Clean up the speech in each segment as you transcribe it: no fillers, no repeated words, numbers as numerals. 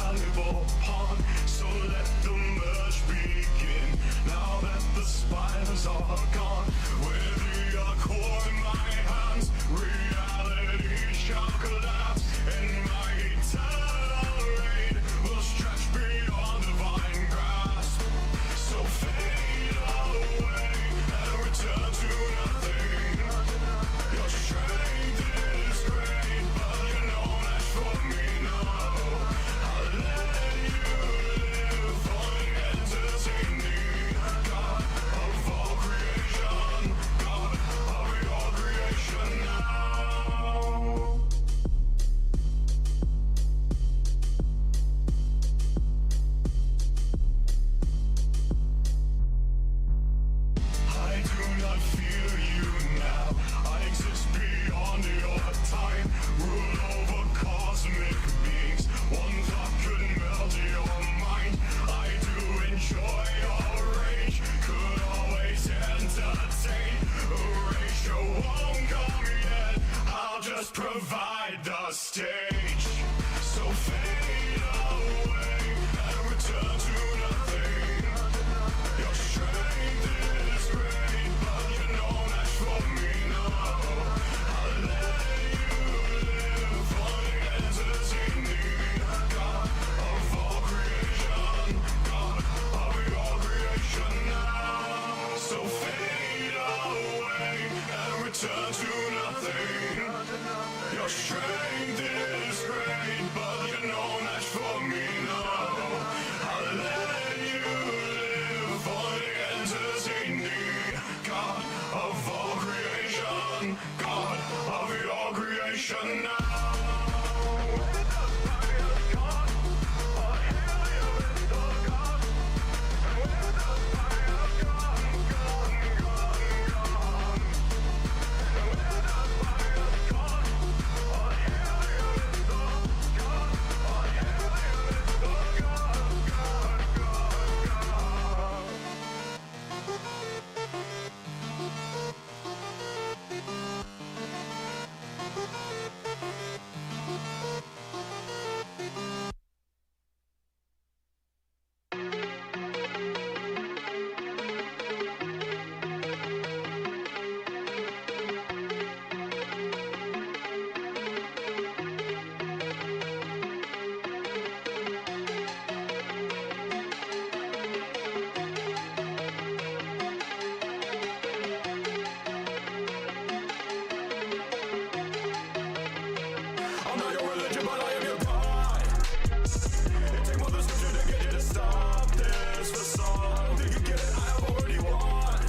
valuable pawn. So let the merge begin. Now that the spiders are gone, with the core in my hands, reality shall collapse, and my eternal reign will stretch beyond divine grasp. So fade away and return to nothing. Your strength is great, but you know that's for me now. I'll let you live for the entertaining. God of all creation, God of your creation now. I do not fear you now. I exist beyond your time. Rule over cosmic beings. One thought could melt your mind. I do enjoy your rage. Could always entertain. Erasure won't come yet. I'll just provide the stage. So fade away and return to nothing. Your strength is great, but you know that's for me now. I'll let you live for the entertaining. God of all creation, God of your creation now. So fade away and return to nothing. Your strength is great, but you know that's for me now. I'll let you live for the entertaining. God of all creation, God of your creation now. I'm not your religion, but I am your God. It takes more than scripture to get you to stop this facade. Think you get it? I have already won.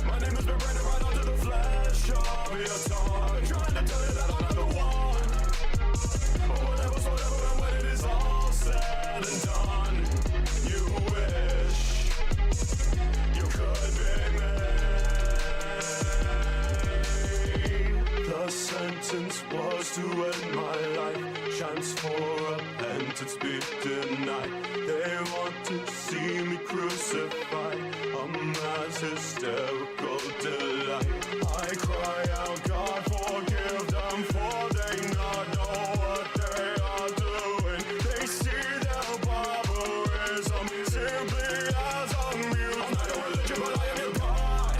My name has been branded right onto the flesh of your tongue. Trying to tell you that I'm not the one. But whatever's whatever, and when it is all said and done, you wish you could be me. The sentence was to end my life. Chance for repentance be denied. They want to see me crucified. A mass hysterical delight. I cry out, God forgive them, for they not know what they are doing. They see their barbarism simply as a mute. I'm not your religion, but I am your God.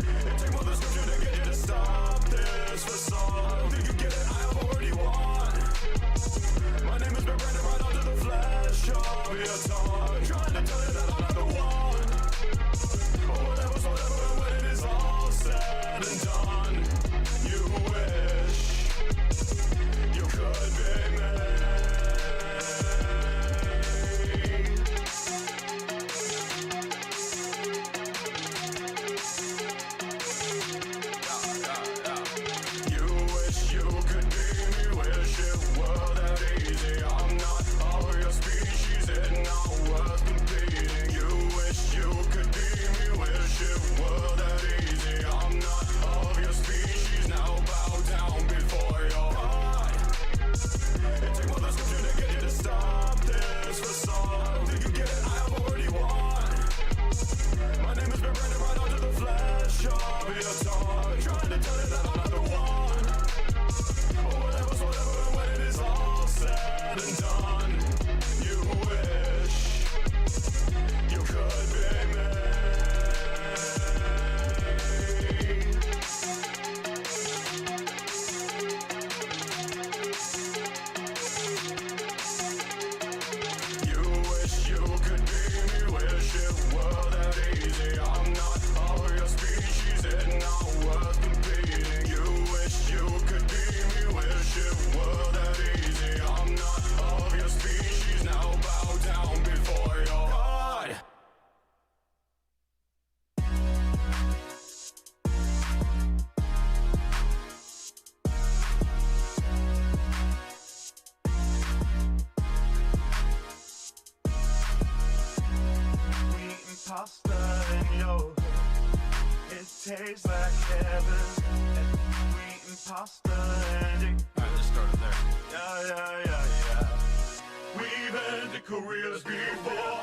It takes more than scripture to get you to stop this facade. Think you get it? I have already won. My name has been branded right onto the flesh of your tongue. Trying to tell you that I'm not the one. But whatever's yo. It tastes like heaven. And we eating pasta and it. Alright, let's start it there. Yeah. We've ended careers before.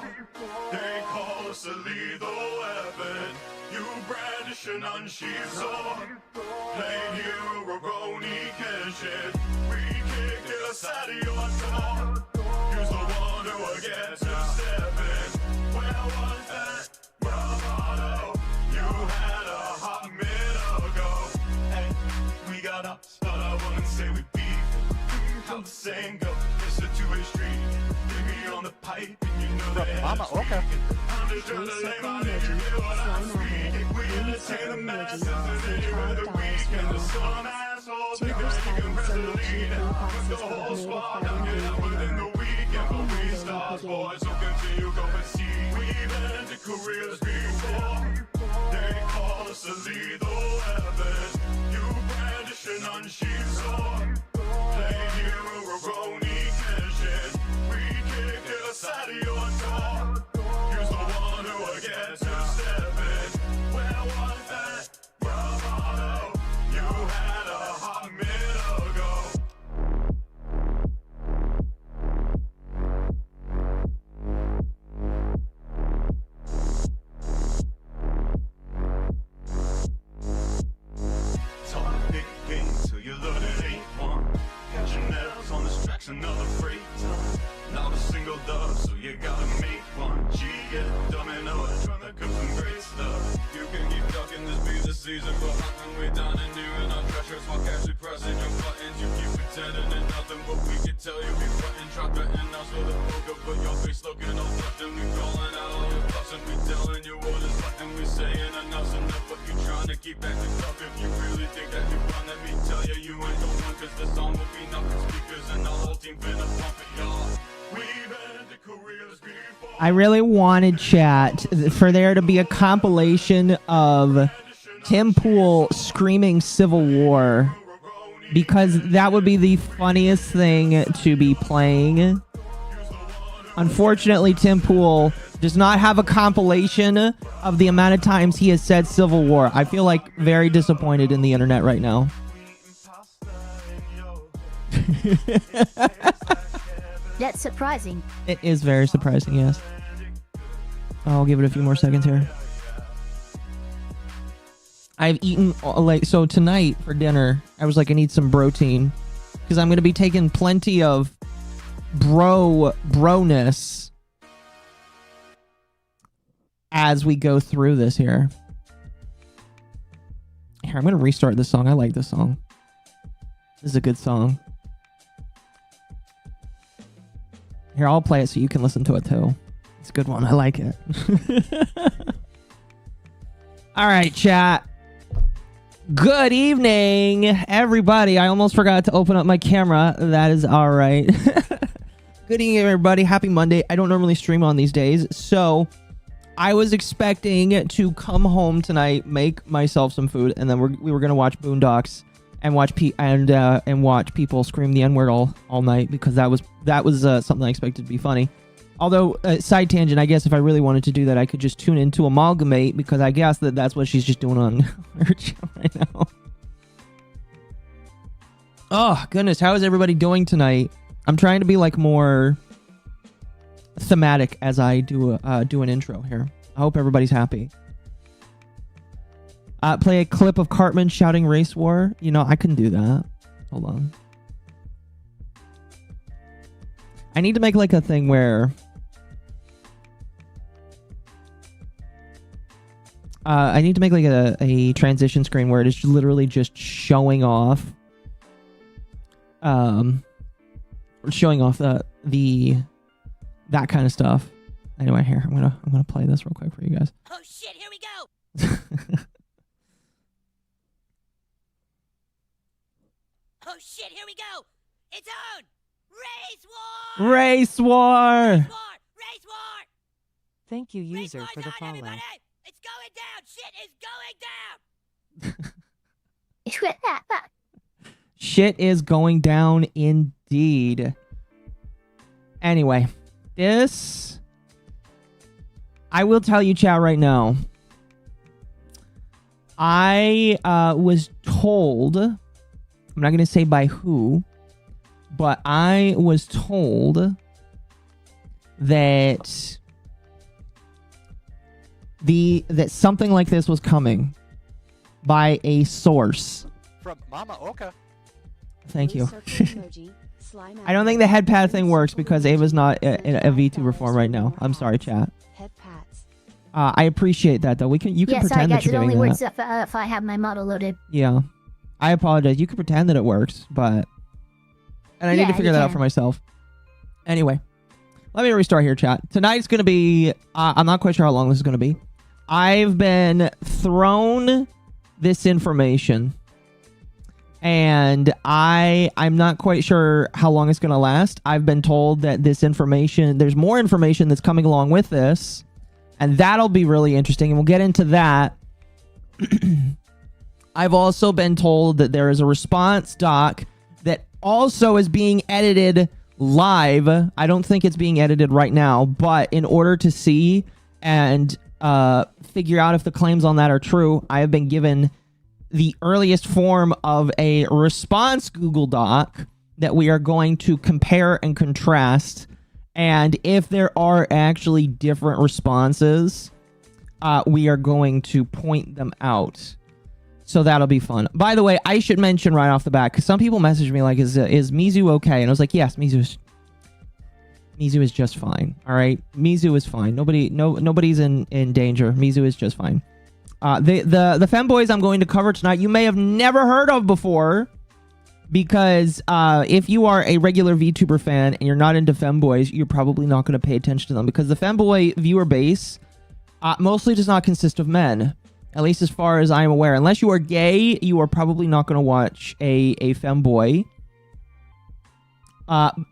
They call us a lethal weapon. You brandish an unsheathed sword. Playing hero, Roni Kenshin. We kicked it aside of your door. Use the one who will get to seven. Where was that bravado? You had a hot minute ago. Hey, we got ups, but I wouldn't say we beat. How the saying go, it's a two-way street. Get me on the pipe and you know that I'm okay. I'm just trying to lay my name, you hear what I'm speaking. We entertain the masses and anywhere the weekend. The some assholes think that you can press the lead. With the whole squad, I'm getting within the weekend. But we stars, boys, so continue, go and see. We've ended careers before. They call us a lethal weapon. You brandish an unsheathed sword. Play hero, Roni Kenshin. We kicked it aside of your door. Use the one who will get to seven. Where was that bravado? You had a hot minute ago. Talk big game till you load it ain't one. Catching nails on this track's another freight ton. Not a single dub, so you gotta make one. G get domino, trying to cook some great stuff. You can keep talking, this be the season, but nothing we down and new and our treasures while casually pressing your buttons. You keep pretending and nothing, but we can tell you be frontin', try threatening us with a poker, but your face looking all left and we calling out all your bluffs and we telling you what is left and we saying enough's enough, but you trying to keep acting tough. If you really think that you run, let me tell you, you ain't the one, cause the song will be nothing speakers and the whole team finna pump it, y'all. We've ended careers before. I really wanted, chat, for there to be a compilation of Tim Pool screaming Civil War, because that would be the funniest thing to be playing. Unfortunately, Tim Pool does not have a compilation of the amount of times he has said Civil War. I feel like very disappointed in the internet right now. That's surprising. It is very surprising, yes. I'll give it a few more seconds here. I've eaten, so tonight for dinner, I was like, I need some protein. Because I'm going to be taking plenty of broness as we go through this here. Here, I'm going to restart this song. I like this song. This is a good song. Here, I'll play it so you can listen to it too. It's a good one. I like it. All right, chat. Good evening, everybody. I almost forgot to open up my camera. That is all right. Good evening, everybody. Happy Monday. I don't normally stream on these days, so I was expecting to come home tonight, make myself some food, and then we were gonna watch Boondocks and watch watch people scream the N-word all night, because that was something I expected to be funny. Although, side tangent, I guess if I really wanted to do that, I could just tune into Amalgamate, because I guess that's what she's just doing on her channel right now. Oh, goodness. How is everybody doing tonight? I'm trying to be like more thematic as I do an intro here. I hope everybody's happy. Play a clip of Cartman shouting race war. You know, I can do that. Hold on. I need to make like a thing where I need to make like a transition screen where it is literally just showing off that kind of stuff. Anyway, here I'm gonna play this real quick for you guys. Oh shit, here we go. Oh shit, here we go. It's on. Race war. Race war. Race war. Race war. Thank you, Race user, war's for the on, follow. everybody. It's going down. Shit is going down. Shit is going down indeed. Anyway, this... I will tell you, chat, right now. I was told, I'm not going to say by who, but I was told that that something like this was coming by a source. From Mama Oka. Thank you. I don't think the head pad thing works because Ava's not in a VTuber form right now. I'm sorry, chat. I appreciate that though. You can pretend that you're doing that. It only works if I have my model loaded. Yeah, I apologize. You can pretend that it works, and I need to figure that out for myself. Anyway, let me restart here, chat. Tonight's gonna be. I'm not quite sure how long this is gonna be. I've been thrown this information, and I'm not quite sure how long it's gonna last. I've been told that this information, there's more information that's coming along with this. And that'll be really interesting, and we'll get into that. I've also been told that there is a response doc that also is being edited live. I don't think it's being edited right now, but in order to see and figure out if the claims on that are true, I have been given the earliest form of a response Google Doc that we are going to compare and contrast. And if there are actually different responses, we are going to point them out. So that'll be fun. By the way, I should mention right off the bat, because some people messaged me like, is Mizu okay? And I was like, yes, Mizu is just fine. All right, Mizu is fine. Nobody's in danger. Mizu is just fine. The femboys I'm going to cover tonight, you may have never heard of before. Because if you are a regular VTuber fan and you're not into femboys, you're probably not going to pay attention to them. Because the femboy viewer base mostly does not consist of men. At least as far as I'm aware. Unless you are gay, you are probably not going to watch a femboy.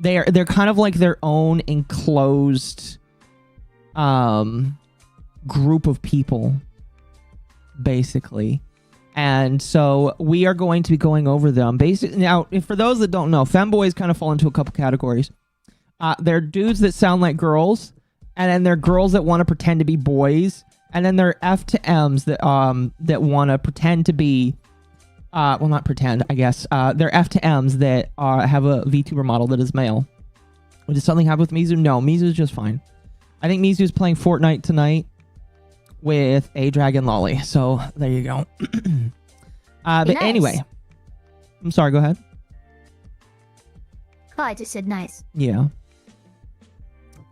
They're kind of like their own enclosed group of people. Basically. And so we are going to be going over them. Basically, now, for those that don't know, femboys kind of fall into a couple categories. They're dudes that sound like girls, and then they're girls that want to pretend to be boys, and then they're F to M's that want to pretend to be, well, not pretend, I guess. They're F to M's that have a VTuber model that is male. Did something happen with Mizu? No, Mizu's just fine. I think Mizu's playing Fortnite tonight with a dragon lolly. So there you go. But nice. Anyway, I'm sorry, go ahead. Oh, I just said nice. Yeah.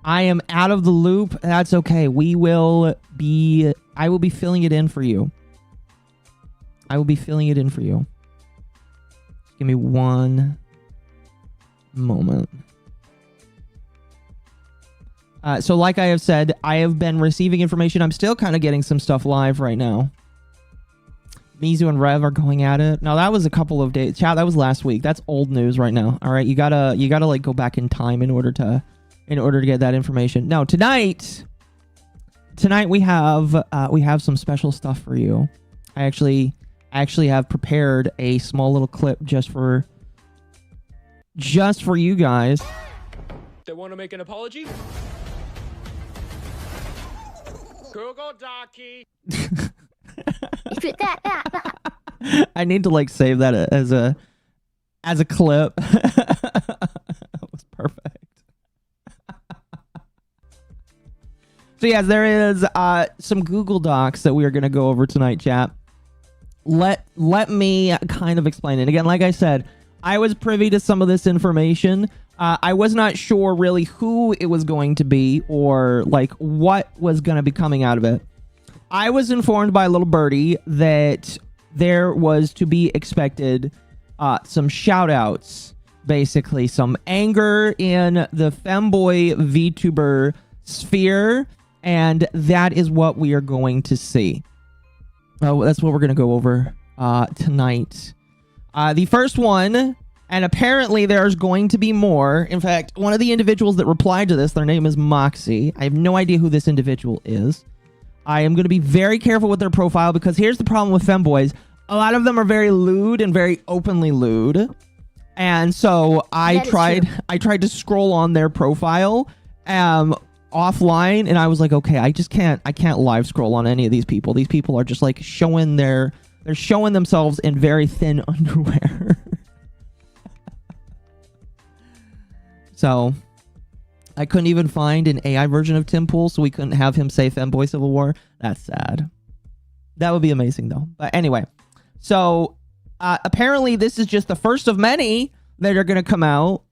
I am out of the loop. That's okay. I will be filling it in for you. I will be filling it in for you. Give me one moment. So like I have said, I have been receiving information. I'm still kind of getting some stuff live right now. Mizu and Rev are going at it. Now that was a couple of days. Chat, that was last week. That's old news right now. All right, you gotta like go back in time in order to get that information. Now tonight we have some special stuff for you. I actually have prepared a small little clip just for you guys. They want to make an apology? Google Docky. I need to like save that as a clip. That was perfect. So yes, there is some Google Docs that we are going to go over tonight, chat. Let me kind of explain it. Again, like I said, I was privy to some of this information. I was not sure really who it was going to be or like what was going to be coming out of it. I was informed by a little birdie that there was to be expected some shout outs, basically some anger in the femboy VTuber sphere, and that is what we are going to see. That's what we're going to go over tonight. The first one, and apparently there's going to be more. In fact, one of the individuals that replied to this, their name is Moxie. I have no idea who this individual is. I am going to be very careful with their profile because here's the problem with femboys. A lot of them are very lewd and very openly lewd. And so I tried to scroll on their profile offline, and I was like, okay, I can't live scroll on any of these people. These people are just like showing their They're showing themselves in very thin underwear. So, I couldn't even find an AI version of Tim Pool, so we couldn't have him say Femboy Civil War. That's sad. That would be amazing, though. But anyway, so apparently this is just the first of many that are going to come out,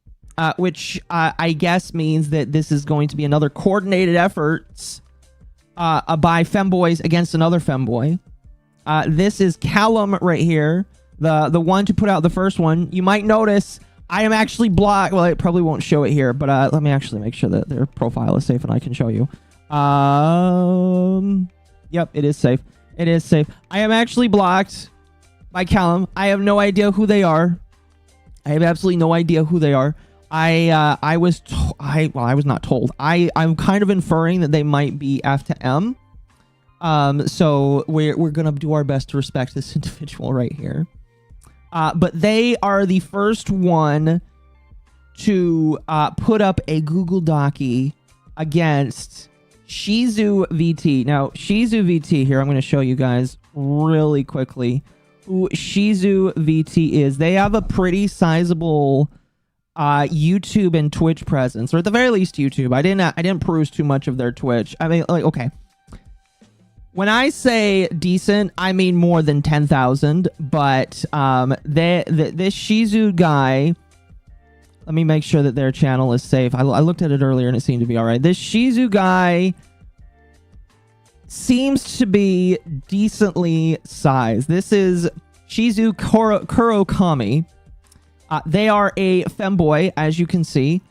which I guess means that this is going to be another coordinated efforts by femboys against another femboy. This is Callum right here, the one to put out the first one. You might notice I am actually blocked. Well, it probably won't show it here, but let me actually make sure that their profile is safe and I can show you. Yep, it is safe. It is safe. I am actually blocked by Callum. I have no idea who they are. I have absolutely no idea who they are. I was not told. I'm kind of inferring that they might be F to M. So we're gonna do our best to respect this individual right here. But they are the first one to put up a Google Docie against ShizuVT. Now, ShizuVT here, I'm going to show you guys really quickly who ShizuVT is. They have a pretty sizable YouTube and Twitch presence, or at the very least YouTube. I didn't peruse too much of their Twitch. I mean, like, okay. When I say decent, I mean more than 10,000, but this Shizu guy, let me make sure that their channel is safe. I looked at it earlier and it seemed to be all right. This Shizu guy seems to be decently sized. This is Shizu Kurokami. They are a femboy, as you can see.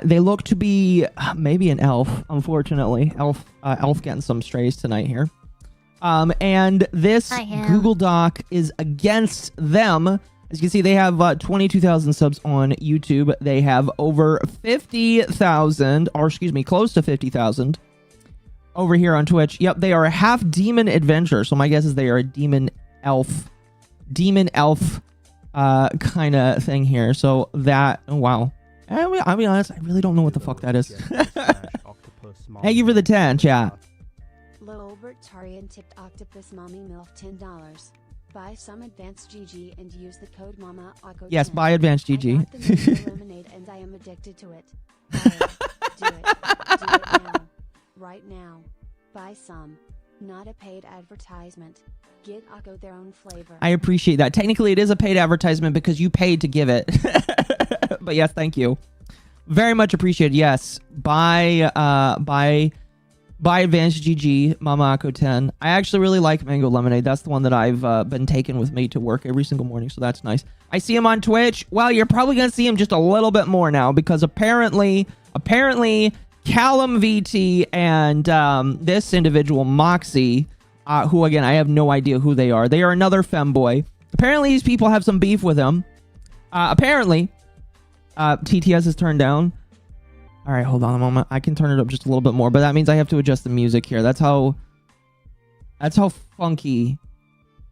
They look to be maybe an elf, unfortunately. Elf getting some strays tonight here. And this Google Doc is against them. As you can see, they have 22,000 subs on YouTube. They have over 50,000, or excuse me, close to 50,000 over here on Twitch. Yep, they are a half demon adventurer. So my guess is they are a demon elf kind of thing here. So that, oh, wow. I'll be honest, I really don't know what the fuck that is. Thank you for the 10, chat. Lil Bertarian tipped Octopus Mommy MILF $10. Buy some Advanced GG and use the code Mama Aqua. Yes, buy Advanced GG. I got the new lemonade and I am addicted to it. Buy it. Do it. Do it now. Right now. Buy some. Not a paid advertisement. Get Akko their own flavor. I appreciate that. Technically, it is a paid advertisement because you paid to give it. But yes, thank you. Very much appreciated. Yes, buy Advanced GG, Mama Akko 10. I actually really like Mango Lemonade. That's the one that I've been taking with me to work every single morning, so that's nice. I see him on Twitch. Well, you're probably going to see him just a little bit more now because apparently Callum VT and this individual, Moxie, who, again, I have no idea who they are. They are another femboy. Apparently, these people have some beef with him. Apparently, TTS is turned down. All right, hold on a moment. I can turn it up just a little bit more, but that means I have to adjust the music here. That's how funky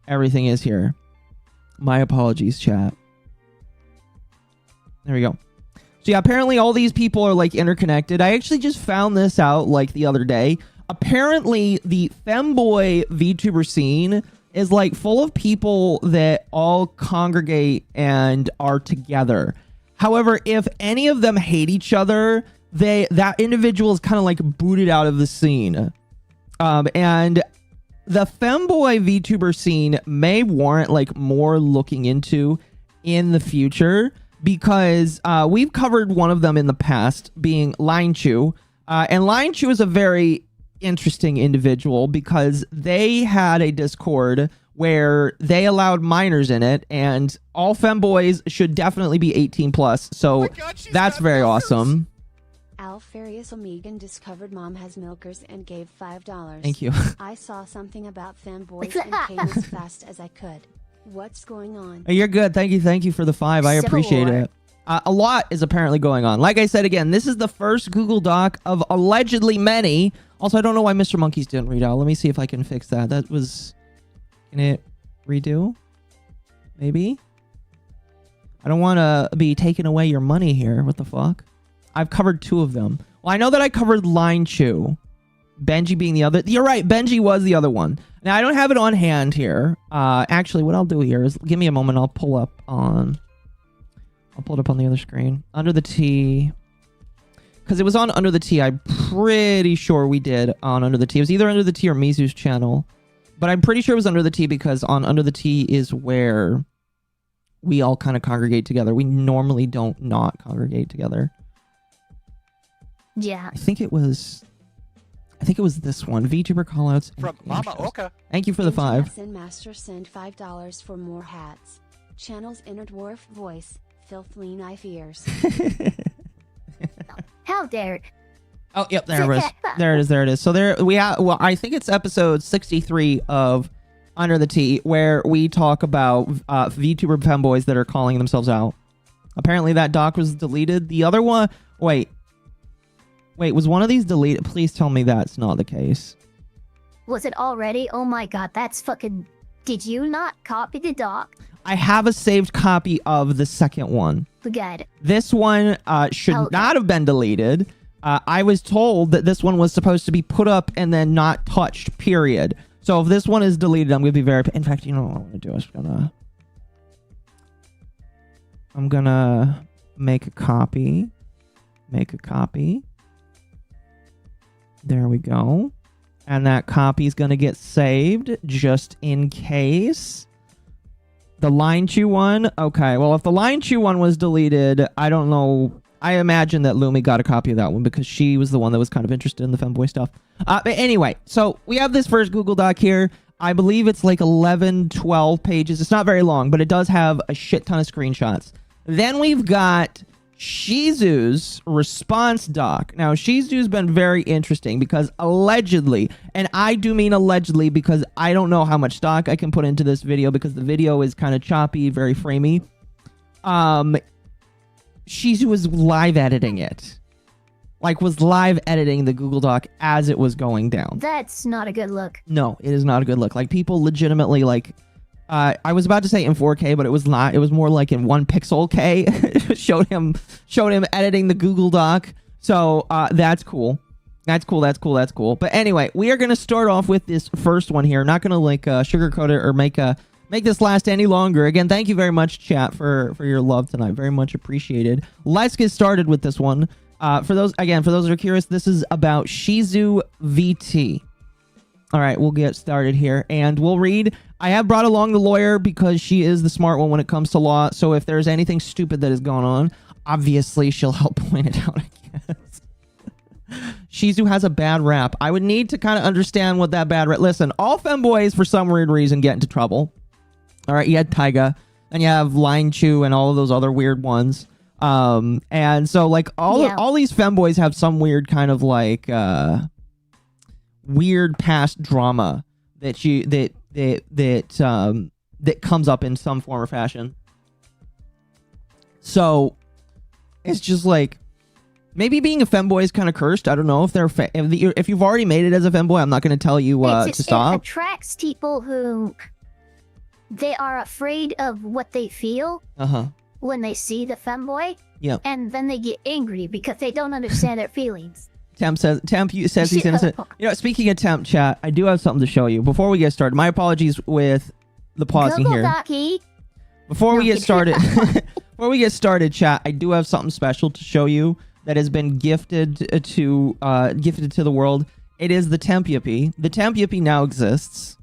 everything is here. My apologies, chat. There we go. So yeah, apparently all these people are like interconnected. I actually just found this out like the other day. Apparently the femboy VTuber scene is like full of people that all congregate and are together. However, if any of them hate each other, that individual is kind of like booted out of the scene. And the femboy VTuber scene may warrant like more looking into in the future because we've covered one of them in the past, being Line Chew. And Line Chew is a very interesting individual because they had a Discord where they allowed minors in it, and all femboys should definitely be 18 plus. So that's very awesome. Alfarius Omegan discovered Mom has milkers and gave $5. Thank you. I saw something about fanboys and came as fast as I could. What's going on? You're good. Thank you for the 5. I appreciate it. A lot is apparently going on. Like I said, again, this is the first Google Doc of allegedly many. Also, I don't know why Mr. Monkeys didn't read out. Let me see if I can fix that. That was... Can it redo? Maybe? I don't want to be taking away your money here. What the fuck? I've covered 2 of them. Well, I know that I covered Line Chew. Benji being the other. You're right. Benji was the other one. Now, I don't have it on hand here. Actually, what I'll do here is give me a moment. I'll pull it up on the other screen. Under the T. Because it was on Under the T. I'm pretty sure we did on Under the T. It was either Under the T or Mizu's channel. But I'm pretty sure it was Under the T because on Under the T is where we all kind of congregate together. We normally don't not congregate together. Yeah. I think it was this one. VTuber callouts. From Mama Oka. Thank you for the 5. Sin Master send $5 for more hats. Channel's inner dwarf voice. Filthly knife ears. How dare. Oh, yep, there it is. There it is. So there we have, well, I think it's episode 63 of Under the T, where we talk about VTuber femboys that are calling themselves out. Apparently that doc was deleted. The other one, wait, was one of these deleted? Please tell me that's not the case. Was it already? Oh my god, that's fucking... Did you not copy the doc? I have a saved copy of the second one. Good. This one should not have been deleted. I was told that this one was supposed to be put up and then not touched, period. So if this one is deleted, I'm going to be very... In fact, you know what I'm going to do is I'm going to make a copy. Make a copy. There we go. And that copy is going to get saved just in case. The Line Chew one? Okay, well, if the Line Chew one was deleted, I don't know. I imagine that Lumi got a copy of that one because she was the one that was kind of interested in the femboy stuff. But anyway, so we have this first Google Doc here. I believe it's like 11, 12 pages. It's not very long, but it does have a shit ton of screenshots. Then we've got Shizu's response doc. Now, Shizu's been very interesting because allegedly, and I do mean allegedly because I don't know how much stock I can put into this video because the video is kind of choppy, very framey. Shizu was live editing it. Like, was live editing the Google Doc as it was going down. That's not a good look. No, it is not a good look. Like, people legitimately, like... I was about to say in 4K, but it was not. It was more like in 1 pixel K. showed him editing the Google Doc. So that's cool. That's cool. But anyway, we are going to start off with this first one here. I'm not going to like sugarcoat it or make this last any longer. Again, thank you very much, chat, for your love tonight. Very much appreciated. Let's get started with this one. For those that are curious, this is about ShizuVT. All right, we'll get started here, and we'll read. I have brought along the lawyer because she is the smart one when it comes to law, so if there's anything stupid that has gone on, obviously she'll help point it out, I guess. Shizu has a bad rap. I would need to kind of understand what that bad rap... Listen, all femboys, for some weird reason, get into trouble. All right, you had Taiga, and you have Line Chew and all of those other weird ones. And so, like, all these femboys have some weird kind of, like... weird past drama that comes up in some form or fashion. So it's just like maybe being a femboy is kind of cursed. I don't know if if you've already made it as a femboy. I'm not going to tell you to stop. It attracts people who they are afraid of what they feel when they see the femboy. Yeah, and then they get angry because they don't understand their feelings. Temp says he's innocent. You know, speaking of Temp chat, I do have something to show you before we get started. My apologies with the pausing here. Before we get started, chat, I do have something special to show you that has been gifted to the world. It is the Temp Yippee. The Temp Yippee now exists.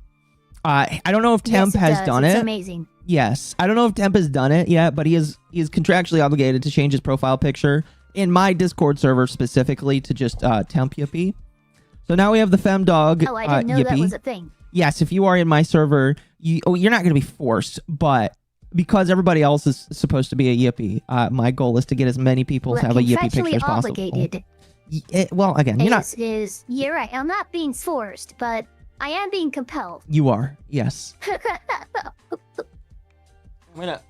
I don't know if Temp has done it. It's amazing. Yes, I don't know if Temp has done it yet, but he is contractually obligated to change his profile picture in my Discord server specifically to just Temp Yippee. So now we have the Femdog. Oh, I didn't know that was a thing. Yes, if you are in my server, you're not going to be forced, but because everybody else is supposed to be a Yippee, my goal is to get as many people to have a Yippee picture as possible. Obligated. Well, again, you're right. I'm not being forced, but I am being compelled. You are, yes. I'm gonna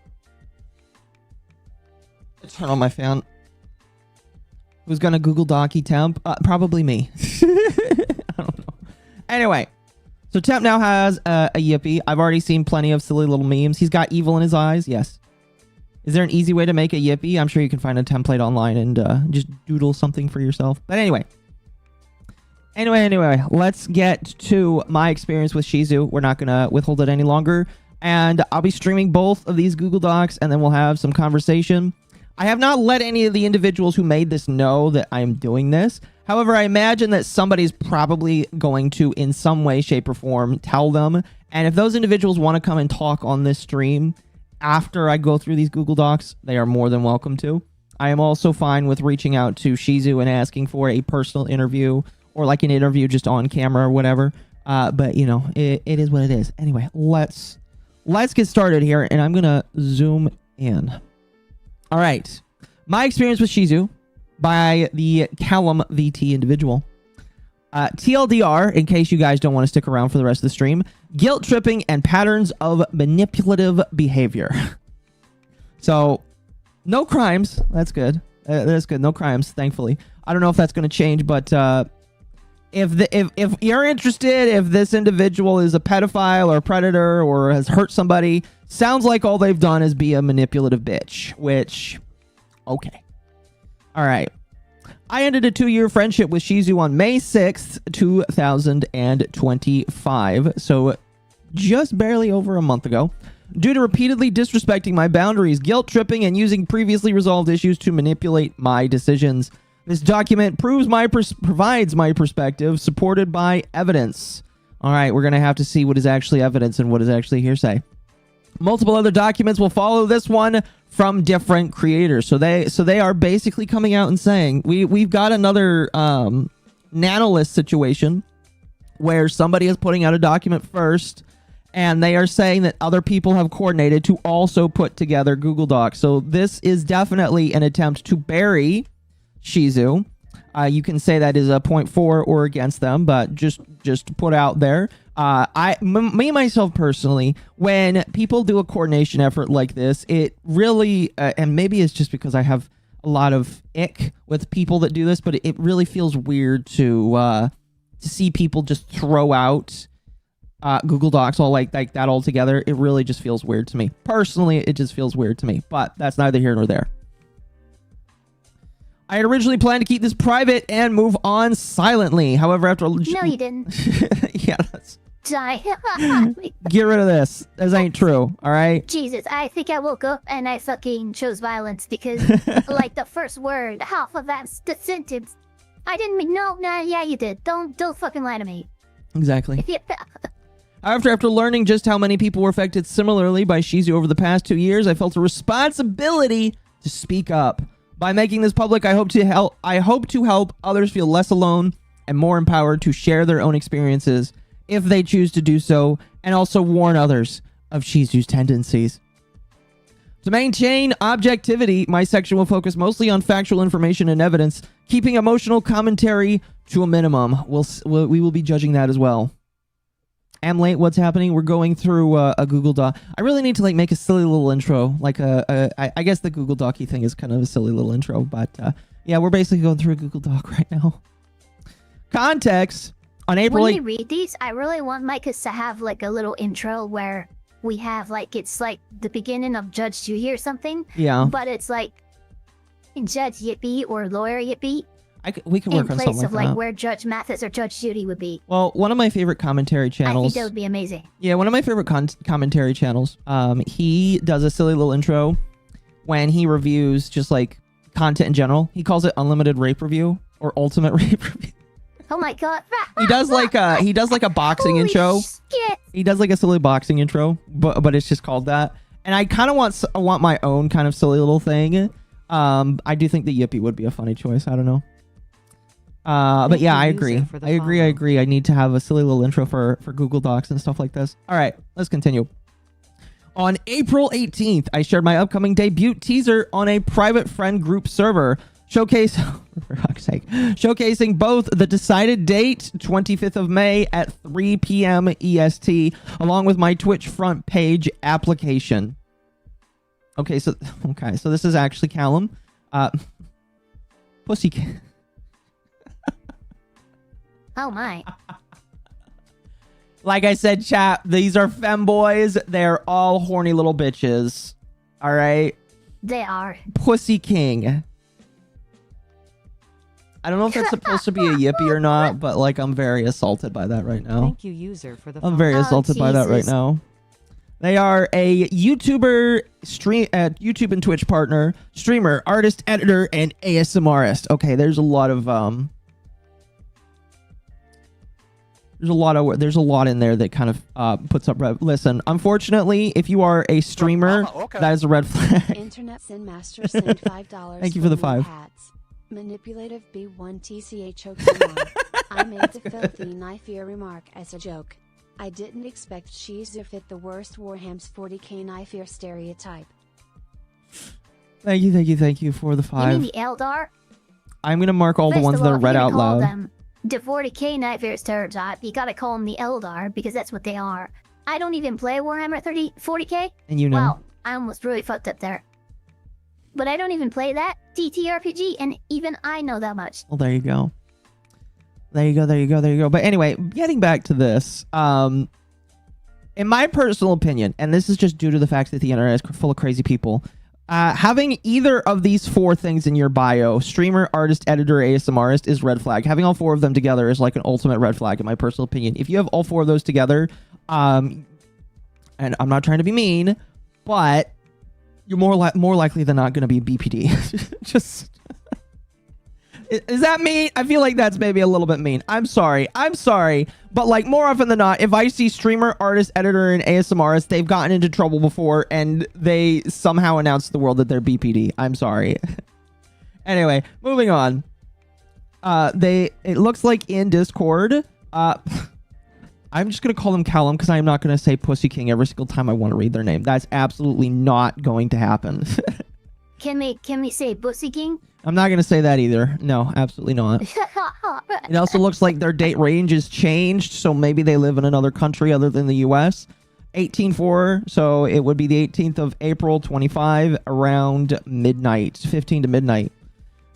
turn on my fan. Who's gonna Google Docky Temp? Probably me. I don't know. Anyway, so Temp now has a Yippee. I've already seen plenty of silly little memes. He's got evil in his eyes. Yes. Is there an easy way to make a Yippee? I'm sure you can find a template online and just doodle something for yourself. But anyway, Anyway, let's get to my experience with Shizu. We're not going to withhold it any longer. And I'll be streaming both of these Google Docs, and then we'll have some conversation. I have not let any of the individuals who made this know that I'm doing this. However, I imagine that somebody's probably going to, in some way, shape, or form, tell them. And if those individuals want to come and talk on this stream after I go through these Google Docs, they are more than welcome to. I am also fine with reaching out to Shizu and asking for a personal interview or like an interview just on camera or whatever. But, you know, it is what it is. Anyway, let's get started here, and I'm going to zoom in. All right. My experience with Shizu by the Callum VT individual. TLDR, in case you guys don't want to stick around for the rest of the stream, guilt tripping and patterns of manipulative behavior. So, no crimes. That's good. That's good. No crimes, thankfully. I don't know if that's going to change, but if you're interested, if this individual is a pedophile or a predator or has hurt somebody, sounds like all they've done is be a manipulative bitch, which, okay. All right. I ended a 2-year friendship with Shizu on May 6th, 2025. So just barely over a month ago. Due to repeatedly disrespecting my boundaries, guilt tripping, and using previously resolved issues to manipulate my decisions. This document provides my perspective, supported by evidence. All right, we're going to have to see what is actually evidence and what is actually hearsay. Multiple other documents will follow this one from different creators. So they are basically coming out and saying, we've got another nanolist situation where somebody is putting out a document first, and they are saying that other people have coordinated to also put together Google Docs. So this is definitely an attempt to bury Shizu. You can say that is a point for or against them, but just to put out there, me myself personally, when people do a coordination effort like this, it really, and maybe it's just because I have a lot of ick with people that do this, but it really feels weird to see people just throw out Google Docs all like that all together. It really just feels weird to me. Personally, it just feels weird to me, but that's neither here nor there. I had originally planned to keep this private and move on silently. However, after... No, you didn't. Yeah, that's... Die. Get rid of this. This ain't true, all right? Jesus, I think I woke up and I fucking chose violence because, like, the first word, half of that's the sentence. I didn't mean... No, yeah, you did. Don't fucking lie to me. Exactly. After learning just how many people were affected similarly by Shizu over the past 2 years, I felt a responsibility to speak up. By making this public, I hope to help others feel less alone and more empowered to share their own experiences if they choose to do so, and also warn others of Shizu's tendencies. To maintain objectivity, my section will focus mostly on factual information and evidence, keeping emotional commentary to a minimum. We will be judging that as well. I'm late. What's happening? We're going through a Google Doc. I really need to like make a silly little intro. Like I guess the Google Docy thing is kind of a silly little intro, but yeah, we're basically going through a Google Doc right now. Context on April. When we read these, I really want Micah's to have like a little intro where we have like it's like the beginning of Judge Judy or something. Yeah. But it's like Judge Yippee or Lawyer Yippee. We could work on something like that. In place of like where Judge Mathis or Judge Judy would be. Well, one of my favorite commentary channels. I think that would be amazing. Yeah, one of my favorite commentary channels. He does a silly little intro when he reviews just like content in general. He calls it Unlimited Rape Review or Ultimate Rape Review. Oh my god. He does like a boxing intro. Shit. He does like a silly boxing intro, but it's just called that. And I kind of want my own kind of silly little thing. I do think the Yippee would be a funny choice. I don't know. But yeah, I agree. I need to have a silly little intro for Google Docs and stuff like this. All right, let's continue. On April 18th, I shared my upcoming debut teaser on a private friend group server, showcasing both the decided date, 25th of May at 3 p.m. EST, along with my Twitch front page application. Okay, so this is actually Callum. Pussy. Oh my. Like I said, chat, these are femboys. They're all horny little bitches. All right? They are. Pussy King. I don't know if that's supposed to be a yippee or not, but like I'm very assaulted by that right now. Thank you, user, for the. I'm very assaulted by that right now. They are a YouTuber, YouTube and Twitch partner, streamer, artist, editor, and ASMRist. Okay, there's a lot of there's a lot in there that kind of puts up listen, unfortunately, if you are a streamer, that is a red flag. Internet Sin Master sent $5. Thank you for the 5. Hats. Manipulative B1TCHO. I made the filthy knife ear remark as a joke. I didn't expect Shizu fit the worst Warham's 40k knife ear stereotype. Thank you for the 5. You mean the Eldar? I'm gonna mark all the ones that are read out loud. Them the 40k knife ear stereotype, you gotta call them the Eldar because that's what they are. I don't even play Warhammer 40k. And you know. Wow, I almost really fucked up there. But I don't even play that TTRPG, and even I know that much. Well, there you go. There you go. But anyway, getting back to this, in my personal opinion, and this is just due to the fact that the internet is full of crazy people, having either of these 4 things in your bio, streamer, artist, editor, ASMRist, is red flag. Having all 4 of them together is like an ultimate red flag, in my personal opinion. If you have all 4 of those together, and I'm not trying to be mean, but you're more likely than not going to be BPD. Just... Is that mean? I feel like that's maybe a little bit mean. I'm sorry. But like more often than not, if I see streamer, artist, editor, and ASMRist, they've gotten into trouble before and they somehow announce to the world that they're BPD. I'm sorry. Anyway, moving on. It looks like in Discord, I'm just going to call them Callum because I'm not going to say Pussy King every single time I want to read their name. That's absolutely not going to happen. Can we say Pussy King? I'm not going to say that either. No, absolutely not. It also looks like their date range is changed, so maybe they live in another country other than the US. 18/4, so it would be the 18th of April 25 around midnight, 15 to midnight.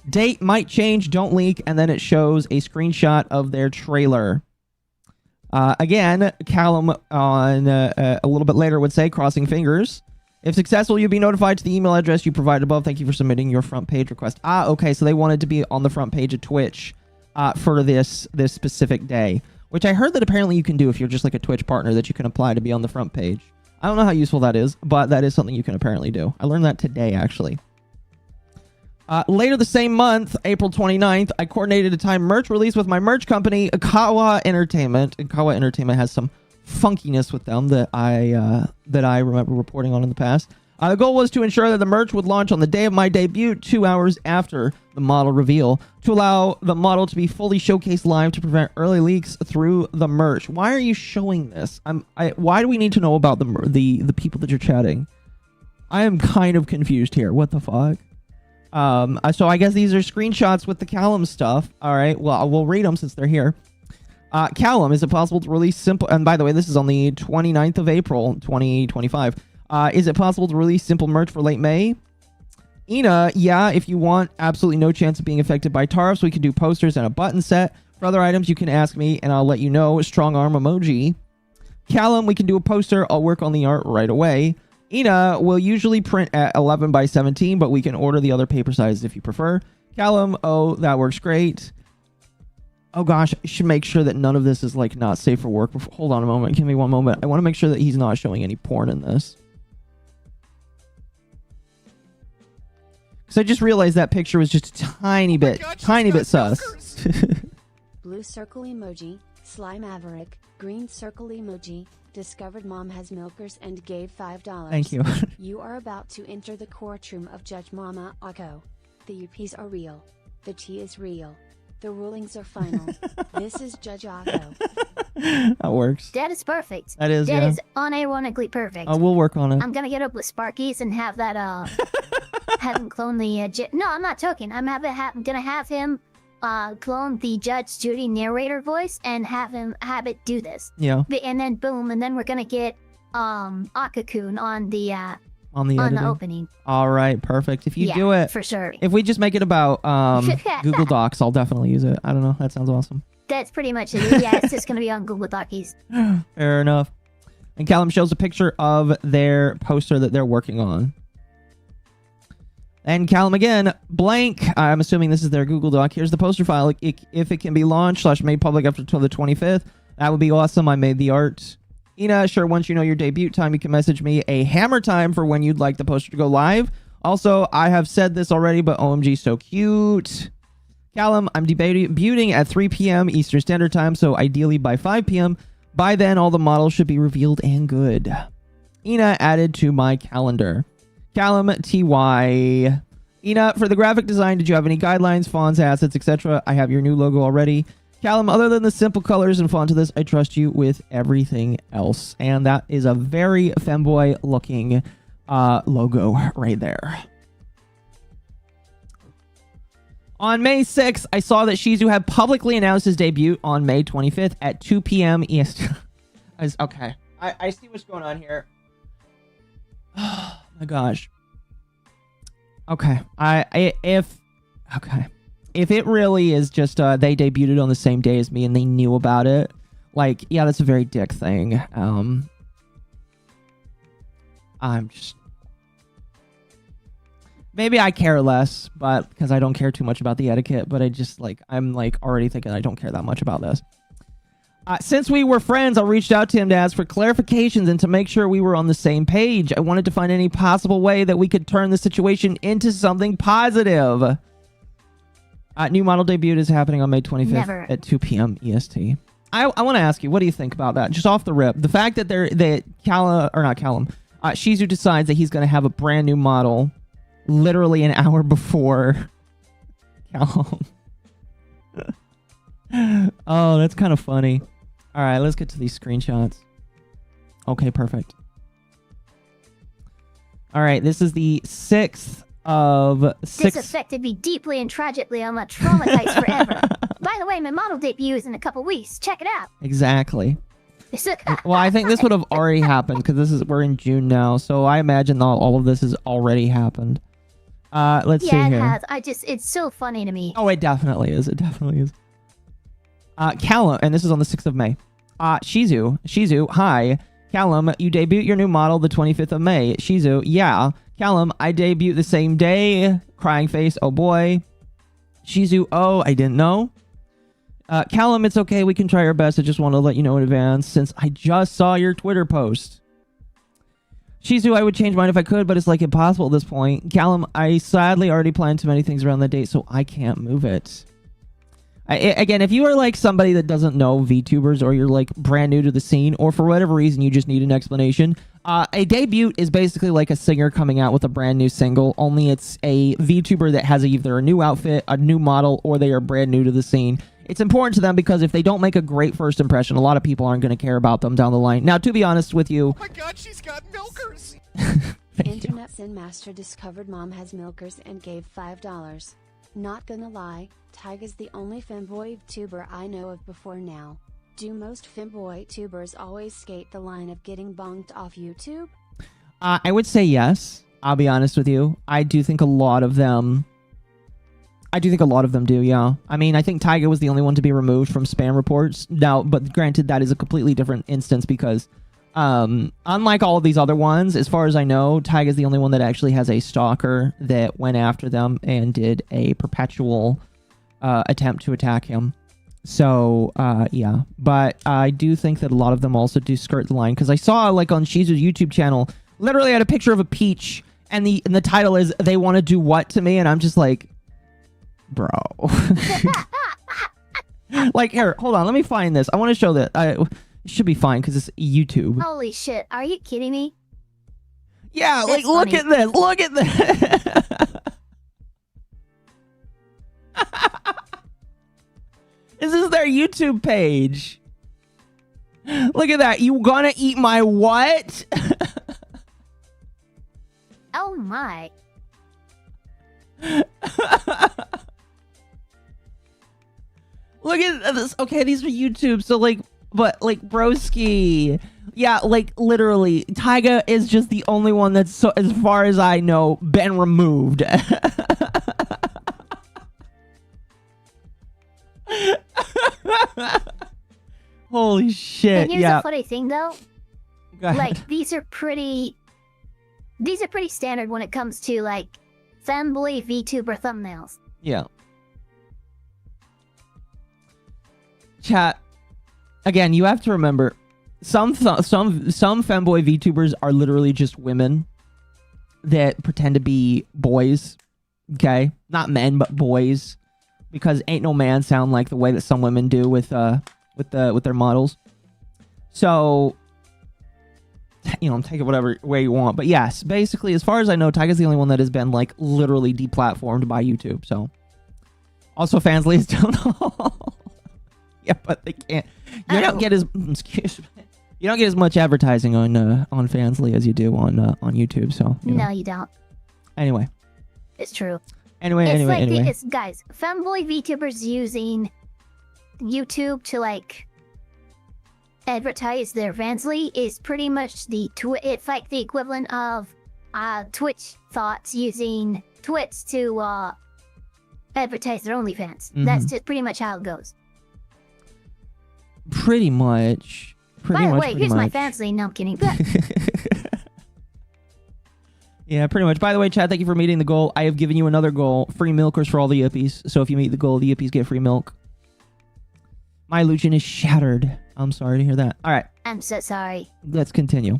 Date might change, don't leak, and then it shows a screenshot of their trailer. Again, Callum on a little bit later would say, crossing fingers. If successful, you'll be notified to the email address you provided above. Thank you for submitting your front page request. Okay, so they wanted to be on the front page of Twitch for this specific day, which I heard that apparently you can do if you're just like a Twitch partner, that you can apply to be on the front page. I don't know how useful that is, but that is something you can apparently do. I learned that today, actually. Later the same month, April 29th, I coordinated a time merch release with my merch company, Kawa Entertainment. And Kawa Entertainment has some funkiness with them that I remember reporting on in the past. The goal was to ensure that the merch would launch on the day of my debut, 2 hours after the model reveal, to allow the model to be fully showcased live to prevent early leaks through the merch. Why are you showing this? Why do we need to know about the people that you're chatting? I am kind of confused here. What the fuck? So I guess these are screenshots with the Callum stuff. All right. Well, we'll read them since they're here. Callum, is it possible to release simple... And by the way, this is on the 29th of April, 2025. Is it possible to release simple merch for late May? Ina, yeah, if you want. Absolutely no chance of being affected by tariffs. We can do posters and a button set. For other items, you can ask me, and I'll let you know. Strong arm emoji. Callum, we can do a poster. I'll work on the art right away. Ina will usually print at 11 by 17, but we can order the other paper sizes if you prefer. Callum, oh, that works great. Oh gosh, I should make sure that none of this is like not safe for work. Hold on a moment. Give me one moment. I want to make sure that he's not showing any porn in this. Because I just realized that picture was just a tiny bit sus. Blue circle emoji, Sly Maverick, green circle emoji, discovered mom has milkers and gave $5. Thank you. You are about to enter the courtroom of Judge Mama Akko. The UPs are real. The tea is real. The rulings are final. This is Judge Akko. That works. That is perfect. That is, That is unironically perfect. We'll work on it. I'm gonna get up with Sparky's and have that, have him clone the, no, I'm not joking. I'm gonna have him, clone the Judge Judy narrator voice and have it do this. Yeah. And then boom, and then we're gonna get, Akakun on the opening. All right, perfect. If you do it, for sure. If we just make it about Google Docs, I'll definitely use it. I don't know. That sounds awesome. That's pretty much it. Yeah, it's just gonna be on Google Docs. Fair enough. And Callum shows a picture of their poster that they're working on. And Callum again, blank. I'm assuming this is their Google Doc. Here's the poster file. If it can be launched / made public up until the 25th, that would be awesome. I made the art. Ina, sure, once you know your debut time, you can message me a hammer time for when you'd like the poster to go live. Also, I have said this already, but OMG, so cute. Callum, I'm debuting at 3 p.m. Eastern Standard Time, so ideally by 5 p.m. By then, all the models should be revealed and good. Ina added to my calendar. Callum, TY. Ina, for the graphic design, did you have any guidelines, fonts, assets, etc.? I have your new logo already. Callum, other than the simple colors and font to this, I trust you with everything else. And that is a very femboy looking logo right there. On May 6th, I saw that Shizu had publicly announced his debut on May 25th at 2 p.m. EST. Okay. I see what's going on here. Oh my gosh. Okay. If it really is just they debuted on the same day as me and they knew about it, like, yeah, that's a very dick thing. I'm just... Maybe I care less, but because I don't care too much about the etiquette, but I'm already thinking I don't care that much about this. Since we were friends, I reached out to him to ask for clarifications and to make sure we were on the same page. I wanted to find any possible way that we could turn the situation into something positive. New model debut is happening on May 25th at 2 p.m. EST. I want to ask you, what do you think about that? Just off the rip. The fact that Shizu decides that he's going to have a brand new model literally an hour before Callum. Oh, that's kind of funny. All right, let's get to these screenshots. Okay, perfect. All right, this is the 6th of 6. This affected me deeply and tragically. I'm traumatized forever. By the way, my model debut is in a couple weeks. Check it out. Exactly. Well, I think this would have already happened because we're in June now, so I imagine all of this has already happened. Let's see here. Yeah, it has. It's so funny to me. Oh, it definitely is. It definitely is. Callum, and this is on the 6th of May. Shizu, hi. Callum, you debut your new model the 25th of May. Shizu, yeah. Callum, I debut the same day. Crying face, oh boy. Shizu, oh, I didn't know. Callum, it's okay. We can try our best. I just want to let you know in advance since I just saw your Twitter post. Shizu, I would change mine if I could, but it's impossible at this point. Callum, I sadly already planned too many things around that date, so I can't move it. Again, if you are somebody that doesn't know VTubers, or you're brand new to the scene, or for whatever reason you just need an explanation, a debut is basically a singer coming out with a brand new single, only it's a VTuber that has either a new outfit, a new model, or they are brand new to the scene. It's important to them because if they don't make a great first impression, a lot of people aren't going to care about them down the line. Now, to be honest with you... Oh my god, she's got milkers! Internet Sin Master discovered mom has milkers and gave $5. Not gonna lie, Tyga's the only femboy tuber I know of before now. Do most femboy tubers always skate the line of getting bonked off YouTube? I would say yes. I'll be honest with you. I do think a lot of them do, yeah. I mean, I think Tyga was the only one to be removed from spam reports. Now, but granted, that is a completely different instance because unlike all of these other ones, as far as I know, Tyga is the only one that actually has a stalker that went after them and did a perpetual attempt to attack him. So, yeah. But I do think that a lot of them also do skirt the line because I saw, on Shizu's YouTube channel, literally had a picture of a peach and the title is, "They want to do what to me?" And I'm just bro. Here, hold on. Let me find this. I want to show that. It should be fine because it's YouTube. Holy shit. Are you kidding me? Yeah, look at this. Look at this. This is their YouTube page. Look at that. You gonna eat my what? Oh my. Look at this. Okay, these are YouTube. So but broski. Yeah, literally, Tyga is just the only one that's, so as far as I know, been removed. Holy shit. And here's the funny thing though. These are pretty standard when it comes to Femboy VTuber thumbnails. Yeah. Chat. Again, you have to remember, some femboy VTubers are literally just women that pretend to be boys. Okay, not men, but boys, because ain't no man sound like the way that some women do with their models. So, you know, take it whatever way you want. But yes, basically, as far as I know, Tyga's the only one that has been like literally deplatformed by YouTube. So, also Fansly is down. Yeah, but they can't. You don't get as you don't get as much advertising on Fansly as you do on YouTube. So no, you don't. Anyway, it's true. Anyway, it's guys, femboy VTubers using YouTube to like advertise their Fansly is pretty much it's like the equivalent of Twitch thoughts using Twitch to advertise their OnlyFans. That's just pretty much how it goes. Pretty much. By the way, here's my Fansly. No, I'm kidding. Yeah, pretty much. By the way, Chad, thank you for meeting the goal. I have given you another goal. Free milkers for all the yippies. So if you meet the goal, the yippies get free milk. My illusion is shattered. I'm sorry to hear that. All right. I'm so sorry. Let's continue.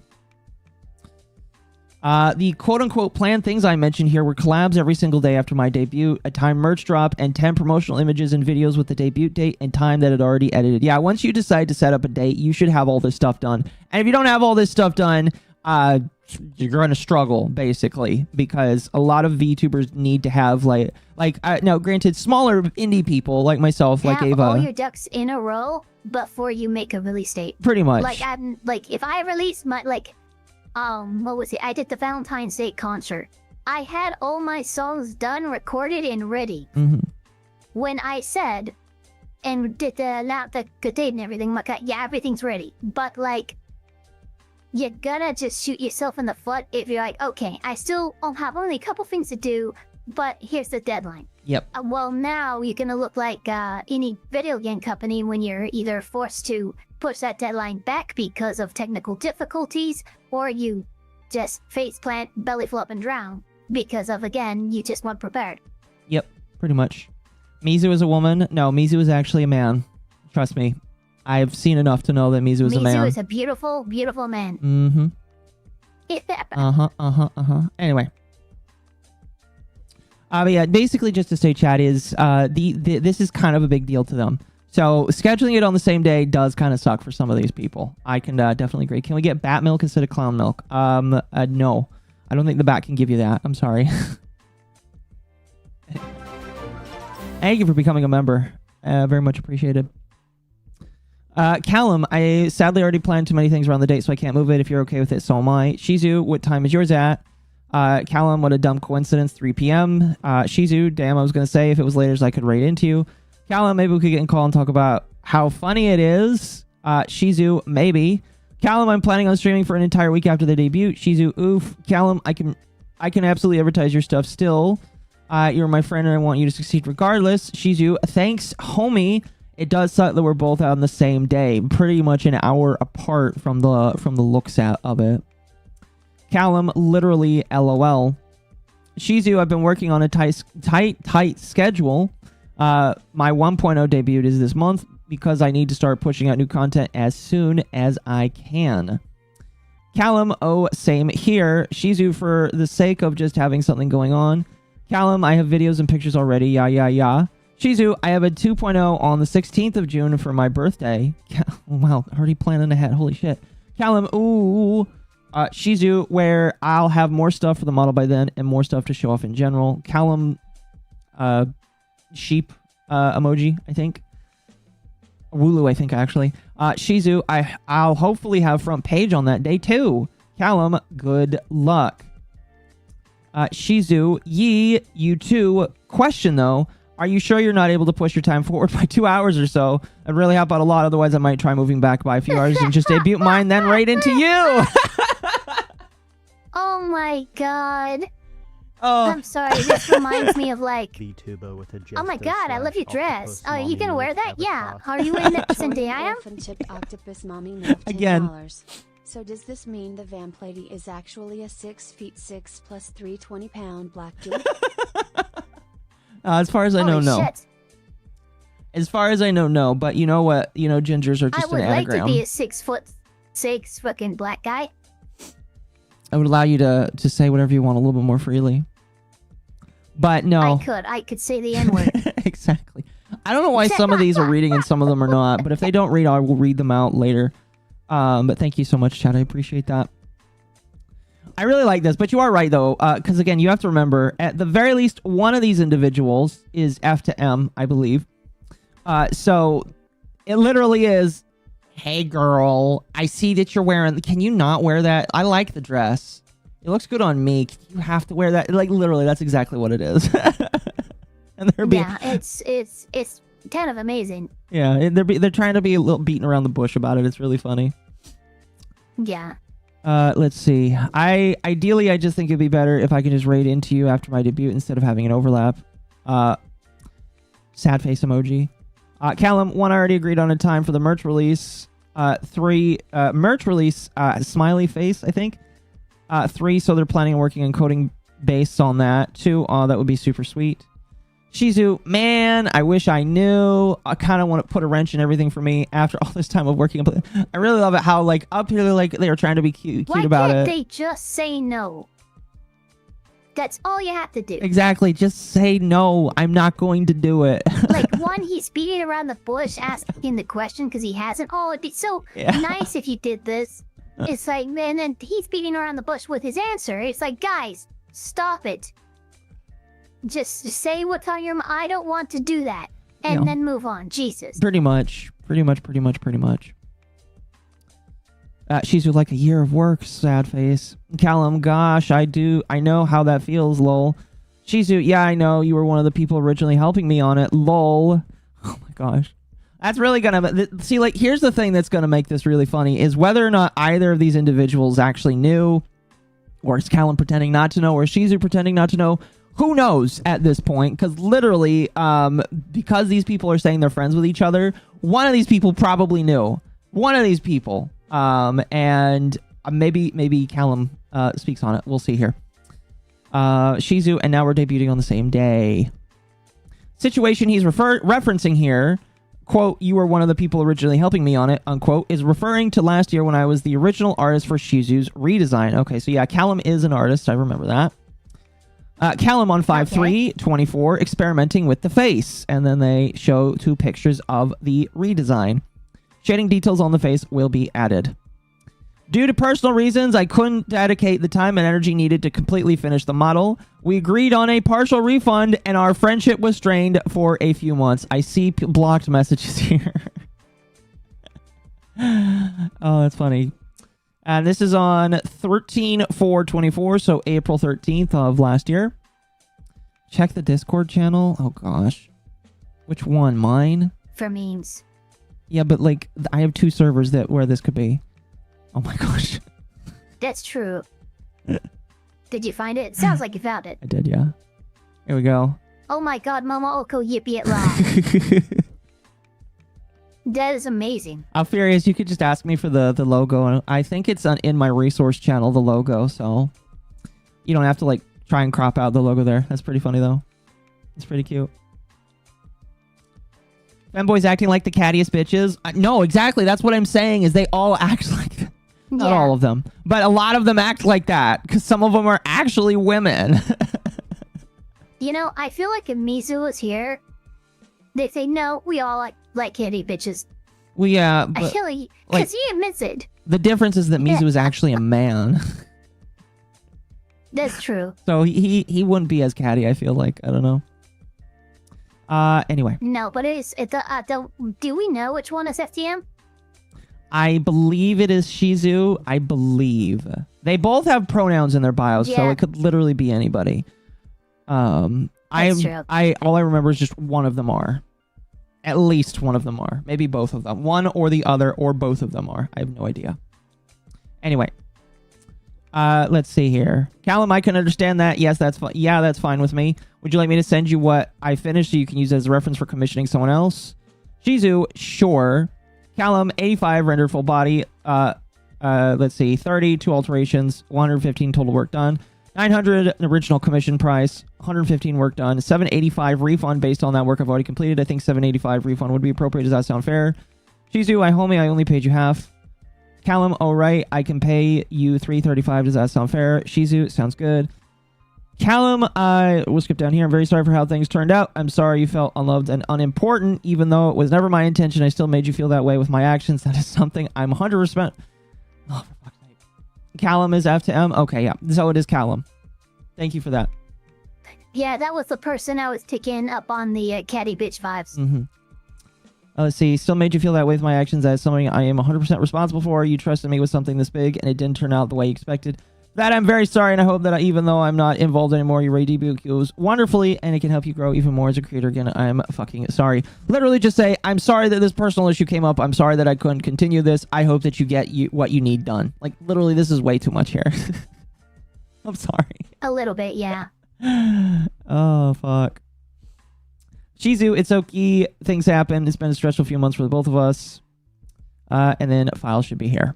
The quote-unquote planned things I mentioned here were collabs every single day after my debut, a timed merch drop, and 10 promotional images and videos with the debut date and time that had already edited. Yeah, once you decide to set up a date, you should have all this stuff done. And if you don't have all this stuff done, you're going to struggle, basically, because a lot of VTubers need to have, now, granted, smaller indie people like myself, like Ava. All your ducks in a row before you make a release date. Pretty much. If I release my, what was it? I did the Valentine's Day concert. I had all my songs done, recorded, and ready. When I said, and did the good date and everything, yeah, everything's ready. But, you're gonna just shoot yourself in the foot if you're like, okay, I still have only a couple things to do, but here's the deadline. Yep. Well, now you're gonna look like any video game company when you're either forced to push that deadline back because of technical difficulties, or you just faceplant, belly flop, and drown because of, again, you just weren't prepared. Yep, pretty much. Mizu is a woman. No, Mizu is actually a man. Trust me. I've seen enough to know that Mizu is a man. Mizu is a beautiful, beautiful man. Anyway. But yeah, basically just to say, chat, is this is kind of a big deal to them. So scheduling it on the same day does kind of suck for some of these people. I can definitely agree. Can we get bat milk instead of clown milk? No. I don't think the bat can give you that. I'm sorry. Thank you for becoming a member. Very much appreciated. Callum, I sadly already planned too many things around the date, so I can't move it. If you're okay with it, so am I. Shizu, what time is yours at? Callum, what a dumb coincidence, 3 p.m. Shizu, damn, I was going to say if it was later, so I could raid into you. Callum, maybe we could get in call and talk about how funny it is. Shizu, maybe. Callum, I'm planning on streaming for an entire week after the debut. Shizu, oof. Callum, I can absolutely advertise your stuff still. You're my friend and I want you to succeed regardless. Shizu, thanks, homie. It does suck that we're both out on the same day, pretty much an hour apart from the looks of it. Callum, literally, LOL. Shizu, I've been working on a tight schedule. My 1.0 debut is this month because I need to start pushing out new content as soon as I can. Callum, oh, same here. Shizu, for the sake of just having something going on. Callum, I have videos and pictures already, yeah. Shizu, I have a 2.0 on the 16th of June for my birthday. Wow, already planning ahead, holy shit. Callum, ooh. Shizu, where I'll have more stuff for the model by then and more stuff to show off in general. Callum, sheep emoji, I think. Wooloo, I think, actually. Shizu, I'll hopefully have front page on that day, too. Callum, good luck. Shizu, you too. Question, though. Are you sure you're not able to push your time forward by 2 hours or so? I'd really help out a lot. Otherwise, I might try moving back by a few hours and just debut mine, then right into you. Oh, my God. Oh. I'm sorry, this reminds me of Vtuber with a oh my god, I love your dress. Oh, are you gonna wear that? Yeah. Are you in the Zendaya? Again. So does this mean the vamp lady is actually a 6'6" plus 320-pound black dude? As far as I know, Holy no. shit. As far as I know, no. But you know what? You know, gingers are just I would an like anagram. to be a 6'6" fucking black guy. I would allow you to say whatever you want a little bit more freely. But no. I could say the N-word. Exactly. I don't know why some of these are reading and some of them are not. But if they don't read, I will read them out later. But thank you so much, Chad. I appreciate that. I really like this, but you are right, though, because, again, you have to remember, at the very least, one of these individuals is F to M, I believe. So it literally is, hey, girl, I see that you're wearing... Can you not wear that? I like the dress. It looks good on me. You have to wear that. Like, literally, that's exactly what it is. And they're being... Yeah, it's kind of amazing. Yeah, they're trying to be a little beaten around the bush about it. It's really funny. Yeah. Let's see. Ideally, I just think it'd be better if I could just raid into you after my debut instead of having an overlap. Sad face emoji. Callum, 1, I already agreed on a time for the merch release. 3, merch release, smiley face, I think. 3, so they're planning on working on coding based on that. 2, that would be super sweet. Shizu, man, I wish I knew. I kind of want to put a wrench in everything for me after all this time of working. I really love it how, like, up here, like, they were trying to be cute about it. Why can't they just say no? That's all you have to do. Exactly. Just say no. I'm not going to do it. Like, one, he's beating around the bush asking the question because he hasn't. Oh, it'd be so nice if you did this. It's like, man, then he's beating around the bush with his answer. It's like, guys, stop it. Just say what's on your mind. I don't want to do that. And then move on. Jesus. Pretty much. Shizu, like a year of work, sad face. Callum, gosh, I know how that feels, lol. Shizu, yeah, I know. You were one of the people originally helping me on it, lol. Oh my gosh. That's really gonna... See, like, here's the thing that's gonna make this really funny, is whether or not either of these individuals actually knew, or is Callum pretending not to know, or Shizu pretending not to know. Who knows at this point? Because literally, because these people are saying they're friends with each other, one of these people probably knew. One of these people. And maybe Callum speaks on it. We'll see here. Shizu, and now we're debuting on the same day. Situation he's referencing here, quote, you were one of the people originally helping me on it, unquote, is referring to last year when I was the original artist for Shizu's redesign. Okay, so yeah, Callum is an artist. I remember that. Callum on 5/3/24 experimenting with the face, and then they show 2 pictures of the redesign. Shading details on the face will be added. Due to personal reasons, I couldn't dedicate the time and energy needed to completely finish the model. We agreed on a partial refund, and our friendship was strained for a few months. I see blocked messages here. Oh, that's funny. And this is on 13/4/24, so April 13th of last year. Check the Discord channel. Oh, gosh. Which one? Mine? For memes. Yeah, but, like, I have 2 servers where this could be. Oh, my gosh. That's true. Did you find it? Sounds like you found it. I did, yeah. Here we go. Oh, my God, Mama Oko yippee it loud. That is amazing. Furious, you could just ask me for the logo. I think it's in my resource channel, the logo, so you don't have to, like, try and crop out the logo there. That's pretty funny, though. It's pretty cute. Femboy's acting like the cattiest bitches. No, exactly. That's what I'm saying, is they all act like that. Not all of them, but a lot of them act like that, because some of them are actually women. You know, I feel like if Mizu was here, they say, no, we all like kitty bitches. Well, yeah, but... I feel like... Because he admits it. The difference is that Mizu is actually a man. That's true. So he wouldn't be as catty, I feel like. I don't know. Anyway. No, but do we know which one is FTM? I believe it is Shizu. I believe. They both have pronouns in their bios, so it could literally be anybody. That's true. All I remember is just one of them are. At least one of them are. Maybe both of them. One or the other, or both of them are. I have no idea. Anyway. Let's see here. Callum, I can understand that. Yes, that's fine. Yeah, that's fine with me. Would you like me to send you what I finished so you can use it as a reference for commissioning someone else? Shizu, sure. Callum, 85 rendered full body. Let's see, 30, 2 alterations, 115 total work done. 900 original commission price, 115 work done, 785 refund based on that work I've already completed. I think 785 refund would be appropriate. Does that sound fair? Shizu, homie, I only paid you half. Callum, all right, I can pay you 335. Does that sound fair? Shizu, sounds good. Callum, we'll skip down here. I'm very sorry for how things turned out. I'm sorry you felt unloved and unimportant, even though it was never my intention. I still made you feel that way with my actions. That is something I'm 100%. Oh, for fuck's sake. Callum is F to M. Okay, yeah. So it is Callum. Thank you for that. Yeah, that was the person I was taking up on the catty bitch vibes. Mm-hmm. Let's see. Still made you feel that way with my actions. That is something I am 100% responsible for. You trusted me with something this big, and it didn't turn out the way you expected. That I'm very sorry, and I hope that even though I'm not involved anymore, your debut goes wonderfully, and it can help you grow even more as a creator. Again, I'm fucking sorry. Literally just say, I'm sorry that this personal issue came up. I'm sorry that I couldn't continue this. I hope that you get what you need done. Like, literally, this is way too much here. I'm sorry. A little bit, yeah. Oh, fuck. Shizu, it's okay. Things happen. It's been a stressful few months for the both of us. And then file should be here.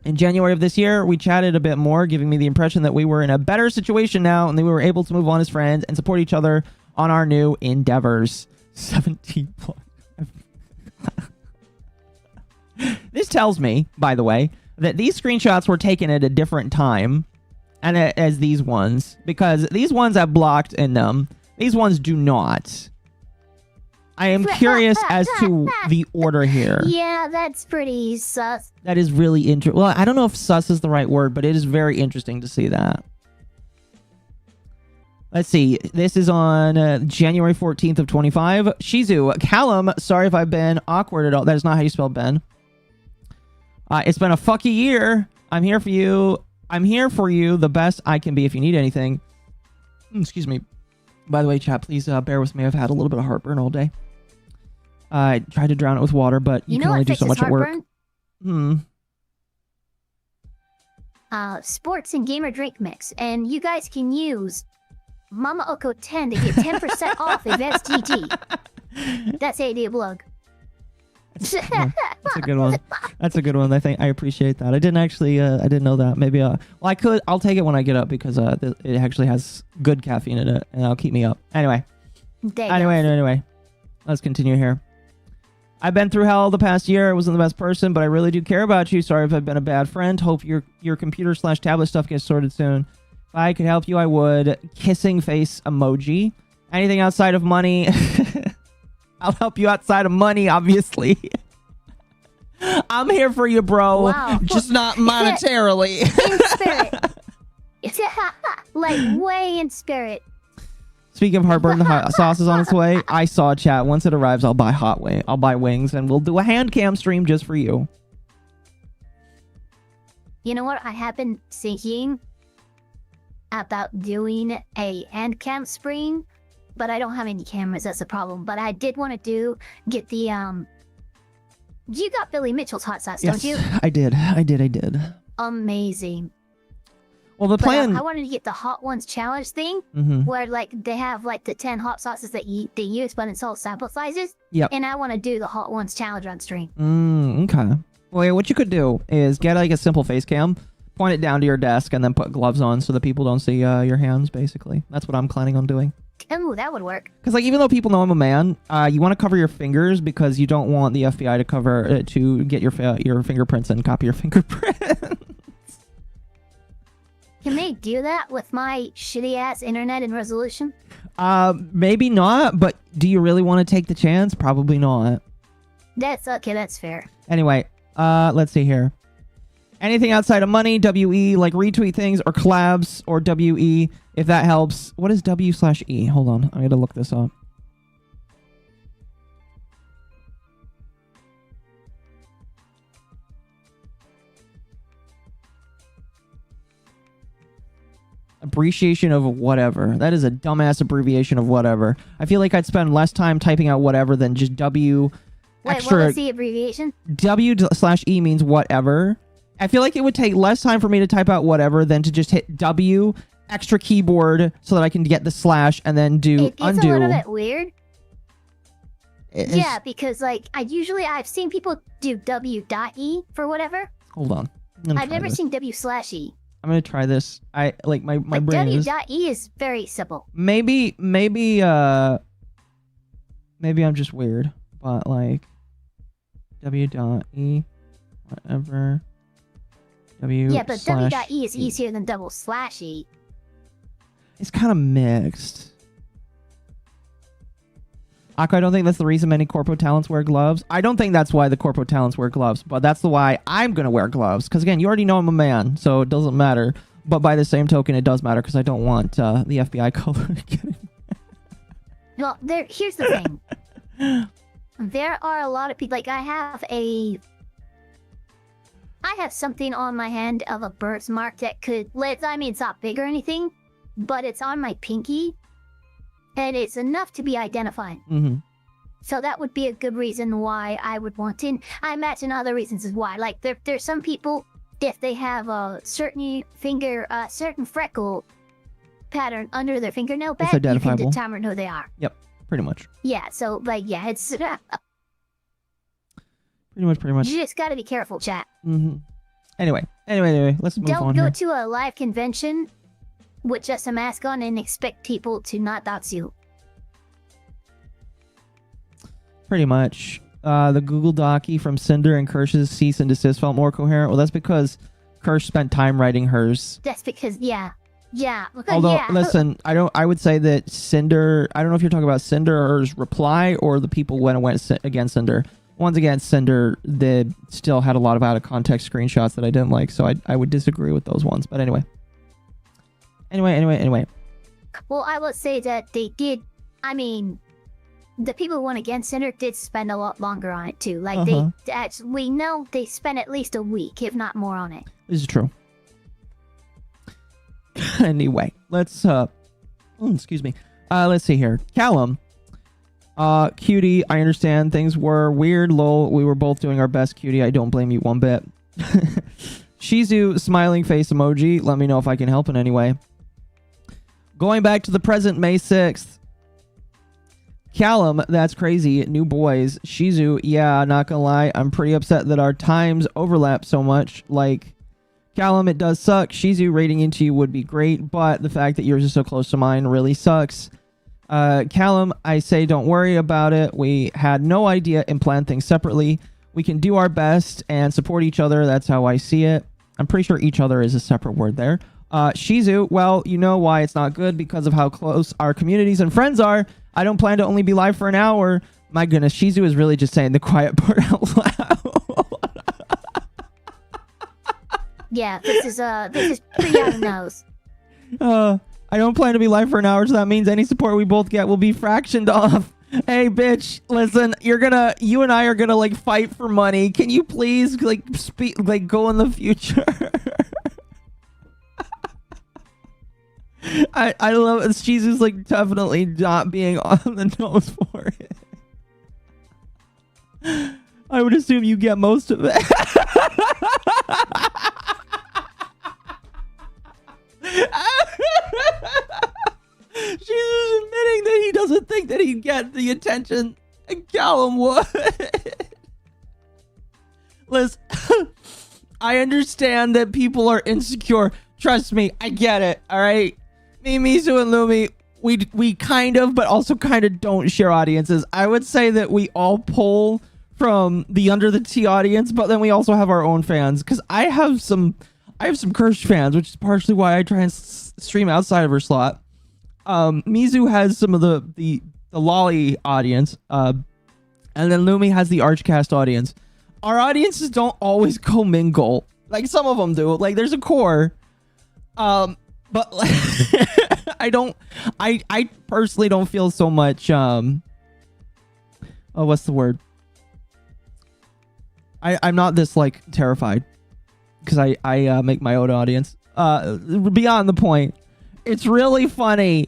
In January of this year, we chatted a bit more, giving me the impression that we were in a better situation now and that we were able to move on as friends and support each other on our new endeavors. 17 plus. This tells me, by the way, that these screenshots were taken at a different time and as these ones, because these ones have blocked in them. These ones do not. I am curious as to the order here. Yeah, that's pretty sus. That is really interesting. Well, I don't know if sus is the right word, but it is very interesting to see that. Let's see. This is on January 14th of 25. Shizu, Callum, sorry if I've been awkward at all. That is not how you spell Ben. It's been a fucky year. I'm here for you. I'm here for you the best I can be if you need anything. Excuse me. By the way, chat, please bear with me. I've had a little bit of heartburn all day. I tried to drown it with water, but you can only do so much at work. Sports and gamer drink mix, and you guys can use Mama Oko 10 to get 10% off EvaElfpire. That's a blog. That's a good one. That's a good one. I appreciate that. I didn't actually. I didn't know that. Maybe. Well, I could. I'll take it when I get up because it actually has good caffeine in it, and it'll keep me up. Anyway. Anyway. Let's continue here. I've been through hell the past year. I wasn't the best person, but I really do care about you. Sorry if I've been a bad friend. Hope your computer/tablet stuff gets sorted soon. If I could help you, I would. Kissing face emoji. Anything outside of money. I'll help you outside of money, obviously. I'm here for you, bro. Wow. Just not monetarily. In spirit. Like, way in spirit. Speaking of heartburn, the hot sauce is on its way. I saw chat. Once it arrives, I'll buy I'll buy wings, and we'll do a hand cam stream just for you. You know what? I have been thinking about doing a hand cam stream, but I don't have any cameras. That's a problem. But I did want to get the You got Billy Mitchell's hot sauce, yes, don't you? I did. Amazing. Well, the plan... I wanted to get the Hot Ones challenge thing, where like they have like the 10 hot sauces that they use, but it's all sample sizes. Yep. And I want to do the Hot Ones challenge on stream. Okay. Well, yeah, what you could do is get like a simple face cam, point it down to your desk, and then put gloves on so that people don't see your hands. Basically, that's what I'm planning on doing. Ooh, that would work. Because like even though people know I'm a man, you want to cover your fingers because you don't want the FBI to cover to get your fingerprints and copy your fingerprints. Can they do that with my shitty ass internet and resolution? Maybe not, but do you really want to take the chance? Probably not. That's okay, that's fair. Anyway, let's see here. Anything outside of money, WE, like retweet things or collabs or WE, if that helps. What is W/E? Hold on, I gotta look this up. Abbreviation of whatever. That is a dumbass abbreviation of whatever. I feel like I'd spend less time typing out whatever than just W. Wait, extra. what was the abbreviation? W/E means whatever. I feel like it would take less time for me to type out whatever than to just hit W, extra keyboard, so that I can get the slash and then do undo. It's a little bit weird. Yeah, because like I've seen people do W.E for whatever. Hold on. I've never seen W/E. I'm gonna try this. I like my brain is... W.E is very simple. Maybe I'm just weird, but like W.E whatever. Yeah, but W.E is easier than /E. It's kind of mixed. Akko, I don't think that's the reason many corpo talents wear gloves. I don't think that's why the corpo talents wear gloves, but that's the why I'm going to wear gloves. Because again, you already know I'm a man, so it doesn't matter. But by the same token, it does matter because I don't want the FBI color. Well, here's the thing. There are a lot of people, like I have something on my hand of a birthmark that could, I mean, it's not big or anything, but it's on my pinky. And it's enough to be identified. Mm-hmm. So that would be a good reason why I would want in. I imagine other reasons as why. Like there's some people, if they have a certain certain freckle pattern under their fingernail bed, you can determine who they are. Yep, pretty much. Yeah, so like, yeah, it's... Pretty much. You just gotta be careful, chat. Mm-hmm. Anyway, let's move on. Don't go to a live convention with just a mask on and expect people to not dox you. Pretty much. The Google Docky from Cinder and Kirsch's cease and desist felt more coherent. Well, that's because Kirsch spent time writing hers. That's because, yeah. Although, listen, I would say that Cinder, I don't know if you're talking about Cinder or hers reply or the people when it went against Cinder. Once again, Cinder, they still had a lot of out of context screenshots that I didn't like, so I would disagree with those ones. But anyway. Well, I would say that they did, I mean, the people who went against Cinder did spend a lot longer on it too. Like we know they spent at least a week, if not more, on it. This is true. Anyway, let's excuse me. Let's see here. Callum. Cutie, I understand things were weird. Lol, we were both doing our best, Cutie. I don't blame you one bit. Shizu, smiling face emoji. Let me know if I can help in any way. Going back to the present, May 6th. Callum, that's crazy. New boys. Shizu, yeah, not gonna lie. I'm pretty upset that our times overlap so much. Like, Callum, it does suck. Shizu, rating into you would be great, but the fact that yours is so close to mine really sucks. Callum, I say don't worry about it. We had no idea and planned things separately. We can do our best and support each other. That's how I see it. I'm pretty sure each other is a separate word there. Shizu, well, you know why it's not good because of how close our communities and friends are. I don't plan to only be live for an hour. My goodness, Shizu is really just saying the quiet part out loud. Yeah, this is pretty on the nose. I don't plan to be live for an hour, so that means any support we both get will be fractioned off. Hey, bitch, listen, you and I are gonna, like, fight for money. Can you please, like, go in the future? I love it. She's like definitely not being on the nose for it. I would assume you get most of it. She's admitting that he doesn't think that he'd get the attention Callum would. Listen, I understand that people are insecure. Trust me, I get it. All right, me, Mizu, and Lumi, we kind of, but also kind of don't share audiences. I would say that we all pull from the Under the Tea audience, but then we also have our own fans. Because I have some Kirsch fans, which is partially why I try and stream outside of her slot. Mizu has some of the lolly audience, and then Lumi has the Archcast audience. Our audiences don't always commingle. Like, some of them do. Like, there's a core. But like, I personally don't feel so much, what's the word? I'm not this, like, terrified. Because I make my own audience. Beyond the point. It's really funny.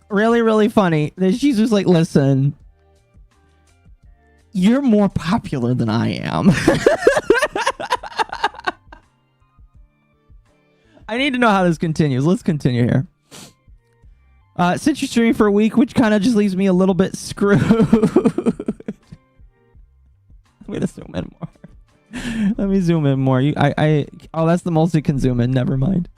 Really, really funny. That she's just like, listen. You're more popular than I am. I need to know how this continues. Let's continue here. Since you're streaming for a week, which kind of just leaves me a little bit screwed. I'm going to zoom in more. Let me zoom in more. Oh, that's the most you can zoom in. Never mind.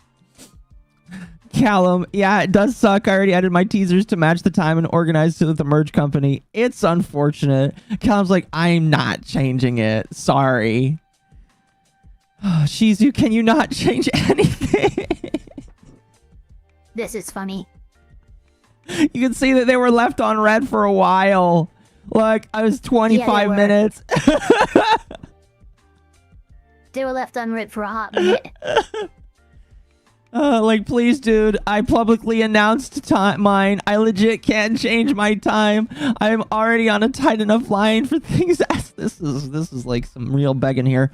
Callum, yeah, it does suck. I already added my teasers to match the time and organized it with the merge company. It's unfortunate. Callum's like, I'm not changing it. Sorry. Oh, Shizu, can you not change anything? This is funny. You can see that they were left on red for a while. Like, I was 25 minutes. They were left on red for a hot minute. Like, please, dude, I publicly announced mine. I legit can't change my time. I'm already on a tight enough line for things. This is like some real begging here.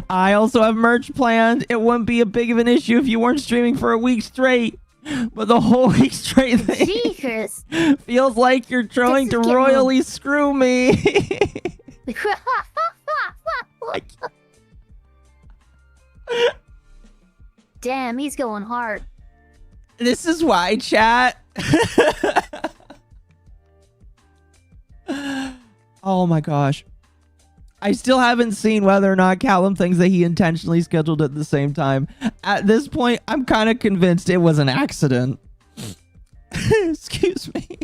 I also have merch planned. It wouldn't be a big of an issue if you weren't streaming for a week straight. But the whole week straight thing feels like you're trying to royally screw me. Damn, he's going hard. This is why, chat. Oh my gosh. I still haven't seen whether or not Callum thinks that he intentionally scheduled it at the same time. At this point, I'm kind of convinced it was an accident. Excuse me.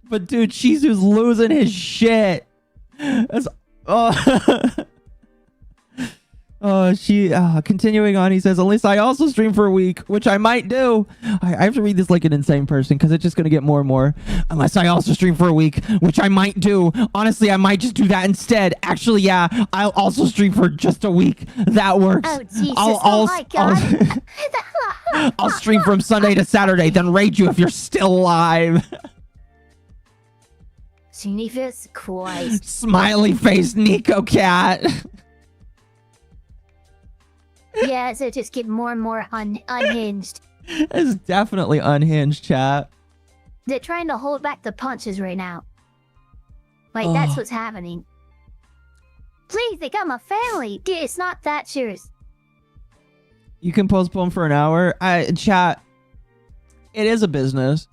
But dude, Shizu's losing his shit. That's, continuing on, he says, unless I also stream for a week, which I might do. I have to read this like an insane person because it's just going to get more and more. Unless I also stream for a week, which I might do. Honestly, I might just do that instead. Actually, yeah, I'll also stream for just a week. That works. Oh, Jesus. Oh, my God. I'll stream from Sunday to Saturday, then raid you if you're still alive. Jesus Christ. Smiley face Nico cat. Yeah, so just get more and more unhinged. It's definitely unhinged, chat. They're trying to hold back the punches right now. Like, that's what's happening. Please, they got my family. Dude, it's not that serious. You can postpone for an hour. Chat, it is a business.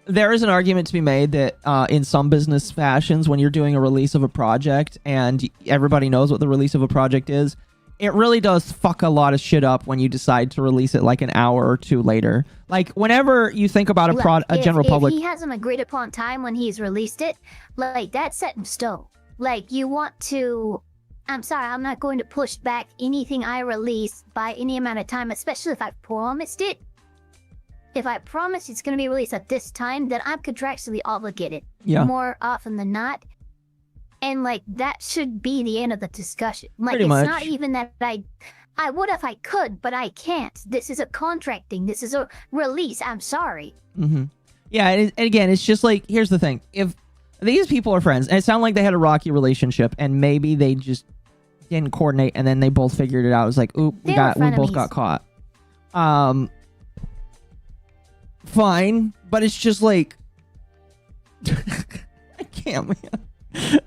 There is an argument to be made that in some business fashions, when you're doing a release of a project and everybody knows what the release of a project is, it really does fuck a lot of shit up when you decide to release it like an hour or two later. Like, whenever you think about a general public... If he hasn't agreed upon time when he's released it, like, that's set in stone. Like, you want to... I'm sorry, I'm not going to push back anything I release by any amount of time, especially if I promised it. If I promise it's going to be released at this time, then I'm contractually obligated. Yeah. More often than not. And, like, that should be the end of the discussion. Like, Pretty it's much. not even that I would if I could, but I can't. This is a contracting. This is a release. I'm sorry. Mm-hmm. Yeah, and again, it's just like, here's the thing. If these people are friends, and it sounded like they had a rocky relationship, and maybe they just didn't coordinate, and then they both figured it out. It was like, oop, we both got caught. Fine, but it's just like... I can't, man.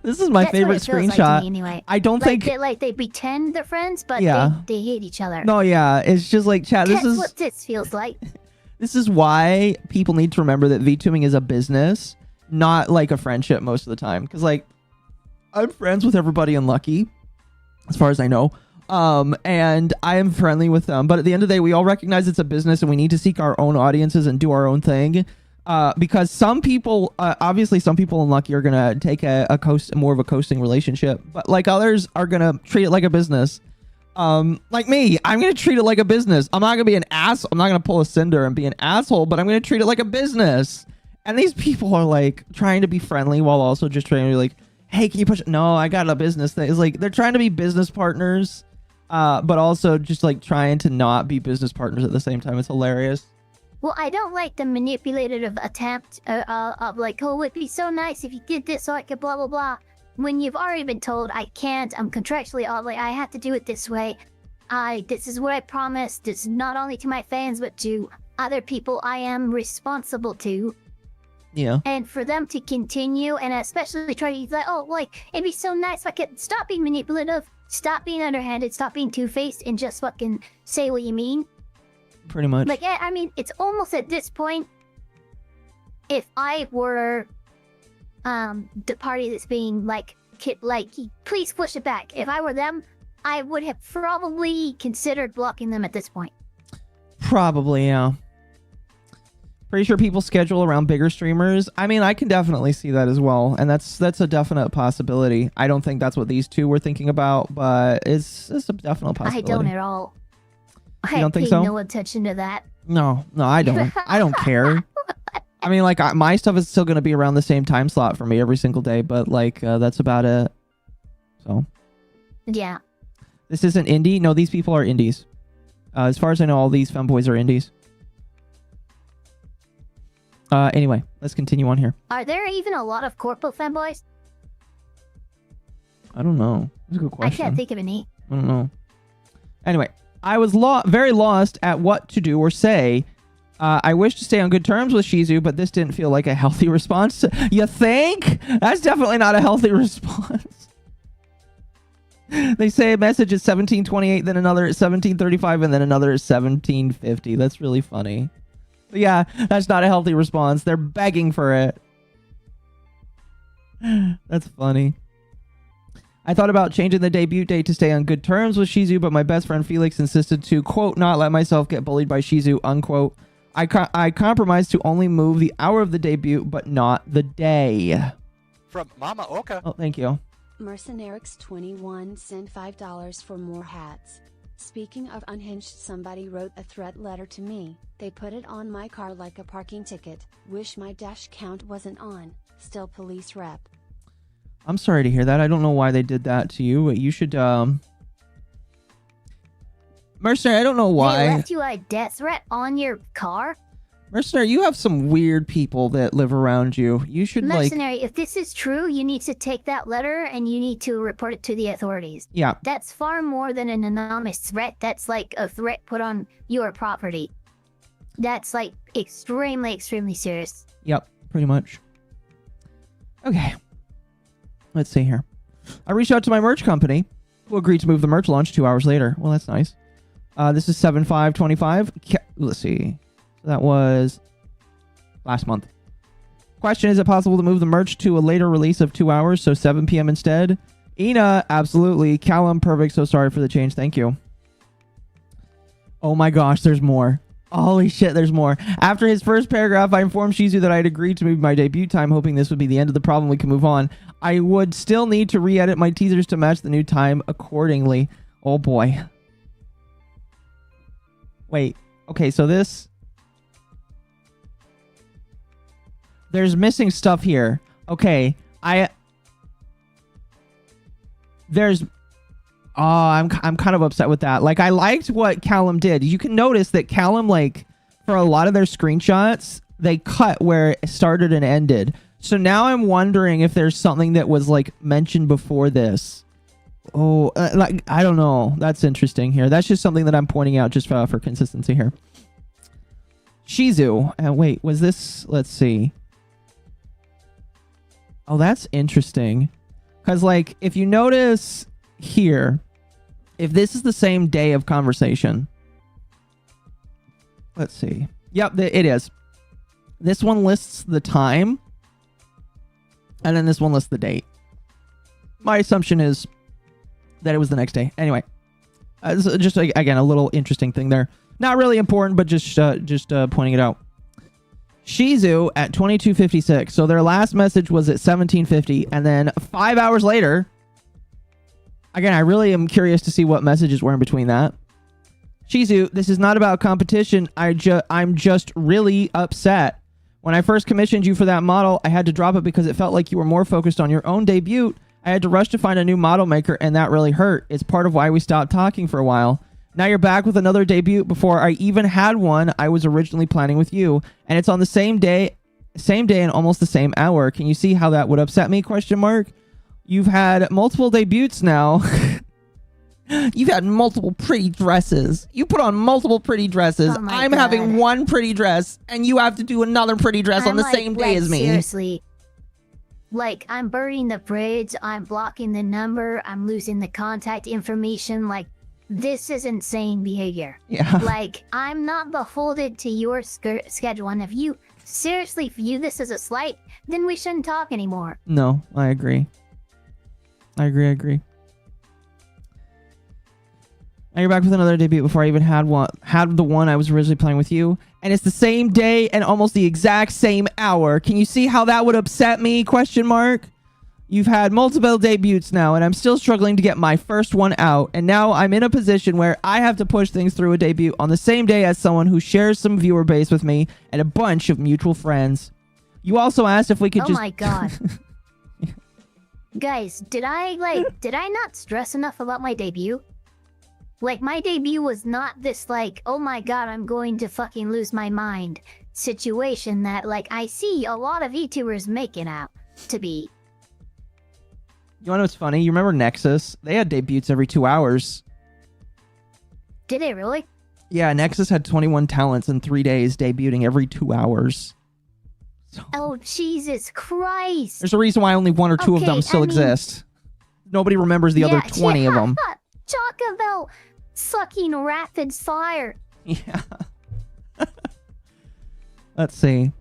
This is my favorite screenshot. Like to me anyway. I don't think they pretend they're friends, but they hate each other. No, yeah, it's just like, chat. This is what this feels like. This is why people need to remember that VTubing is a business, not like a friendship most of the time. Because like, I'm friends with everybody in Lucky, as far as I know, and I am friendly with them. But at the end of the day, we all recognize it's a business, and we need to seek our own audiences and do our own thing. Because some people, obviously some people in Lucky are going to take more of a coasting relationship, but like others are going to treat it like a business. Like me, I'm going to treat it like a business. I'm not going to be an ass. I'm not going to pull a cinder and be an asshole, but I'm going to treat it like a business. And these people are like trying to be friendly while also just trying to be like, hey, can you push it? No, I got a business thing. It's like, they're trying to be business partners, but also just like trying to not be business partners at the same time. It's hilarious. Well, I don't like the manipulative attempt of like, oh, it'd be so nice if you did this so I could blah, blah, blah. When you've already been told, I can't, I'm contractually obligated, I have to do it this way. This is what I promised. It's not only to my fans, but to other people I am responsible to. Yeah. And for them to continue, and especially try to like, oh, like, it'd be so nice if I could stop being manipulative, stop being underhanded, stop being two-faced, and just fucking say what you mean. Pretty much. Like, I mean, it's almost at this point, if I were the party that's being, like, please push it back. If I were them, I would have probably considered blocking them at this point. Probably, yeah. Pretty sure people schedule around bigger streamers. I mean, I can definitely see that as well, and that's a definite possibility. I don't think that's what these two were thinking about, but it's a definite possibility. I don't at all. You don't think pay so? No attention to that. No, I don't. I don't care. I mean, like, my stuff is still going to be around the same time slot for me every single day, but like, that's about it. So. Yeah. This isn't indie. No, these people are indies. As far as I know, all these femboys are indies. Anyway, let's continue on here. Are there even a lot of corporate femboys? I don't know. That's a good question. I can't think of any. I don't know. Anyway, I was very lost at what to do or say. I wish to stay on good terms with Shizu, but this didn't feel like a healthy response. You think? That's definitely not a healthy response. They say a message is 1728, then another is 1735, and then another is 1750. That's really funny. But yeah, that's not a healthy response. They're begging for it. That's funny. I thought about changing the debut date to stay on good terms with Shizu, but my best friend Felix insisted to, quote, not let myself get bullied by Shizu, unquote. I compromised to only move the hour of the debut, but not the day. From Mama Oka. Oh, thank you. Mercenarix21 sent $5 for more hats. Speaking of unhinged, somebody wrote a threat letter to me. They put it on my car like a parking ticket. Wish my dash count wasn't on. Still police rep. I'm sorry to hear that. I don't know why they did that to you. You should, Mercenary, I don't know why. They left you a death threat on your car? Mercenary, you have some weird people that live around you. You should, Mercenary, if this is true, you need to take that letter and you need to report it to the authorities. Yeah. That's far more than an anonymous threat. That's like a threat put on your property. That's like extremely, extremely serious. Yep, pretty much. Okay. Let's see here. I reached out to my merch company, who agreed to move the merch launch 2 hours later. Well, that's nice. This is 7/5/25. Let's see. That was last month. Question, is it possible to move the merch to a later release of 2 hours, so 7 p.m. instead? Ina, absolutely. Callum, perfect. So sorry for the change. Thank you. Oh my gosh, there's more. Holy shit, there's more. After his first paragraph, I informed Shizu that I'd agreed to move my debut time, hoping this would be the end of the problem. We can move on. I would still need to re-edit my teasers to match the new time accordingly. Oh boy. Wait. Okay, so this... There's missing stuff here. Okay, there's... Oh, I'm kind of upset with that. Like, I liked what Callum did. You can notice that Callum, like, for a lot of their screenshots, they cut where it started and ended. So now I'm wondering if there's something that was, like, mentioned before this. Oh, like, I don't know. That's interesting here. That's just something that I'm pointing out just for consistency here. Shizu. Wait, was this... Let's see. Oh, that's interesting. Because, like, if you notice here, if this is the same day of conversation, let's see. Yep, it is. This one lists the time, and then this one lists the date. My assumption is that it was the next day. Anyway, just again, a little interesting thing there. Not really important, but just pointing it out. Shizu at 22:56. So their last message was at 17:50, and then 5 hours later. Again, I really am curious to see what messages were in between that. Shizu, this is not about competition. I'm just really upset. When I first commissioned you for that model, I had to drop it because it felt like you were more focused on your own debut. I had to rush to find a new model maker, and that really hurt. It's part of why we stopped talking for a while. Now you're back with another debut before I even had one I was originally planning with you. And it's on the same day and almost the same hour. Can you see how that would upset me? Question mark. You've had multiple debuts now. You've had multiple pretty dresses. You put on multiple pretty dresses. Oh I'm God. having one pretty dress, and you have to do another pretty dress on the same day as me. Seriously. Like, I'm burning the bridge. I'm blocking the number. I'm losing the contact information. Like, this is insane behavior. Yeah. Like, I'm not beholden to your schedule. And if you seriously view this as a slight, then we shouldn't talk anymore. No, I agree. I agree. Now you're back with another debut before I even had the one I was originally playing with you. And it's the same day and almost the exact same hour. Can you see how that would upset me? Question mark. You've had multiple debuts now, and I'm still struggling to get my first one out. And now I'm in a position where I have to push things through a debut on the same day as someone who shares some viewer base with me and a bunch of mutual friends. You also asked if we could just... Oh my god. Guys, did I not stress enough about my debut? Like, my debut was not this, like, oh my god, I'm going to fucking lose my mind situation that, like, I see a lot of VTubers making out to be. You wanna know what's funny? You remember Nexus? They had debuts every 2 hours. Did they really? Yeah, Nexus had 21 talents in 3 days, debuting every 2 hours. So, oh, Jesus Christ. there's a reason why only 1 or 2 of them still exist. Nobody remembers the other 20 of them. Talk about sucking rapid fire. Yeah. Let's see.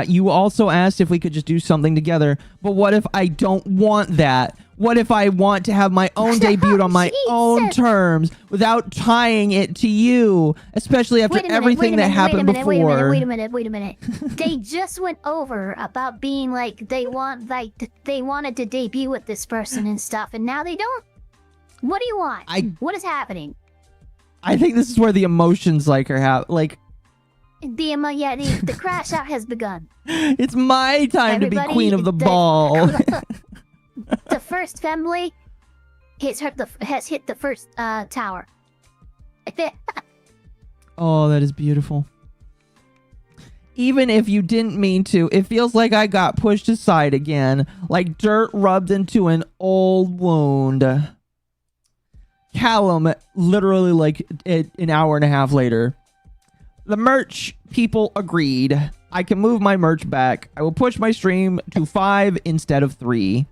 You also asked if we could just do something together, but what if I don't want that? What if I want to have my own debut on my own terms without tying it to you, especially after everything that happened before? Wait a minute. They just went over about being like they wanted to debut with this person and stuff, and now they don't. What do you want? What is happening? I think this is where the emotions are the crash out has begun. It's my time to be queen of the ball. The first Femboy has hit the first tower. Oh, that is beautiful. Even if you didn't mean to, it feels like I got pushed aside again, like dirt rubbed into an old wound. Callum, literally like an hour and a half later. The merch people agreed. I can move my merch back. I will push my stream to 5 instead of 3.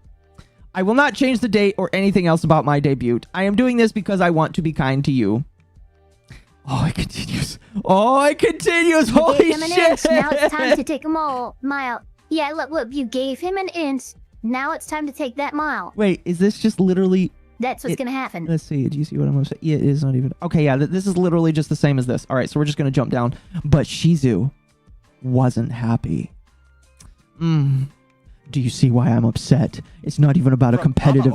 I will not change the date or anything else about my debut. I am doing this because I want to be kind to you. Oh, it continues. Holy shit. Now it's time to take a mile. Yeah, look, you gave him an inch. Now it's time to take that mile. Wait, is this just literally... That's what's gonna happen. Let's see. Do you see what I'm gonna say? Yeah, it is not even... Okay, yeah, this is literally just the same as this. All right, so we're just gonna jump down. But Shizu wasn't happy. Do you see why I'm upset? It's not even about a competitive...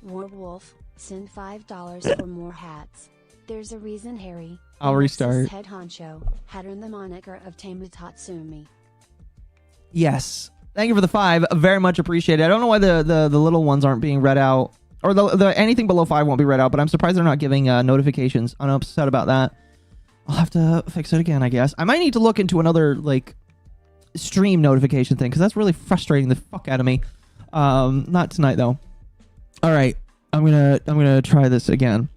Warwolf, send $5 for more hats. There's a reason Harry... I'll restart. ...head honcho had earned the moniker of Tame Tatsumi. Yes. Thank you for the 5. Very much appreciated. I don't know why the little ones aren't being read out. Or the anything below 5 won't be read out, but I'm surprised they're not giving notifications. I'm upset about that. I'll have to fix it again, I guess. I might need to look into another, like, stream notification thing, because that's really frustrating the fuck out of me. Not tonight, though. All right. I'm gonna try this again.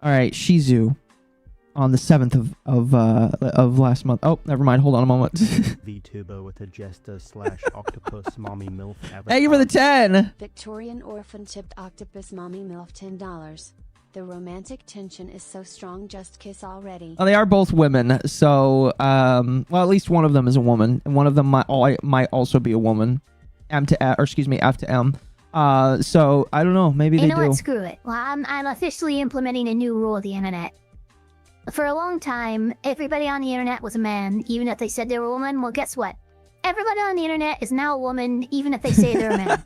All right, Shizu. On the 7th of last month. Oh, never mind. Hold on a moment. Vtuber with a jester / octopus mommy milf avatar. Thank you for the 10. Victorian orphan tipped octopus mommy milf $10. The romantic tension is so strong, just kiss already. Oh, they are both women, so well, at least one of them is a woman, and one of them might also be a woman. F to M. So I don't know. Maybe they do. You know what? Screw it. Well, I'm officially implementing a new rule of the internet. For a long time, everybody on the internet was a man, even if they said they were a woman. Well, guess what? Everybody on the internet is now a woman, even if they say they're a man.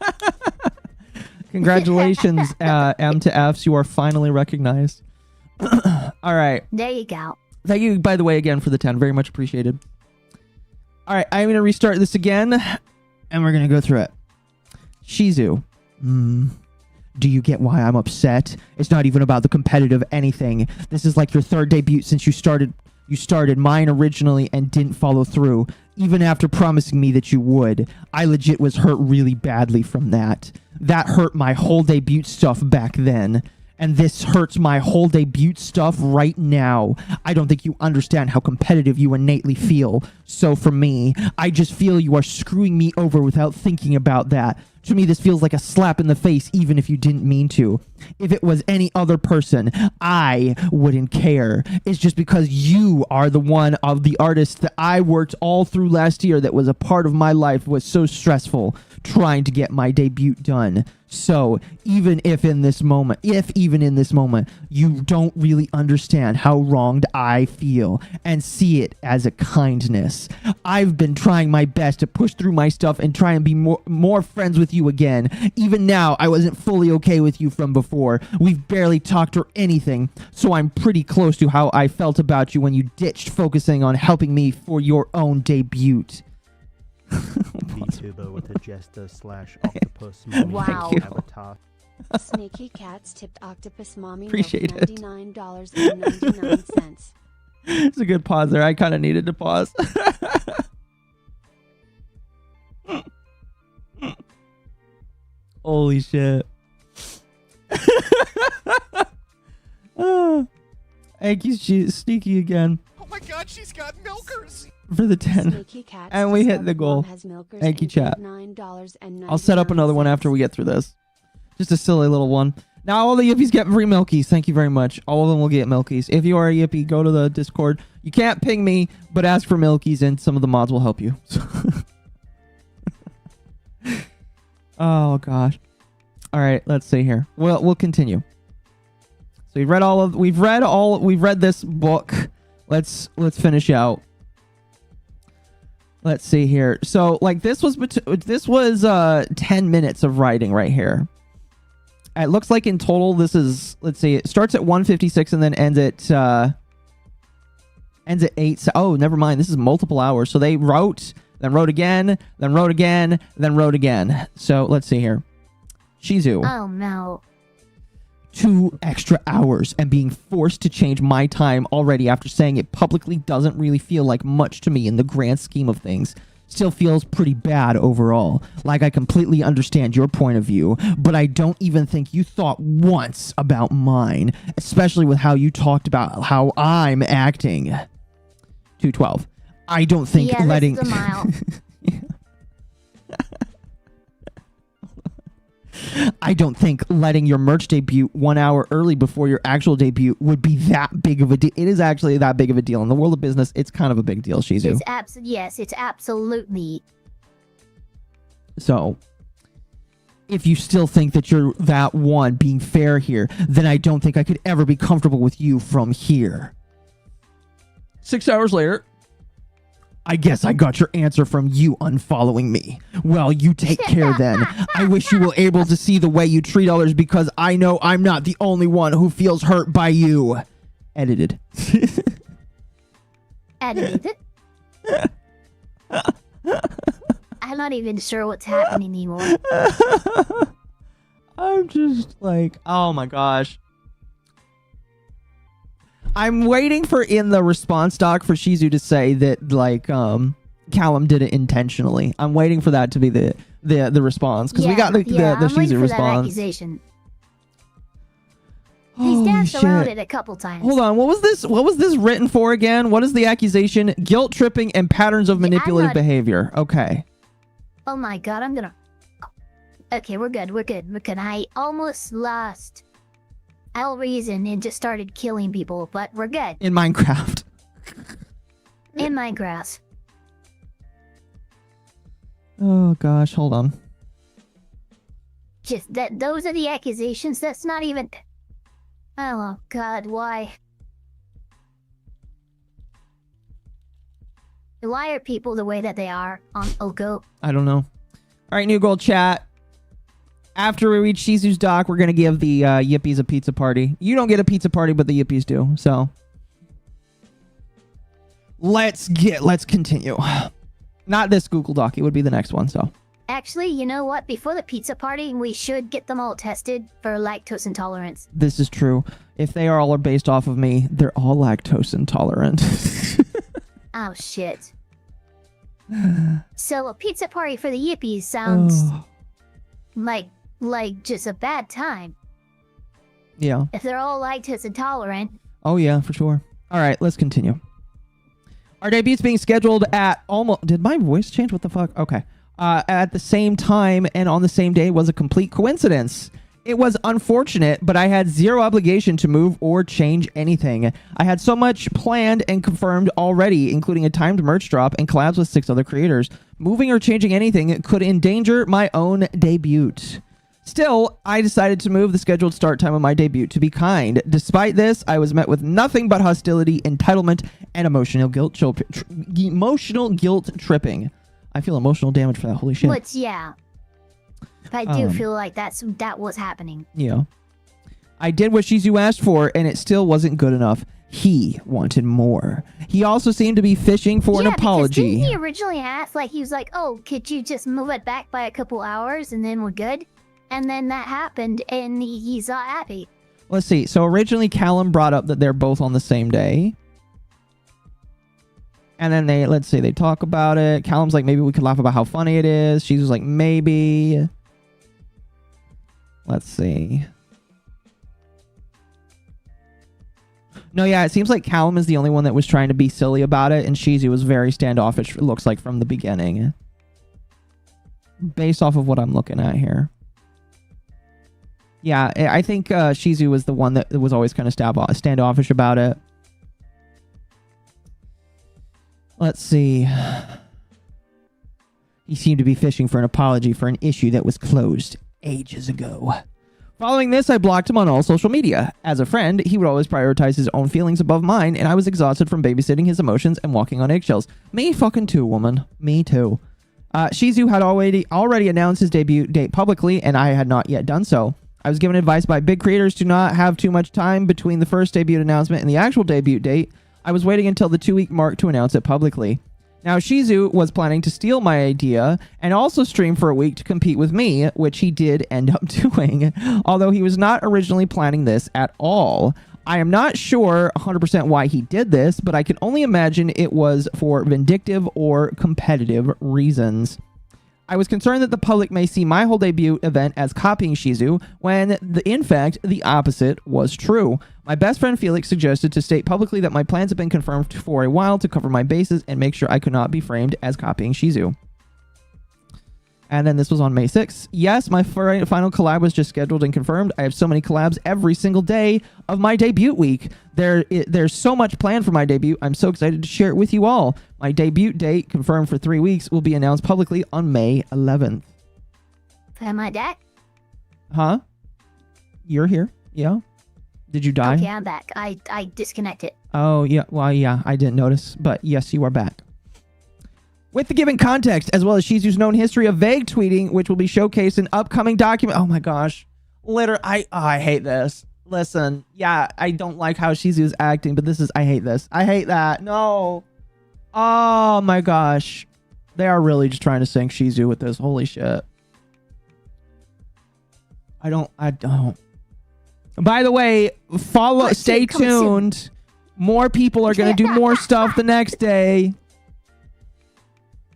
Congratulations, M to Fs. You are finally recognized. All right. There you go. Thank you, by the way, again for the 10. Very much appreciated. All right. I'm going to restart this again, and we're going to go through it. Shizu. Do you get why I'm upset? It's not even about the competitive anything. This is like your 3rd debut since you started mine originally and didn't follow through, even after promising me that you would. I legit was hurt really badly from that. That hurt my whole debut stuff back then. And this hurts my whole debut stuff right now. I don't think you understand how competitive you innately feel. So for me, I just feel you are screwing me over without thinking about that. To me, this feels like a slap in the face, even if you didn't mean to. If it was any other person, I wouldn't care. It's just because you are the one of the artists that I worked all through last year that was a part of my life, was so stressful trying to get my debut done. So even in this moment, you don't really understand how wronged I feel and see it as a kindness. I've been trying my best to push through my stuff and try and be more friends with you again. Even now, I wasn't fully okay with you from before. We've barely talked or anything, so I'm pretty close to how I felt about you when you ditched focusing on helping me for your own debut. Vtuber with a jester / octopus mommy Wow. avatar. Sneaky Cats tipped Octopus Mommy Appreciate it. $99.99. It's a good pause there. I kind of needed to pause. Holy shit. She's sneaky again. Oh my god, she's got milkers! For the 10. And we hit the goal. Thank you, chat. I'll set up another one after we get through this. Just a silly little one. Now all the yippies get free milkies. Thank you very much. All of them will get milkies. If you are a yippie, go to the Discord. You can't ping me, but ask for milkies and some of the mods will help you. Oh gosh. All right, let's see here. We'll continue. So we've read this book. Let's finish out. Let's see here. So like this was 10 minutes of writing right here. It looks like in total this is, let's see, it starts at 1:56 and then ends at 8. So, oh, never mind. This is multiple hours. So they wrote, then wrote again, then wrote again, then wrote again. So let's see here. Shizu. Oh no. 2 extra hours and being forced to change my time already after saying it publicly doesn't really feel like much to me in the grand scheme of things. Still feels pretty bad overall. Like I completely understand your point of view, but I don't even think you thought once about mine, especially with how you talked about how I'm acting. 212. I don't think letting... This is a mile. I don't think letting your merch debut 1 hour early before your actual debut would be that big of a deal. It is actually that big of a deal. In the world of business, it's kind of a big deal, Shizu. Yes, it's absolutely. So, if you still think that you're that one being fair here, then I don't think I could ever be comfortable with you from here. 6 hours later, I guess I got your answer from you unfollowing me. Well, you take care then. I wish you were able to see the way you treat others because I know I'm not the only one who feels hurt by you. Edited. Edited? I'm not even sure what's happening anymore. I'm just like, oh my gosh. I'm waiting for in the response doc for Shizu to say that like Callum did it intentionally. I'm waiting for that to be the response because we got the Shizu response. Accusation. He's danced around it a couple times. Hold on, what was this written for again? What is the accusation? Guilt tripping and patterns of manipulative behavior. Okay. Oh my god, I'm gonna. Okay, we're good. I almost lost all reason and just started killing people, but we're good. In Minecraft. In Minecraft. Oh gosh, hold on. Just that those are the accusations. That's not even. Oh god, why? Why are people the way that they are on Oko? I don't know. All right, new gold chat. After we reach Shizu's dock, we're going to give the Yippies a pizza party. You don't get a pizza party, but the Yippies do. So let's continue. Not this Google Doc. It would be the next one. So actually, you know what? Before the pizza party, we should get them all tested for lactose intolerance. This is true. If they all are based off of me, they're all lactose intolerant. Oh, shit. So a pizza party for the Yippies sounds like just a bad time. Yeah. If they're all lactose intolerant. Oh, yeah, for sure. All right, let's continue. Our debut's being scheduled at almost... Did my voice change? What the fuck? Okay. At the same time and on the same day was a complete coincidence. It was unfortunate, but I had zero obligation to move or change anything. I had so much planned and confirmed already, including a timed merch drop and collabs with 6 other creators. Moving or changing anything could endanger my own debut. Still, I decided to move the scheduled start time of my debut to be kind. Despite this, I was met with nothing but hostility, entitlement, and emotional guilt tripping. I feel emotional damage for that. Holy shit. But yeah. I do feel like that was happening. Yeah. I did what Shizu asked for, and it still wasn't good enough. He wanted more. He also seemed to be fishing for an apology. Didn't he originally ask, like, he was like, oh, could you just move it back by a couple hours and then we're good? And then that happened, and he's not happy. Let's see. So originally, Callum brought up that they're both on the same day. And then let's say they talk about it. Callum's like, maybe we could laugh about how funny it is. Shizu's like, maybe. Let's see. No, yeah, it seems like Callum is the only one that was trying to be silly about it, and Shizu was very standoffish, it looks like, from the beginning. Based off of what I'm looking at here. Yeah, I think Shizu was the one that was always kind of standoffish about it. Let's see. He seemed to be fishing for an apology for an issue that was closed ages ago. Following this, I blocked him on all social media. As a friend, he would always prioritize his own feelings above mine, and I was exhausted from babysitting his emotions and walking on eggshells. Me fucking too, woman. Me too. Shizu had already announced his debut date publicly, and I had not yet done so. I was given advice by big creators to not have too much time between the first debut announcement and the actual debut date. I was waiting until the 2-week mark to announce it publicly. Now, Shizu was planning to steal my idea and also stream for a week to compete with me, which he did end up doing, although he was not originally planning this at all. I am not sure 100% why he did this, but I can only imagine it was for vindictive or competitive reasons. I was concerned that the public may see my whole debut event as copying Shizu, when in fact the opposite was true. My best friend Felix suggested to state publicly that my plans have been confirmed for a while to cover my bases and make sure I could not be framed as copying Shizu. And then this was on May 6th. Yes, my final collab was just scheduled and confirmed. I have so many collabs every single day of my debut week. There's so much planned for my debut. I'm so excited to share it with you all. My debut date, confirmed for 3 weeks, will be announced publicly on May 11th. Am I back? Huh? You're here? Yeah? Did you die? Okay, I'm back. I disconnected. Oh, yeah. Well, yeah, I didn't notice. But yes, you are back. With the given context, as well as Shizu's known history of vague tweeting, which will be showcased in upcoming document. Oh my gosh. I hate this. Listen, yeah, I don't like how Shizu's acting, but I hate this. I hate that. No. Oh my gosh. They are really just trying to sink Shizu with this. Holy shit. I don't. By the way, stay tuned. More people are going to do more stuff the next day.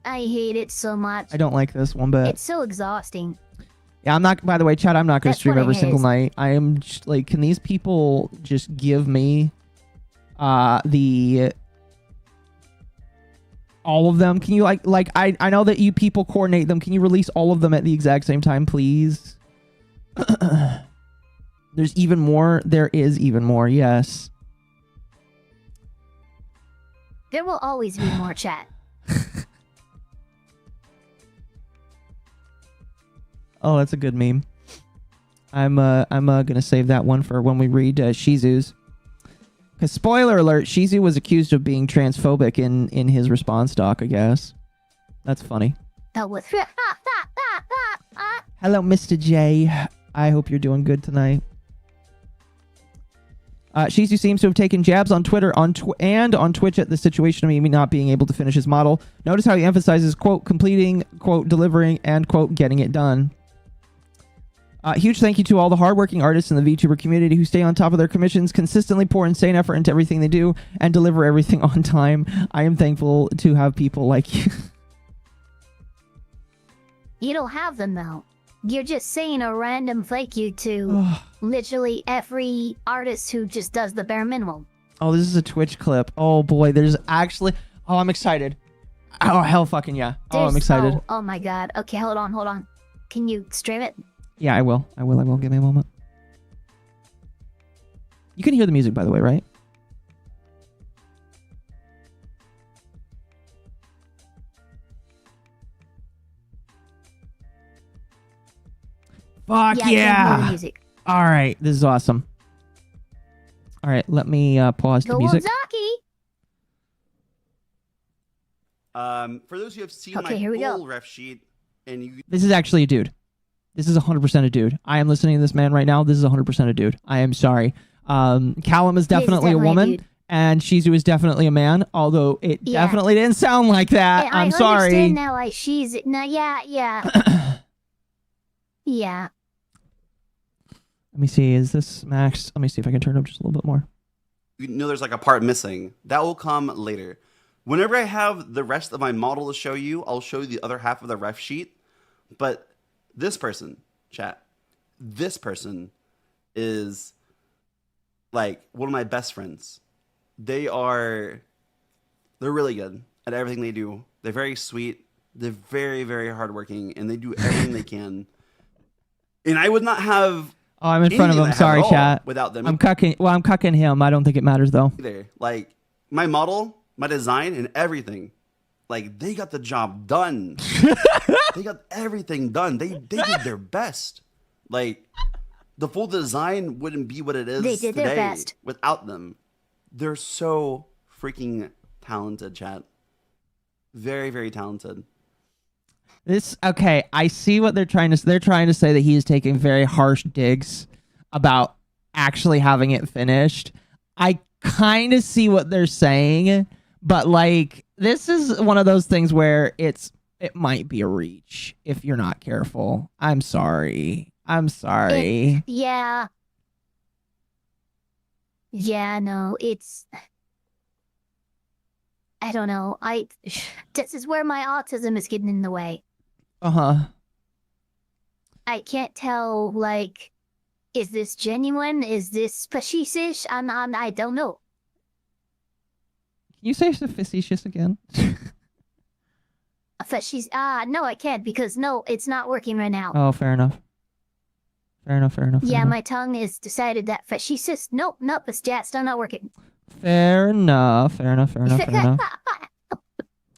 I hate it so much. I don't like this one bit. It's so exhausting. Yeah, I'm not, by the way, chat, I'm not going to stream every single night. I am just, like, can these people just give me all of them? Can you, I know that you people coordinate them. Can you release all of them at the exact same time, please? There's even more. There is even more, yes. There will always be more chat. Oh, that's a good meme. I'm gonna save that one for when we read Shizu's. Because spoiler alert, Shizu was accused of being transphobic in his response doc, I guess. That's funny. That was. Hello, Mr. J. I hope you're doing good tonight. Shizu seems to have taken jabs on Twitter and on Twitch at the situation of me not being able to finish his model. Notice how he emphasizes, quote, completing, quote, delivering, and, quote, getting it done. Huge thank you to all the hardworking artists in the VTuber community who stay on top of their commissions, consistently pour insane effort into everything they do, and deliver everything on time. I am thankful to have people like you. You don't have them, though. You're just saying a random thank you to literally every artist who just does the bare minimum. Oh, this is a Twitch clip. Oh, boy. There's actually... Oh, I'm excited. Oh, hell fucking yeah. Oh, I'm There's- excited. Oh my god. Okay, hold on. Can you stream it? Yeah, I will. Give me a moment. You can hear the music, by the way, right? Fuck Yeah, I can hear the yeah! music. All right, this is awesome. All right, let me pause the Go music. Ozaki! For those who have seen Okay, my here we go. full ref sheet, and you This is actually a dude. This is 100% a dude. I am listening to this man right now. This is 100% a dude. I am sorry. Callum is definitely a woman, dude. and Shizu is definitely a man, although it definitely didn't sound like that. Hey, I'm I sorry. understand now why she's... No, yeah. Yeah. Let me see. Is this max? Let me see if I can turn it up just a little bit more. know there's like a part missing. That will come later. Whenever I have the rest of my model to show you, I'll show you the other half of the ref sheet. But this person, chat, this person is like one of my best friends. They're really good at everything they do. They're very sweet. They're very, very hardworking, and they do everything they can. And I would not have. Oh, I'm in front of him. Sorry, chat. Without them, I'm cucking. Well, I'm cucking him. I don't think it matters though. either. Like my model, my design, and everything. Like they got the job done. They got everything done. They did their best. Like the full design wouldn't be what it is They did today their best. without them. They're so freaking talented, chat. Very, very talented. Okay, I see what they're trying to. They're trying to say that he is taking very harsh digs about actually having it finished. I kind of see what they're saying, but like this is one of those things where it might be a reach if you're not careful. I'm sorry. Yeah. Yeah, no, it's... I don't know. This is where my autism is getting in the way. Uh-huh. I can't tell, like, is this genuine? Is this facetious? I don't know. Can you say facetious again? No, I can't because no, it's not working right now. Oh, fair enough. Yeah, my tongue has decided that facetious. Nope, it's just still not working. Fair enough.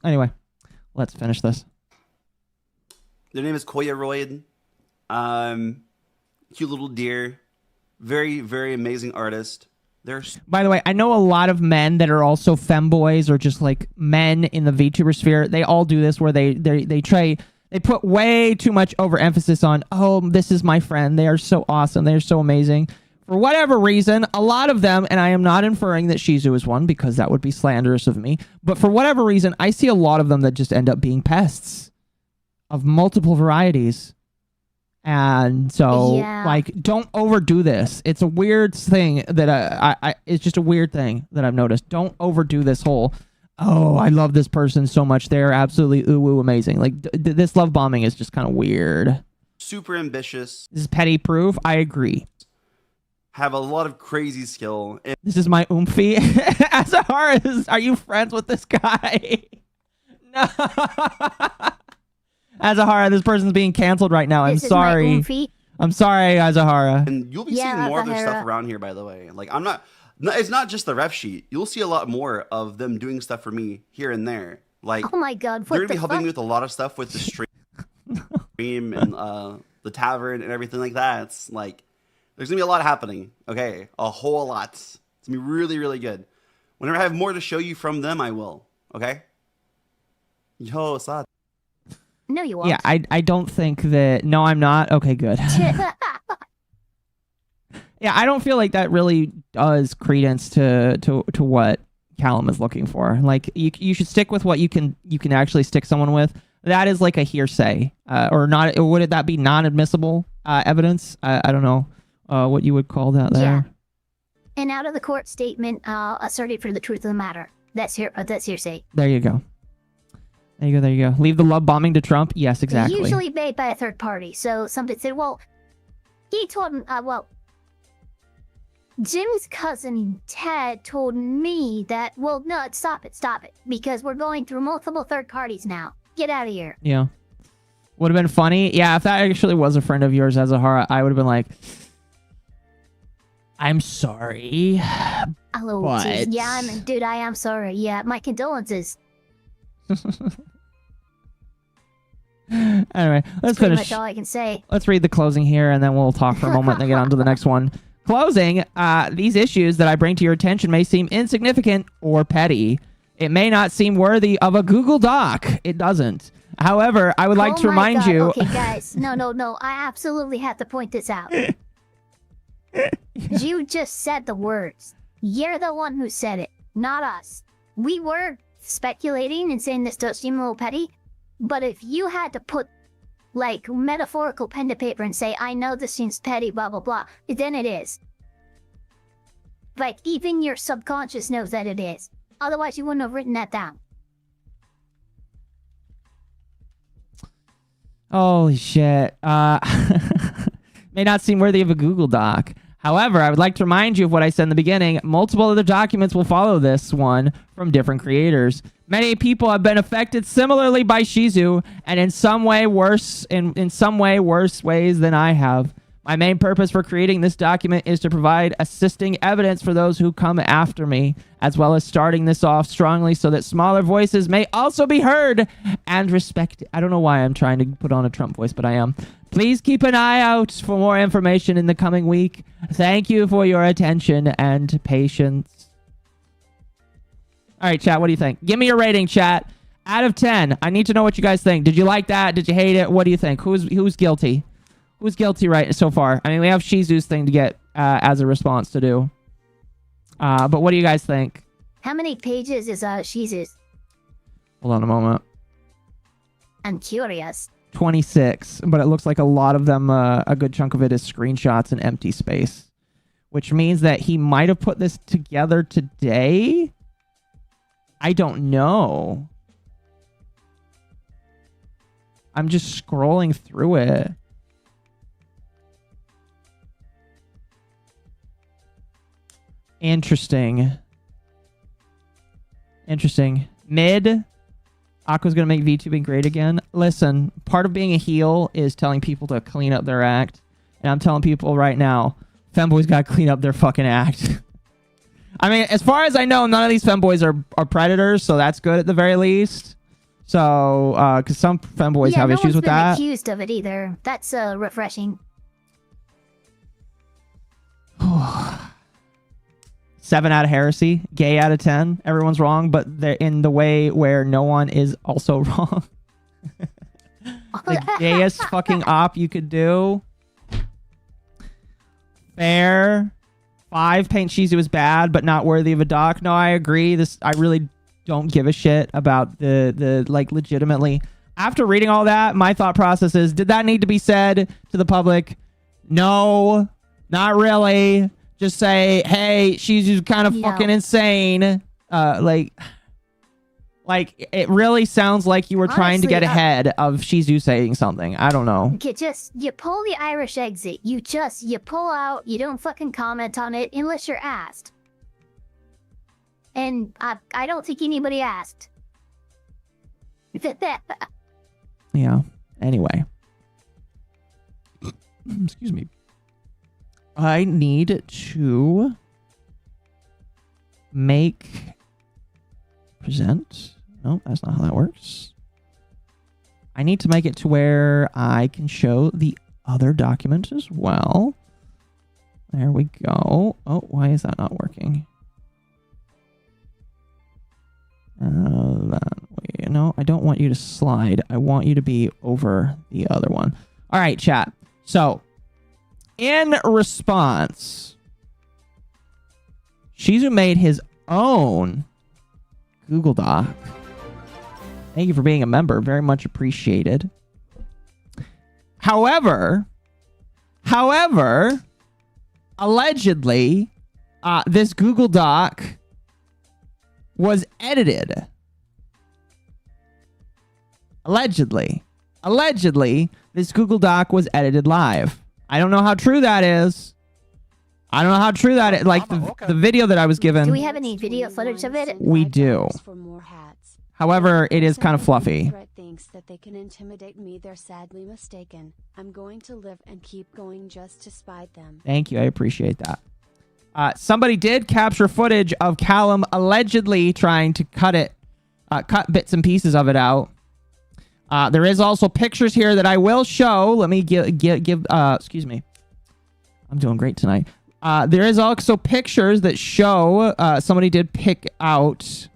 Anyway, let's finish this. Their name is Koyaroid. Cute little deer. Very, very amazing artist. By the way, I know a lot of men that are also femboys or just like men in the VTuber sphere. They all do this where they put way too much overemphasis on, oh, this is my friend. They are so awesome. They are so amazing. For whatever reason, a lot of them, and I am not inferring that Shizu is one because that would be slanderous of me, but for whatever reason, I see a lot of them that just end up being pests of multiple varieties. And so, like, don't overdo this. It's a weird thing that it's just a weird thing that I've noticed. Don't overdo this whole, oh, I love this person so much. They're absolutely ooh amazing. Like, this love bombing is just kind of weird. Super ambitious. This is petty proof. I agree. Have a lot of crazy skill. This is my oomphy. Azahara, are you friends with this guy? No. Azahara, this person's being canceled right now. I'm sorry. I'm sorry, Azahara. And you'll be seeing more of their stuff around here, by the way. Like, it's not just the ref sheet. You'll see a lot more of them doing stuff for me here and there. Like, oh my god, they're going to be helping me with a lot of stuff with the stream and the tavern and everything like that. It's like, there's going to be a lot happening. Okay, a whole lot. It's going to be really, really good. Whenever I have more to show you from them, I will. Okay? Yo, Sad. No, you won't. Yeah, I don't think that... No, I'm not. Okay, good. Yeah, I don't feel like that really does credence to what Callum is looking for. Like, you should stick with what you can actually stick someone with. That is like a hearsay. Or not. Would that be non-admissible evidence? I don't know what you would call that there. Yeah. An out-of-the-court statement asserted for the truth of the matter. That's hearsay. There you go. There you go. Leave the love bombing to Trump? Yes, exactly. Usually made by a third party. So somebody said, well, he told him, Jim's cousin Ted told me that, well, no, stop it, because we're going through multiple third parties now. Get out of here. Yeah. Would have been funny. Yeah, if that actually was a friend of yours, Azahara, I would have been like, I'm sorry. Hello, but... yeah, dude, I am sorry. Yeah, my condolences. Anyway, let's That's finish. pretty much all I can say. Let's read the closing here, and then we'll talk for a moment and then get on to the next one. Closing, these issues that I bring to your attention may seem insignificant or petty. It may not seem worthy of a Google Doc. It doesn't. However, I would like to remind you... Okay, guys. No. I absolutely have to point this out. You just said the words. You're the one who said it, not us. We were speculating and saying this does seem a little petty, but if you had to put, like, metaphorical pen to paper and say, I know this seems petty, blah, blah, blah, then it is. Like, even your subconscious knows that it is. Otherwise, you wouldn't have written that down. Holy shit. May not seem worthy of a Google Doc. However, I would like to remind you of what I said in the beginning. Multiple other documents will follow this one from different creators. Many people have been affected similarly by Shizu, and in some way worse ways than I have. My main purpose for creating this document is to provide assisting evidence for those who come after me, as well as starting this off strongly so that smaller voices may also be heard and respected. I don't know why I'm trying to put on a Trump voice, but I am. Please keep an eye out for more information in the coming week. Thank you for your attention and patience. All right, chat, what do you think? Give me your rating, chat. Out of 10, I need to know what you guys think. Did you like that? Did you hate it? What do you think? Who's guilty? Who's guilty right so far? I mean, we have Shizu's thing to get as a response to do. But what do you guys think? How many pages is Shizu's? Hold on a moment. I'm curious. 26, but it looks like a lot of them, a good chunk of it is screenshots and empty space, which means that he might have put this together today. I don't know. I'm just scrolling through it. Interesting. Mid. Aqua's gonna make VTubing great again. Listen, part of being a heel is telling people to clean up their act. And I'm telling people right now, femboys gotta clean up their fucking act. I mean, as far as I know, none of these femboys are predators, so that's good at the very least. So, because some femboys have issues with that. Yeah, no one's been accused of it either. That's refreshing. 7 out of heresy. Gay out of 10. Everyone's wrong, but they're in the way where no one is also wrong. The gayest fucking op you could do. Fair. 5, Paint Shizu is bad, but not worthy of a doc. No, I agree. I really don't give a shit about the like, legitimately. After reading all that, my thought process is, did that need to be said to the public? No, not really. Just say, hey, Shizu's kind of fucking insane. Like it really sounds like you were trying to get ahead of Shizu saying something. I don't know. You pull the Irish exit. You pull out. You don't fucking comment on it unless you're asked. And I don't think anybody asked. Yeah. Anyway. Excuse me. I need to present. No, that's not how that works. I need to make it to where I can show the other document as well. There we go. Oh, why is that not working? No, I don't want you to slide. I want you to be over the other one. All right, chat. So, in response, Shizu made his own Google Doc. Thank you for being a member. Very much appreciated. However, allegedly, this Google Doc was edited. Allegedly, this Google Doc was edited live. I don't know how true that is. I don't know how true that is. Like the video that I was given. Do we have any video footage of it? We do. However, it is kind of fluffy. Thinks that they can intimidate me. They're sadly mistaken. I'm going to live and keep going just to spite them. Thank you. I appreciate that. Somebody did capture footage of Callum allegedly trying to cut bits and pieces of it out. There is also pictures here that I will show. Let me give excuse me. I'm doing great tonight. There is also pictures that show somebody did pick out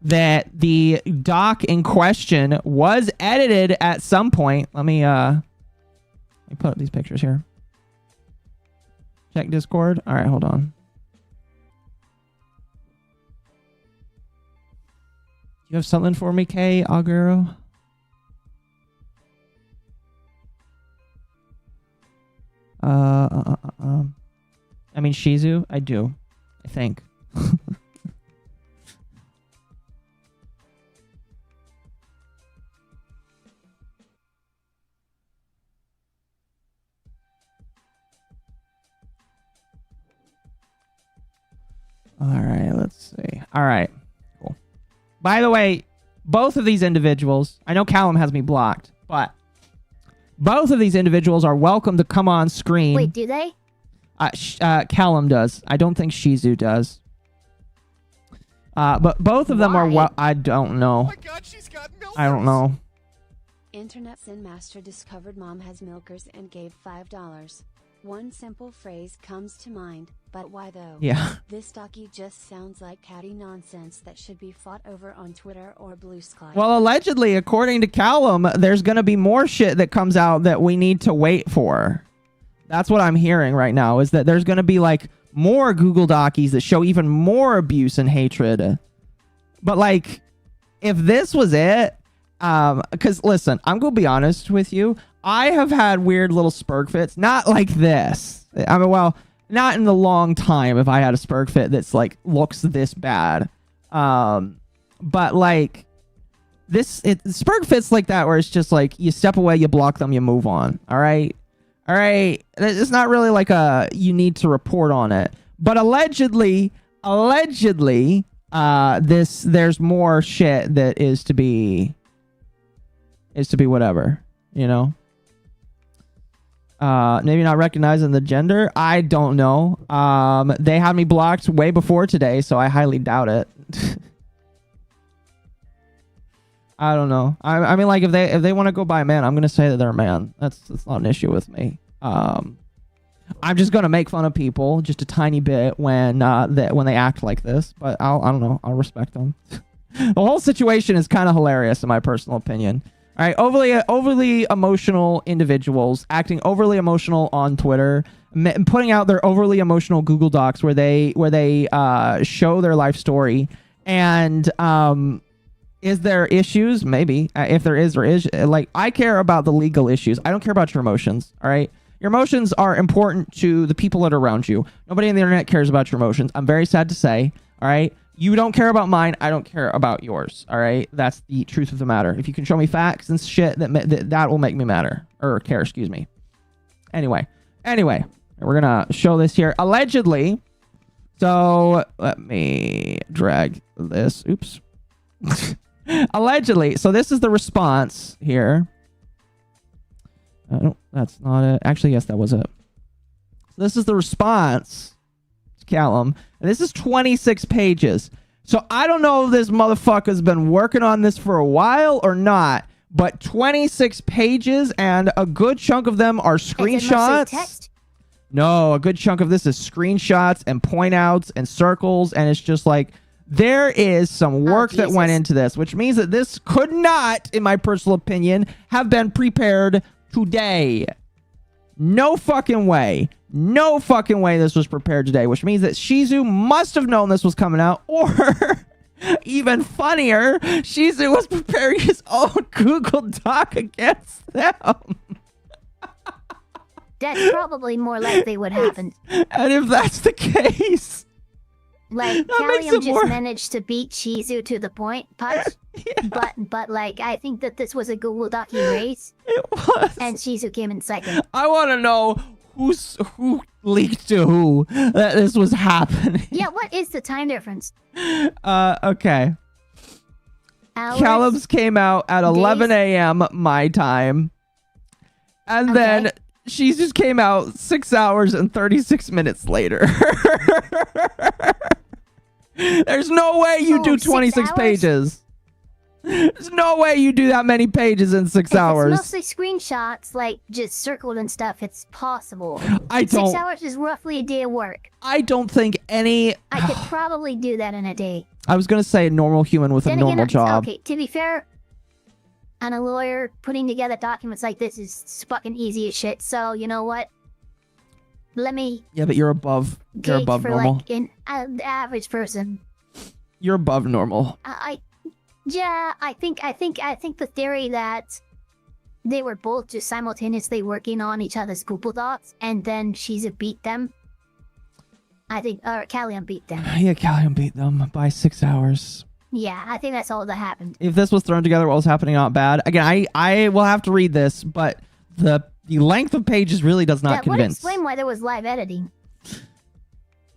that the doc in question was edited at some point. Let me put up these pictures here. Check Discord. All right, hold on. You have something for me, Kay Aguero? I mean, Shizu? I do. I think. All right, let's see. All right, cool. By the way, both of these individuals, I know Callum has me blocked, but both of these individuals are welcome to come on screen. Wait, do they? Callum does. I don't think Shizu does. But both of them are I don't know. Oh my God, she's got milkers. I don't know. Internet Sin Master discovered mom has milkers and gave $5. One simple phrase comes to mind, but why though? Yeah. This docky just sounds like catty nonsense that should be fought over on Twitter or Blue Sky. Well, allegedly, according to Callum, there's going to be more shit that comes out that we need to wait for. That's what I'm hearing right now, is that there's going to be like more Google Docies that show even more abuse and hatred. But like, if this was it, because listen, I'm going to be honest with you. I have had weird little spurg fits, not like this. I mean, well, not in a long time if I had a spurg fit that's like looks this bad. But like spurg fits like that where it's just like you step away, you block them, you move on. All right. It's not really like you need to report on it. But allegedly, there's more shit that is to be whatever, you know. Maybe not recognizing the gender. I don't know. They had me blocked way before today, so I highly doubt it. I don't know. I mean, like if they want to go by a man, I'm gonna say that they're a man. That's not an issue with me. I'm just gonna make fun of people just a tiny bit when they act like this. But I don't know. I'll respect them. The whole situation is kind of hilarious in my personal opinion. All right, overly emotional individuals acting overly emotional on Twitter, putting out their overly emotional Google Docs where they show their life story. And is there issues? Maybe. If there is, there is. Like, I care about the legal issues. I don't care about your emotions. All right. Your emotions are important to the people that are around you. Nobody on the internet cares about your emotions. I'm very sad to say. All right. You don't care about mine. I don't care about yours. All right. That's the truth of the matter. If you can show me facts and shit, that will make me matter or care. Excuse me. Anyway, we're going to show this here. Allegedly. So let me drag this. Oops. Allegedly. So this is the response here. No, that's not it. Actually, yes, that was it. So this is the response. Callum, and this is 26 pages. So I don't know if this motherfucker's been working on this for a while or not, but 26 pages and a good chunk of them are screenshots. No, a good chunk of this is screenshots and point outs and circles, and it's just like there is some work that went into this, which means that this could not, in my personal opinion, have been prepared today. No fucking way. No fucking way this was prepared today, which means that Shizu must have known this was coming out, or even funnier, Shizu was preparing his own Google Doc against them. That's probably more likely what happened. And if that's the case, like Callum just managed to beat Shizu to the point punch. Yeah. But like I think that this was a Google Docu race. It was. And Shizu came in second. I want to know who leaked to who that this was happening. Yeah, what is the time difference? Okay. Hours? Callum's came out at 11 a.m. my time. And then she just came out 6 hours and 36 minutes later. There's no way you do 26 pages. There's no way you do that many pages in 6 hours. It's mostly screenshots, like just circled and stuff. It's possible. 6 hours is roughly a day of work. I don't think any... I could probably do that in a day. I was going to say a normal human with a normal job. Okay, to be fair, and a lawyer putting together documents like this is fucking easy as shit. So, you know what? Let me... Yeah, but you're above normal. Like the average person. You're above normal. Yeah, I think the theory that they were both just simultaneously working on each other's Google Docs and then Shizu beat them. I think, or Callum beat them. Yeah, Callum beat them by 6 hours. Yeah, I think that's all that happened. If this was thrown together while it was happening, not bad. Again, I will have to read this, but the length of pages really does not convince. That would explain why there was live editing.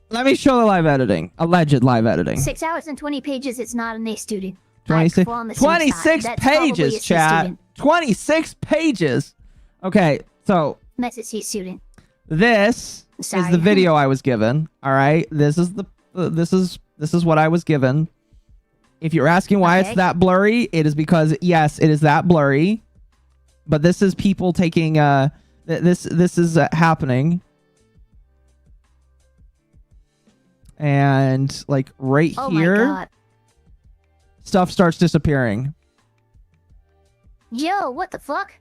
Let me show the live editing. Alleged live editing. 6 hours and 20 pages, it's not an A student. 26 pages, chat. 26 pages. Okay, so that's a C student. This is the video I was given. All right, this is what I was given. If you're asking why it's that blurry, it is because yes, it is that blurry. But this is people taking this is happening. And like right here. My God. Stuff starts disappearing. Yo, what the fuck?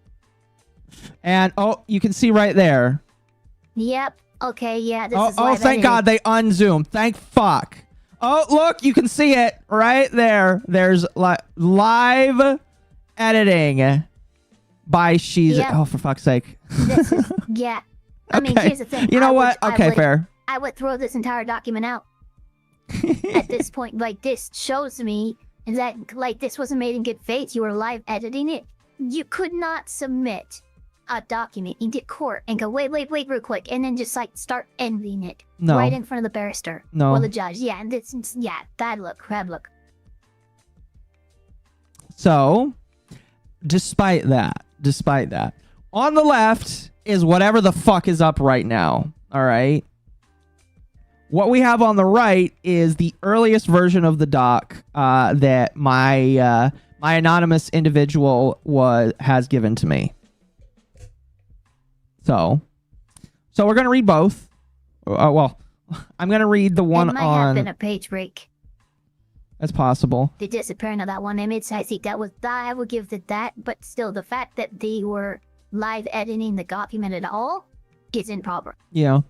And you can see right there. Yep. Okay, yeah, this is live thank God they unzoomed. Thank fuck. Oh, look, you can see it right there. There's live editing by Shizu. Yep. Oh, for fuck's sake. This is, yeah. I mean, here's the thing. You know what? Okay, fair. I would throw this entire document out. At this point, like, this shows me that, like, this wasn't made in good faith. You were live editing it. You could not submit a document into court and go, wait real quick, and then just, like, start editing it. No. Right in front of the barrister. No. Or the judge. Yeah, and this, yeah, bad look. So, despite that, on the left is whatever the fuck is up right now. All right. What we have on the right is the earliest version of the doc that my anonymous individual has given to me. So we're gonna read both. Well, I'm gonna read the one on. It might have been a page break. That's possible. The disappearing of that one image, I think I would give it that. But still, the fact that they were live editing the document at all is improper. Yeah.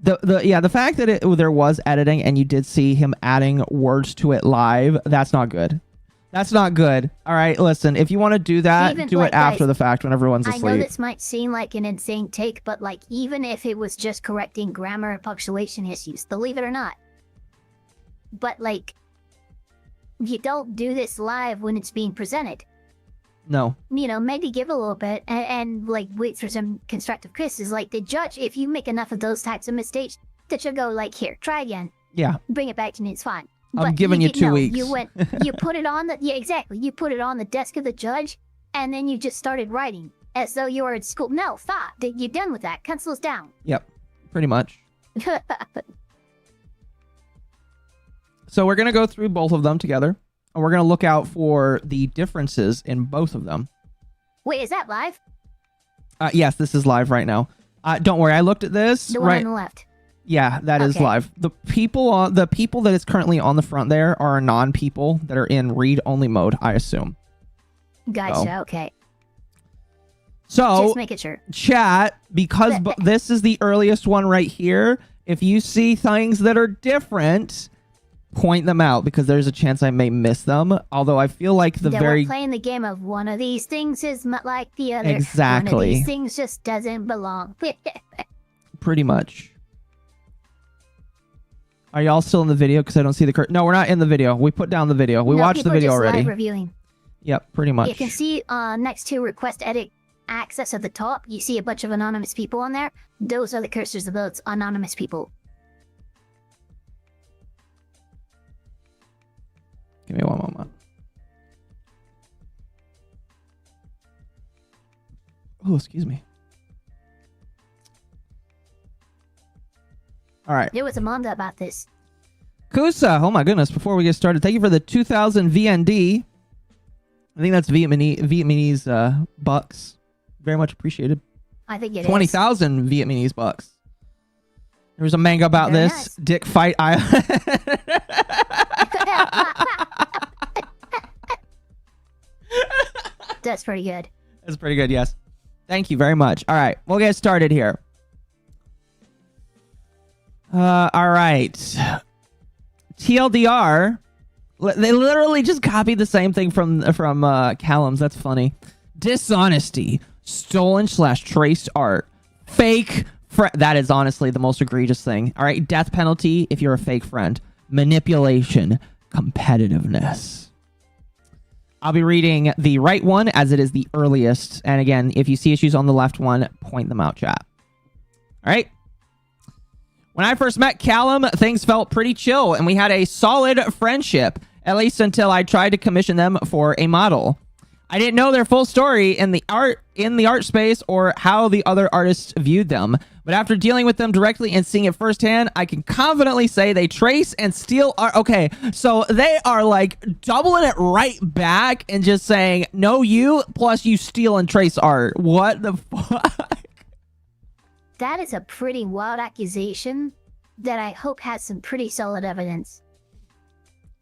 The fact that there was editing and you did see him adding words to it live, that's not good. That's not good. All right, listen, if you want to do that, do it after the fact when everyone's asleep. I know this might seem like an insane take, but like even if it was just correcting grammar and punctuation issues, believe it or not. But like, you don't do this live when it's being presented. No. You know, maybe give a little bit and like wait for some constructive criticism. Like the judge, if you make enough of those types of mistakes, the judge will go like, here, try again. Yeah. Bring it back to me, it's fine. I'm giving you 2 weeks. You put it on exactly. You put it on the desk of the judge, and then you just started writing as though you were at school. No, stop. You're done with that. Pencils down. Yep, pretty much. So we're gonna go through both of them together, and we're gonna look out for the differences in both of them. Wait, is that live? Yes, this is live right now. Don't worry, I looked at this. The one on the left. Yeah, that is live. The people that is currently on the front there are non-people that are in read-only mode, I assume. Gotcha. Okay. So just making sure. Chat, because this is the earliest one right here. If you see things that are different, point them out because there's a chance I may miss them. Although I feel like we're playing the game of one of these things is like the other. Exactly. One of these things just doesn't belong. Pretty much. Are y'all still in the video? Because I don't see the curtain. No, we're not in the video. We put down the video. We watched the video already. Live reviewing. Yep, pretty much. You can see next to request edit access at the top, you see a bunch of anonymous people on there. Those are the cursors of those anonymous people. Give me one moment. Oh, excuse me. All right. There was a manga about this. Kusa, oh my goodness, before we get started, thank you for the 2000 VND. I think that's Vietnamese bucks. Very much appreciated. I think it 20,000 Vietnamese bucks. There was a manga about Very this. nice. Dick Fight Island. That's pretty good. That's pretty good, yes. Thank you very much. All right, we'll get started here. All right. TLDR. They literally just copied the same thing from Callum's. That's funny. Dishonesty. Stolen/traced art. Fake. That is honestly the most egregious thing. All right. Death penalty if you're a fake friend. Manipulation. Competitiveness. I'll be reading the right one as it is the earliest. And again, if you see issues on the left one, point them out, chat. All right. When I first met Callum, things felt pretty chill, and we had a solid friendship, at least until I tried to commission them for a model. I didn't know their full story in the art space or how the other artists viewed them, but after dealing with them directly and seeing it firsthand, I can confidently say they trace and steal art. Okay, so they are like doubling it right back and just saying, no, you, plus you steal and trace art. What the fuck? That is a pretty wild accusation that I hope has some pretty solid evidence.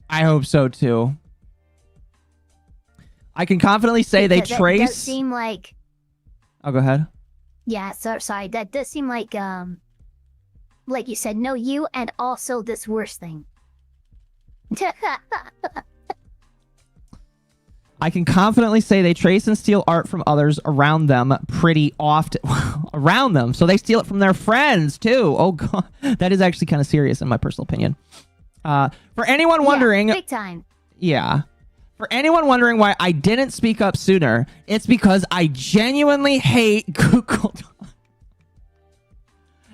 I hope so too. I can confidently say they trace. That does seem like. Oh, go ahead. Yeah, sorry. That does seem like you said, no, you, and also this worst thing. I can confidently say they trace and steal art from others around them pretty often. Around them. So they steal it from their friends, too. Oh, God. That is actually kind of serious in my personal opinion. For anyone wondering... Yeah, big time. Yeah. For anyone wondering why I didn't speak up sooner, it's because I genuinely hate Google Docs.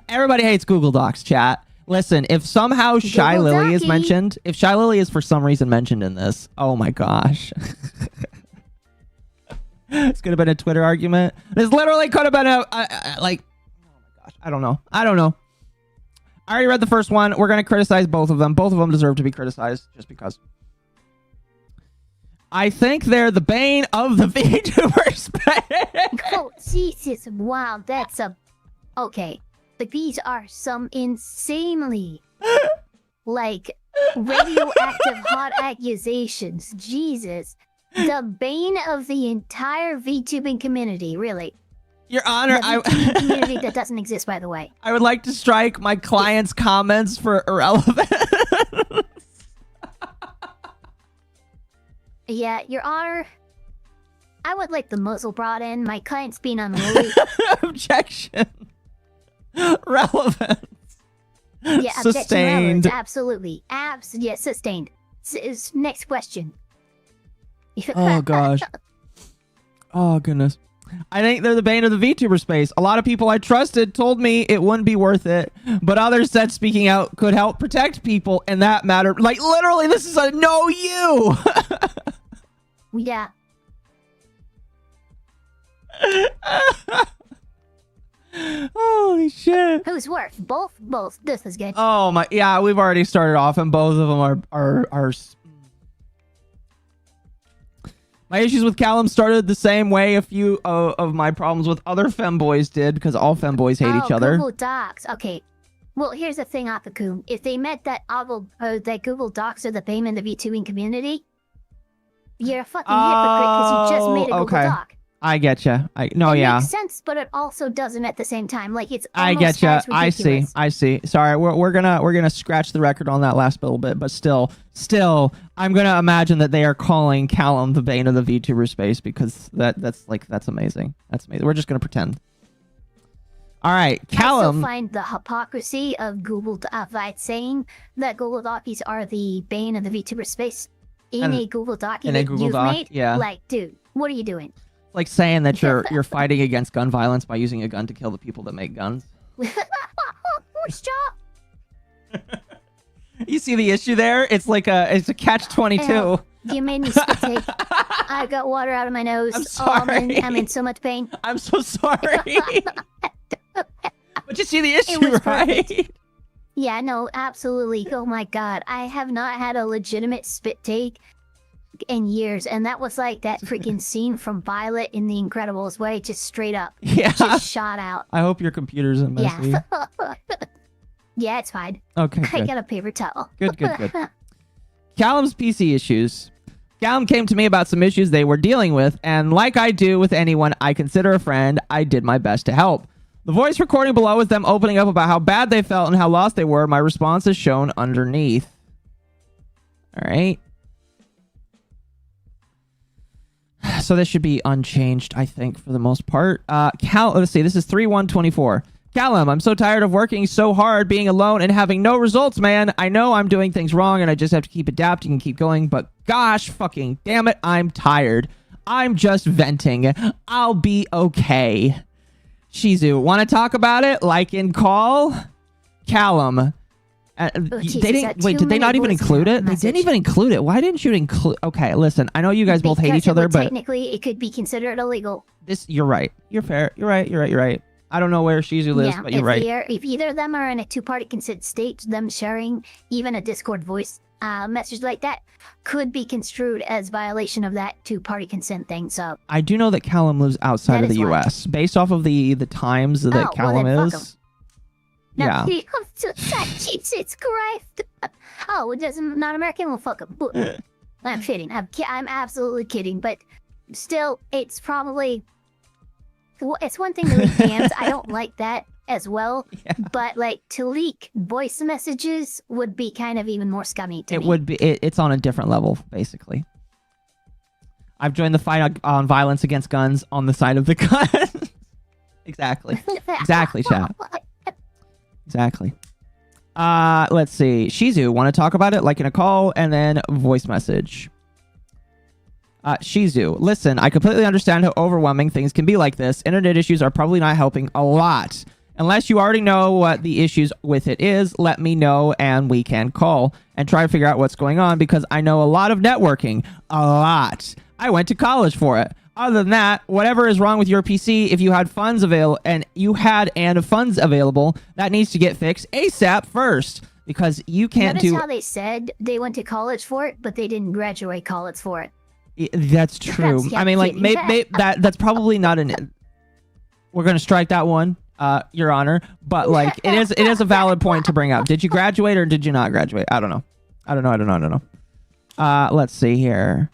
Everybody hates Google Docs, chat. Listen, if somehow Shy Lily is mentioned, if Shy Lily is for some reason mentioned in this, oh my gosh. This could have been a Twitter argument. This literally could have been a like, oh my gosh, I don't know. I already read the first one. We're going to criticize both of them. Both of them deserve to be criticized just because. I think they're the bane of the VTuber space. Oh, Jesus. Wow, that's a... Okay. Like, these are some insanely, like, radioactive hot accusations. Jesus. The bane of the entire VTubing community, really. Your Honor, the community that doesn't exist, by the way. I would like to strike my client's comments for irrelevant. Yeah, Your Honor, I would like the muzzle brought in. My client's being unruly. Objection. Relevance. Yeah, sustained. Absolutely. Yeah, sustained. Next question. Oh, gosh. Oh, goodness. I think they're the bane of the VTuber space. A lot of people I trusted told me it wouldn't be worth it, but others said speaking out could help protect people, and that mattered. Like, literally, this is a no you. Yeah. Holy shit. Who's worse? Both? Both. This is good. Oh, my. Yeah, we've already started off, and both of them are my issues with Callum started the same way a few of my problems with other femboys did, because all femboys hate each other. Google Docs. Okay. Well, here's the thing, Akaku. If they meant that Google Docs are the bane in the VTubing community, you're a fucking hypocrite because you just made a Google Doc. I getcha. It makes sense, but it also doesn't at the same time. Like, it's almost I getcha. as ridiculous. I see. Sorry, we're gonna scratch the record on that last little bit, but still, I'm gonna imagine that they are calling Callum the bane of the VTuber space, because that's amazing. That's amazing. We're just gonna pretend. All right, Callum. I still find the hypocrisy of Google saying that Google Docs are the bane of the VTuber space in a Google document you've made. Yeah. Like, dude, what are you doing? like saying that you're fighting against gun violence by using a gun to kill the people that make guns. Stop. You see the issue there? It's like it's a catch-22. You made me spit take. I got water out of my nose. I'm sorry. I'm in so much pain. I'm so sorry. But you see the issue, right? Yeah, no, absolutely. Oh my god. I have not had a legitimate spit take in years, and that was like that freaking scene from Violet in The Incredibles where it just straight up just shot out. I hope your computer's a messy. Yeah. Yeah, it's fine. Okay, I good. got a paper towel. Good. Callum's PC issues. Callum came to me about some issues they were dealing with, and like I do with anyone I consider a friend, I did my best to help. The voice recording below is them opening up about how bad they felt and how lost they were. My response is shown underneath. All right. So this should be unchanged, I think, for the most part. Let's see. This is 3/1/24. Callum, I'm so tired of working so hard, being alone, and having no results, man. I know I'm doing things wrong, and I just have to keep adapting and keep going, but gosh fucking damn it, I'm tired. I'm just venting. I'll be okay. Shizu, want to talk about it? Like in call? Callum. Jesus, they didn't. Wait, did they not even include it? They didn't even include it. Why didn't you include? Okay, listen. I know you guys both hate each other, but technically, it could be considered illegal. You're right. You're fair. You're right. I don't know where Shizu lives, but you're right. If either of them are in a two-party consent state, them sharing even a Discord voice message like that could be construed as violation of that two-party consent thing. So I do know that Callum lives outside of the U.S. Based off of the times that Callum is. No, yeah. Jesus Christ. Oh, it doesn't not American. Well, fuck him. I'm kidding. I'm absolutely kidding. But still, it's probably. Well, it's one thing to leak DMs. I don't like that as well. Yeah. But like to leak voice messages would be kind of even more scummy to me. It would be. It's on a different level, basically. I've joined the fight on violence against guns on the side of the gun. Exactly, chat. Exactly. Let's see. Shizu, want to talk about it? Like in a call and then voice message. Shizu, listen, I completely understand how overwhelming things can be like this. Internet issues are probably not helping a lot. Unless you already know what the issues with it is, let me know and we can call and try to figure out what's going on because I know a lot of networking. A lot. I went to college for it. Other than that, whatever is wrong with your PC, if you had funds available and funds available, that needs to get fixed ASAP first because you can't Notice how they said they went to college for it, but they didn't graduate college for it. That's true. I mean, like, maybe that's probably not an. We're gonna strike that one, Your Honor. But like, it is a valid point to bring up. Did you graduate or did you not graduate? I don't know. Let's see here.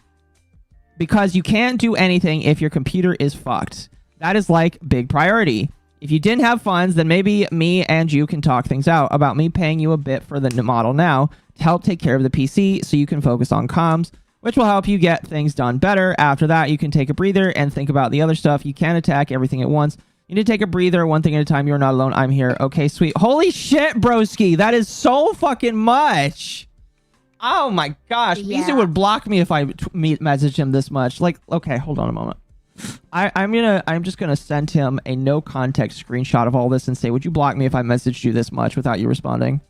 Because you can't do anything if your computer is fucked. That is like big priority. If you didn't have funds, then maybe me and you can talk things out about me paying you a bit for the model now to help take care of the PC so you can focus on comms, which will help you get things done better. After that, you can take a breather and think about the other stuff. You can't attack everything at once. You need to take a breather, one thing at a time. You're not alone. I'm here. Okay, sweet. Holy shit, broski. That is so fucking much. Oh my gosh. Yeah. Mizu would block me if I messaged him this much. Like, okay, hold on a moment. I'm just gonna send him a no context screenshot of all this and say, would you block me if I messaged you this much without you responding?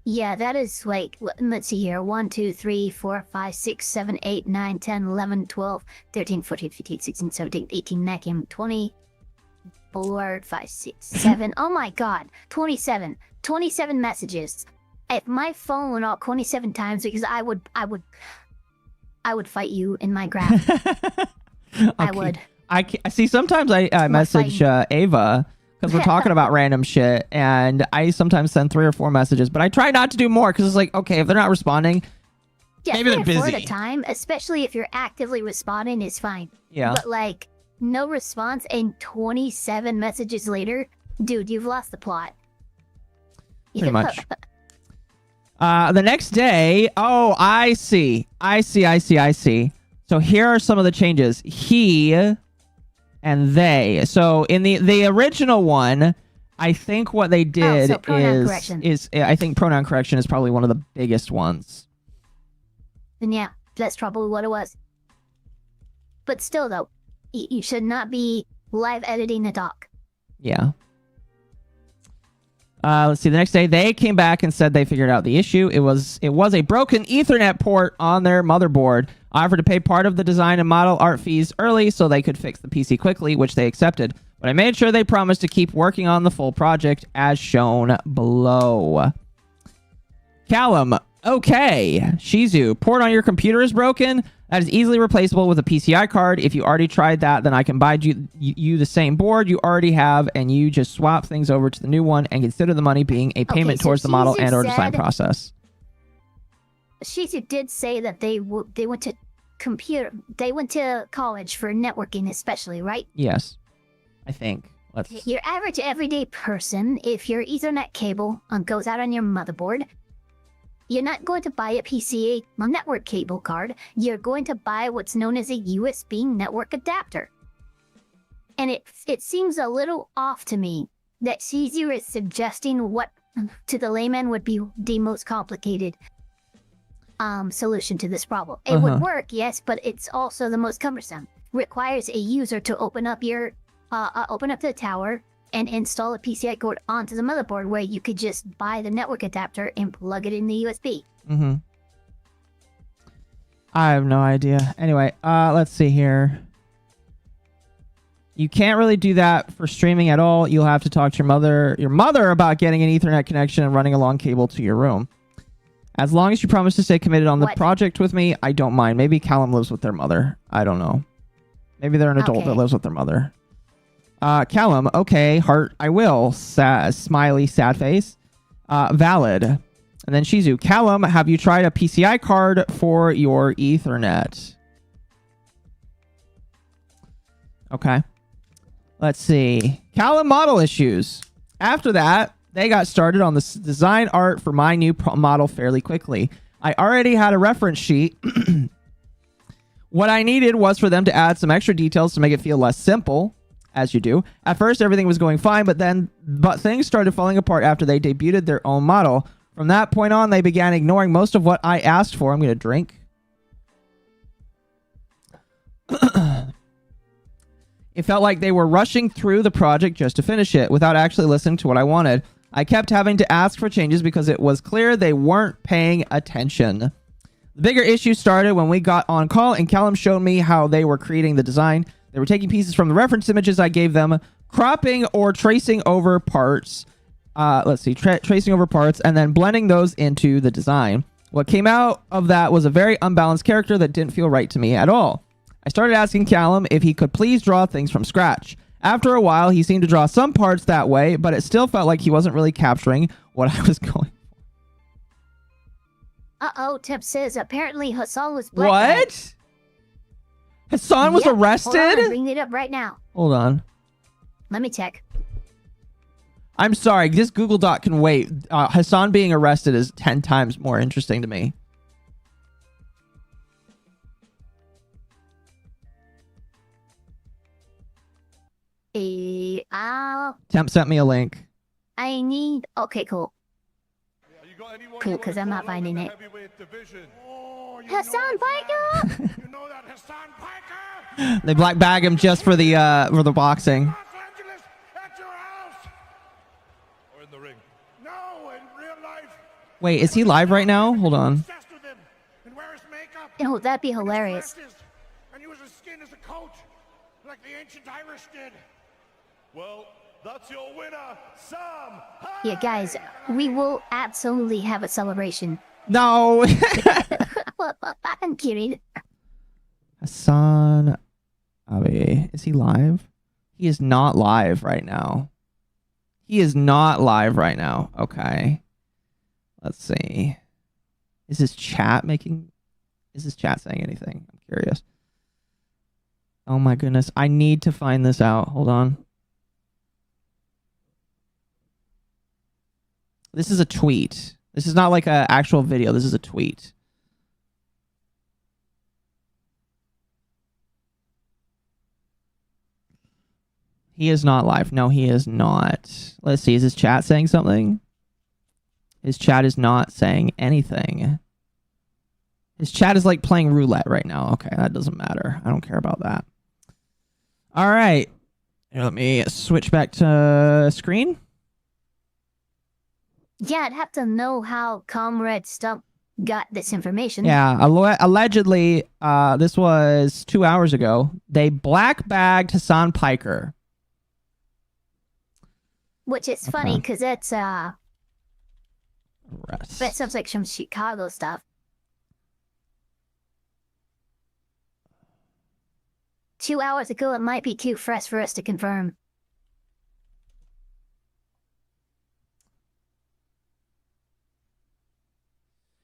Yeah, that is like, let's see here. 1, 2, 3, 4, 5, 6, 7, 8, 9, 10, 11, 12, 13, 14, 15, 16, 17, 18, 19, 20, 4, 5, 6, 7. Oh my god. 27. 27 messages. If my phone went off 27 times, because I would fight you in my graph. Okay. I would. I see. Sometimes I message Ava because we're talking about random shit, and I sometimes send 3 or 4 messages, but I try not to do more because it's like, okay, if they're not responding, maybe they're busy. 4 at a time, especially if you're actively responding, is fine. Yeah. But like, no response and 27 messages later, dude, you've lost the plot. Pretty much. The next day, oh, I see. So here are some of the changes. He and they. So in the original one, I think what they did is I think pronoun correction is probably one of the biggest ones. Then yeah, that's probably what it was. But still, though, you should not be live editing a doc. Yeah. Let's see. The next day, they came back and said they figured out the issue. It was a broken Ethernet port on their motherboard. I offered to pay part of the design and model art fees early so they could fix the PC quickly, which they accepted. But I made sure they promised to keep working on the full project as shown below. Callum, okay. Shizu, port on your computer is broken. That is easily replaceable with a PCI card. If you already tried that, then I can buy you the same board you already have, and you just swap things over to the new one and consider the money being a payment towards the model and or design process. Shizu did say that they went to college for networking, especially, right? Yes, I think. Your average everyday person, if your Ethernet cable goes out on your motherboard, you're not going to buy a PCA network cable card. You're going to buy what's known as a USB network adapter. And it seems a little off to me that Shizu is suggesting what to the layman would be the most complicated solution to this problem. It would work, yes, but it's also the most cumbersome. Requires a user to open up the tower and install a PCI code onto the motherboard, where you could just buy the network adapter and plug it in the USB. I have no idea. Anyway, let's see here. You can't really do that for streaming at all. You'll have to talk to your mother about getting an Ethernet connection and running a long cable to your room. As long as you promise to stay committed on the project with me, I don't mind. Maybe Callum lives with their mother. I don't know. Maybe they're an adult that lives with their mother. Callum, okay, heart, I will. Smiley, sad face. Valid. And then Shizu, Callum, have you tried a PCI card for your Ethernet? Okay. Let's see. Callum model issues. After that, they got started on the design art for my new model fairly quickly. I already had a reference sheet. What I needed was for them to add some extra details to make it feel less simple. As you do. At first, everything was going fine, but things started falling apart after they debuted their own model. From that point on, they began ignoring most of what I asked for. I'm going to drink. It felt like they were rushing through the project just to finish it, without actually listening to what I wanted. I kept having to ask for changes because it was clear they weren't paying attention. The bigger issue started when we got on call and Callum showed me how they were creating the design. They were taking pieces from the reference images I gave them, cropping or tracing over parts. Tracing over parts and then blending those into the design. What came out of that was a very unbalanced character that didn't feel right to me at all. I started asking Callum if he could please draw things from scratch. After a while, he seemed to draw some parts that way, but it still felt like he wasn't really capturing what I was going for. Uh-oh, Tip says apparently Hassan was black. What? Hassan was arrested? Hold on, I'm bringing it up right now. Hold on. Let me check. I'm sorry, this Google Doc can wait. Hassan being arrested is 10 times more interesting to me. Temp sent me a link. Okay, cool. Cool, because I'm not finding it. Hassan Piker! They black bag him just for the boxing. Wait, is he live right now? Hold on. Oh, that'd be hilarious. And use his skin as a coat, like the ancient Irish did. Well, that's your winner, Sam. Yeah, guys, we will absolutely have a celebration. No. I'm kidding. Hassan Abe. Is he live? He is not live right now. He is not live right now. Okay. Let's see. Is his chat saying anything? I'm curious. Oh my goodness. I need to find this out. Hold on. This is a tweet. This is not like an actual video. This is a tweet. He is not live. No, he is not. Let's see. Is his chat saying something? His chat is not saying anything. His chat is like playing roulette right now. Okay, that doesn't matter. I don't care about that. All right. Here, let me switch back to screen. Yeah, I'd have to know how Comrade Stump got this information. Yeah, allegedly, this was 2 hours ago. They black bagged Hassan Piker. Which is funny because that's that Arrest. sounds like some Chicago stuff. 2 hours ago, it might be too fresh for us to confirm.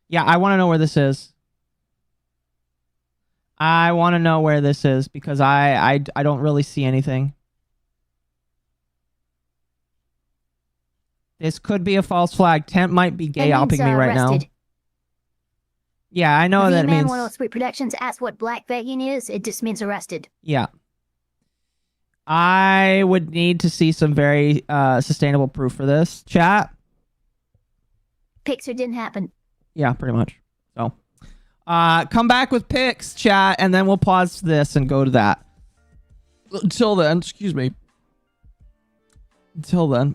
Yeah, I want to know where this is. I want to know where this is because I don't really see anything. This could be a false flag. Temp might be gay upping me right now. Yeah, I know that means... V-Man103 Productions asked what black bagging is. It just means arrested. Yeah. I would need to see some very sustainable proof for this. Chat? Pics or didn't happen. Yeah, pretty much. So, come back with pics, chat, and then we'll pause this and go to that. Until then, excuse me. Until then,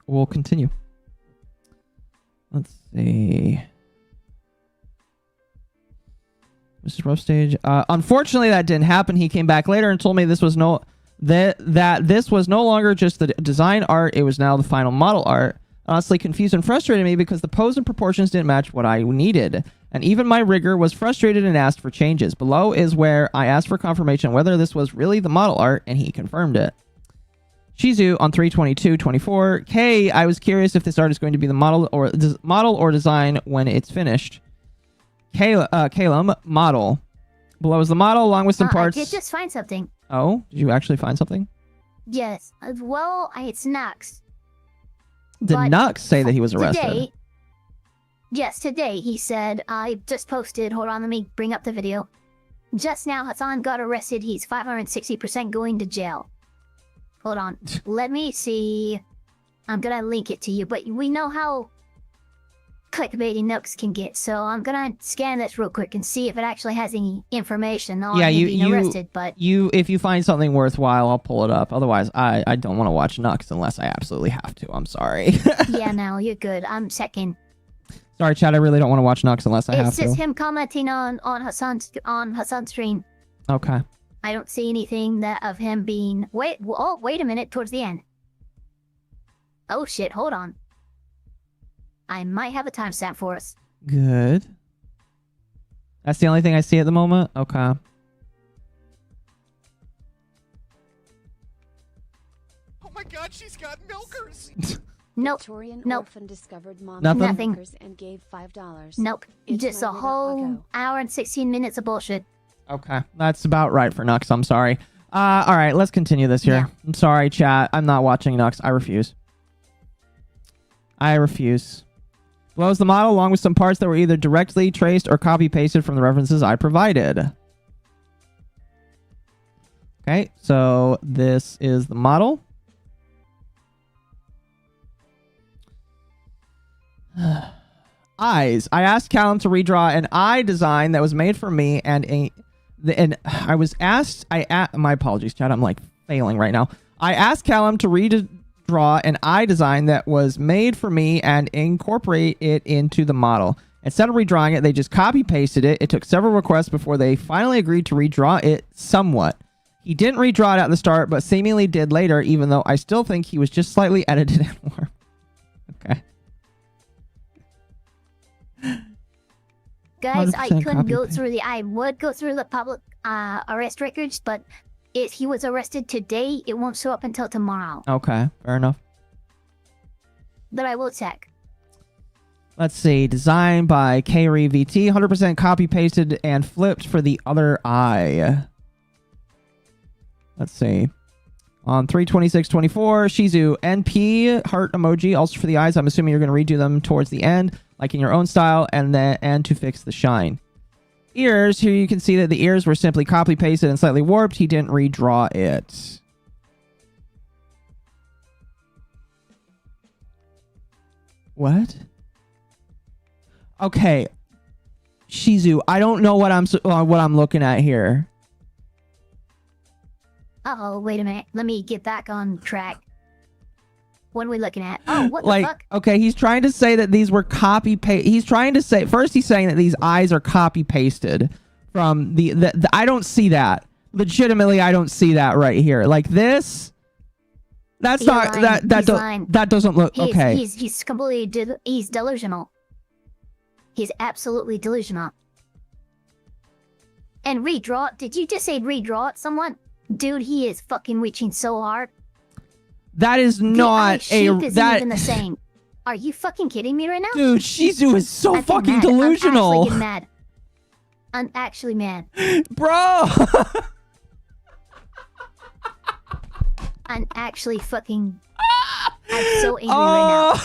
we'll continue. Let's see. Mr. Rough Stage. Unfortunately, that didn't happen. He came back later and told me this was that this was no longer just the design art. It was now the final model art. Honestly, confused and frustrated me because the pose and proportions didn't match what I needed. And even my rigger was frustrated and asked for changes. Below is where I asked for confirmation whether this was really the model art, and he confirmed it. Shizu on 3/22/24. K, I was curious if this art is going to be the model or design when it's finished. Callum, model. Below is the model along with some parts. I did just find something. Oh, did you actually find something? Yes. Well, it's Nux. Did Nux say that he was arrested? Today he said, I just posted, hold on, let me bring up the video. Just now, Hassan got arrested. He's 560% going to jail. Hold on. Let me see. I'm gonna link it to you, but we know how clickbaity Nux can get, so I'm gonna scan this real quick and see if it actually has any information on him being arrested. But if you find something worthwhile, I'll pull it up. Otherwise, I don't want to watch Nux unless I absolutely have to. I'm sorry. yeah, no, you're good. I'm checking. Sorry, Chad. I really don't want to watch Nux unless I have to. It's just him commenting on Hassan's stream. Okay. I don't see anything of him being... wait a minute, towards the end. Oh shit, hold on. I might have a timestamp for us. Good. That's the only thing I see at the moment? Okay. Oh my god, she's got milkers! Nope. Victorian Nope. orphan discovered mom Nothing? and gave $5. Nope. It's Just my a little whole Uggo. hour and 16 minutes of bullshit. Okay. That's about right for Nux. I'm sorry. All right, let's continue this here. Yeah. I'm sorry, chat. I'm not watching Nux. I refuse. I refuse. Below is the model along with some parts that were either directly traced or copy-pasted from the references I provided. Okay, so this is the model. Eyes. I asked Callum to redraw an eye design that was made for me, and I was asked. My apologies, Chad. I'm like failing right now. I asked Callum to redraw an eye design that was made for me and incorporate it into the model. Instead of redrawing it, they just copy pasted it. It took several requests before they finally agreed to redraw it somewhat. He didn't redraw it at the start, but seemingly did later, even though I still think he was just slightly edited and warped. Okay. Guys, I couldn't go copy-paste. through I would go through the public arrest records, but if he was arrested today, it won't show up until tomorrow. Okay, fair enough. But I will check. Let's see. Designed by KRVT. 100% copy pasted and flipped for the other eye. Let's see. On 3/26/24, Shizu NP heart emoji also for the eyes. I'm assuming you're going to redo them towards the end, like in your own style, and to fix the shine. Ears. Here you can see that the ears were simply copy pasted and slightly warped. He didn't redraw it. What? Okay. Shizu, I don't know what I'm looking at here. Oh, wait a minute. Let me get back on track. What are we looking at? Oh, what the Like, fuck? okay, he's trying to say that these were copy paste. He's trying to say first he's saying that these eyes are copy pasted from the I don't see that. Legitimately, I don't see that right here. Like this. That's You're not lying. that doesn't look okay. He's completely he's delusional. He's absolutely delusional. And redraw. Did you just say redraw it, someone? Dude, he is fucking reaching so hard. That is not shape isn't even the same. Are you fucking kidding me right now? Dude, Shizu is so I'm fucking mad. delusional. I'm actually mad. Bro. I'm actually fucking... I'm so angry right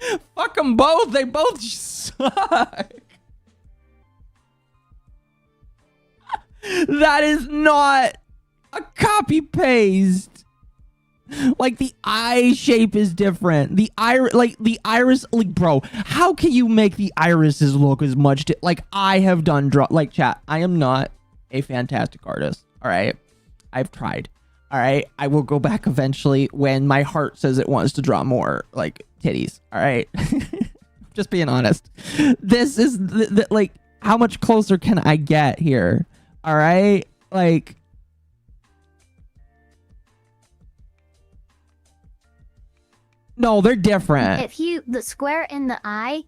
now. Fuck them both. They both suck. That is not a copy paste. Like the eye shape is different. The iris, like bro, how can you make the irises look as much like I have done like chat. I am not a fantastic artist. All right. I've tried. All right. I will go back eventually when my heart says it wants to draw more like titties. All right. Just being honest. This is like, how much closer can I get here? All right. Like, no, they're different. If the square in the eye,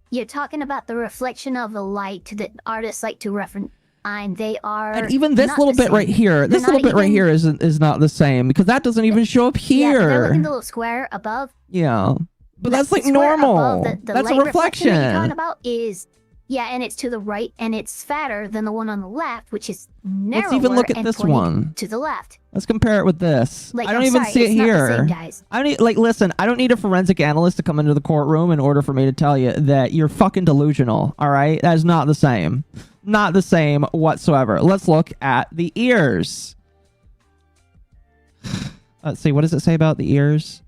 you're talking about the reflection of the light that artists like to reference. And they are, and even this little bit right here, this little bit right here is not the same because that doesn't even show up here. Yeah, they're looking at the little square above. Yeah, but that's like normal. That's a reflection. That you're talking about is, yeah, and it's to the right, and it's fatter than the one on the left, which is narrower. Let's even look at this one to the left. Let's compare it with this. Like, I don't even see it here. Not the same, guys. I don't need, like, listen. I don't need a forensic analyst to come into the courtroom in order for me to tell you that you're fucking delusional. All right, that is not the same. Not the same whatsoever. Let's look at the ears. Let's see. What does it say about the ears?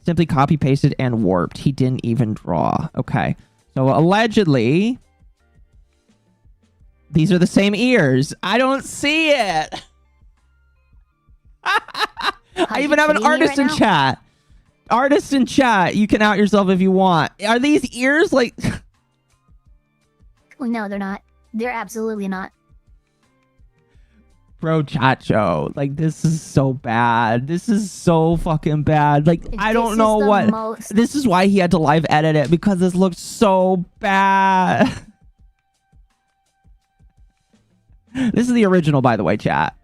Simply copy pasted and warped. He didn't even draw. Okay. So allegedly, these are the same ears. I don't see it. I even have an artist in chat. Artist in chat. You can out yourself if you want. Are these ears like... No, they're not. They're absolutely not. Bro, Chacho, like, this is so bad. This is so fucking bad. Like, I don't know what... This is why he had to live edit it, because this looks so bad. This is the original, by the way, chat.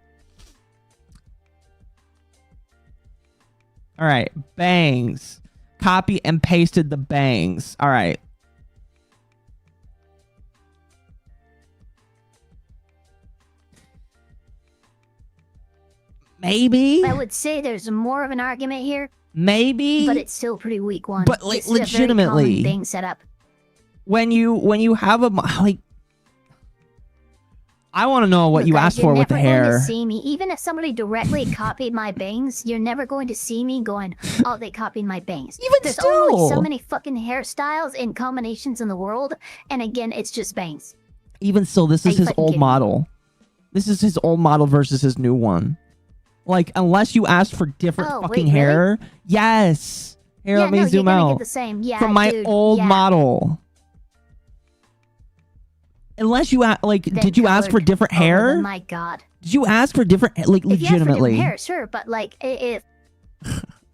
All right, bangs. Copy and pasted the bangs. All right. Maybe. I would say there's more of an argument here. Maybe. But it's still a pretty weak one. But like, legitimately, a very thing set up. When you have a like, I want to know what you asked for with the hair. You're never going to see me. Even if somebody directly copied my bangs, you're never going to see me going, oh, they copied my bangs. There's only so many fucking hairstyles and combinations in the world, and again, it's just bangs. Even still, this is his old model. This is his old model versus his new one. Like, unless you asked for different fucking hair. Really? Yes. Here, let me zoom out. Get the same. Yeah, from my old model. Unless you like, did you ask for different hair? Oh my god. Did you ask for different, like, legitimately? If you ask for different hair, sure, but like, if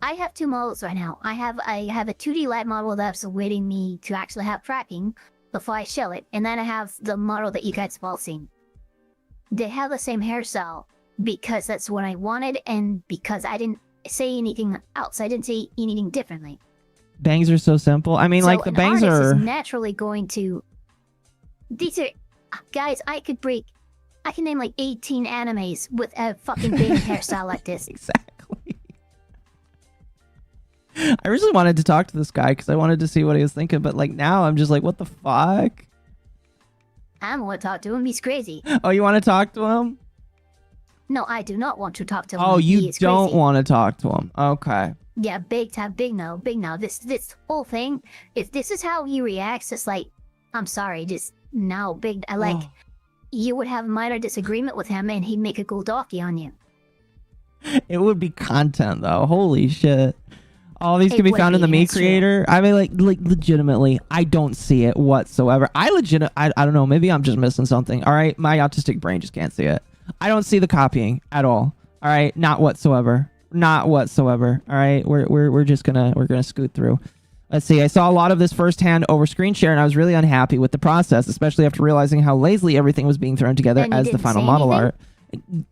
I have two models right now. I have a 2D light model that's awaiting me to actually have tracking before I shell it, and then I have the model that you guys have all seen. They have the same hairstyle. Because that's what I wanted, and because I didn't say anything else. I didn't say anything differently. Bangs are so simple. I mean, so like, the bangs are... is naturally going to... These are... Guys, I can name like 18 animes with a fucking bang hairstyle like this. Exactly. I really wanted to talk to this guy, because I wanted to see what he was thinking, but like, now I'm just like, what the fuck? I don't want to talk to him. He's crazy. Oh, you want to talk to him? No, I do not want to talk to him. Oh, you don't want to talk to him. Okay. Yeah, big time, big no. This whole thing, if this is how he reacts, it's like, I'm sorry, just no, big. You would have a minor disagreement with him, and he'd make a cool donkey on you. It would be content though. Holy shit! All these can be found in the Me Creator. I mean, like legitimately, I don't see it whatsoever. I don't know. Maybe I'm just missing something. All right, my autistic brain just can't see it. I don't see the copying at all. All right, not whatsoever. Not whatsoever. All right, we're just gonna scoot through. Let's see. I saw a lot of this firsthand over screen share, and I was really unhappy with the process, especially after realizing how lazily everything was being thrown together as the final model art.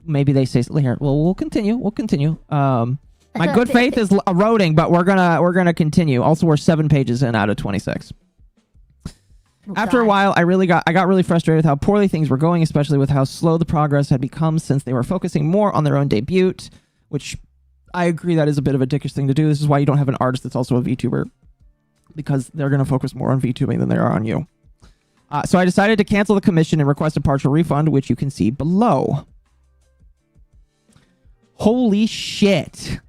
Maybe they say here. Well, we'll continue. My good faith is eroding, but we're gonna continue. Also, we're 7 pages in out of 26. After a while, I got really frustrated with how poorly things were going, especially with how slow the progress had become since they were focusing more on their own debut, which I agree that is a bit of a dickish thing to do. This is why you don't have an artist that's also a VTuber, because they're going to focus more on VTubing than they are on you. So I decided to cancel the commission and request a partial refund, which you can see below. Holy shit.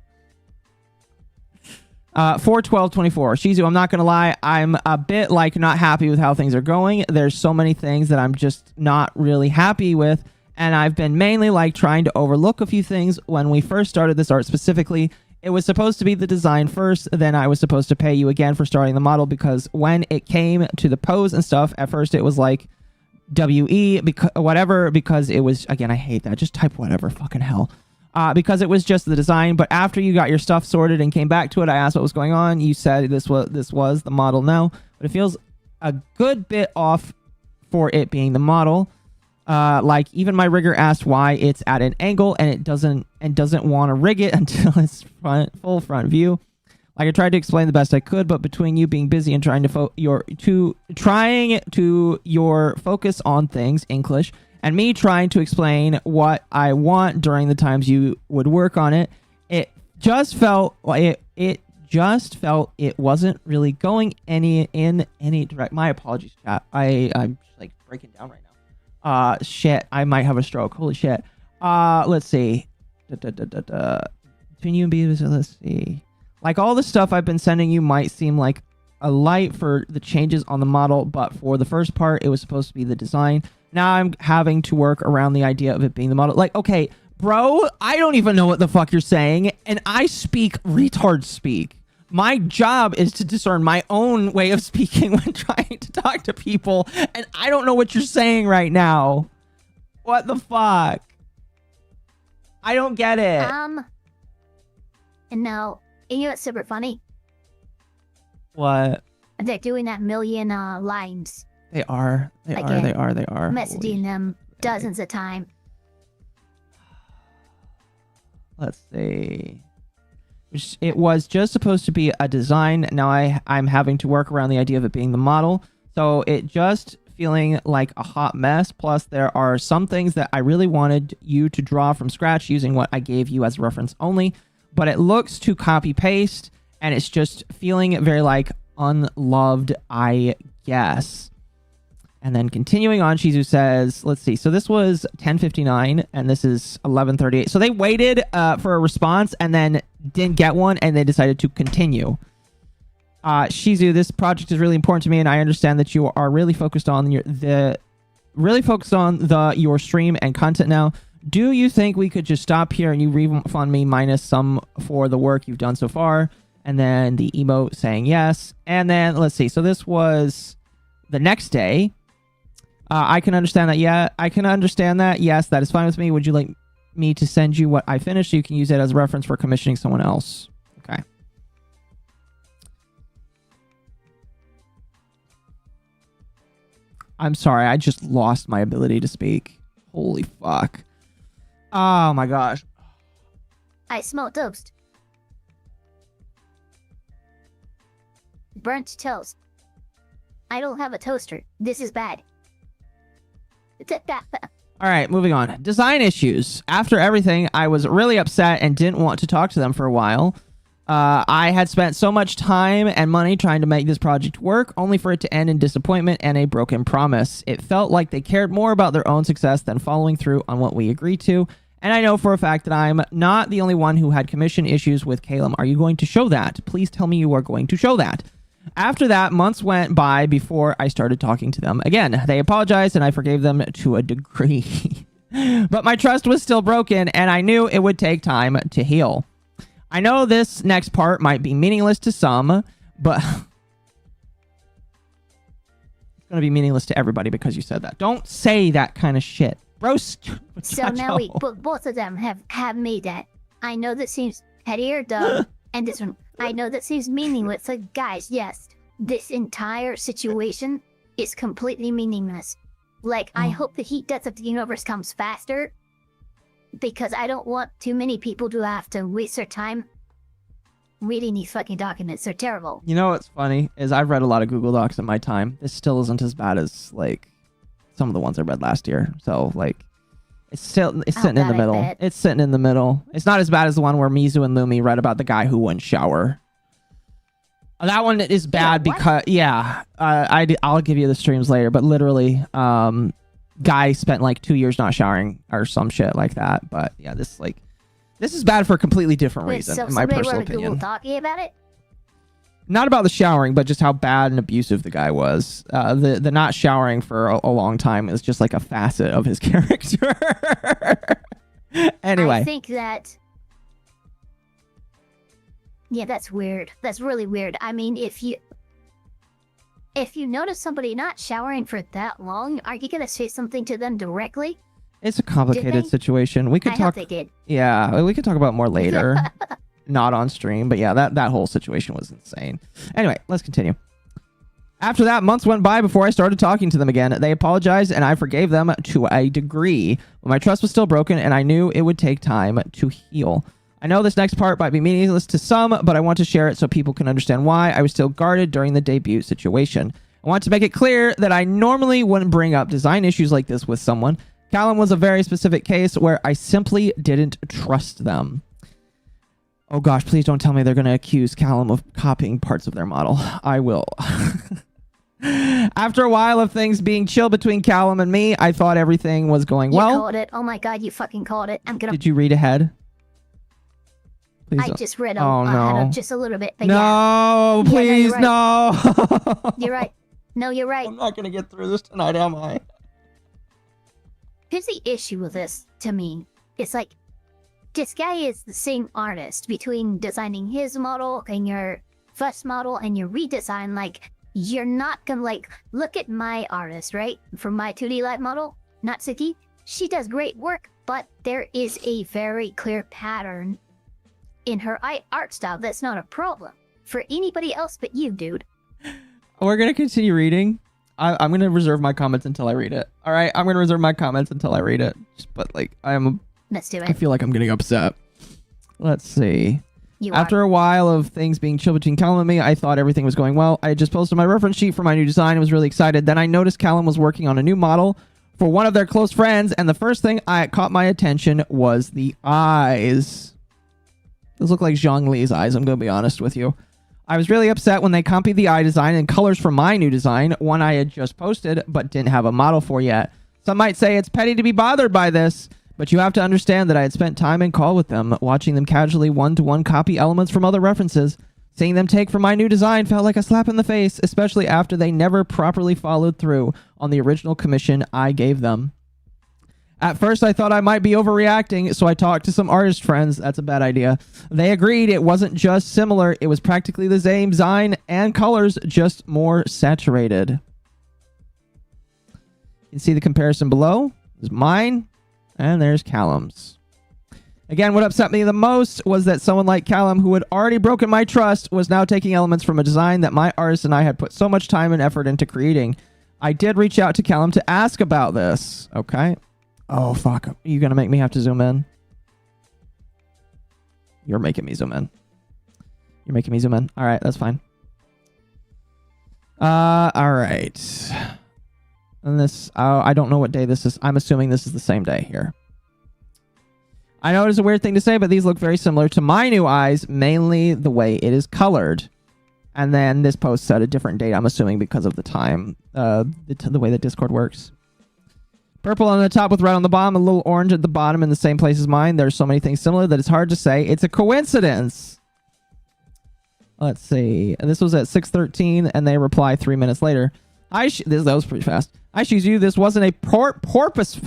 4/12/24. Shizu, I'm not going to lie. I'm a bit not happy with how things are going. There's so many things that I'm just not really happy with. And I've been mainly trying to overlook a few things. When we first started this art specifically, it was supposed to be the design first. Then I was supposed to pay you again for starting the model, because when it came to the pose and stuff, at first it was WE, because it was, again, I hate that. Just type whatever, fucking hell. Because it was just the design. But after you got your stuff sorted and came back to it, I asked what was going on. You said this was the model now, but it feels a good bit off for it being the model. Even my rigger asked why it's at an angle and it doesn't want to rig it until it's full front view. I tried to explain the best I could, but between you being busy and trying to focus on things English, and me trying to explain what I want during the times you would work on it, it just felt it wasn't really going in any direct. My apologies, chat. I'm breaking down right now. Shit, I might have a stroke. Holy shit. Let's see. Between you and Beavis, let's see. All the stuff I've been sending you might seem like a light for the changes on the model, but for the first part, it was supposed to be the design. Now I'm having to work around the idea of it being the model. Okay, bro, I don't even know what the fuck you're saying, and I speak retard speak. My job is to discern my own way of speaking when trying to talk to people, and I don't know what you're saying right now. What the fuck? I don't get it. And now, you know what's super funny? What? They're doing that million lines. They are. They are. Messaging them dozens of times. Let's see. It was just supposed to be a design. Now I'm having to work around the idea of it being the model. So it just feeling like a hot mess. Plus, there are some things that I really wanted you to draw from scratch using what I gave you as reference only. But it looks to copy paste, and it's just feeling very unloved, I guess. And then continuing on, Shizu says, let's see. So this was 10:59 and this is 11:38. So they waited for a response and then didn't get one, and they decided to continue. Shizu, this project is really important to me, and I understand that you are really focused on your stream and content now. Do you think we could just stop here and you refund me minus some for the work you've done so far? And then the emote saying yes. And then let's see. So this was the next day. I can understand that. Yeah, I can understand that. Yes, that is fine with me. Would you like me to send you what I finished so you can use it as a reference for commissioning someone else? Okay. I'm sorry. I just lost my ability to speak. Holy fuck. Oh my gosh. I smell toast. Burnt toast. I don't have a toaster. This is bad. All right, moving on. Design issues. After everything, I was really upset and didn't want to talk to them for a while. I had spent so much time and money trying to make this project work, only for it to end in disappointment and a broken promise. It felt like they cared more about their own success than following through on what we agreed to, And I know for a fact that I'm not the only one who had commission issues with Callum. Are you going to show that? Please tell me you are going to show that. After that, months went by before I started talking to them. Again, they apologized and I forgave them to a degree. But my trust was still broken and I knew it would take time to heal. I know this next part might be meaningless to some, but it's going to be meaningless to everybody because you said that. Don't say that kind of shit. Bro, so now both of them have made that. I know that seems petty or dumb, and this one, I know that seems meaningless. So guys, yes, this entire situation is completely meaningless. Like, I hope the heat death of the universe comes faster, because I don't want too many people to have to waste their time reading these fucking documents. They're terrible. You know what's funny is I've read a lot of Google Docs in my time. This still isn't as bad as like some of the ones I read last year. So like it's sitting in the middle. It's sitting in the middle. It's not as bad as the one where Mizu and Lumi read about the guy who wouldn't shower. That one is bad because I'll give you the streams later, but literally guy spent like 2 years not showering or some shit like that. But yeah, this is bad for a completely different reason, in my personal opinion. Google talking about it? Not about the showering, but just how bad and abusive the guy was. The not showering for a long time is just like a facet of his character. Anyway. I think that... Yeah, that's weird. That's really weird. I mean, if you notice somebody not showering for that long, are you going to say something to them directly? It's a complicated situation. We could talk... hope they did. Yeah, we could talk about more later. Not on stream, but yeah, that whole situation was insane. Anyway, let's continue. After that, months went by before I started talking to them again. They apologized and I forgave them to a degree. But my trust was still broken and I knew it would take time to heal. I know this next part might be meaningless to some, but I want to share it so people can understand why I was still guarded during the debut situation. I want to make it clear that I normally wouldn't bring up design issues like this with someone. Callum was a very specific case where I simply didn't trust them. Oh gosh, please don't tell me they're going to accuse Callum of copying parts of their model. I will. After a while of things being chill between Callum and me, I thought everything was going well. You called it. Oh my god, you fucking called it. Did you read ahead? Please I just read ahead just a little bit. But no, yeah. Please, Yeah, no. You're right. No, you're right. I'm not going to get through this tonight, am I? Here's the issue with this, to me. It's like, this guy is the same artist between designing his model and your first model and your redesign. Like, you're not gonna, like, look at my artist, right? For my 2D light model, Natsuki. She does great work, but there is a very clear pattern in her art style. That's not a problem for anybody else but you, dude. We're going to continue reading. I'm going to reserve my comments until I read it. All right? I'm going to reserve my comments until I read it. But, like, let's do it. I feel like I'm getting upset. Let's see. After a while of things being chill between Callum and me, I thought everything was going well. I had just posted my reference sheet for my new design and was really excited. Then I noticed Callum was working on a new model for one of their close friends, and the first thing caught my attention was the eyes. Those look like Zhongli's eyes, I'm going to be honest with you. I was really upset when they copied the eye design and colors from my new design, one I had just posted but didn't have a model for yet. Some might say it's petty to be bothered by this, but you have to understand that I had spent time in call with them, watching them casually one-to-one copy elements from other references. Seeing them take from my new design felt like a slap in the face, especially after they never properly followed through on the original commission I gave them. At first, I thought I might be overreacting, so I talked to some artist friends. That's a bad idea. They agreed it wasn't just similar, it was practically the same design and colors, just more saturated. You can see the comparison below. There's mine, and there's Callum's. Again, what upset me the most was that someone like Callum, who had already broken my trust, was now taking elements from a design that my artist and I had put so much time and effort into creating. I did reach out to Callum to ask about this. Okay. Oh, fuck. Are you going to make me have to zoom in? You're making me zoom in. You're making me zoom in. All right, that's fine. All right. And this, I don't know what day this is. I'm assuming this is the same day here. I know it's a weird thing to say, but these look very similar to my new eyes, mainly the way it is colored. And then this post set a different date, I'm assuming because of the time, the way that Discord works. Purple on the top with red on the bottom, a little orange at the bottom in the same place as mine. There's so many things similar that it's hard to say. It's a coincidence. Let's see. This was at 6:13, and they reply 3 minutes later. That was pretty fast. I Shizu. This wasn't a porpoise.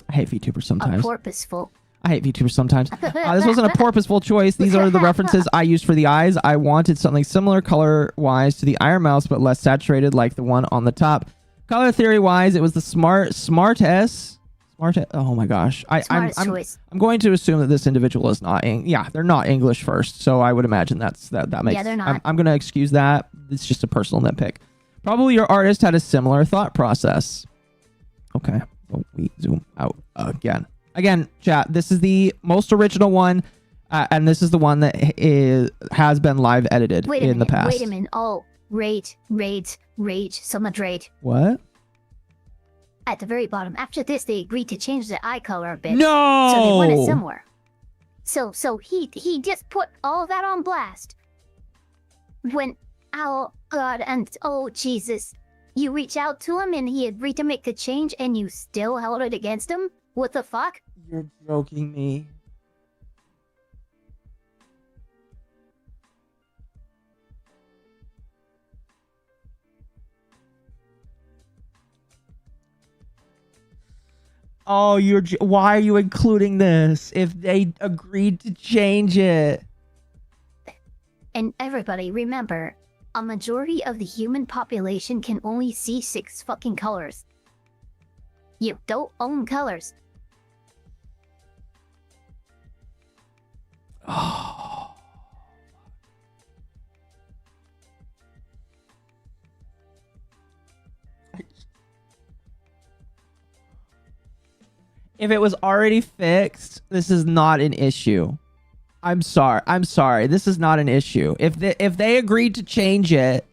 I hate VTubers sometimes. A purposeful. I hate VTubers sometimes. This wasn't a purposeful choice. These are the references I used for the eyes. I wanted something similar color-wise to the Iron Mouse, but less saturated like the one on the top. Color theory-wise, it was the smartest. Oh my gosh. I'm going to assume that this individual is not. They're not English first, so I would imagine that makes. Yeah, they're not. I'm going to excuse that. It's just a personal nitpick. Probably your artist had a similar thought process. Okay. So we zoom out again. Again, chat, this is the most original one, and this is the one that has been live edited in the past. Wait a minute. Oh, rage, so much rage. What? At the very bottom, after this, they agreed to change the eye color a bit. No! So they wanted similar. So he just put all that on blast. When, oh God, and oh Jesus, you reach out to him and he agreed to make the change and you still held it against him? What the fuck? You're joking me. Oh, why are you including this if they agreed to change it? And everybody, remember, a majority of the human population can only see 6 fucking colors. You don't own colors. Oh. If it was already fixed, this is not an issue. I'm sorry. This is not an issue. If they agreed to change it,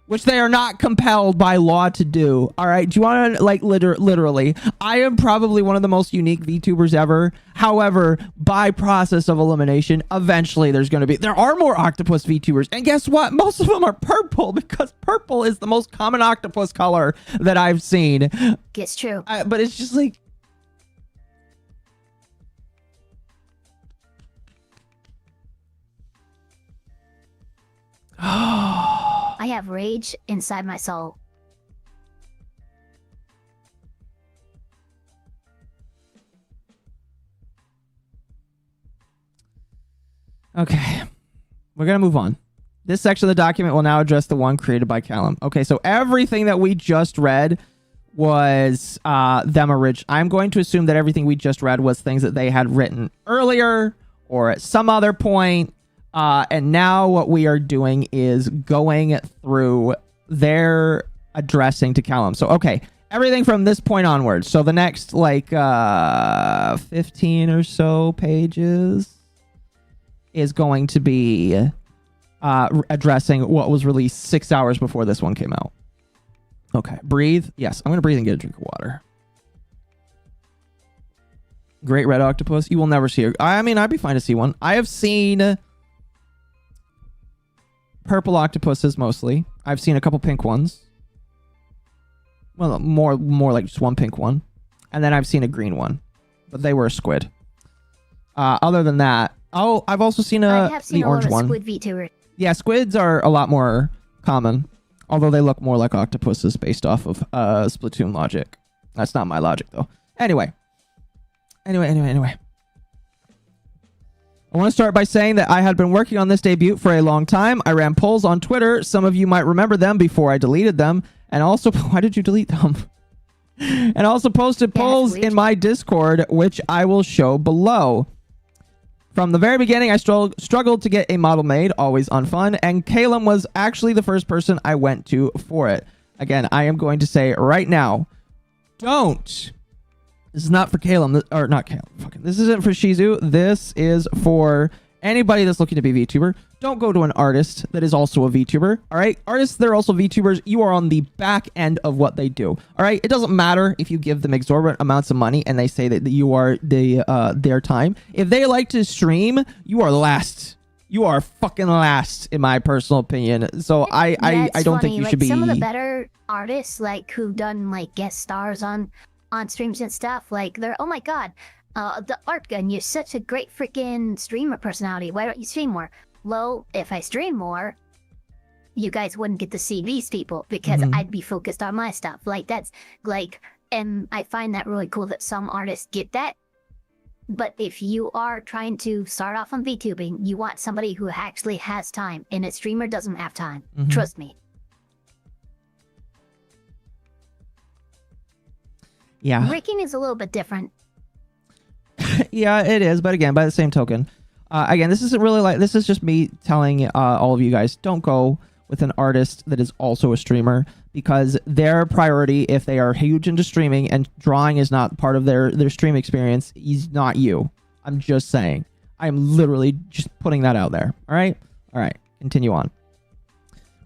which they are not compelled by law to do. All right. Do you want to, like, literally, I am probably one of the most unique VTubers ever. However, by process of elimination, eventually there are more octopus VTubers. And guess what? Most of them are purple because purple is the most common octopus color that I've seen. It's true. But it's just like, I have rage inside my soul. Okay, we're gonna move on. This section of the document will now address the one created by Callum. Okay, so everything that we just read was them original. I'm going to assume that everything we just read was things that they had written earlier or at some other point. And now what we are doing is going through their addressing to Callum. So, okay, everything from this point onwards. So the next, like, 15 or so pages is going to be addressing what was released 6 hours before this one came out. Okay, breathe. Yes, I'm going to breathe and get a drink of water. Great red octopus. You will never see it. I mean, I'd be fine to see one. I have seen purple octopuses mostly. I've seen a couple pink ones. Well, more like just one pink one. And then I've seen a green one. But they were a squid. Other than that, I've also seen the orange one. Squid VTuber. Yeah, squids are a lot more common. Although they look more like octopuses based off of Splatoon logic. That's not my logic, though. Anyway. I want to start by saying that I had been working on this debut for a long time. I ran polls on Twitter. Some of you might remember them before I deleted them. And also, why did you delete them? And also posted polls in my Discord, which I will show below. From the very beginning, I struggled to get a model made, always unfun, and Callum was actually the first person I went to for it. Again, I am going to say right now, don't. This is not for Callum, or not Callum. This isn't for Shizu. This is for anybody that's looking to be a VTuber. Don't go to an artist that is also a VTuber. All right, artists that are also VTubers, you are on the back end of what they do. All right, it doesn't matter if you give them exorbitant amounts of money and they say that you are their time. If they like to stream, you are last. You are fucking last, in my personal opinion. So I don't think you should be. Some of the better artists, like who done like guest stars on streams and stuff, like they're, oh my god, the Art Gun, you're such a great freaking streamer personality. Why don't you stream more? Well, if I stream more, you guys wouldn't get to see these people because I'd be focused on my stuff. Like that's like, and I find that really cool that some artists get that. But if you are trying to start off on VTubing, you want somebody who actually has time, and a streamer doesn't have time. Trust me. Yeah. Rigging is a little bit different. Yeah, it is. But again, by the same token, again, this isn't really like, this is just me telling all of you guys, don't go with an artist that is also a streamer, because their priority, if they are huge into streaming and drawing is not part of their stream experience, is not you. I'm just saying. I'm literally just putting that out there. All right? All right. Continue on.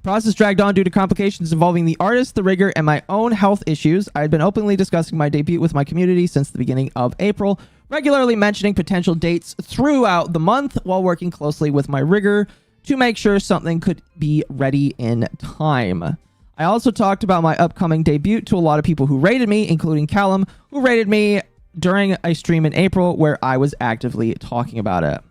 Process dragged on due to complications involving the artist, the rigger, and my own health issues. I had been openly discussing my debut with my community since the beginning of April, regularly mentioning potential dates throughout the month while working closely with my rigger to make sure something could be ready in time. I also talked about my upcoming debut to a lot of people who rated me, including Callum, who rated me during a stream in April where I was actively talking about it.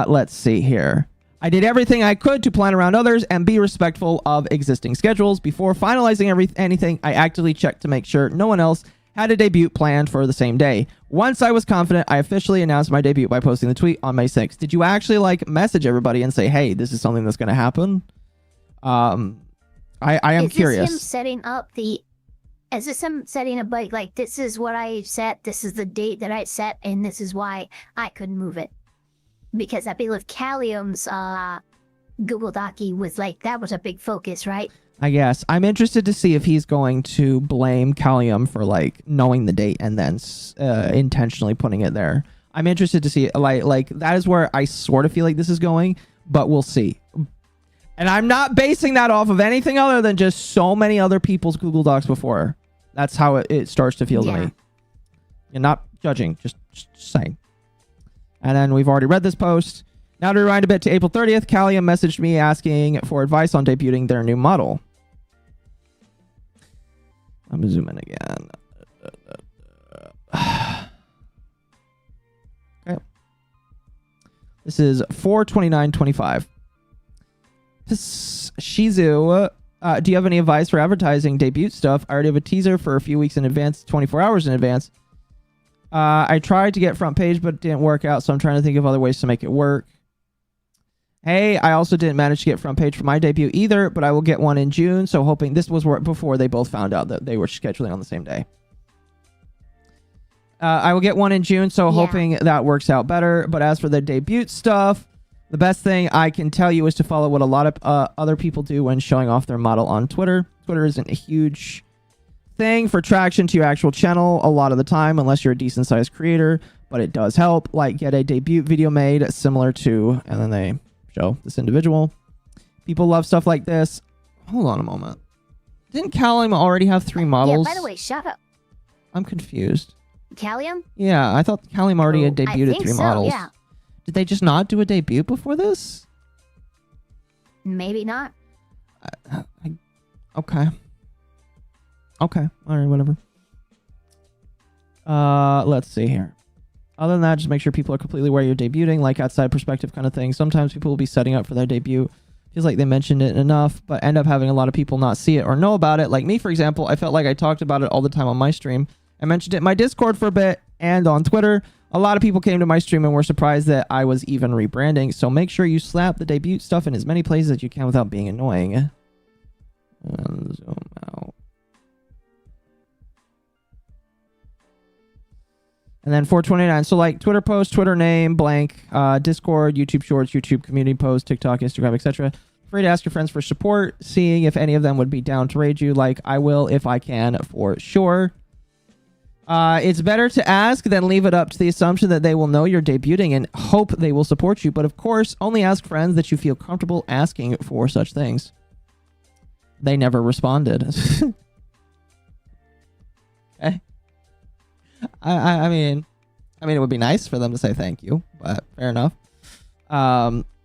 Let's see here. I did everything I could to plan around others and be respectful of existing schedules. Before finalizing anything, I actively checked to make sure no one else had a debut planned for the same day. Once I was confident, I officially announced my debut by posting the tweet on May 6th. Did you actually like message everybody and say, hey, this is something that's going to happen? I am curious. Is this him setting up like this is what I set, this is the date that I set, and this is why I couldn't move it? Because I believe Callum's Google Docie was like, that was a big focus, right? I guess. I'm interested to see if he's going to blame Callum for like knowing the date and then intentionally putting it there. I'm interested to see like that is where I sort of feel like this is going, but we'll see. And I'm not basing that off of anything other than just so many other people's Google Docs before. That's how it starts to feel to me. You're not judging, just saying. And then we've already read this post. Now to rewind a bit to April 30th, Callum messaged me asking for advice on debuting their new model. I'm gonna zoom in again. Okay. This is 4/29/25. Shizu, do you have any advice for advertising debut stuff? I already have a teaser for a few weeks in advance, 24 hours in advance. I tried to get front page, but it didn't work out, so I'm trying to think of other ways to make it work. Hey, I also didn't manage to get front page for my debut either, but I will get one in June, so hoping this was before they both found out that they were scheduling on the same day. I will get one in June, so hoping that works out better. But as for the debut stuff, the best thing I can tell you is to follow what a lot of other people do when showing off their model on Twitter. Twitter isn't a huge thing for traction to your actual channel a lot of the time, unless you're a decent sized creator, but it does help. Like, get a debut video made similar to, and then they show this individual. People love stuff like this. Hold on a moment. Didn't Callum already have 3 models? Yeah, by the way, shut up. I'm confused. Callum? Yeah, I thought Callum already had debuted 3 models. Yeah. Did they just not do a debut before this? Maybe not. Okay. Okay. All right, whatever. Let's see here. Other than that, just make sure people are completely aware you're debuting, like outside perspective kind of thing. Sometimes people will be setting up for their debut. Feels like they mentioned it enough, but end up having a lot of people not see it or know about it. Like me, for example, I felt like I talked about it all the time on my stream. I mentioned it in my Discord for a bit and on Twitter. A lot of people came to my stream and were surprised that I was even rebranding. So make sure you slap the debut stuff in as many places as you can without being annoying. And zoom out. And then 429. So like Twitter post, Twitter name, blank, Discord, YouTube Shorts, YouTube community post, TikTok, Instagram, etc. Free to ask your friends for support, seeing if any of them would be down to raid you. Like I will if I can, for sure. It's better to ask than leave it up to the assumption that they will know you're debuting and hope they will support you. But of course, only ask friends that you feel comfortable asking for such things. They never responded. Okay. I mean, I mean, it would be nice for them to say thank you, but fair enough.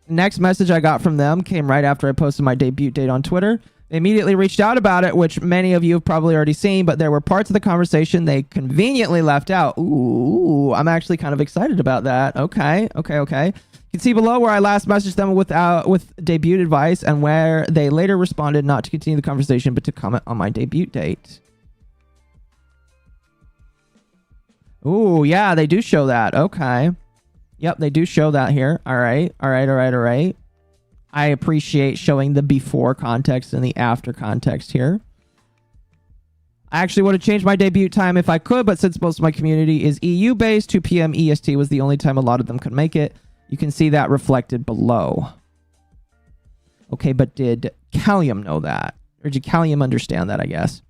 Next message I got from them came right after I posted my debut date on Twitter. They immediately reached out about it, which many of you have probably already seen, but there were parts of the conversation they conveniently left out. Ooh, I'm actually kind of excited about that. Okay. You can see below where I last messaged them with debut advice and where they later responded not to continue the conversation, but to comment on my debut date. Ooh, yeah, they do show that. Okay. Yep, they do show that here. All right. I appreciate showing the before context and the after context here. I actually would have changed my debut time if I could, but since most of my community is EU-based, 2 p.m. EST was the only time a lot of them could make it. You can see that reflected below. Okay, but did Callum know that? Or did Callum understand that, I guess?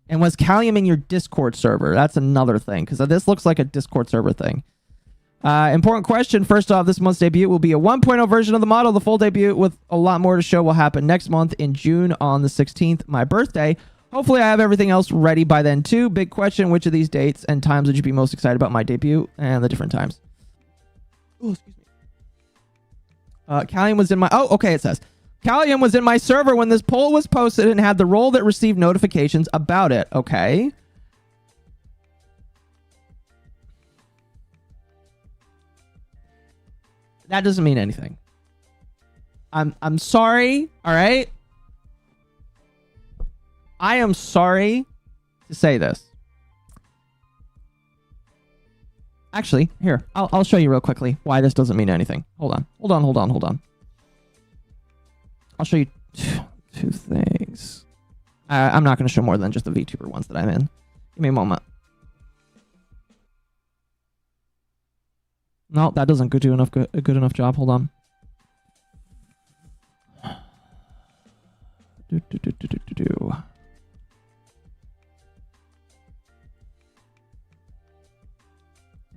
And was Callum in your Discord server? That's another thing, because this looks like a Discord server thing. Important question. First off, this month's debut will be a 1.0 version of the model. The full debut with a lot more to show will happen next month in June on the 16th, my birthday. Hopefully I have everything else ready by then too. Big question, which of these dates and times would you be most excited about my debut and the different times? Oh, excuse me. Callum was in my... Oh, okay, it says. Callum was in my server when this poll was posted and had the role that received notifications about it. Okay. That doesn't mean anything. I'm sorry, all right? I am sorry to say this. Actually, here, I'll show you real quickly why this doesn't mean anything. Hold on. I'll show you two things. I'm not going to show more than just the VTuber ones that I'm in. Give me a moment. No, that doesn't do a good enough job. Hold on.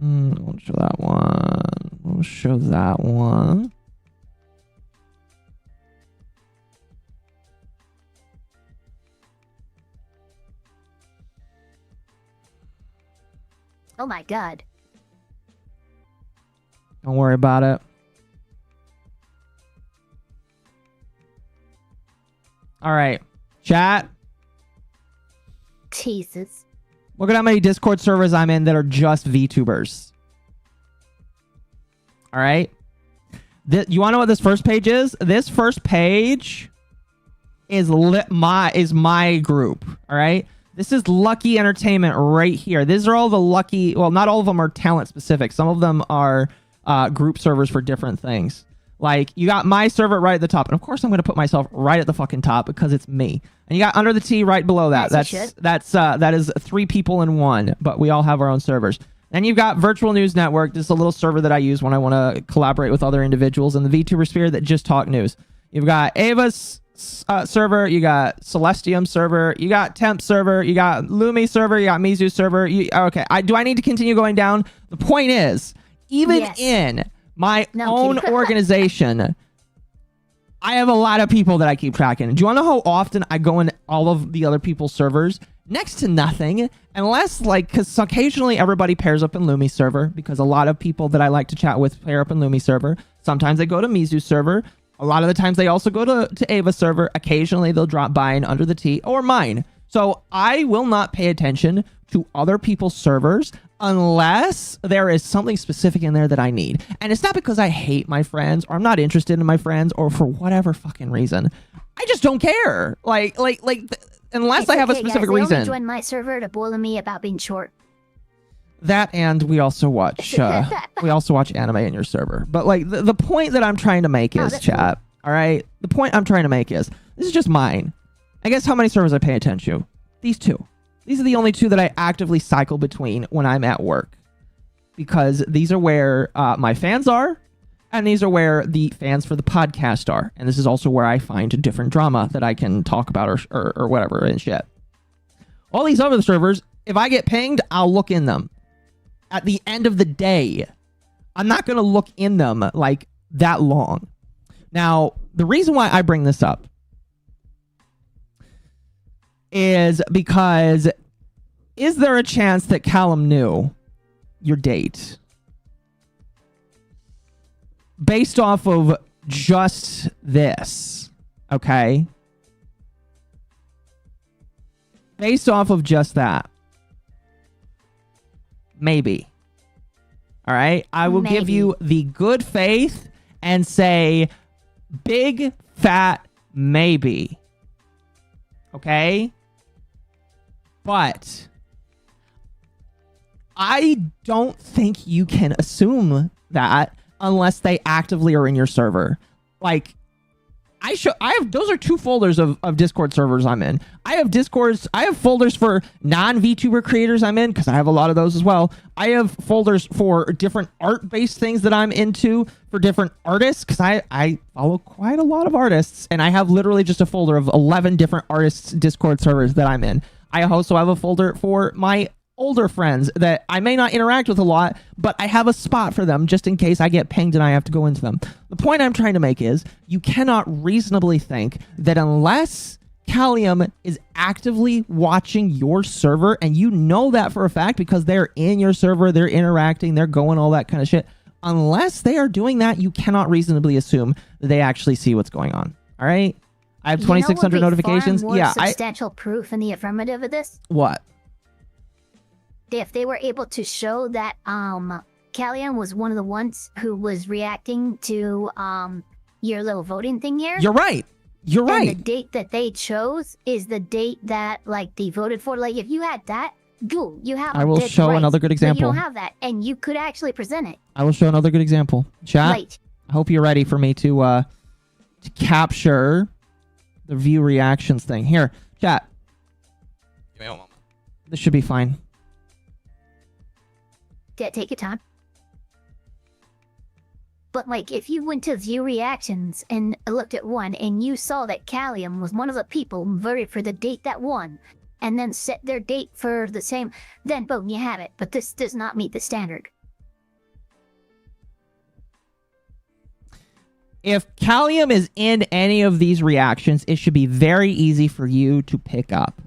Won't show that one. We'll show that one. Oh my god. Don't worry about it. All right, chat. Jesus. Look at how many Discord servers I'm in that are just VTubers. All right. You want to know what this first page is? This first page is my group. All right. This is Lucky Entertainment right here. These are all the Lucky. Well, not all of them are talent specific. Some of them are group servers for different things. Like, you got my server right at the top. And of course, I'm going to put myself right at the fucking top because it's me. And you got Under the T right below that. That is 3 people in 1, but we all have our own servers. Then you've got Virtual News Network. This is a little server that I use when I want to collaborate with other individuals in the VTuber sphere that just talk news. You've got Ava's server. You got Celestium server. You got Temp server. You got Lumi server. You got Mizu server. Okay. Do I need to continue going down? The point is, even in my own organization, I have a lot of people that I keep tracking. Do you want to know how often I go in all of the other people's servers? Next to nothing, unless, because occasionally everybody pairs up in Lumi server, because a lot of people that I like to chat with pair up in Lumi server. Sometimes they go to Mizu server. A lot of the times they also go to Ava server. Occasionally they'll drop by in Under the T or mine. So I will not pay attention to other people's servers unless there is something specific in there that I need. And it's not because I hate my friends or I'm not interested in my friends or for whatever fucking reason. I just don't care. Unless I have a specific reason. They only joined my server to bully me about being short. That, and we also watch anime in your server. But the point that I'm trying to make is, chat. Cool. All right, the point I'm trying to make is this is just mine. I guess how many servers I pay attention to? These 2. These are the only 2 that I actively cycle between when I'm at work, because these are where my fans are, and these are where the fans for the podcast are, and this is also where I find different drama that I can talk about or whatever and shit. All these other servers, if I get pinged, I'll look in them. At the end of the day, I'm not going to look in them that long. Now, the reason why I bring this up is because, is there a chance that Callum knew your date based off of just this, okay? Based off of just that. Maybe. All right? I will give you the good faith and say big fat maybe. Okay? But I don't think you can assume that unless they actively are in your server. Like, I have, those are 2 folders of Discord servers I'm in. I have folders for non-VTuber creators I'm in, because I have a lot of those as well. I have folders for different art-based things that I'm into, for different artists, because I follow quite a lot of artists, and I have literally just a folder of 11 different artists' Discord servers that I'm in. I also have a folder for my older friends that I may not interact with a lot, but I have a spot for them just in case I get pinged and I have to go into them. The point I'm trying to make is you cannot reasonably think that unless Callum is actively watching your server, and you know that for a fact because they're in your server, they're interacting, they're going all that kind of shit. Unless they are doing that, you cannot reasonably assume that they actually see what's going on. All right? I have 2,600 notifications. Yeah, substantial proof in the affirmative of this. What? If they were able to show that Callum was one of the ones who was reacting to your little voting thing here. You're right. You're right. And the date that they chose is the date that like they voted for. Like if you had that, go. You have. I will show another good example. But you don't have that, and you could actually present it. I will show another good example. Chat. Right. I hope you're ready for me to capture the view reactions thing. Here, chat. Give me a moment. This should be fine. Take your time. But like, if you went to view reactions and looked at one, and you saw that Callum was one of the people who voted for the date that won, and then set their date for the same, then boom, you have it. But this does not meet the standard. If Callum is in any of these reactions, it should be very easy for you to pick up.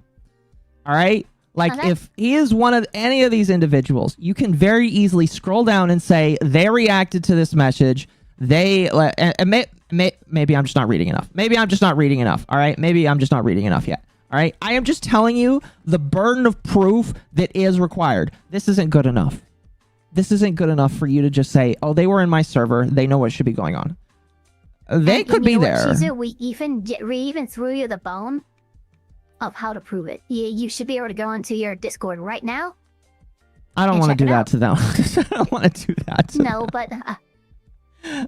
All right? Like, if he is one of any of these individuals, you can very easily scroll down and say, they reacted to this message. Maybe I'm just not reading enough. Maybe I'm just not reading enough. All right? Maybe I'm just not reading enough yet. All right? I am just telling you the burden of proof that is required. This isn't good enough. This isn't good enough for you to just say, oh, they were in my server. They know what should be going on. They could be there. Shizu, we even threw you the bone of how to prove it. You should be able to go into your Discord right now. I don't want to do that to them. I don't want to do that to them. No, but...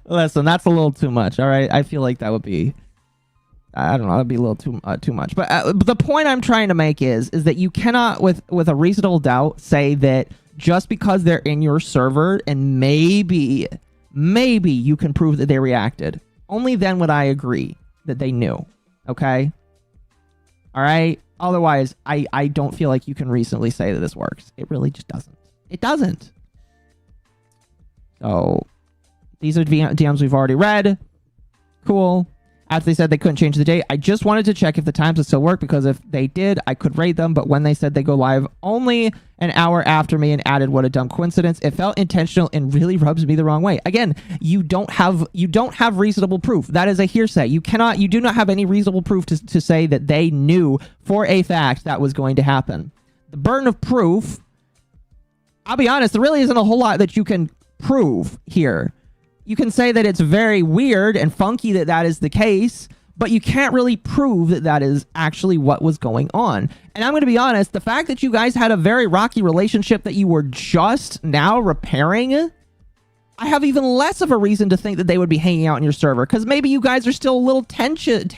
Listen, that's a little too much, all right? I feel like that would be... I don't know, that'd be a little too much. But the point I'm trying to make is that you cannot, with a reasonable doubt, say that just because they're in your server and maybe you can prove that they reacted. Only then would I agree that they knew, okay? All right? Otherwise, I don't feel like you can reasonably say that this works. It really just doesn't. It doesn't. So, these are DMs we've already read. Cool. After they said they couldn't change the date, I just wanted to check if the times would still work, because if they did, I could rate them. But when they said they go live only an hour after me and added what a dumb coincidence, it felt intentional and really rubs me the wrong way. Again, you don't have reasonable proof. That is a hearsay. You do not have any reasonable proof to say that they knew for a fact that was going to happen. The burden of proof, I'll be honest, there really isn't a whole lot that you can prove here. You can say that it's very weird and funky that is the case, but you can't really prove that is actually what was going on. And I'm going to be honest, the fact that you guys had a very rocky relationship that you were just now repairing, I have even less of a reason to think that they would be hanging out in your server, because maybe you guys are still a little tensious?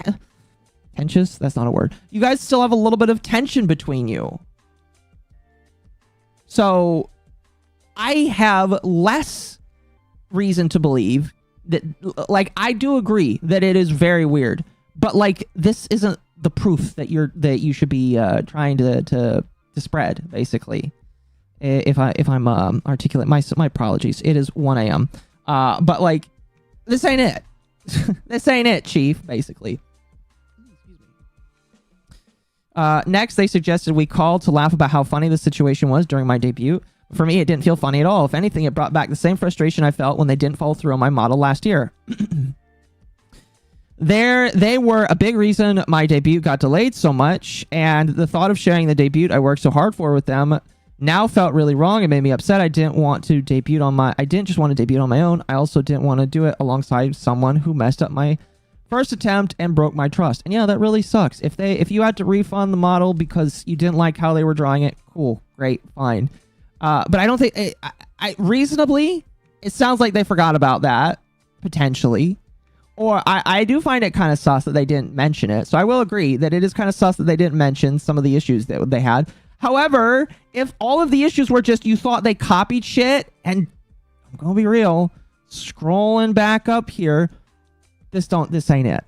That's not a word. You guys still have a little bit of tension between you. So I have less reason to believe that, like, I do agree that it is very weird, but like, this isn't the proof that you should be trying to spread, basically. If I'm articulate, my apologies. It is 1 a.m. But like, this ain't it. This ain't it, Chief, basically. Next, they suggested we call to laugh about how funny the situation was during my debut, For me, it didn't feel funny at all. If anything, it brought back the same frustration I felt when they didn't follow through on my model last year. They were a big reason my debut got delayed so much, and the thought of sharing the debut I worked so hard for with them now felt really wrong. It made me upset. I didn't just want to debut on my own. I also didn't want to do it alongside someone who messed up my first attempt and broke my trust. And yeah, that really sucks. If you had to refund the model because you didn't like how they were drawing it, cool, great, fine. But I don't think reasonably, it sounds like they forgot about that potentially. Or I do find it kind of sus that they didn't mention it. So I will agree that it is kind of sus that they didn't mention some of the issues that they had. However, if all of the issues were just you thought they copied shit, and I'm gonna be real, scrolling back up here, this ain't it.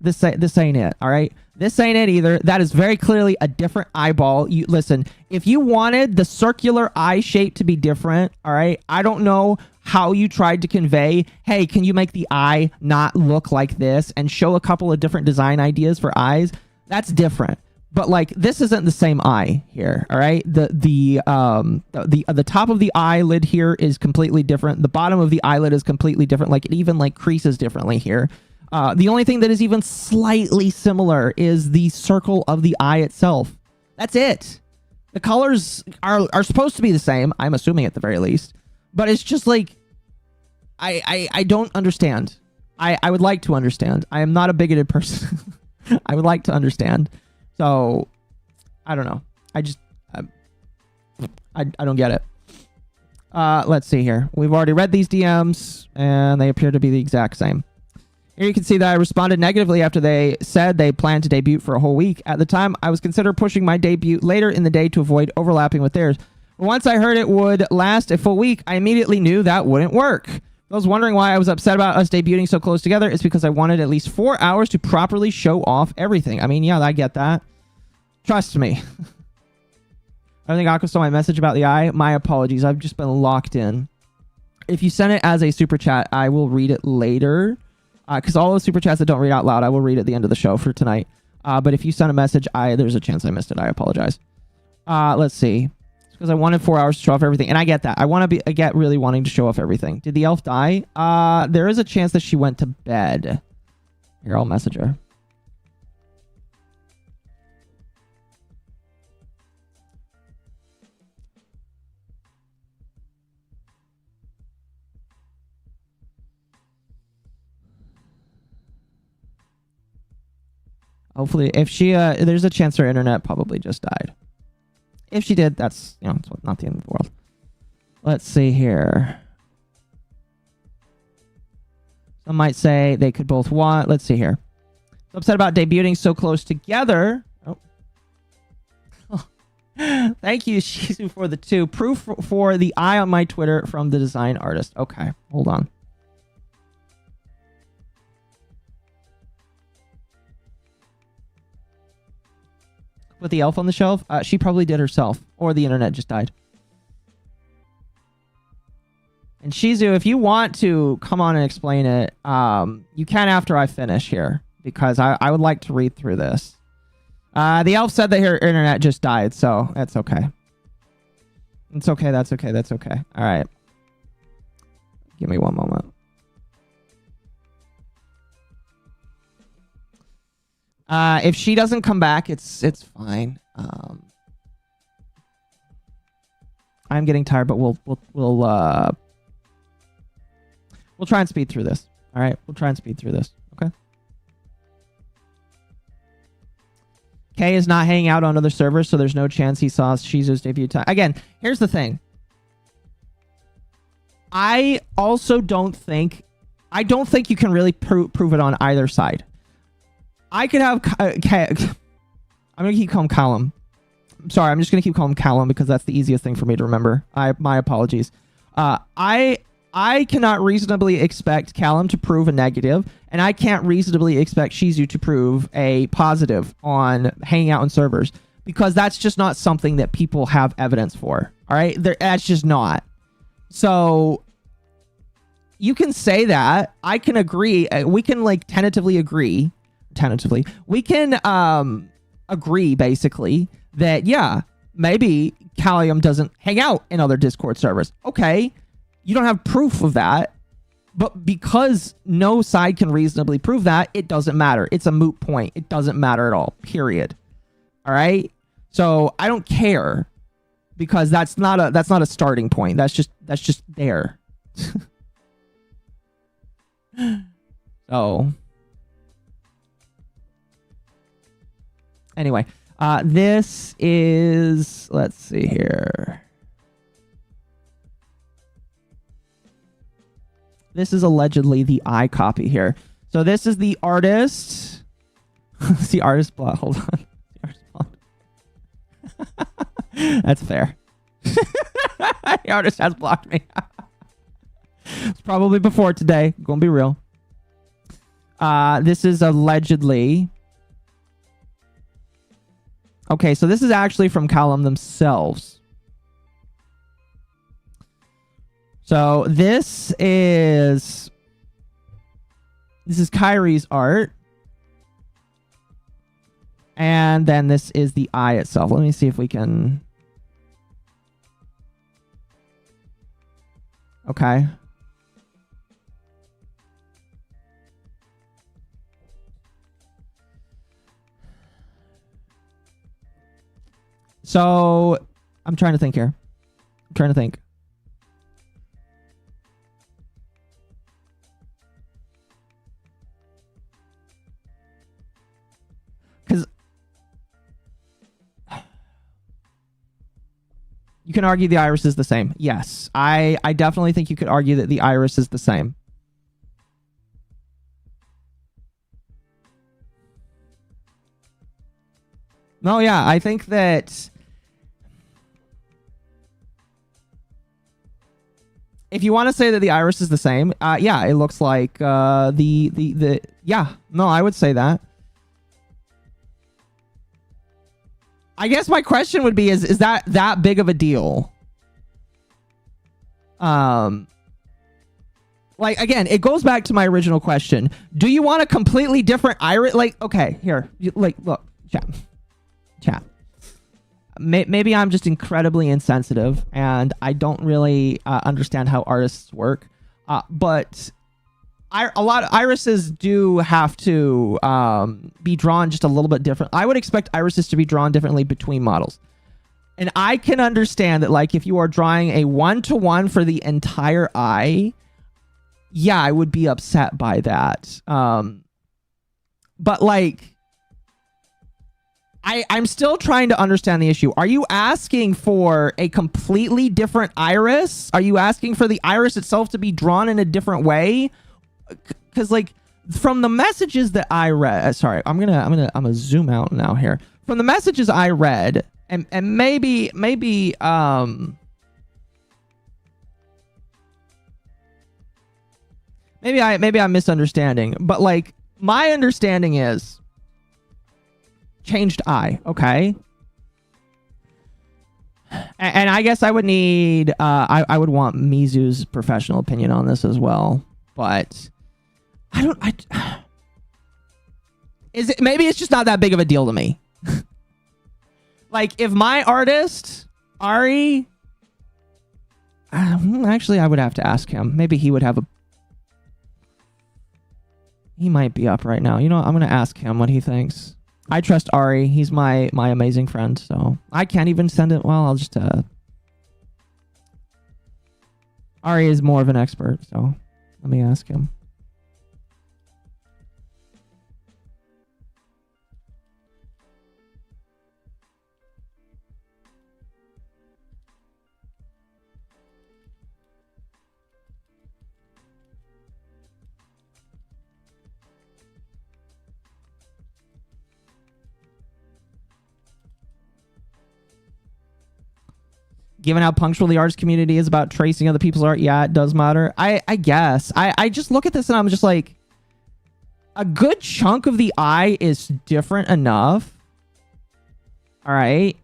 This ain't it. All right, this ain't it either. That is very clearly a different eyeball. You listen. If you wanted the circular eye shape to be different, all right, I don't know how you tried to convey, hey, can you make the eye not look like this and show a couple of different design ideas for eyes? That's different. But like, this isn't the same eye here, all right? The top of the eyelid here is completely different. The bottom of the eyelid is completely different. Like, it even like creases differently here. The only thing that is even slightly similar is the circle of the eye itself. That's it. The colors are supposed to be the same, I'm assuming at the very least. But it's just like, I don't understand. I would like to understand. I am not a bigoted person. I would like to understand. So, I don't know. I don't get it. Let's see here. We've already read these DMs, and they appear to be the exact same. Here you can see that I responded negatively after they said they planned to debut for a whole week. At the time, I was considering pushing my debut later in the day to avoid overlapping with theirs. Once I heard it would last a full week, I immediately knew that wouldn't work. I was wondering why I was upset about us debuting so close together. It's because I wanted at least 4 hours to properly show off everything. I mean, yeah, I get that. Trust me. I don't think Aqua saw my message about the eye. My apologies. I've just been locked in. If you send it as a super chat, I will read it later. Because all the super chats that don't read out loud, I will read at the end of the show for tonight. But if you send a message, there's a chance I missed it. I apologize. Let's see. Because I wanted 4 hours to show off everything. And I get that. I get really wanting to show off everything. Did the elf die? There is a chance that she went to bed. Here, I'll message her. Hopefully, if she, there's a chance her internet probably just died. If she did, that's, it's not the end of the world. Let's see here. Some might say they could both want. Let's see here. So upset about debuting so close together. Oh. Thank you, Shizu, for the 2. Proof for the eye on my Twitter from the design artist. Okay, hold on. Put the elf on the shelf? She probably did herself, or the internet just died. And Shizu, if you want to come on and explain it, you can after I finish here, because I would like to read through this. The elf said that her internet just died, so that's okay. It's okay, that's okay, that's okay. All right. Give me one moment. If she doesn't come back, it's fine. I'm getting tired, but we'll try and speed through this. All right, we'll try and speed through this. Okay. Kay is not hanging out on other servers, so there's no chance he saw Shizu's debut time. Again, here's the thing. I also don't think you can really prove it on either side. I could have... I'm going to keep calling Callum. I'm sorry, I'm just going to keep calling him Callum because that's the easiest thing for me to remember. My apologies. I cannot reasonably expect Callum to prove a negative, and I can't reasonably expect Shizu to prove a positive on hanging out on servers, because that's just not something that people have evidence for. All right? That's just not. So... you can say that. I can agree. We can tentatively agree. We can agree basically that, yeah, maybe Callum doesn't hang out in other Discord servers. Okay, you don't have proof of that. But because no side can reasonably prove that, it doesn't matter. It's a moot point. It doesn't matter at all, period. All right? So I don't care because that's not a starting point. That's just there. So anyway, this is, let's see here. This is allegedly the eye copy here. So this is the artist. It's the artist block. Hold on. The artist block. That's fair. The artist has blocked me. It's probably before today. Gonna be real. This is allegedly. Okay, so this is actually from Callum themselves. So this is Kyrie's art. And then this is the eye itself. Let me see if we can. Okay. So I'm trying to think here. I'm trying to think. Because you can argue the iris is the same. Yes, I definitely think you could argue that the iris is the same. No, yeah, I think that if you want to say that the iris is the same, yeah, it looks like yeah, no, I would say that. I guess my question would be, is that big of a deal? Like, again, it goes back to my original question. Do you want a completely different iris? Like, okay, here, like, look, chat. Maybe I'm just incredibly insensitive and I don't really understand how artists work. But a lot of irises do have to be drawn just a little bit different. I would expect irises to be drawn differently between models. And I can understand that, like, if you are drawing a 1-to-1 for the entire eye, yeah, I would be upset by that. But, like, I'm still trying to understand the issue. Are you asking for a completely different iris? Are you asking for the iris itself to be drawn in a different way? Because, like, from the messages that I read, sorry, I'm gonna zoom out now here. From the messages I read, and maybe I'm misunderstanding, but, like, my understanding is changed eye, okay? And I guess I would need I would want Mizu's professional opinion on this as well, but maybe it's just not that big of a deal to me. Like, if my artist Ari, actually I would have to ask him. Maybe he would have he might be up right now. You know what? I'm gonna ask him what he thinks. I trust Ari. He's my amazing friend, so I can't even send it. Well, I'll just Ari is more of an expert, so let me ask him. Given how punctual the artist community is about tracing other people's art, yeah, it does matter. I guess. I just look at this and I'm just like, a good chunk of the eye is different enough. All right.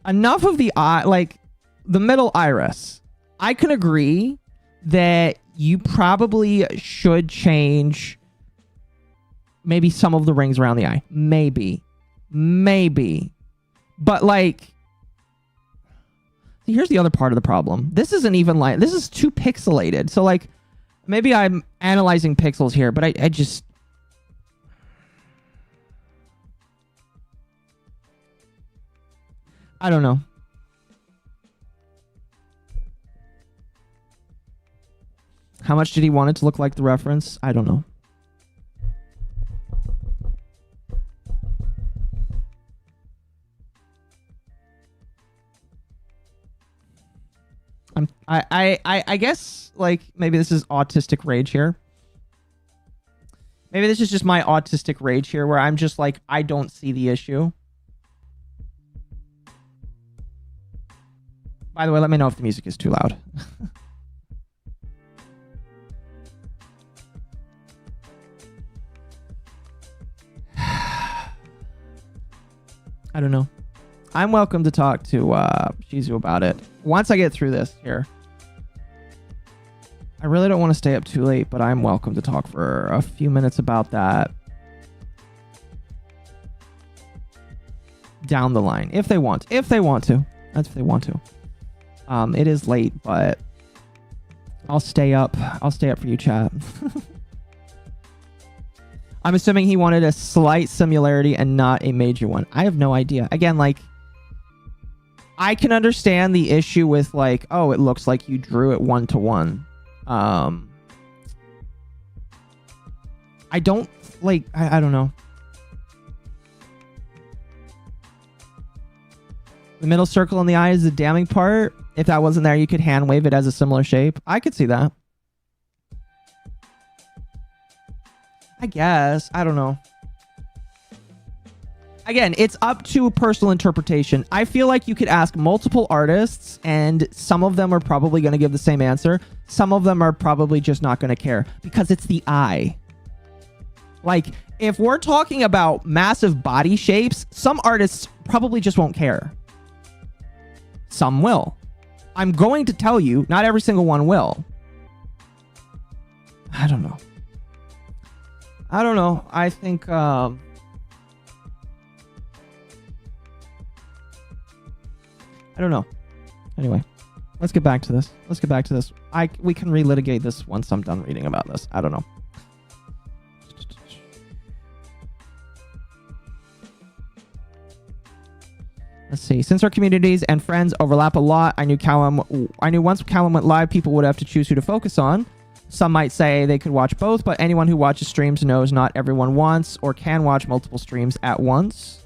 Enough of the eye, like the middle iris. I can agree that you probably should change maybe some of the rings around the eye. Maybe. Maybe. But like, here's the other part of the problem. This isn't even like, this is too pixelated. So like, maybe I'm analyzing pixels here, but I just... I don't know. How much did he want it to look like the reference? I don't know. I guess like maybe this is autistic rage here. Maybe this is just my autistic rage here where I'm just like, I don't see the issue. By the way, let me know if the music is too loud. I don't know. I'm welcome to talk to Shizu about it once I get through this here. I really don't want to stay up too late, but I'm welcome to talk for a few minutes about that down the line if they want. If they want to. That's if they want to. It is late, but I'll stay up. I'll stay up for you, chat. I'm assuming he wanted a slight similarity and not a major one. I have no idea. Again, like, I can understand the issue with like, oh, it looks like you drew it 1-to-1. I don't like, I don't know. The middle circle in the eye is the damning part. If that wasn't there, you could hand wave it as a similar shape. I could see that. I guess. I don't know. Again, it's up to personal interpretation. I feel like you could ask multiple artists and some of them are probably going to give the same answer. Some of them are probably just not going to care because it's the eye. Like, if we're talking about massive body shapes, some artists probably just won't care. Some will. I'm going to tell you, not every single one will. I don't know. I don't know. I think, I don't know. Anyway, let's get back to this. Let's get back to this. We can relitigate this once I'm done reading about this. I don't know. Let's see. Since our communities and friends overlap a lot, I knew once Callum went live, people would have to choose who to focus on. Some might say they could watch both, but anyone who watches streams knows not everyone wants or can watch multiple streams at once.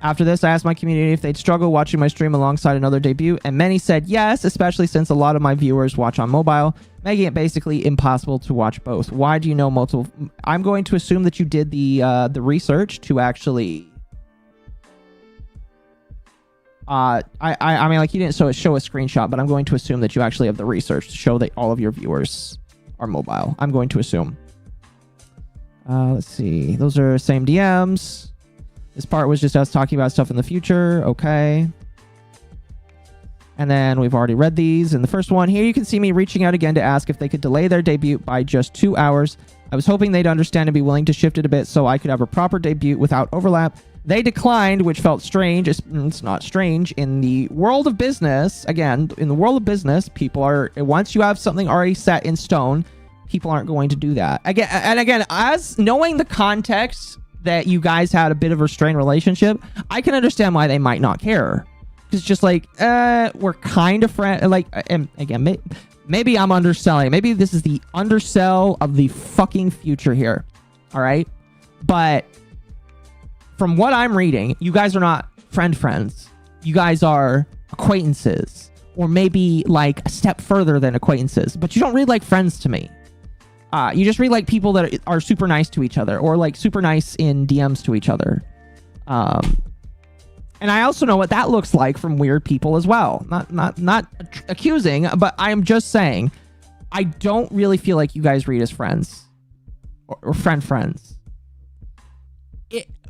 After this, I asked my community if they'd struggle watching my stream alongside another debut, and many said yes, especially since a lot of my viewers watch on mobile, making it basically impossible to watch both. Why do you know multiple? I'm going to assume that you did the research to actually... I mean, like, you didn't show a screenshot, but I'm going to assume that you actually have the research to show that all of your viewers are mobile. I'm going to assume. Let's see. Those are same DMs. This part was just us talking about stuff in the future. Okay. And then we've already read these. In the first one here, you can see me reaching out again to ask if they could delay their debut by just 2 hours. I was hoping they'd understand and be willing to shift it a bit so I could have a proper debut without overlap. They declined, which felt strange. It's not strange. In the world of business, again, in the world of business, people are, once you have something already set in stone, people aren't going to do that. Again, as knowing the context that you guys had a bit of a strained relationship, I can understand why they might not care. It's just like, we're kind of friends. Like, and again, maybe I'm underselling. Maybe this is the undersell of the fucking future here. All right. But from what I'm reading, you guys are not friends. You guys are acquaintances, or maybe like a step further than acquaintances, but you don't read like friends to me. You just read like people that are super nice to each other, or like super nice in DMs to each other. And I also know what that looks like from weird people as well. Not accusing, but I'm just saying, I don't really feel like you guys read as friends or friends.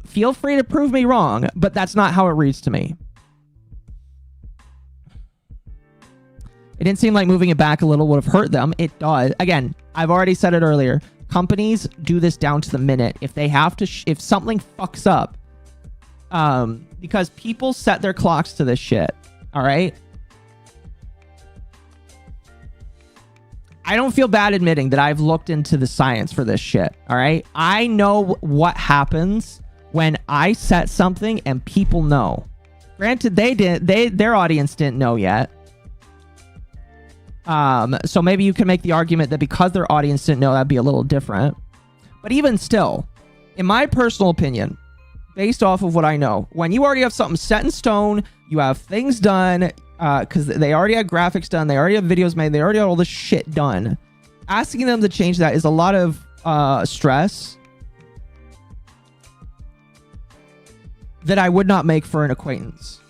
Feel free to prove me wrong, but that's not how it reads to me. It didn't seem like moving it back a little would have hurt them. It does. Again, I've already said it earlier. Companies do this down to the minute. If they have to, if something fucks up, Because people set their clocks to this shit. All right. I don't feel bad admitting that I've looked into the science for this shit. All right. I know what happens when I set something and people know. Granted, their audience didn't know yet. So maybe you can make the argument that because their audience didn't know, that'd be a little different. But even still, in my personal opinion, based off of what I know, when you already have something set in stone, you have things done, because they already had graphics done, they already have videos made, they already had all this shit done. Asking them to change that is a lot of stress that I would not make for an acquaintance.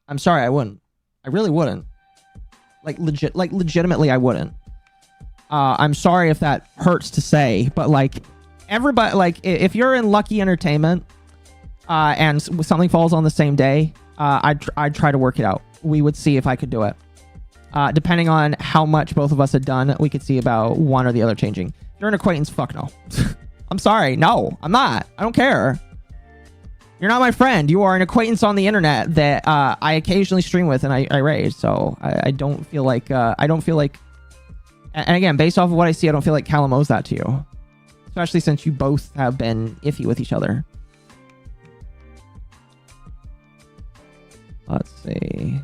I'm sorry, I wouldn't. I really wouldn't. Legitimately, I wouldn't. I'm sorry if that hurts to say, but like everybody, like if you're in Lucky Entertainment and something falls on the same day, I'd try to work it out. We would see if I could do it. Depending on how much both of us had done, we could see about one or the other changing. If you're an acquaintance, fuck no. I'm sorry. No, I'm not. I don't care. You're not my friend. You are an acquaintance on the internet that I occasionally stream with and I raise. So I don't feel like, and again, based off of what I see, I don't feel like Callum owes that to you. Especially since you both have been iffy with each other. Let's see.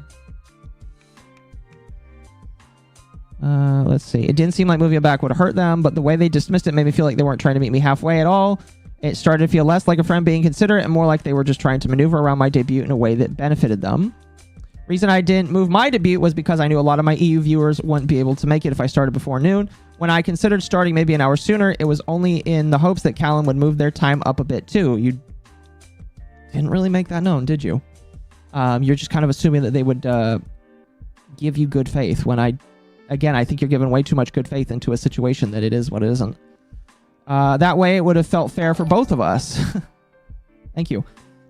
Let's see. It didn't seem like moving it back would hurt them, but the way they dismissed it made me feel like they weren't trying to meet me halfway at all. It started to feel less like a friend being considerate and more like they were just trying to maneuver around my debut in a way that benefited them. Reason I didn't move my debut was because I knew a lot of my EU viewers wouldn't be able to make it if I started before noon. When I considered starting maybe an hour sooner, it was only in the hopes that Callum would move their time up a bit too. You didn't really make that known, did you? You're just kind of assuming that they would give you good faith when I think you're giving way too much good faith into a situation that it is what it isn't. That way it would have felt fair for both of us. Thank you.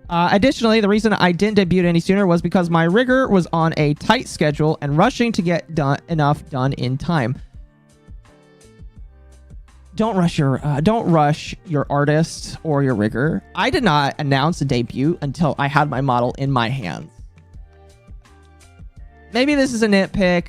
Additionally, the reason I didn't debut any sooner was because my rigger was on a tight schedule and rushing to get enough done in time. Don't rush your artist or your rigger. I did not announce a debut until I had my model in my hands. Maybe this is a nitpick.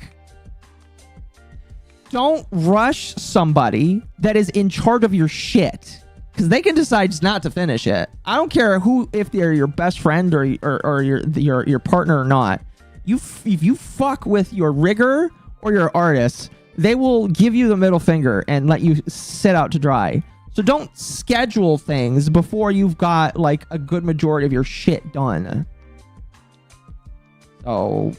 Don't rush somebody that is in charge of your shit, because they can decide just not to finish it. I don't care if they're your best friend or your partner or not. If you fuck with your rigger or your artist, they will give you the middle finger and let you sit out to dry. So don't schedule things before you've got like a good majority of your shit done. So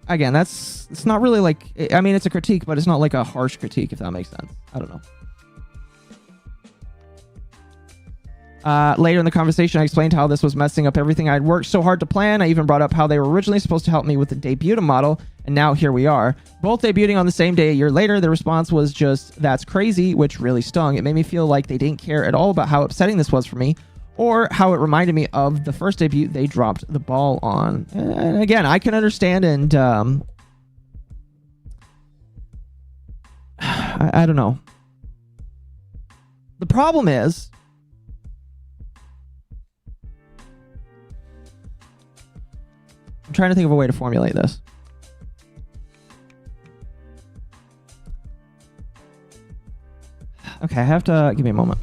again, it's not really like, I mean, it's a critique, but it's not like a harsh critique, if that makes sense. I don't know. Later in the conversation, I explained how this was messing up everything I'd worked so hard to plan. I even brought up how they were originally supposed to help me with the debut model, and now here we are. Both debuting on the same day a year later, the response was just, that's crazy, which really stung. It made me feel like they didn't care at all about how upsetting this was for me, or how it reminded me of the first debut they dropped the ball on. And again, I can understand, and I don't know. The problem is, I'm trying to think of a way to formulate this. Okay, I have to give me a moment.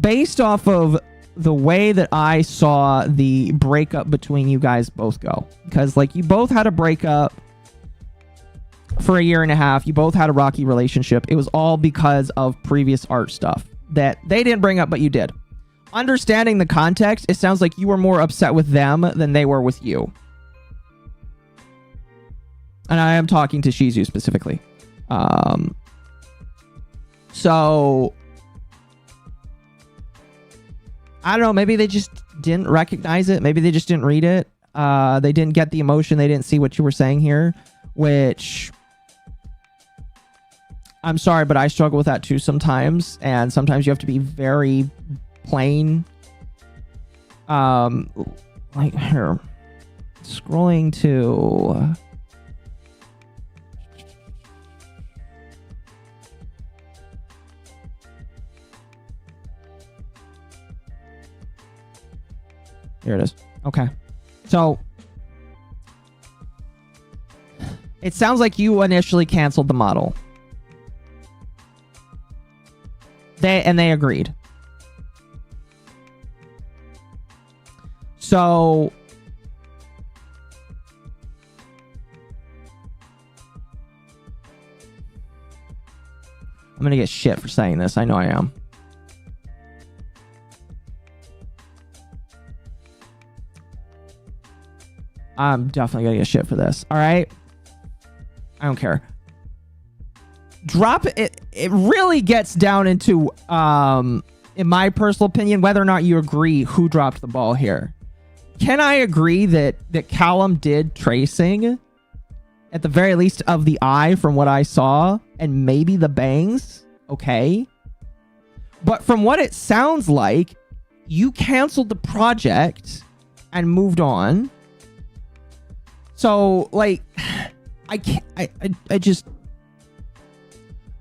Based off of the way that I saw the breakup between you guys both go, because like you both had a breakup for a year and a half, you both had a rocky relationship. It was all because of previous art stuff that they didn't bring up, but you did. Understanding the context, it sounds like you were more upset with them than they were with you. And I am talking to Shizu specifically. So I don't know, maybe they just didn't recognize it. Maybe they just didn't read it. They didn't get the emotion. They didn't see what you were saying here, which I'm sorry, but I struggle with that too sometimes. And sometimes you have to be very plain. like here, scrolling to. Here it is. Okay. So it sounds like you initially canceled the model. They agreed. So I'm gonna get shit for saying this. I know I am. I'm definitely gonna get shit for this. All right. I don't care. Drop it. It really gets down into, in my personal opinion, whether or not you agree who dropped the ball here. Can I agree that Callum did tracing, at the very least of the eye from what I saw, and maybe the bangs? Okay. But from what it sounds like, you canceled the project and moved on. So, like, I can't, I just,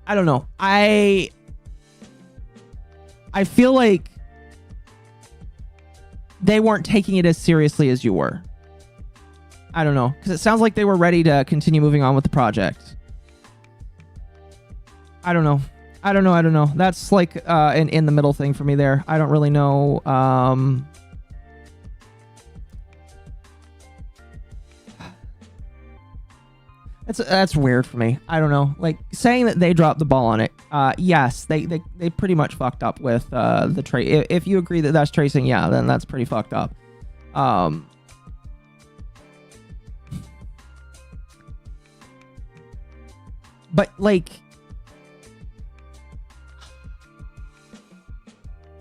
I don't know. I feel like they weren't taking it as seriously as you were. I don't know. Because it sounds like they were ready to continue moving on with the project. I don't know. I don't know. That's like an in the middle thing for me there. I don't really know. That's weird for me. I don't know. Like, saying that they dropped the ball on it. Yes, they pretty much fucked up with the trace. If you agree that that's tracing, yeah, then that's pretty fucked up. But like,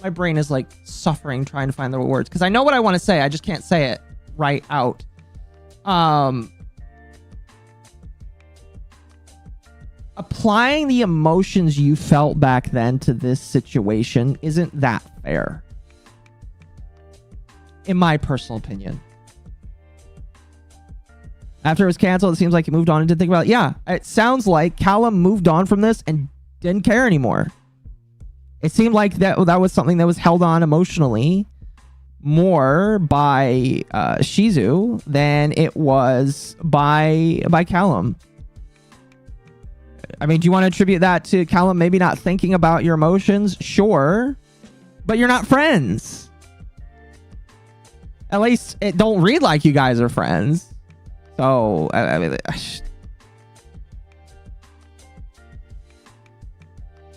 my brain is like suffering trying to find the words because I know what I want to say. I just can't say it right out. Applying the emotions you felt back then to this situation isn't that fair, in my personal opinion. After it was canceled, it seems like he moved on and didn't think about it. Yeah, it sounds like Callum moved on from this and didn't care anymore. It seemed like that was something that was held on emotionally more by Shizu than it was by Callum. I mean, do you want to attribute that to Callum maybe not thinking about your emotions? Sure. But you're not friends. At least it don't read like you guys are friends. So, I mean,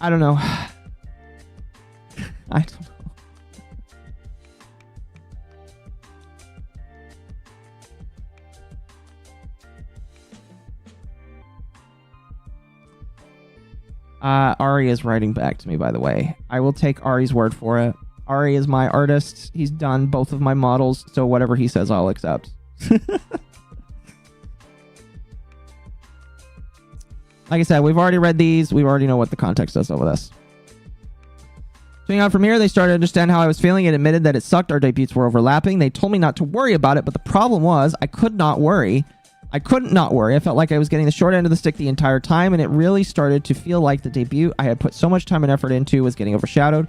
I don't know. I don't know. Ari is writing back to me, by the way. I will take Ari's word for it. Ari is my artist. He's done both of my models, so whatever he says, I'll accept. Like I said, we've already read these. We already know what the context is of this. Swinging on from here, they started to understand how I was feeling and admitted that it sucked. Our debuts were overlapping. They told me not to worry about it, but the problem was I could not worry. I couldn't not worry. I felt like I was getting the short end of the stick the entire time, and it really started to feel like the debut I had put so much time and effort into was getting overshadowed.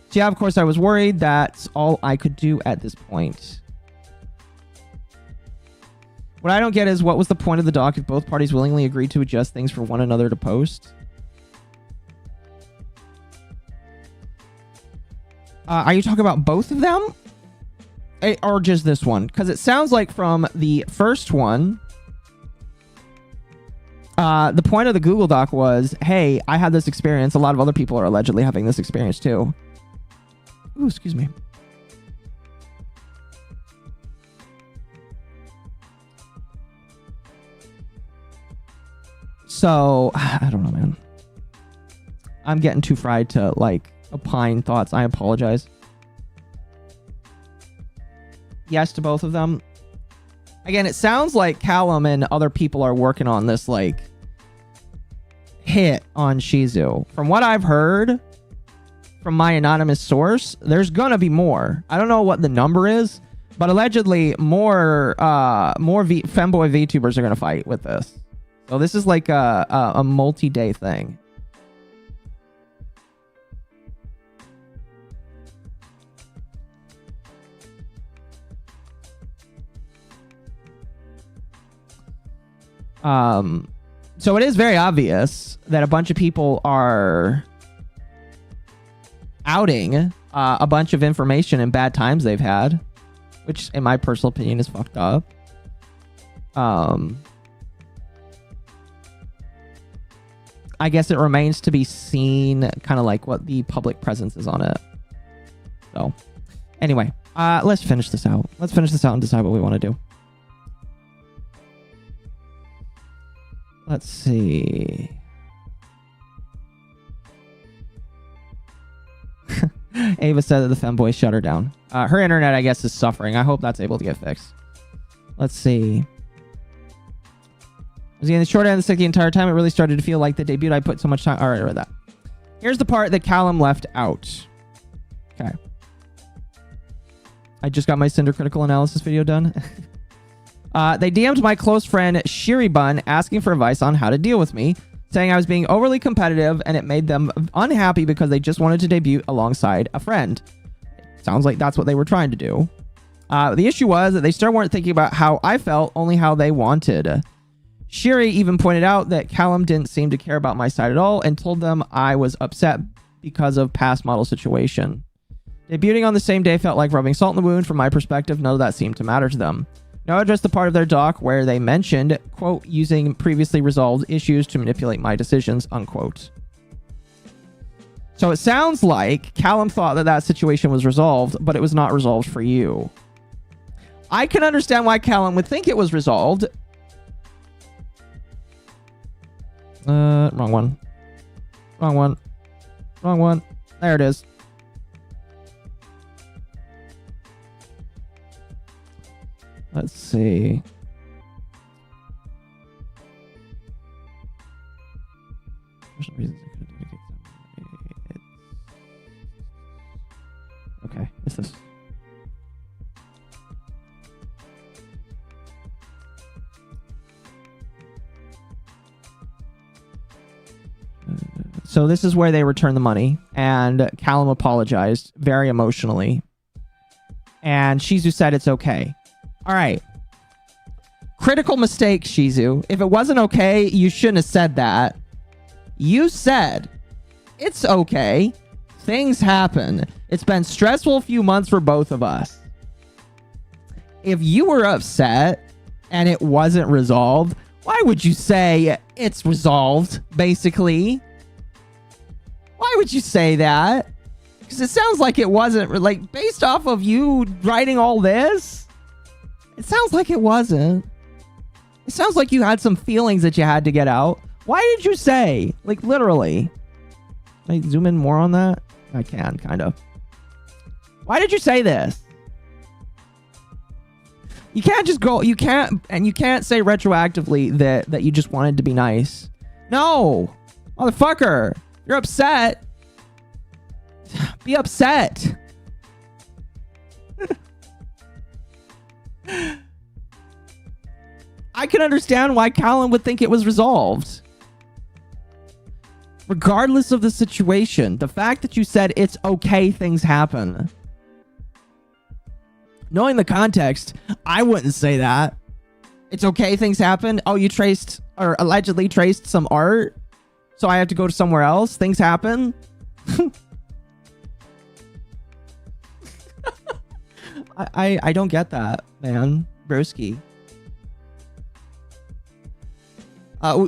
So yeah, of course, I was worried. That's all I could do at this point. What I don't get is, what was the point of the doc if both parties willingly agreed to adjust things for one another to post? Are you talking about both of them? Or just this one? Because it sounds like from the first one, the point of the Google Doc was, hey, I had this experience. A lot of other people are allegedly having this experience too. Ooh, excuse me. So, I don't know, man. I'm getting too fried to, like, opine thoughts. I apologize. Yes to both of them. Again, it sounds like Callum and other people are working on this, like, hit on Shizu. From what I've heard from my anonymous source, there's gonna be more. I don't know what the number is, But allegedly, more Femboy VTubers are gonna fight with this. So this is like a multi-day thing. So it is very obvious that a bunch of people are outing a bunch of information and bad times they've had, which in my personal opinion is fucked up. I guess it remains to be seen kind of like what the public presence is on it. So anyway, let's finish this out. Let's finish this out and decide what we want to do. Let's see. Ava said that the Femboy shut her down. Her internet, I guess, is suffering. I hope that's able to get fixed. Let's see. I was getting the short end of the stick the entire time. It really started to feel like the debut. I put so much time. All right, I read that. Here's the part that Callum left out. Okay. I just got my Cinder critical analysis video done. They DM'd my close friend Shiribun asking for advice on how to deal with me, saying I was being overly competitive and it made them unhappy because they just wanted to debut alongside a friend. Sounds like that's what they were trying to do. The issue was that they still weren't thinking about how I felt, only how they wanted. Shiri even pointed out that Callum didn't seem to care about my side at all and told them I was upset because of past model situation. Debuting on the same day felt like rubbing salt in the wound. From my perspective, none of that seemed to matter to them. Now I addressed the part of their doc where they mentioned, quote, using previously resolved issues to manipulate my decisions, unquote. So it sounds like Callum thought that that situation was resolved, but it was not resolved for you. I can understand why Callum would think it was resolved. Wrong one. Wrong one. Wrong one. There it is. Let's see. Okay, what's this? So this is where they return the money, and Callum apologized very emotionally. And Shizu said it's okay. All right. Critical mistake, Shizu. If it wasn't okay, you shouldn't have said that. You said, it's okay. Things happen. It's been stressful few months for both of us. If you were upset and it wasn't resolved, why would you say it's resolved, basically? Why would you say that? Because it sounds like it wasn't, like, based off of you writing all this, it sounds like it wasn't. It sounds like you had some feelings that you had to get out. Why did you say? Like, literally. Can I zoom in more on that? I can, kind of. Why did you say this? You can't just go, you can't say retroactively that you just wanted to be nice. No! Motherfucker! You're upset. Be upset. I can understand why Callum would think it was resolved. Regardless of the situation, the fact that you said it's okay, things happen. Knowing the context, I wouldn't say that. It's okay, things happen. Oh, you traced or allegedly traced some art, so I have to go to somewhere else. Things happen. I don't get that, man. Broski.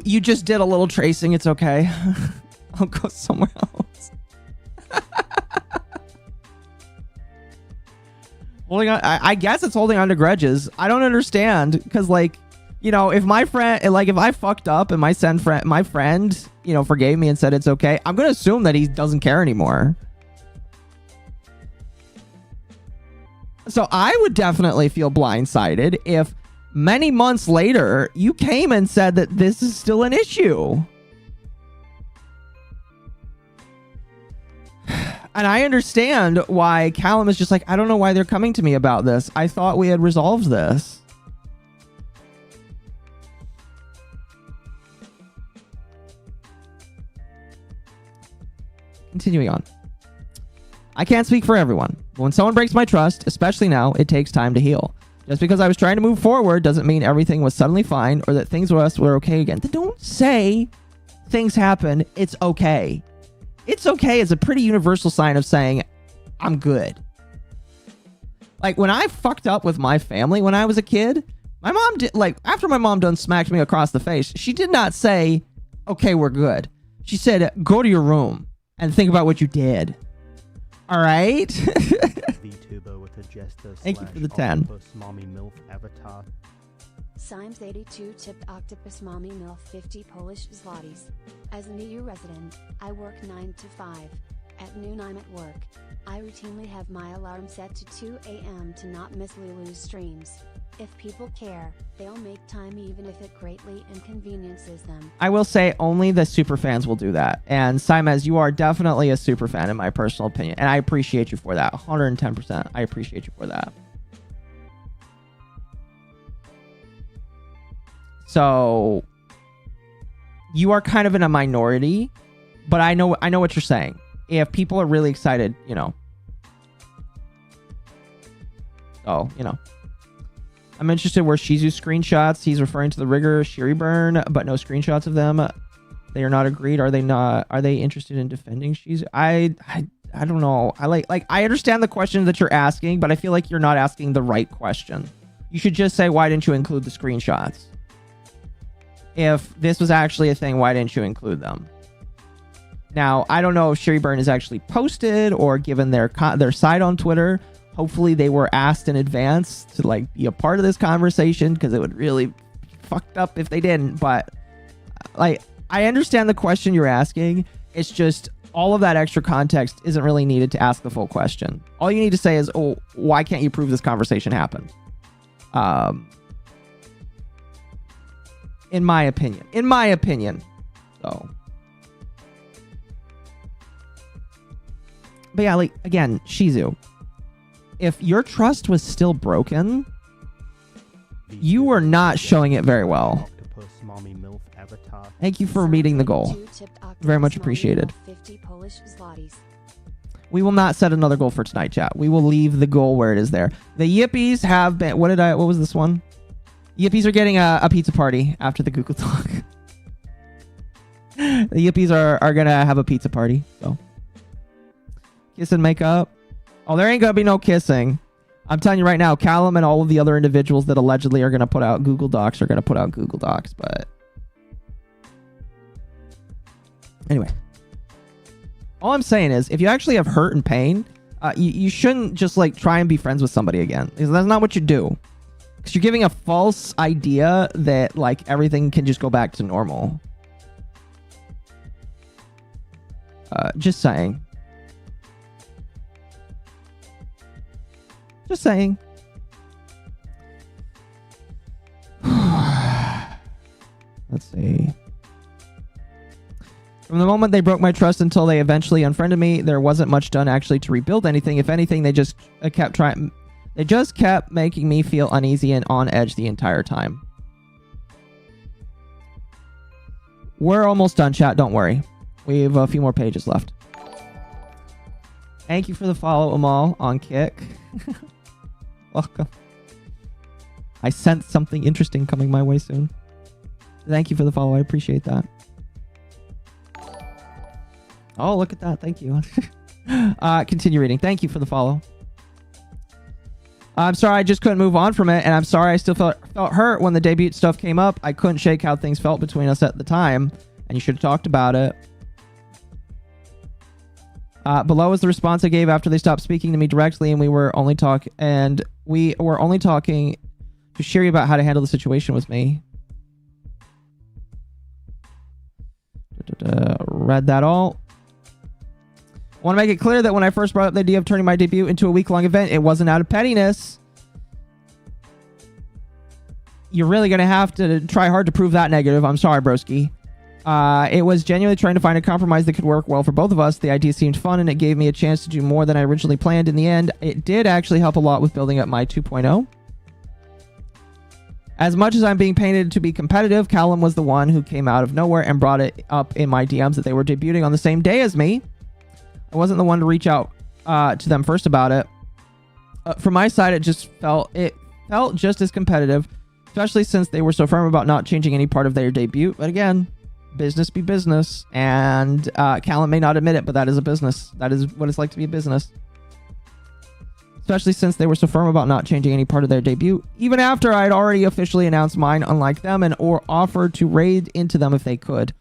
You just did a little tracing. It's okay. I'll go somewhere else. Holding on. I guess it's holding on to grudges. I don't understand. Because, like, you know, if my friend, like, if I fucked up and my friend, you know, forgave me and said it's okay, I'm going to assume that he doesn't care anymore. So I would definitely feel blindsided if many months later you came and said that this is still an issue. And I understand why Callum is just like, I don't know why they're coming to me about this. I thought we had resolved this. Continuing on. I can't speak for everyone, but when someone breaks my trust, especially now, it takes time to heal. Just because I was trying to move forward doesn't mean everything was suddenly fine or that things with us were okay again. Don't say things happen, it's okay. It's okay is a pretty universal sign of saying, I'm good. Like, when I fucked up with my family when I was a kid, my mom did, like, after my mom done smacked me across the face, she did not say, okay, we're good. She said, go to your room and think about what you did. All right? Vtuber with a jester Thank you for the 10. Mommy MILF avatar. Simes82 tipped Octopus Mommy MILF 50 Polish zlotys. As an EU resident, I work 9 to 5. At noon I'm at work. I routinely have my alarm set to 2 a.m. to not miss Lulu's streams. If people care, they'll make time even if it greatly inconveniences them. I will say only the super fans will do that. And Simes, you are definitely a super fan in my personal opinion. And I appreciate you for that. 110%. I appreciate you for that. So you are kind of in a minority, but I know what you're saying. If people are really excited, you know. Oh, you know. I'm interested where Shizu screenshots. He's referring to the rigger Shiri burn, but no screenshots of them. They are not agreed. Are they not? Are they interested in defending Shizu? I don't know. I like I understand the question that you're asking, but I feel like you're not asking the right question. You should just say, why didn't you include the screenshots? If this was actually a thing, why didn't you include them? Now, I don't know if Shiri burn is actually posted or given their side on Twitter. Hopefully they were asked in advance to like be a part of this conversation, because it would really fucked up if they didn't. But like, I understand the question you're asking. It's just all of that extra context isn't really needed to ask the full question. All you need to say is, oh, why can't you prove this conversation happened? In my opinion. So, but yeah, like, again, Shizu, if your trust was still broken, you were not showing it very well. Thank you for meeting the goal. Very much appreciated. We will not set another goal for tonight, chat. We will leave the goal where it is there. The Yippies have been... What was this one? Yippies are getting a pizza party after the Google Talk. The Yippies are going to have a pizza party. So, kiss and make up. Oh, there ain't gonna be no kissing. I'm telling you right now, Callum and all of the other individuals that allegedly are gonna put out Google Docs are gonna put out Google Docs, but anyway. All I'm saying is, if you actually have hurt and pain, you shouldn't just like try and be friends with somebody again. Because that's not what you do. Because you're giving a false idea that like everything can just go back to normal. Just saying. Just saying. Let's see. From the moment they broke my trust until they eventually unfriended me, there wasn't much done actually to rebuild anything. If anything, they just kept trying. They just kept making me feel uneasy and on edge the entire time. We're almost done, chat. Don't worry. We have a few more pages left. Thank you for the follow, Amal, on Kick. Welcome. I sense something interesting coming my way soon. Thank you for the follow. I appreciate that. Oh, look at that. Thank you. Continue reading. Thank you for the follow. I'm sorry I just couldn't move on from it, and I'm sorry I still felt hurt when the debut stuff came up. I couldn't shake how things felt between us at the time, and you should have talked about it. Below is the response I gave after they stopped speaking to me directly, and we were only talking to Shiri about how to handle the situation with me. Read that all. I want to make it clear that when I first brought up the idea of turning my debut into a week-long event, it wasn't out of pettiness. You're really going to have to try hard to prove that negative. I'm sorry, broski. It was genuinely trying to find a compromise that could work well for both of us. The idea seemed fun, and it gave me a chance to do more than I originally planned. In the end, it did actually help a lot with building up my 2.0. As much as I'm being painted to be competitive, Callum was the one who came out of nowhere and brought it up in my DMs that they were debuting on the same day as me. I wasn't the one to reach out to them first about it. From my side, it felt just as competitive, especially since they were so firm about not changing any part of their debut. But again, business be business, and Callum may not admit it, but that is a business. That is what it's like to be a business. Especially since they were so firm about not changing any part of their debut, even after I'd already officially announced mine, unlike them, and or offered to raid into them if they could.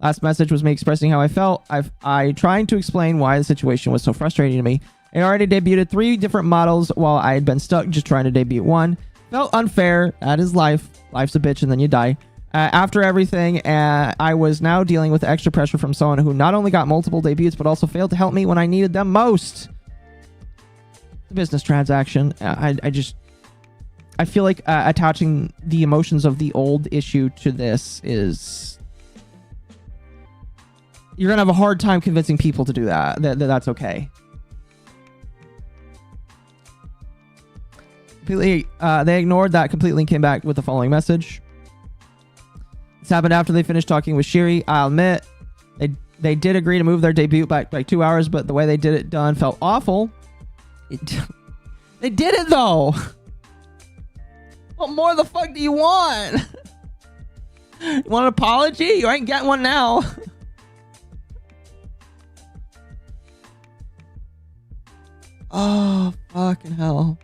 Last message was me expressing how I felt. I trying to explain why the situation was so frustrating to me. I already debuted 3 different models while I had been stuck just trying to debut one. Felt unfair. That is life. Life's a bitch and then you die. After everything, I was now dealing with extra pressure from someone who not only got multiple debuts, but also failed to help me when I needed them most. The business transaction. I feel like attaching the emotions of the old issue to this is... You're going to have a hard time convincing people to do that. That's okay. Completely, they ignored that completely and came back with the following message. This happened after they finished talking with Shiri. I'll admit, they did agree to move their debut back by 2 hours, but the way they did it done felt awful. They did it though. What more the fuck do you want? You want an apology? You ain't getting one now. Oh, fucking hell.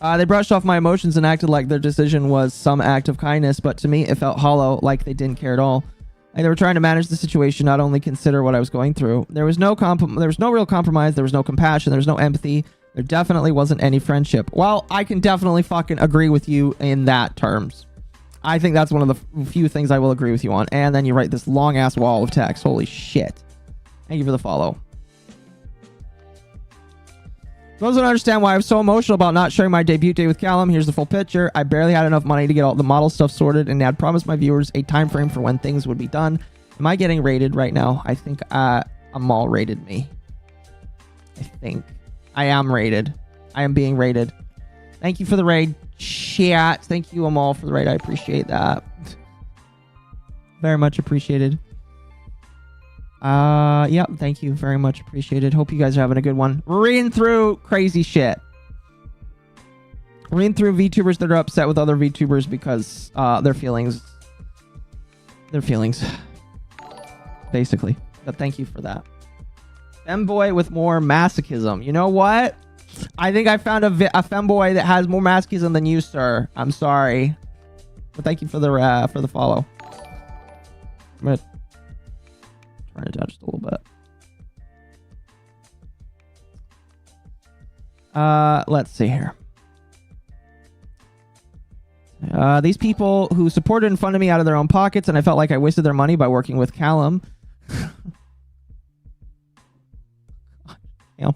They brushed off my emotions and acted like their decision was some act of kindness, but to me it felt hollow, like they didn't care at all. Like they were trying to manage the situation, not only consider what I was going through. There was no real compromise, there was no compassion, there was no empathy. There definitely wasn't any friendship. Well, I can definitely fucking agree with you in that terms. I think that's one of the few things I will agree with you on. And then you write this long ass wall of text. Holy shit. Thank you for the follow. Those don't understand why I was so emotional about not sharing my debut day with Callum. Here's the full picture. I barely had enough money to get all the model stuff sorted, and I'd promised my viewers a time frame for when things would be done. Am I getting rated right now? I think Amal rated me. I think. I am rated. I am being rated. Thank you for the raid, chat. Thank you, Amal, for the raid. I appreciate that. Very much appreciated. Yep, thank you, very much appreciated. Hope you guys are having a good one. Reading through crazy shit. Reading through VTubers that are upset with other VTubers because their feelings, basically. But thank you for that. Femboy with more masochism. You know what? I think I found a femboy that has more masochism than you, sir. I'm sorry, but thank you for the follow. I'm gonna turn it down just a little bit. Let's see here. These people who supported and funded me out of their own pockets, and I felt like I wasted their money by working with Callum. Damn.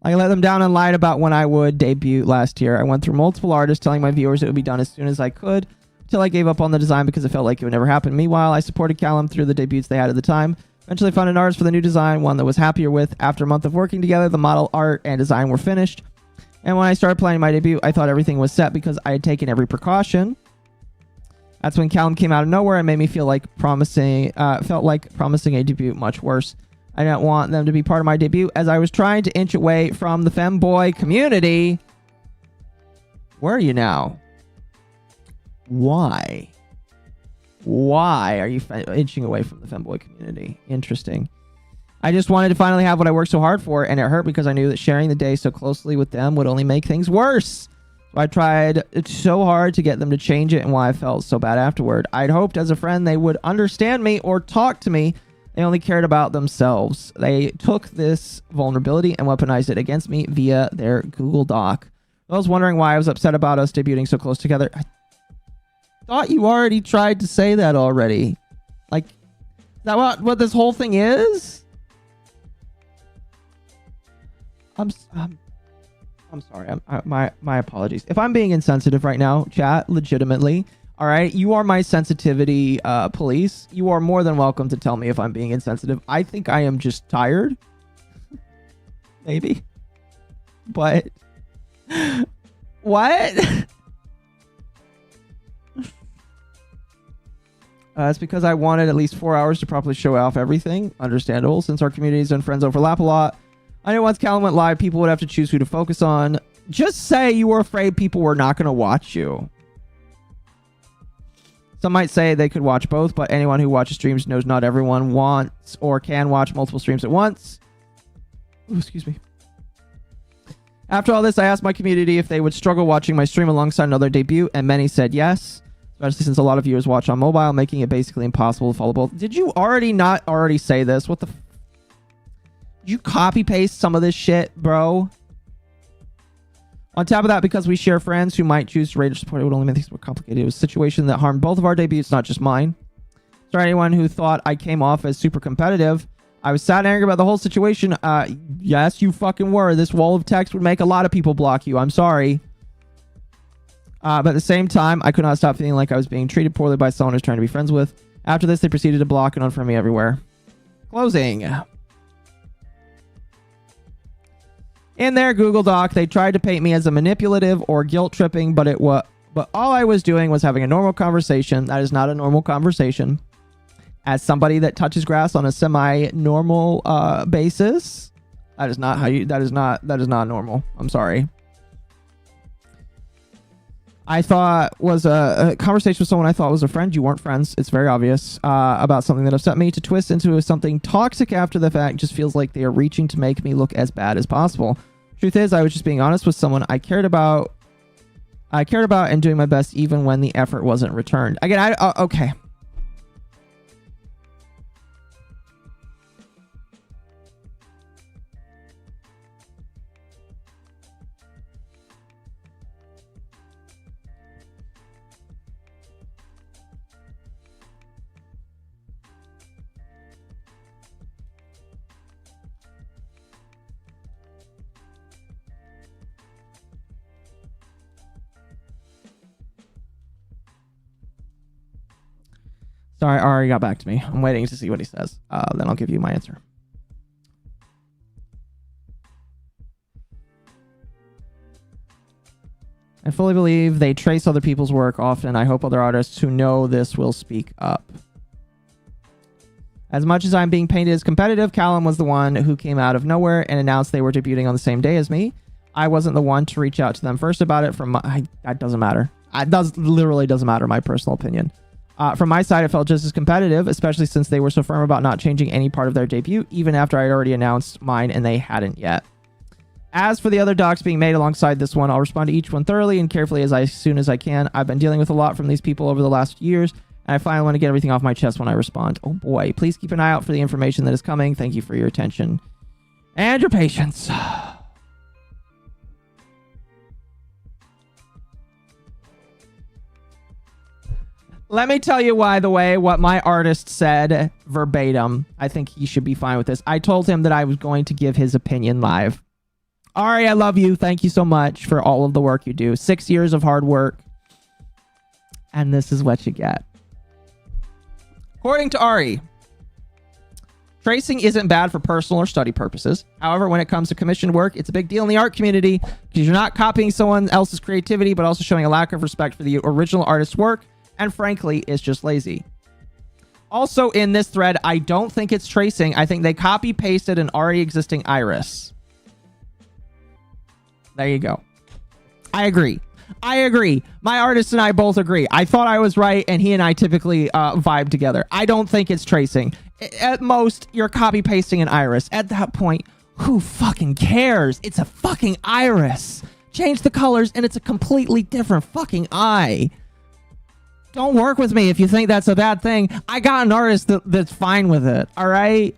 I let them down and lied about when I would debut last year. I went through multiple artists telling my viewers it would be done as soon as I could, until I gave up on the design because it felt like it would never happen. Meanwhile, I supported Callum through the debuts they had at the time. Eventually found an artist for the new design, one that was happier with. After a month of working together, the model art and design were finished. And when I started planning my debut, I thought everything was set because I had taken every precaution. That's when Callum came out of nowhere and made me feel like promising a debut much worse. I didn't want them to be part of my debut as I was trying to inch away from the femboy community. Where are you now? Why? Why are you inching away from the femboy community? Interesting. I just wanted to finally have what I worked so hard for, and it hurt because I knew that sharing the day so closely with them would only make things worse. So I tried so hard to get them to change it and why I felt so bad afterward. I'd hoped as a friend they would understand me or talk to me. They only cared about themselves. They took this vulnerability and weaponized it against me via their Google Doc. I was wondering why I was upset about us debuting so close together. I thought you already tried to say that already. Like, is that what this whole thing is? I'm I'm sorry. My apologies. If I'm being insensitive right now, chat, legitimately, all right, you are my sensitivity police. You are more than welcome to tell me if I'm being insensitive. I think I am just tired. Maybe. But what? It's because I wanted at least 4 hours to properly show off everything. Understandable, since our communities and friends overlap a lot. I know once Callum went live, people would have to choose who to focus on. Just say you were afraid people were not going to watch you. Some might say they could watch both, but anyone who watches streams knows not everyone wants or can watch multiple streams at once. Ooh, excuse me. After all this, I asked my community if they would struggle watching my stream alongside another debut, and many said yes. Especially since a lot of viewers watch on mobile, making it basically impossible to follow both. Did you not already say this? What the... Did you copy paste some of this shit, bro? On top of that, because we share friends who might choose to rate or support, it would only make things more complicated. It was a situation that harmed both of our debuts, not just mine. So anyone who thought I came off as super competitive, I was sad and angry about the whole situation. Yes, you fucking were. This wall of text would make a lot of people block you. I'm sorry. But at the same time, I could not stop feeling like I was being treated poorly by someone I was trying to be friends with. After this, they proceeded to block and unfriend me everywhere. Closing. In their Google Doc, they tried to paint me as a manipulative or guilt-tripping, but all I was doing was having a normal conversation. That is not a normal conversation. As somebody that touches grass on a semi-normal basis, that is not normal. I'm sorry. I thought was a conversation with someone I thought was a friend. You weren't friends. It's very obvious. About something that upset me. To twist into something toxic after the fact just feels like they are reaching to make me look as bad as possible. Truth is, I was just being honest with someone I cared about and doing my best even when the effort wasn't returned. Again, okay. Sorry, Ari got back to me. I'm waiting to see what he says. Then I'll give you my answer. I fully believe they trace other people's work often. I hope other artists who know this will speak up. As much as I'm being painted as competitive, Callum was the one who came out of nowhere and announced they were debuting on the same day as me. I wasn't the one to reach out to them first about it. That doesn't matter. It literally doesn't matter, my personal opinion. From my side, it felt just as competitive, especially since they were so firm about not changing any part of their debut, even after I had already announced mine and they hadn't yet. As for the other docs being made alongside this one, I'll respond to each one thoroughly and carefully as soon as I can. I've been dealing with a lot from these people over the last years, and I finally want to get everything off my chest when I respond. Oh boy, please keep an eye out for the information that is coming. Thank you for your attention and your patience. Let me tell you, by the way, what my artist said verbatim. I think he should be fine with this. I told him that I was going to give his opinion live. Ari, I love you. Thank you so much for all of the work you do. 6 years of hard work. And this is what you get. According to Ari, tracing isn't bad for personal or study purposes. However, when it comes to commissioned work, it's a big deal in the art community because you're not copying someone else's creativity, but also showing a lack of respect for the original artist's work. And frankly, it's just lazy. Also in this thread, I don't think it's tracing. I think they copy pasted an already existing iris. There you go. I agree. My artist and I both agree. I thought I was right, and he and I typically vibe together. I don't think it's tracing. At most, you're copy pasting an iris. At that point, who fucking cares? It's a fucking iris. Change the colors, and it's a completely different fucking eye. Don't work with me if you think that's a bad thing. I got an artist that's fine with it, all right?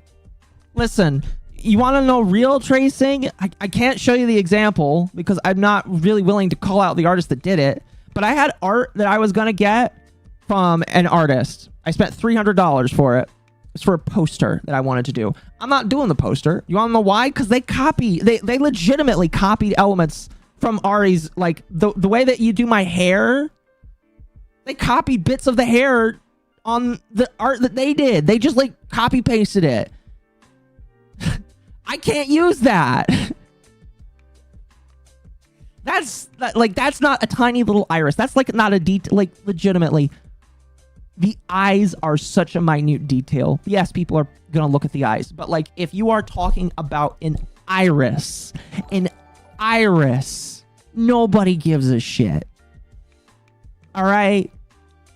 Listen, you want to know real tracing? I can't show you the example because I'm not really willing to call out the artist that did it. But I had art that I was going to get from an artist. I spent $300 for it. It's for a poster that I wanted to do. I'm not doing the poster. You want to know why? Because they legitimately copied elements from Ari's, like the way that you do my hair. They copied bits of the hair on the art that they did. They just like copy pasted it. I can't use that. That's not a tiny little iris. That's like not a detail. Like legitimately, the eyes are such a minute detail. Yes, people are gonna look at the eyes, but like if you are talking about an iris, nobody gives a shit. All right,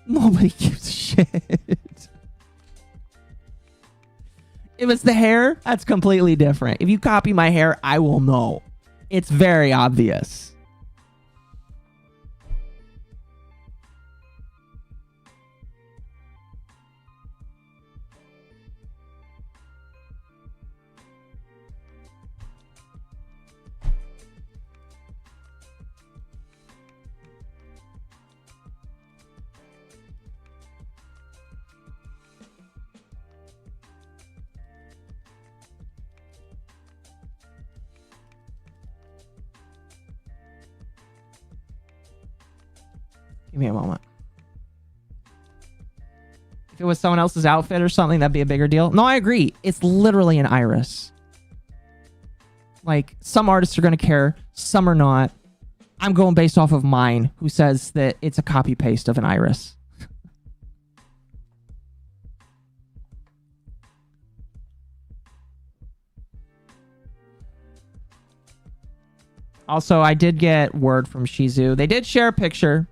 nobody gives a shit. If it's the hair, that's completely different. If you copy my hair, I will know. It's very obvious. Give me a moment. If it was someone else's outfit or something, that'd be a bigger deal. No, I agree. It's literally an iris. Like, some artists are going to care, some are not. I'm going based off of mine, who says that it's a copy paste of an iris. Also, I did get word from Shizu. They did share a picture.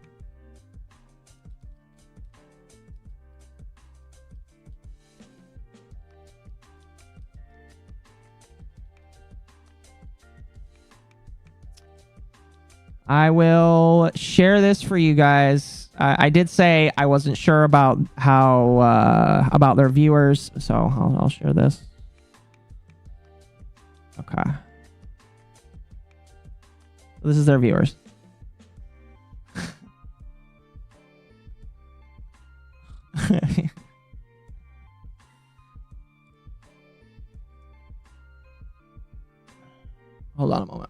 I will share this for you guys. I did say I wasn't sure about how about their viewers, so I'll share this. Okay. This is their viewers. Hold on a moment.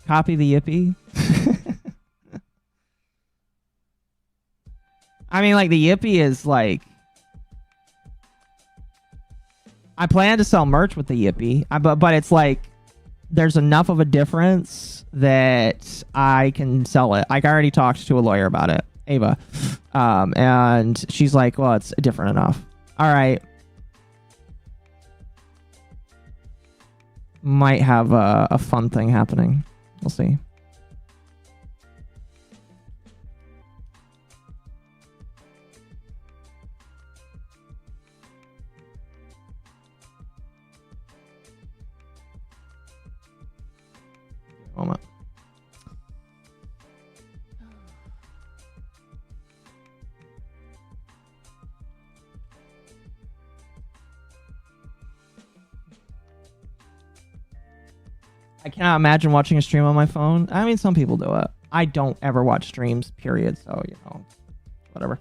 Copy the Yippee. I mean, like, the Yippee is like... I plan to sell merch with the Yippee, but it's like there's enough of a difference that I can sell it. Like, I already talked to a lawyer about it, Ava, and she's like, well, it's different enough. All right. Might have a fun thing happening. We'll see. Moment. I cannot imagine watching a stream on my phone. I mean, some people do it. I don't ever watch streams, period. So, you know, whatever.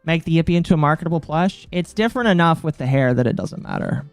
Make the Yippee into a marketable plush. It's different enough with the hair that it doesn't matter.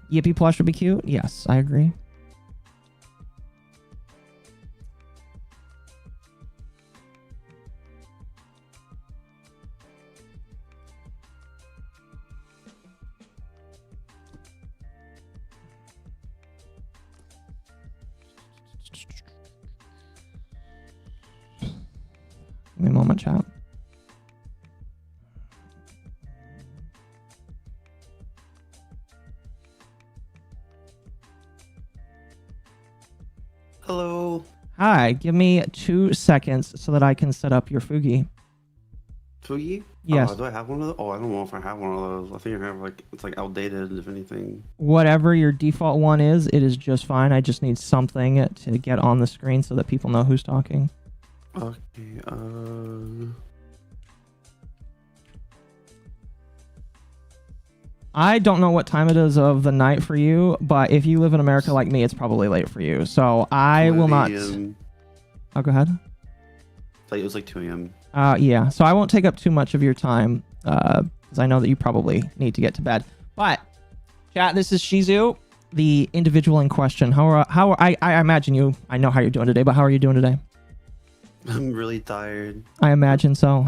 Yippee plush would be cute. Yes, I agree. Give me a moment, chat. Hello. Hi, give me 2 seconds so that I can set up your Fugi. Fugi? Yes. Do I have one of those? Oh, I don't know if I have one of those. I think I have it's like outdated, if anything. Whatever your default one is, it is just fine. I just need something to get on the screen so that people know who's talking. Okay, I don't know what time it is of the night for you, but if you live in America like me, it's probably late for you. So I will not... Oh, go ahead. It was like 2 a.m. Yeah, so I won't take up too much of your time because I know that you probably need to get to bed. But, chat, this is Shizu, the individual in question. I imagine you... I know how you're doing today, but how are you doing today? I'm really tired. I imagine so.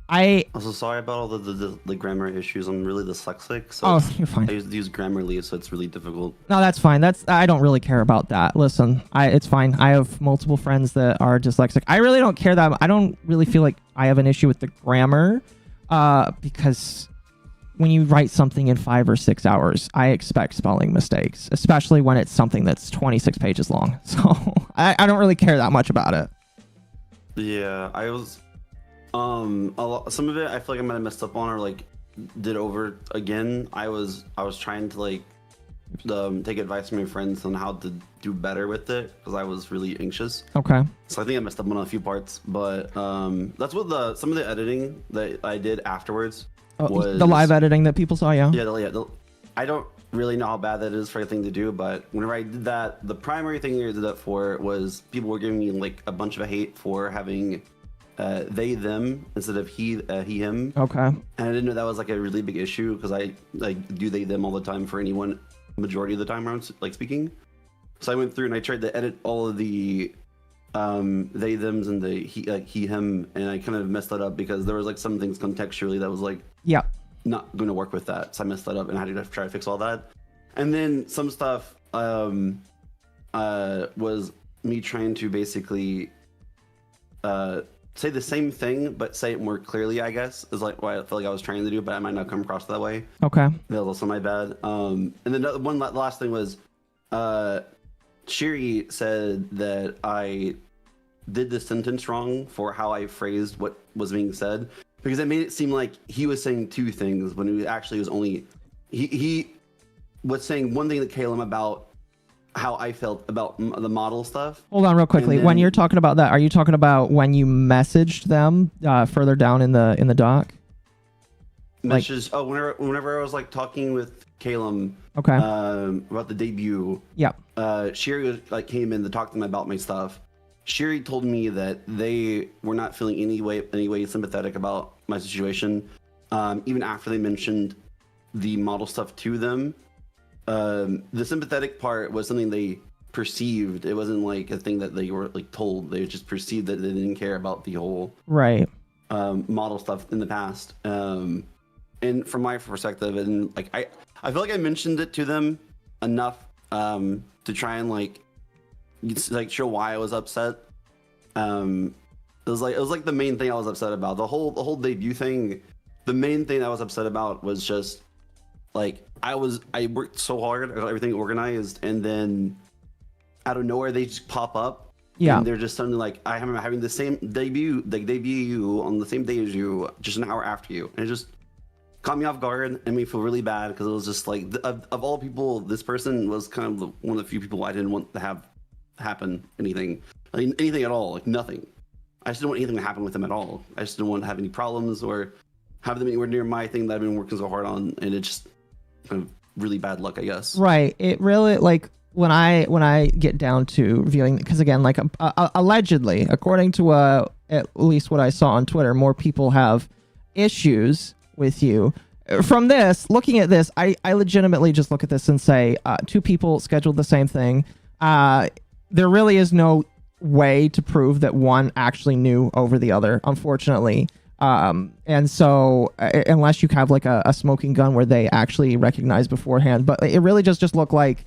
I'm also sorry about all the grammar issues. I'm really dyslexic, so you're fine. I use Grammarly, so it's really difficult. No, that's fine. I don't really care about that. Listen, it's fine. I have multiple friends that are dyslexic. I really don't care that. I don't really feel like I have an issue with the grammar, because when you write something in 5 or 6 hours, I expect spelling mistakes, especially when it's something that's 26 pages long. So I don't really care that much about it. Yeah, I was. Some of it I feel like I might have messed up on or like did over again. I was trying to like take advice from my friends on how to do better with it because I was really anxious. Okay. So I think I messed up on a few parts, but that's what some of the editing that I did afterwards was the live editing that people saw. Yeah. Yeah. I don't really know how bad that is for a thing to do, but whenever I did that, the primary thing I did that for was people were giving me like a bunch of hate for having they them instead of he him. Okay. And I didn't know that was like a really big issue because I like do they them all the time for anyone majority of the time around like speaking. So I went through and I tried to edit all of the they thems and the he him, and I kind of messed that up because there was like some things contextually that was like not going to work with that. So I messed that up and I had to try to fix all that. And then some stuff was me trying to basically say the same thing but say it more clearly, I guess, is like what I feel like I was trying to do, but I might not come across that way. Okay. That was also my bad. And then the last thing was Shiri said that I did the sentence wrong for how I phrased what was being said, because it made it seem like he was saying 2 things when it actually was only he was saying one thing to Callum about how I felt about the model stuff. Hold on real quickly. When you're talking about that, are you talking about when you messaged them further down in the doc? Messages. Whenever I was like talking with Callum. Okay. About the debut. Yeah. Shiri like came in to talk to them about my stuff. Shiri told me that they were not feeling any way sympathetic about my situation, even after they mentioned the model stuff to them. The sympathetic part was something they perceived. It wasn't like a thing that they were like told. They just perceived that they didn't care about the whole model stuff in the past. And from my perspective, and like I feel like I mentioned it to them enough to try and like show why I was upset. It was like the main thing I was upset about. The whole debut thing. The main thing I was upset about was just like I worked so hard, I got everything organized, and then out of nowhere they just pop up. Yeah. And they're just suddenly like, I'm having the same debut on the same day as you, just an hour after you, and it just caught me off guard and made me feel really bad because it was just like of all people, this person was kind of one of the few people I didn't want to have happen anything at all, like nothing. I just didn't want anything to happen with them at all. I just didn't want to have any problems or have them anywhere near my thing that I've been working so hard on, and it just kind of really bad luck, I guess. Right. It really, like, when I get down to viewing, because again, like allegedly, according to at least what I saw on Twitter, more people have issues with you. From this, looking at this, I legitimately just look at this and say, 2 people scheduled the same thing. There really is no way to prove that one actually knew over the other, unfortunately. And so unless you have like a smoking gun where they actually recognize beforehand, but it really just looked like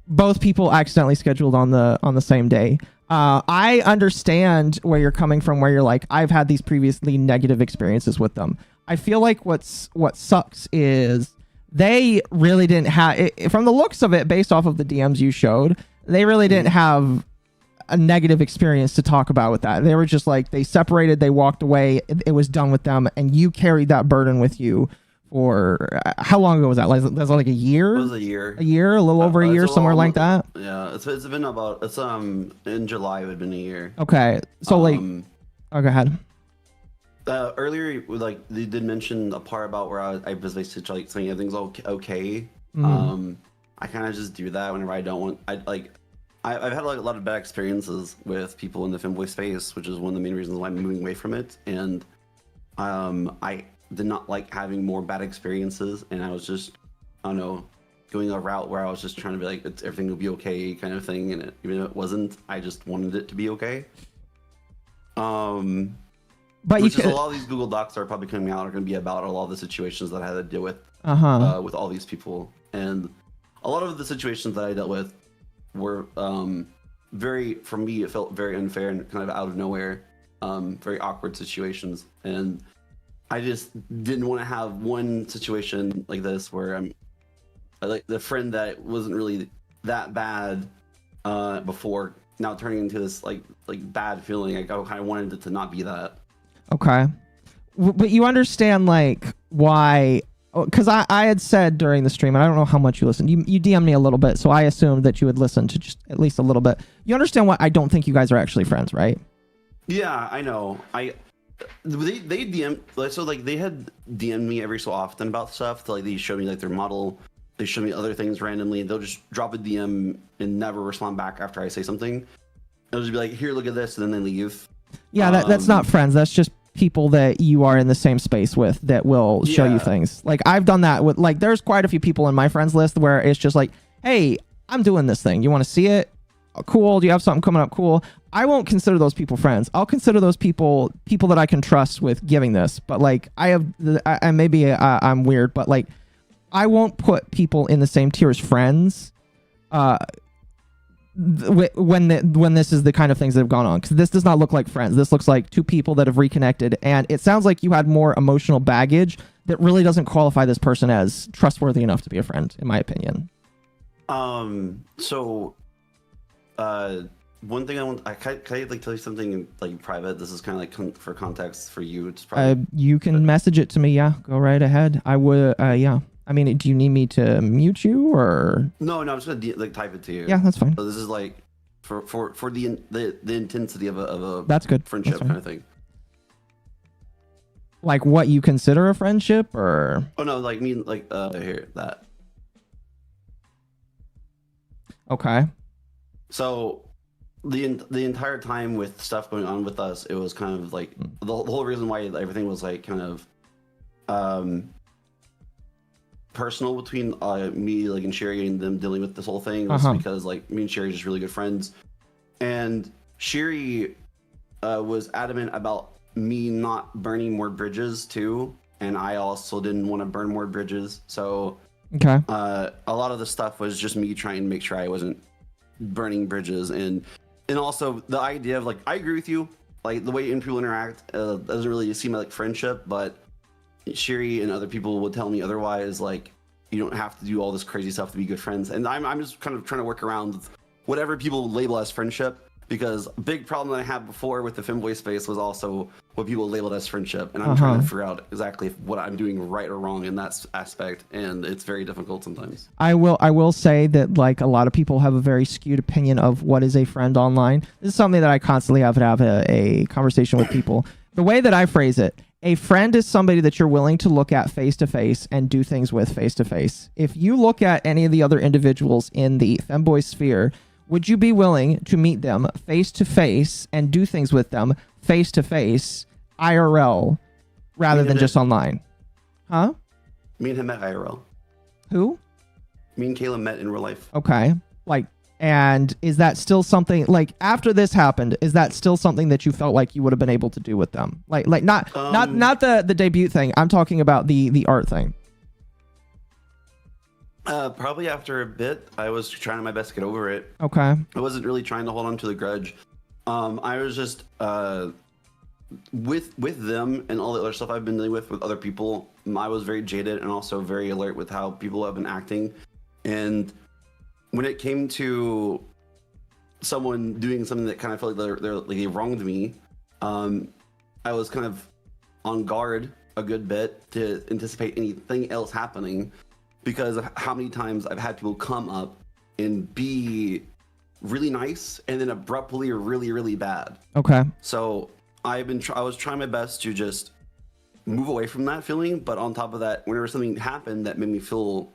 both people accidentally scheduled on the same day. I understand where you're coming from, where you're like, I've had these previously negative experiences with them. I feel like what sucks is they really didn't have, from the looks of it, based off of the DMs you showed, they really didn't have a negative experience to talk about with that. They were just like, they separated, they walked away, it was done with them, and you carried that burden with you for, how long ago was that? Like, that's like a year? It was a year. A year? A little over a year, somewhere like that? Yeah, it's been about, in July it would have been a year. Okay, so like, oh, go ahead. Earlier, like, they did mention a part about where I was basically like saying everything's okay. I kind of just do that whenever I don't want, I've had like a lot of bad experiences with people in the Femboy space, which is one of the main reasons why I'm moving away from it. And I did not like having more bad experiences, and I was just, I don't know, going a route where I was just trying to be like, everything will be okay kind of thing, and even if it wasn't, I just wanted it to be okay. But which is a lot of these Google Docs that are probably coming out are going to be about a lot of the situations that I had to deal with with all these people, and a lot of the situations that I dealt with were very, for me, it felt very unfair and kind of out of nowhere, very awkward situations, and I just didn't want to have one situation like this where I'm like the friend that wasn't really that bad before, now turning into this like bad feeling. I kind of wanted it to not be that. Okay, but you understand like why? Because I had said during the stream, and I don't know how much you listened. You DM'd me a little bit, so I assumed that you would listen to just at least a little bit. You understand why I don't think you guys are actually friends, right? Yeah, I know. They DM, so like they had DM'd me every so often about stuff. Like they showed me like their model, they showed me other things randomly. They'll just drop a DM and never respond back after I say something. It'll just be like, here, look at this, and then they leave. Yeah, that's not friends. That's just people that you are in the same space with that will show you things. Like I've done that with, like, there's quite a few people in my friends list where it's just like, hey, I'm doing this thing. You want to see it? Cool. Do you have something coming up? Cool. I won't consider those people friends. I'll consider those people that I can trust with giving this. But like I'm weird, but like I won't put people in the same tier as friends when this is the kind of things that have gone on, because this does not look like friends. This looks like two people that have reconnected, and it sounds like you had more emotional baggage that really doesn't qualify this person as trustworthy enough to be a friend, in my opinion. One thing can I like tell you something like private? This is kind of like for context for you. It's probably you can message it to me. Yeah, go right ahead. I would. Yeah. I mean, do you need me to mute you or? No, I'm just gonna like type it to you. Yeah, that's fine. So this is like for the intensity of a that's good friendship kind of thing. Like what you consider a friendship, or? Oh no, like here that. Okay. So the entire time with stuff going on with us, it was kind of like the whole reason why everything was like kind of personal between me like and Sherry and them dealing with this whole thing was because like me and Sherry are just really good friends, and Sherry was adamant about me not burning more bridges too, and I also didn't want to burn more bridges. So a lot of the stuff was just me trying to make sure I wasn't burning bridges, and also the idea of like, I agree with you, like the way people interact doesn't really seem like friendship, but Sherry and other people would tell me otherwise. Like, you don't have to do all this crazy stuff to be good friends, and I'm just kind of trying to work around whatever people label as friendship, because a big problem that I had before with the Femboy space was also what people labeled as friendship, and I'm trying to figure out exactly what I'm doing right or wrong in that aspect, and it's very difficult sometimes. I will say that like a lot of people have a very skewed opinion of what is a friend online. This is something that I constantly have to have a conversation with people. The way that I phrase it, a friend is somebody that you're willing to look at face to face and do things with face to face. If you look at any of the other individuals in the Femboy sphere, would you be willing to meet them face to face and do things with them face to face, IRL, rather than just online? Huh? Me and him met IRL. Who? Me and Callum met in real life. Okay. Like, and is that still something, like, after this happened, is that still something that you felt like you would have been able to do with them? Like not the debut thing. I'm talking about the art thing. Probably after a bit, I was trying my best to get over it. Okay. I wasn't really trying to hold on to the grudge. I was just with them and all the other stuff I've been dealing with other people. I was very jaded and also very alert with how people have been acting. And when it came to someone doing something that kind of felt like they wronged me, I was kind of on guard a good bit to anticipate anything else happening, because of how many times I've had people come up and be really nice and then abruptly really, really bad. Okay. So I was trying my best to just move away from that feeling, but on top of that, whenever something happened that made me feel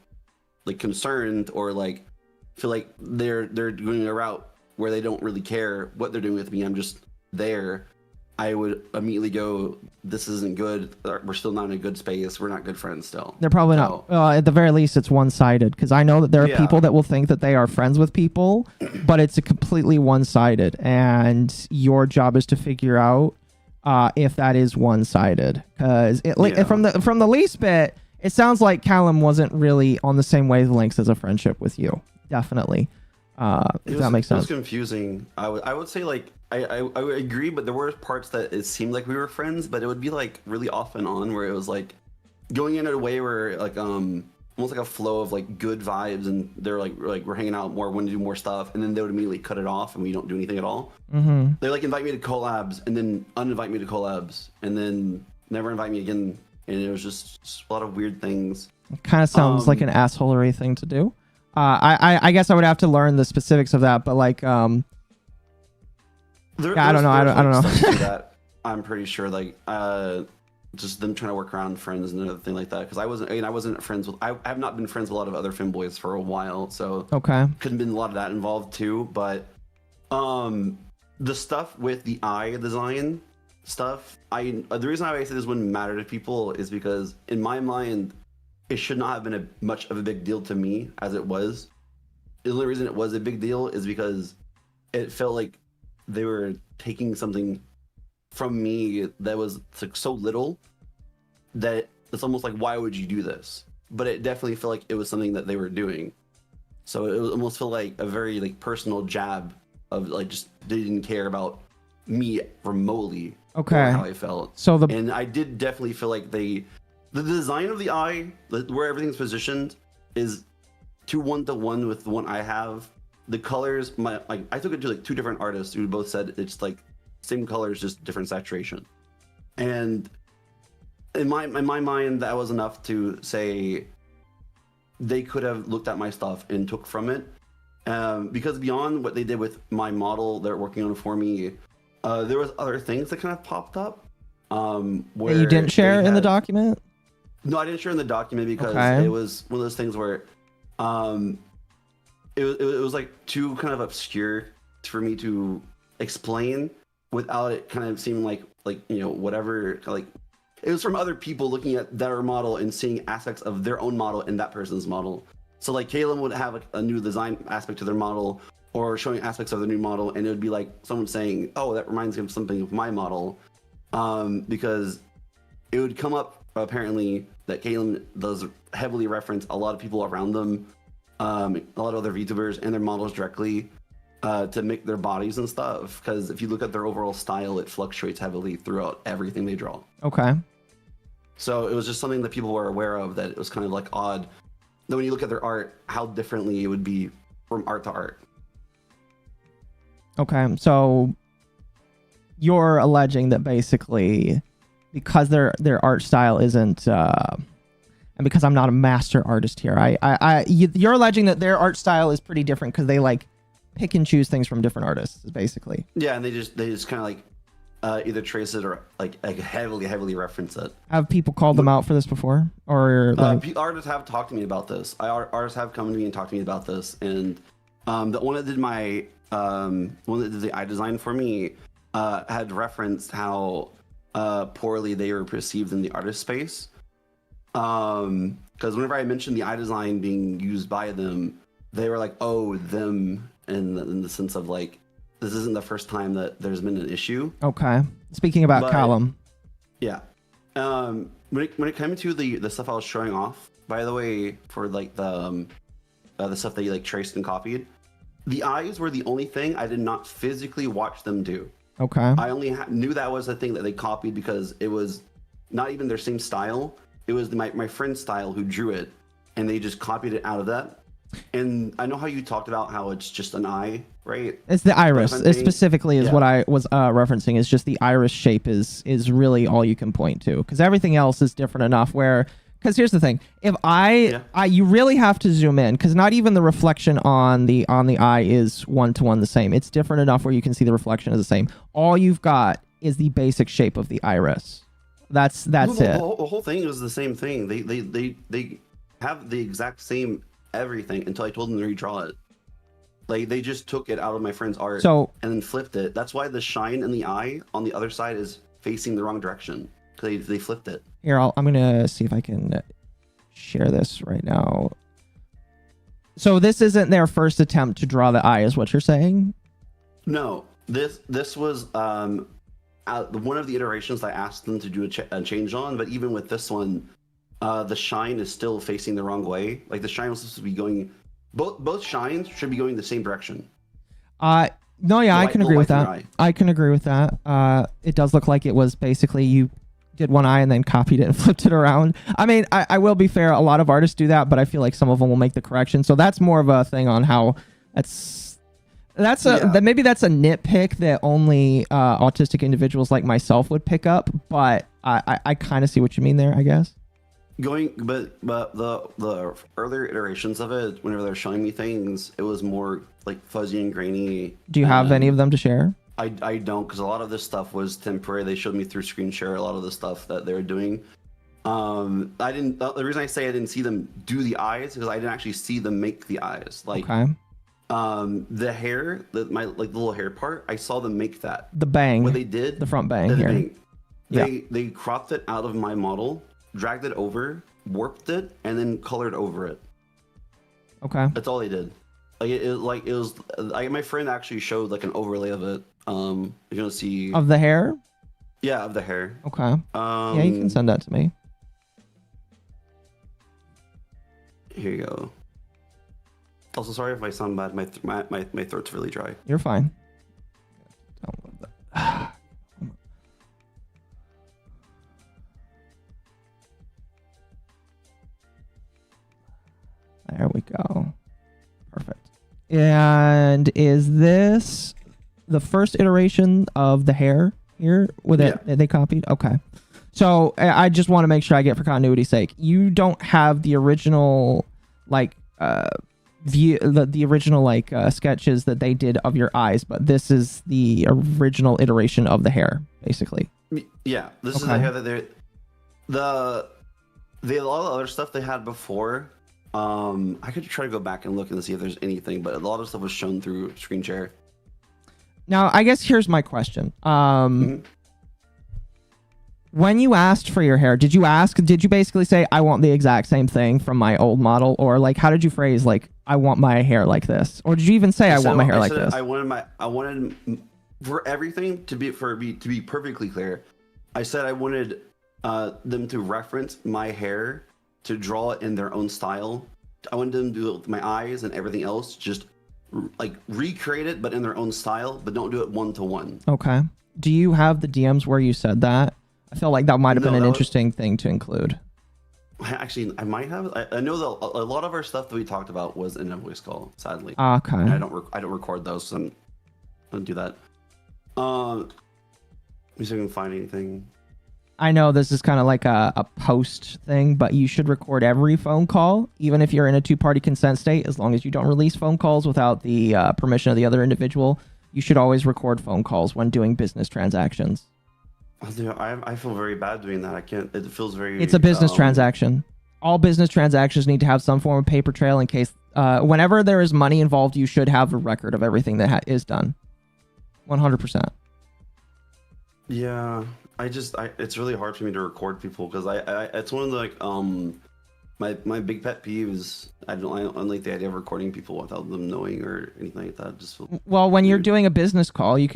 like concerned or like feel like they're going a route where they don't really care what they're doing with me, I'm just there, I would immediately go, this isn't good. We're still not in a good space. We're not good friends still. They're probably not. At the very least, it's one-sided, because I know that there are people that will think that they are friends with people, but it's a completely one-sided, and your job is to figure out if that is one-sided. Because from the least bit, it sounds like Callum wasn't really on the same wavelengths as a friendship with you. Definitely. If that makes sense. It was confusing. I would say like I would agree, but there were parts that it seemed like we were friends, but it would be like really off and on, where it was like going in a way where like almost like a flow of like good vibes, and they're like we're hanging out more, want to do more stuff, and then they would immediately cut it off and we don't do anything at all. Mm-hmm. They like invite me to collabs and then uninvite me to collabs and then never invite me again, and it was just a lot of weird things. It kind of sounds like an assholery thing to do. I guess I would have to learn the specifics of that, but like I don't know. I don't know. That I'm pretty sure like just them trying to work around friends and everything like that, because I wasn't friends with. I have not been friends with a lot of other Femboys for a while, so okay, couldn't been a lot of that involved too. But the stuff with the eye design stuff, the reason I say this wouldn't matter to people is because in my mind, it should not have been much of a big deal to me as it was. The only reason it was a big deal is because it felt like they were taking something from me that was like so little that it's almost like, why would you do this? But it definitely felt like it was something that they were doing. So it almost felt like a very like personal jab of like, just they didn't care about me remotely. Okay. Or how I felt. And I did definitely feel like the design of the eye, where everything's positioned, is 1-to-1 with the one I have. The colors, I took it to like two different artists who both said it's like same colors, just different saturation. And in my mind, that was enough to say they could have looked at my stuff and took from it. Because beyond what they did with my model they're working on for me, there was other things that kind of popped up. Where you didn't share in the document? No, I didn't share in the document because it was one of those things where it was like too kind of obscure for me to explain without it kind of seeming like whatever, like it was from other people looking at their model and seeing aspects of their own model in that person's model. So like Callum would have a new design aspect to their model, or showing aspects of the new model, and it would be like someone saying, oh, that reminds me of something of my model, because it would come up apparently that Callum does heavily reference a lot of people around them, a lot of other VTubers and their models directly, to make their bodies and stuff, because if you look at their overall style, it fluctuates heavily throughout everything they draw. Okay. So it was just something that people were aware of, that it was kind of like odd that when you look at their art, how differently it would be from art to art. Okay, so you're alleging that basically because their art style isn't, and because I'm not a master artist here, you're alleging that their art style is pretty different because they like pick and choose things from different artists, basically. Yeah, and they just kind of like either trace it or like heavily reference it. Have people called them out for this before, or like artists have talked to me about this? Artists have come to me and talked to me about this, and the one that did one that did the eye design for me had referenced how poorly they were perceived in the artist space. Because whenever I mentioned the eye design being used by them, they were like, "Oh, them," in the sense of like, this isn't the first time that there's been an issue. Okay. Speaking about Callum. Yeah. When it came to the stuff I was showing off, by the way, for like the stuff that you like traced and copied, the eyes were the only thing I did not physically watch them do. Okay. I only knew that was the thing that they copied because it was not even their same style. It was my friend's style who drew it, and they just copied it out of that. And I know how you talked about how it's just an eye, right? It's the iris. It specifically is what I was referencing. Is just the iris shape is really all you can point to, because everything else is different enough where. Because here's the thing: if you really have to zoom in, because not even the reflection on the eye is 1-to-1 the same. It's different enough where you can see the reflection is the same. All you've got is the basic shape of the iris. That's it. The whole thing is the same thing. They have the exact same everything until I told them to redraw it. Like they just took it out of my friend's art and then flipped it. That's why the shine in the eye on the other side is facing the wrong direction. Because they flipped it. Here, I'm gonna see if I can share this right now. So this isn't their first attempt to draw the eye, is what you're saying? No, this was one of the iterations I asked them to do a change on. But even with this one, the shine is still facing the wrong way. Like the shine was supposed to be going, both shines should be going the same direction. No, yeah, I can agree with that. I can agree with that. It does look like it was basically you did one eye and then copied it and flipped it around. I mean, I will be fair. A lot of artists do that, but I feel like some of them will make the correction. So that's more of a thing on how maybe that's a nitpick that only autistic individuals like myself would pick up. But I kind of see what you mean there, I guess. But the earlier iterations of it, whenever they're showing me things, it was more like fuzzy and grainy. Do you have any of them to share? I don't, because a lot of this stuff was temporary. They showed me through screen share a lot of the stuff that they were doing. I didn't. The reason I say I didn't see them do the eyes because I didn't actually see them make the eyes. Like, the hair, the little hair part, I saw them make that. The bang. What they did, the front bang here. They cropped it out of my model, dragged it over, warped it, and then colored over it. Okay. That's all they did. My friend actually showed like an overlay of it. You're gonna see of the hair. Yeah, of the hair. Okay. Yeah, you can send that to me. Here you go. Also, sorry if I sound bad. My throat's really dry. You're fine. There we go. Perfect. And is this the first iteration of the hair here with it? They copied? Okay. So I just want to make sure I get for continuity's sake. You don't have the original the original sketches that they did of your eyes, but this is the original iteration of the hair, basically. Yeah, this is the hair that they're a lot of other stuff they had before. I could try to go back and look and see if there's anything, but a lot of stuff was shown through screen share. Now, I guess here's my question. When you asked for your hair, did you basically say, I want the exact same thing from my old model? Or like, how did you phrase like, I want my hair like this? Or did you even say, I want my hair like this? I wanted for everything to be perfectly clear. I said I wanted them to reference my hair, to draw it in their own style. I wanted them to do it with my eyes and everything else, just like recreate it, but in their own style, but don't do it 1-to-1. Okay. Do you have the DMs where you said that? I feel like that might have been an interesting thing to include. Actually, I might have. I know that a lot of our stuff that we talked about was in a voice call, sadly. Okay. And I don't record those, so I don't do that. Let me see if I can find anything. I know this is kind of like a post thing, but you should record every phone call, even if you're in a two-party consent state, as long as you don't release phone calls without the permission of the other individual. You should always record phone calls when doing business transactions. I feel very bad doing that. I can't. It feels very. It's a business transaction. All business transactions need to have some form of paper trail in case whenever there is money involved, you should have a record of everything that is done. 100%. Yeah. It's really hard for me to record people because it's one of the My big pet peeve is I don't like the idea of recording people without them knowing or anything like that. Just well, when you're doing a business call, you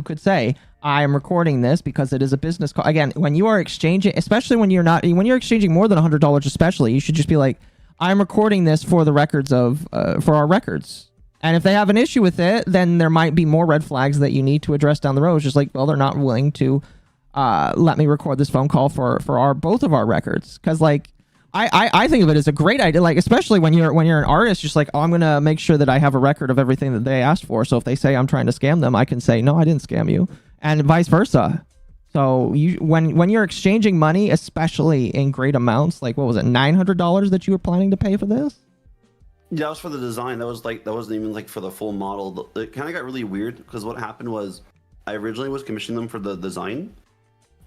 could say, I am recording this because it is a business call. Again, when you are exchanging, especially when you're exchanging more than $100, especially, you should just be like, I'm recording this for the records for our records. And if they have an issue with it, then there might be more red flags that you need to address down the road. It's just like, well, they're not willing to let me record this phone call for both of our records. Because like, I think of it as a great idea, like especially when you're an artist, just like, oh, I'm gonna make sure that I have a record of everything that they asked for. So if they say I'm trying to scam them, I can say no, I didn't scam you, and vice versa. So when you're exchanging money, especially in great amounts, like what was it, $900 that you were planning to pay for this? Yeah, that was for the design. That wasn't even like for the full model. It kind of got really weird because what happened was I originally was commissioning them for the design.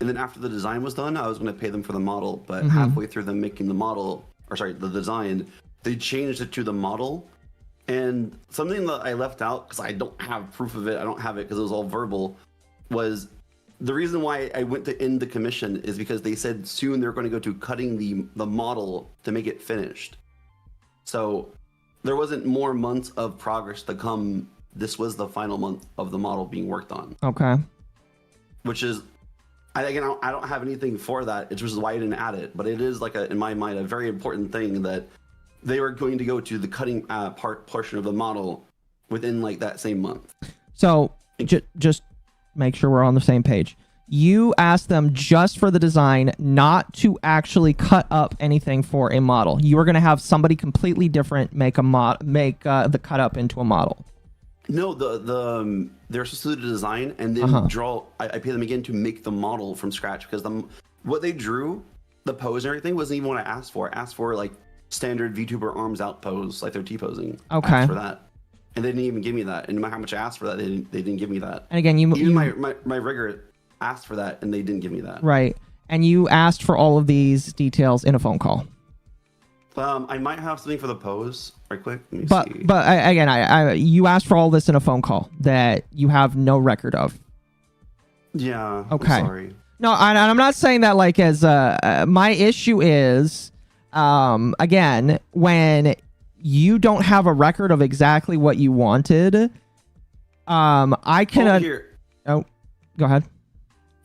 And then after the design was done, I was going to pay them for the model. But halfway through them making the design, they changed it to the model. And something that I left out, because I don't have proof of it, I don't have it because it was all verbal, was the reason why I went to end the commission is because they said soon they're going to go to cutting the model to make it finished. So there wasn't more months of progress to come. This was the final month of the model being worked on. Okay. Which is... I don't have anything for that. It's just why I didn't add it. But it is like in my mind, a very important thing that they were going to go to the cutting portion of the model within like that same month. So just make sure we're on the same page. You asked them just for the design, not to actually cut up anything for a model. You were going to have somebody completely different make the cut up into a model. No, they're supposed to do the design and then draw. I pay them again to make the model from scratch because what they drew, the pose and everything, wasn't even what I asked for. I asked for like standard VTuber arms out pose, like they're T-posing. Okay. I asked for that, and they didn't even give me that. And no matter how much I asked for that, they didn't give me that. And again, my rigger asked for that, and they didn't give me that. Right, and you asked for all of these details in a phone call. I might have something for the pose right quick. Let me see. But again, you asked for all this in a phone call that you have no record of. Yeah. Okay. I'm sorry. No, and I'm not saying that like as my issue is, again, when you don't have a record of exactly what you wanted, I cannot. Oh, go ahead.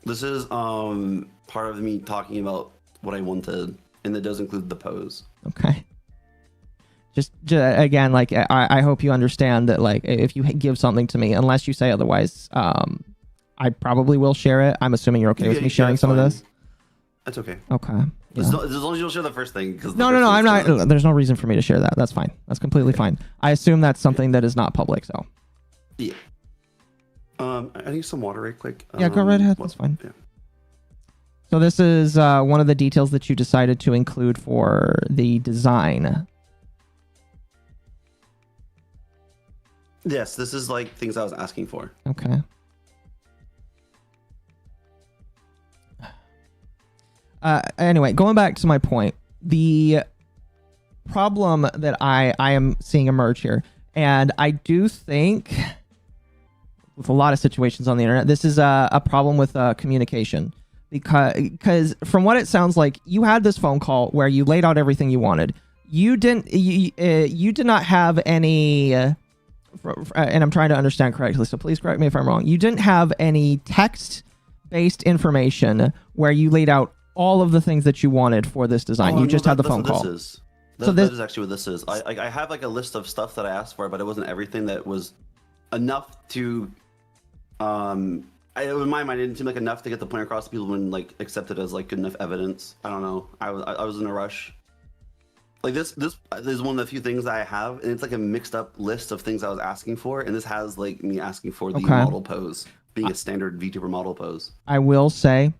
This is part of me talking about what I wanted, and that does include the pose. Okay. Just again, like I hope you understand that, like, if you give something to me, unless you say otherwise, I probably will share it. I'm assuming you're okay with me sharing some of this. That's okay. Okay. Yeah. As long as you'll share the first thing. No, I'm not. There's no reason for me to share that. That's fine. That's completely fine. I assume that's something that is not public. So. Yeah. I need some water right quick. Yeah, go right ahead. That's fine. Yeah. So this is one of the details that you decided to include for the design. Yes, this is like things I was asking for. Okay. Anyway, going back to my point, the problem that I am seeing emerge here, and I do think with a lot of situations on the internet, this is a problem with communication. Because from what it sounds like, you had this phone call where you laid out everything you wanted. You did not have any, and I'm trying to understand correctly, so please correct me if I'm wrong. You didn't have any text-based information where you laid out all of the things that you wanted for this design. You just had the phone call. That is actually what this is. I have like a list of stuff that I asked for, but it wasn't everything that was enough to in my mind, it didn't seem like enough to get the point across to people when like accept it as like good enough evidence. I don't know. I was in a rush. Like this is one of the few things that I have, and it's like a mixed up list of things I was asking for, and this has like me asking for the model pose being a standard VTuber model pose. I will say,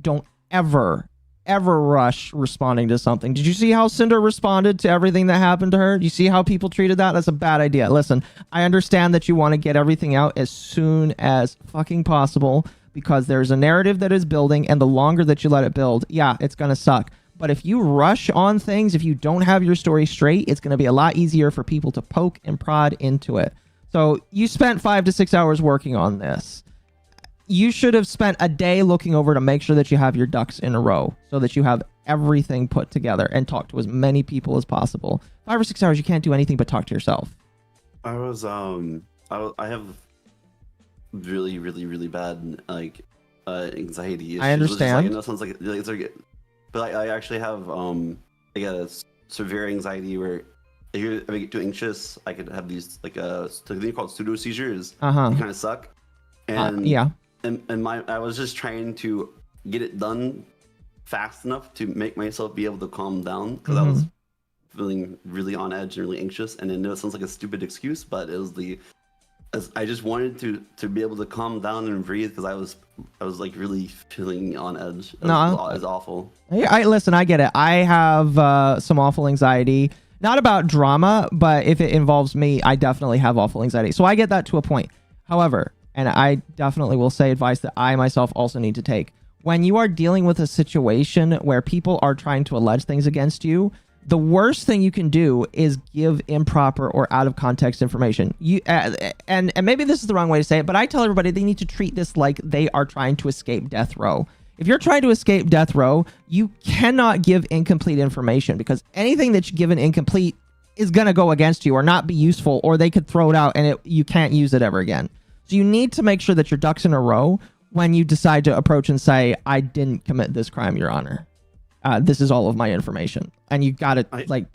don't ever rush responding to something. Did you see how Cinder responded to everything that happened to her? Do you see how people treated that? That's a bad idea. Listen, I understand that you want to get everything out as soon as fucking possible because there's a narrative that is building, and the longer that you let it build, yeah, it's going to suck. But if you rush on things, if you don't have your story straight, it's going to be a lot easier for people to poke and prod into it. So you spent 5 to 6 hours working on this. You should have spent a day looking over to make sure that you have your ducks in a row so that you have everything put together and talk to as many people as possible. 5 or 6 hours, you can't do anything but talk to yourself. I have really, really, really bad like anxiety issues. I understand. Like, it sounds like it's like, but I actually have I get a severe anxiety where if I get too anxious, I could have these like thing called pseudo seizures. They kind of suck. And yeah. And I was just trying to get it done fast enough to make myself be able to calm down because I was feeling really on edge and really anxious. And I know it sounds like a stupid excuse, but it was I just wanted to be able to calm down and breathe because I was like really feeling on edge. It was awful. Listen, I get it. I have some awful anxiety. Not about drama, but if it involves me, I definitely have awful anxiety. So I get that to a point. However, and I definitely will say advice that I myself also need to take. When you are dealing with a situation where people are trying to allege things against you, the worst thing you can do is give improper or out of context information. And maybe this is the wrong way to say it, but I tell everybody they need to treat this like they are trying to escape death row. If you're trying to escape death row, you cannot give incomplete information because anything that you give an incomplete is going to go against you or not be useful, or they could throw it out and you can't use it ever again. So you need to make sure that your ducks in a row when you decide to approach and say, I didn't commit this crime, Your Honor. This is all of my information. And you got to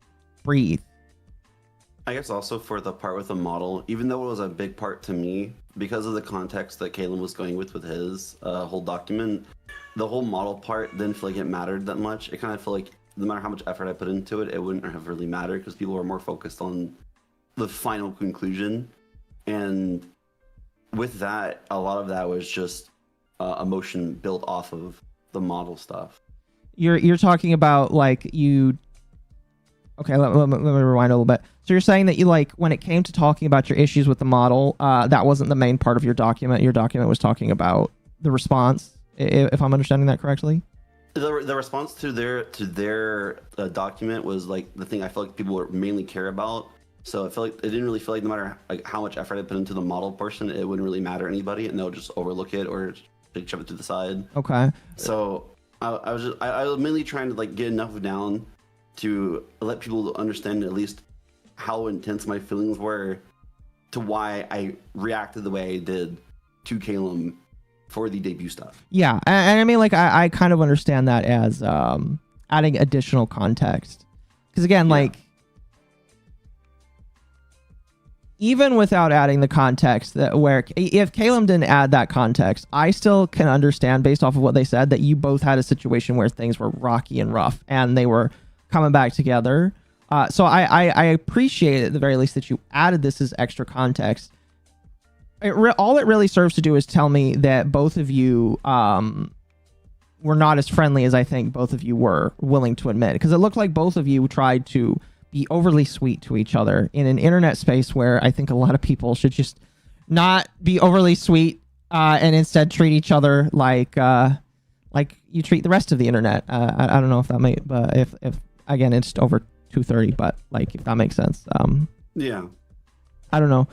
breathe. I guess also for the part with the model, even though it was a big part to me, because of the context that Callum was going with his whole document, the whole model part didn't feel like it mattered that much. It kind of felt like no matter how much effort I put into it, it wouldn't have really mattered because people were more focused on the final conclusion. And with that, a lot of that was just emotion built off of the model stuff. You're talking about like you... Okay, let me rewind a little bit. So you're saying that you when it came to talking about your issues with the model, that wasn't the main part of your document. Your document was talking about the response, if I'm understanding that correctly. The response to their document was like the thing I felt like people would mainly care about. So I felt like it didn't really feel like no matter like how much effort I put into the model portion, it wouldn't really matter to anybody, and they'll just overlook it or shove it to the side. Okay. So I was mainly trying to like get enough down to let people understand at least how intense my feelings were to why I reacted the way I did to Callum for the debut stuff. Yeah, and I mean, like, I kind of understand that as adding additional context. Because again, like, even without adding the context, that where if Callum didn't add that context, I still can understand based off of what they said that you both had a situation where things were rocky and rough and they were coming back together. So I appreciate at the very least that you added this as extra context. All it really serves to do is tell me that both of you were not as friendly as I think both of you were willing to admit. Because it looked like both of you tried to be overly sweet to each other in an internet space where I think a lot of people should just not be overly sweet and instead treat each other like you treat the rest of the internet. I don't know if that but if again, it's over 2:30, but like if that makes sense. Yeah. I don't know.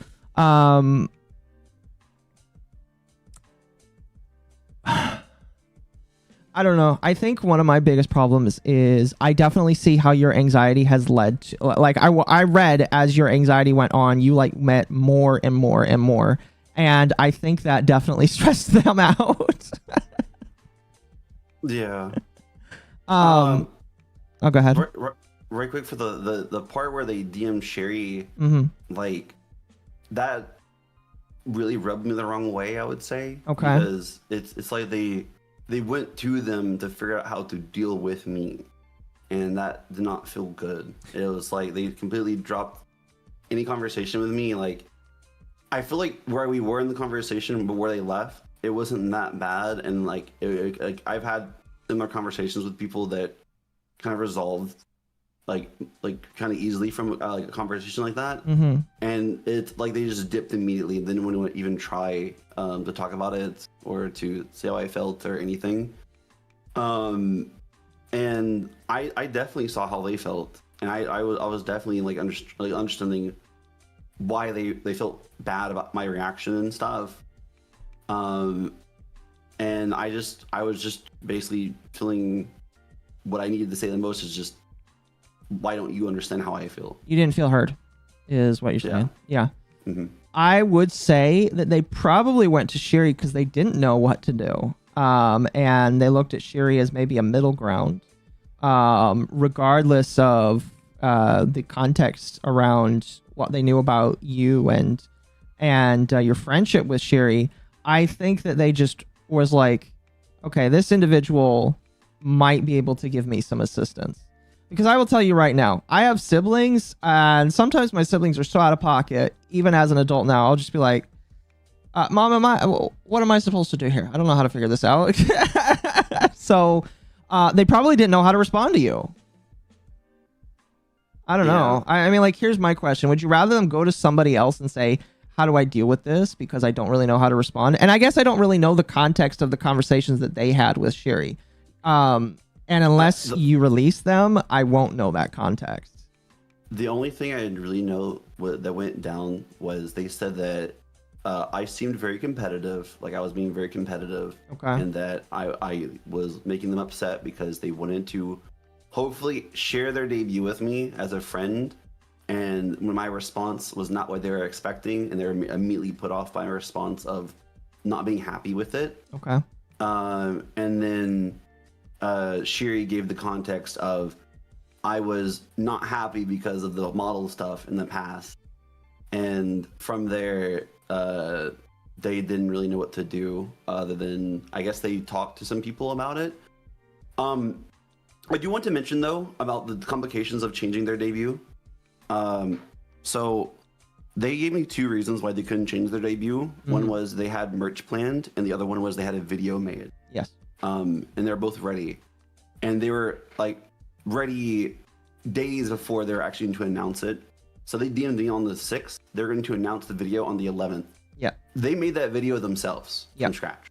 I don't know. I think one of my biggest problems is I definitely see how your anxiety has led to, like, I read as your anxiety went on, you like met more and more and more. And I think that definitely stressed them out. Yeah. Oh, go ahead. Right quick for the part where they DM Sherry, like that really rubbed me the wrong way, I would say. Okay. Because it's like they went to them to figure out how to deal with me, and that did not feel good. It was like they completely dropped any conversation with me. Like I feel like where we were in the conversation, but where they left, it wasn't that bad. And like I've had similar conversations with people that kind of resolved like kind of easily from like a conversation like that, and it's like they just dipped immediately and didn't want to even try to talk about it or to say how I felt or anything. And I definitely saw how they felt, and I was definitely like understanding why they felt bad about my reaction and stuff. And I was just basically feeling what I needed to say the most is just, why don't you understand how I feel? You didn't feel heard, is what you're saying. Yeah. Mm-hmm. I would say that they probably went to Shiri because they didn't know what to do. And they looked at Shiri as maybe a middle ground, regardless of the context around what they knew about you and your friendship with Shiri. I think that they just was like, okay, this individual might be able to give me some assistance. Because I will tell you right now, I have siblings, and sometimes my siblings are so out of pocket, even as an adult now. I'll just be like, Mom, what am I supposed to do here? I don't know how to figure this out. So they probably didn't know how to respond to you. I don't know. I mean, like, here's my question. Would you rather them go to somebody else and say, how do I deal with this? Because I don't really know how to respond. And I guess I don't really know the context of the conversations that they had with Shiri. And unless you release them, I won't know that context. The only thing I really know that went down was they said that I seemed very competitive, like I was being very competitive, and that I was making them upset because they wanted to hopefully share their debut with me as a friend. And when my response was not what they were expecting, and they were immediately put off by my response of not being happy with it. Okay. And then Shiri gave the context of I was not happy because of the model stuff in the past, and from there they didn't really know what to do other than, I guess, they talked to some people about it. I do want to mention though about the complications of changing their debut. So they gave me 2 reasons why they couldn't change their debut. One was they had merch planned, and the other one was they had a video made. Yes. And they're both ready, and they were like ready days before they were actually going to announce it. So they DM'd me on the 6th. They're going to announce the video on the 11th. Yeah. They made that video themselves from scratch.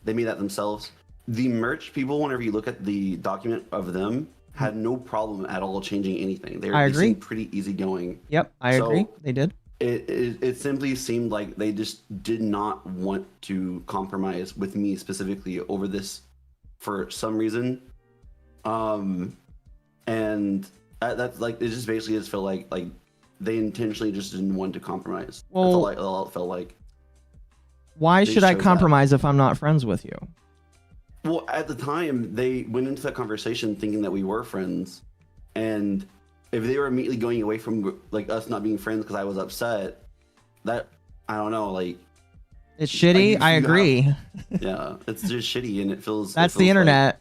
They made that themselves. The merch people, whenever you look at the document of them, had no problem at all changing anything. They seemed pretty easygoing. Yep, I agree. They did. It simply seemed like they just did not want to compromise with me specifically over this for some reason. And that's like, it just basically just felt like they intentionally just didn't want to compromise. Well, that's all it felt like. Why should I compromise if I'm not friends with you? Well, at the time, they went into that conversation thinking that we were friends, and if they were immediately going away from like us not being friends because I was upset, that, I don't know, like, it's shitty. I agree. Yeah, it's just shitty, and it feels. That's the internet.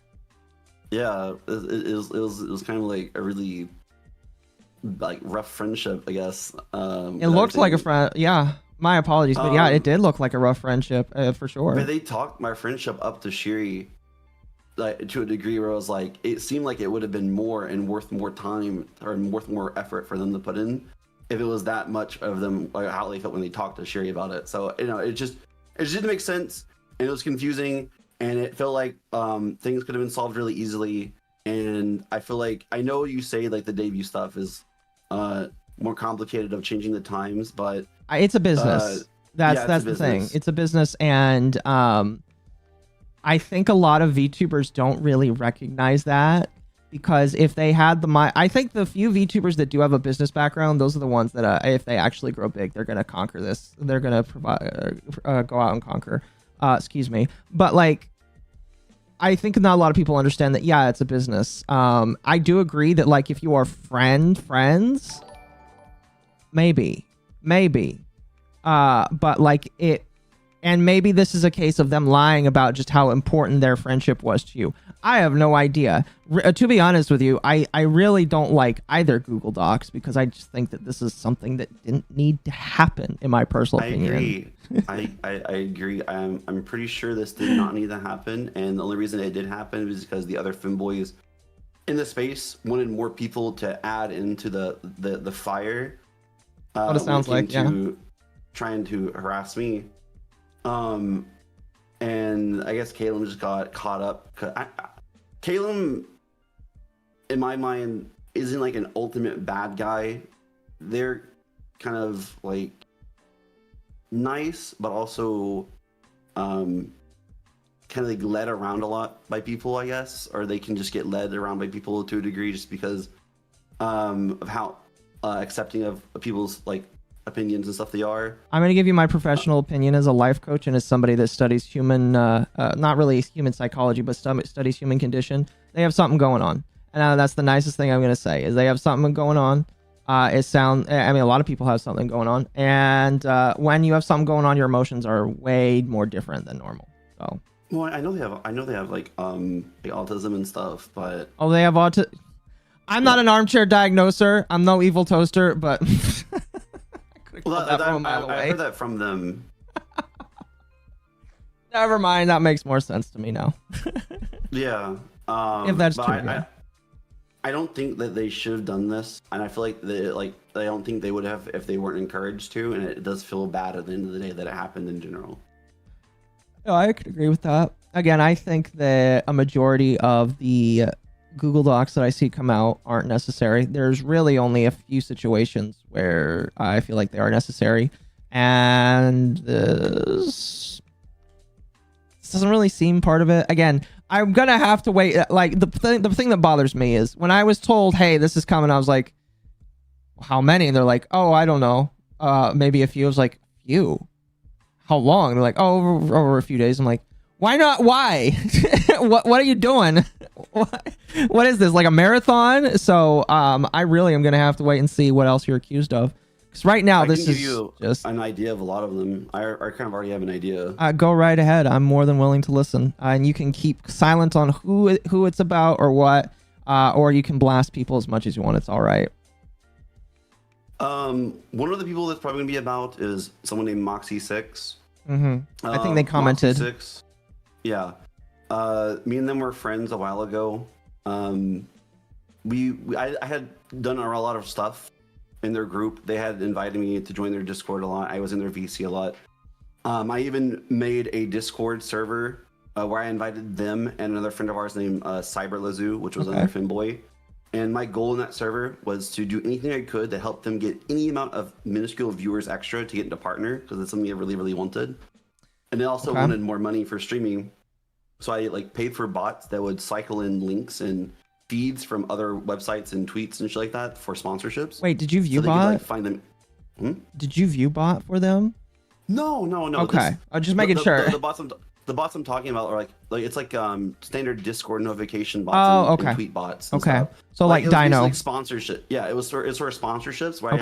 Yeah, it was kind of like a really like rough friendship, I guess. It looked like a friend. Yeah, my apologies, but yeah, it did look like a rough friendship for sure. But they talked my friendship up to Shiri, like to a degree where I was like, it seemed like it would have been more and worth more time or worth more effort for them to put in if it was that much of them, like how they felt when they talked to Shiri about it. So it just didn't make sense, and it was confusing, and it felt like things could have been solved really easily. And I feel like, I know you say like the debut stuff is more complicated of changing the times, but it's a business. That's the thing. It's a business, and I think a lot of VTubers don't really recognize that, because if they had I think the few VTubers that do have a business background, those are the ones that if they actually grow big, they're gonna conquer this. They're gonna go out and conquer. Excuse me, but like, I think not a lot of people understand that. Yeah, it's a business. I do agree that like if you are friends, maybe, but like it. And maybe this is a case of them lying about just how important their friendship was to you. I have no idea. To be honest with you, I really don't like either Google Docs, because I just think that this is something that didn't need to happen, in my personal opinion. I agree. I'm pretty sure this did not need to happen, and the only reason it did happen was because the other Femboys in the space wanted more people to add into the fire. What it sounds like, yeah. Trying to harass me. And I guess Callum just got caught up. Callum, in my mind, isn't like an ultimate bad guy. They're kind of like nice, but also kind of like led around a lot by people, I guess, or they can just get led around by people to a degree just because of how accepting of people's like opinions and stuff they are. I'm going to give you my professional opinion as a life coach and as somebody that studies human, not really human psychology, but studies human condition. They have something going on. And that's the nicest thing I'm going to say is they have something going on. I mean, a lot of people have something going on. And when you have something going on, your emotions are way more different than normal. So. Well, I know they have like autism and stuff, but oh, they have autism. I'm not an armchair diagnoser. I'm no evil toaster, but I heard that from them. Never mind. That makes more sense to me now. Yeah. If that's true. I don't think that they should have done this, and I feel like I don't think they would have if they weren't encouraged to, and it does feel bad at the end of the day that it happened in general. No, I could agree with that. Again, I think that a majority of the Google Docs that I see come out aren't necessary. There's really only a few situations where I feel like they are necessary, and this doesn't really seem part of it. Again, I'm gonna have to wait. Like the thing that bothers me is when I was told, "Hey, this is coming," I was like, "How many?" And they're like, "Oh, I don't know. Maybe a few." I was like, "Few? How long?" They're like, "Oh, over a few days." I'm like, "Why not? Why? What are you doing? What is this, like a marathon?" So I really am gonna have to wait and see what else you're accused of. Because right now, this is just an idea of a lot of them. I kind of already have an idea. Go right ahead. I'm more than willing to listen. And you can keep silent on who it's about or what, or you can blast people as much as you want. It's all right. One of the people that's probably going to be about is someone named Moxie6. Mm-hmm. I think they commented. Moxie6, yeah. Me and them were friends a while ago. I had done a lot of stuff in their group. They had invited me to join their Discord a lot. I was in their VC a lot. I even made a Discord server where I invited them and another friend of ours named CyberLazu, which was another Femboy. And my goal in that server was to do anything I could to help them get any amount of minuscule viewers extra to get into partner, because it's something I really, really wanted. And they also wanted more money for streaming. So I like paid for bots that would cycle in links and feeds from other websites and tweets and shit like that for sponsorships. Wait, did you view so bot? could, like, find them. Did you view bot for them? No. Okay, I'm just making sure. The bots I'm talking about are like it's like standard Discord notification bots and tweet bots. And stuff. So like Dino. Like sponsorship. Yeah, it was for sponsorships where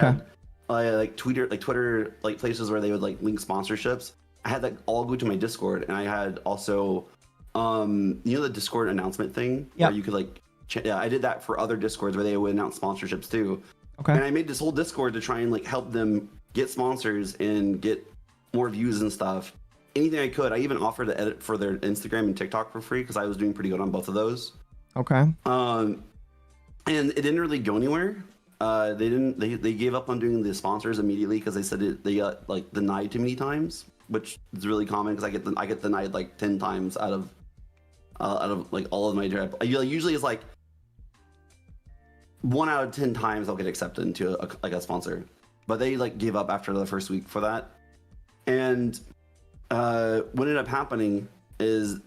I had like Twitter like places where they would like link sponsorships. I had that all go to my Discord, and I had also the Discord announcement thing where you could like I did that for other Discords where they would announce sponsorships too. And I made this whole Discord to try and like help them get sponsors and get more views and stuff. Anything I could. I even offered to edit for their Instagram and TikTok for free because I was doing pretty good on both of those. And it didn't really go anywhere. They gave up on doing the sponsors immediately because they said they got like denied too many times, which is really common because I get denied like 10 times out of like all of my draft. Usually it's like 1 out of 10 times I'll get accepted into a sponsor, but they like gave up after the first week for that. And what ended up happening is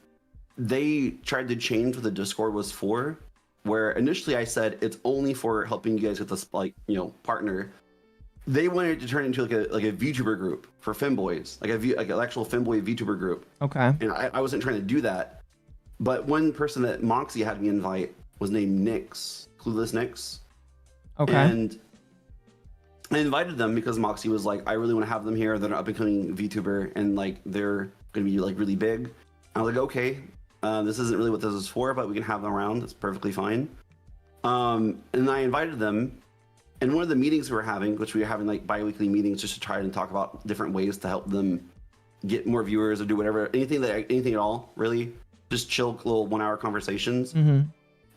they tried to change what the Discord was for, where initially I said it's only for helping you guys with this partner. They wanted to turn into like a VTuber group for femboys, like an actual femboy VTuber group. And I wasn't trying to do that, but one person that Moxie had me invite was named Nyx, Clueless Nyx. And I invited them because Moxie was like, I really want to have them here. They're an up-and-coming VTuber, and like they're gonna be like really big. I was like, okay, this isn't really what this is for, but we can have them around. That's perfectly fine. And I invited them, and one of the meetings we were having, which we were having like bi-weekly meetings just to try and talk about different ways to help them get more viewers or do whatever, anything at all, really, just chill little 1 hour conversations.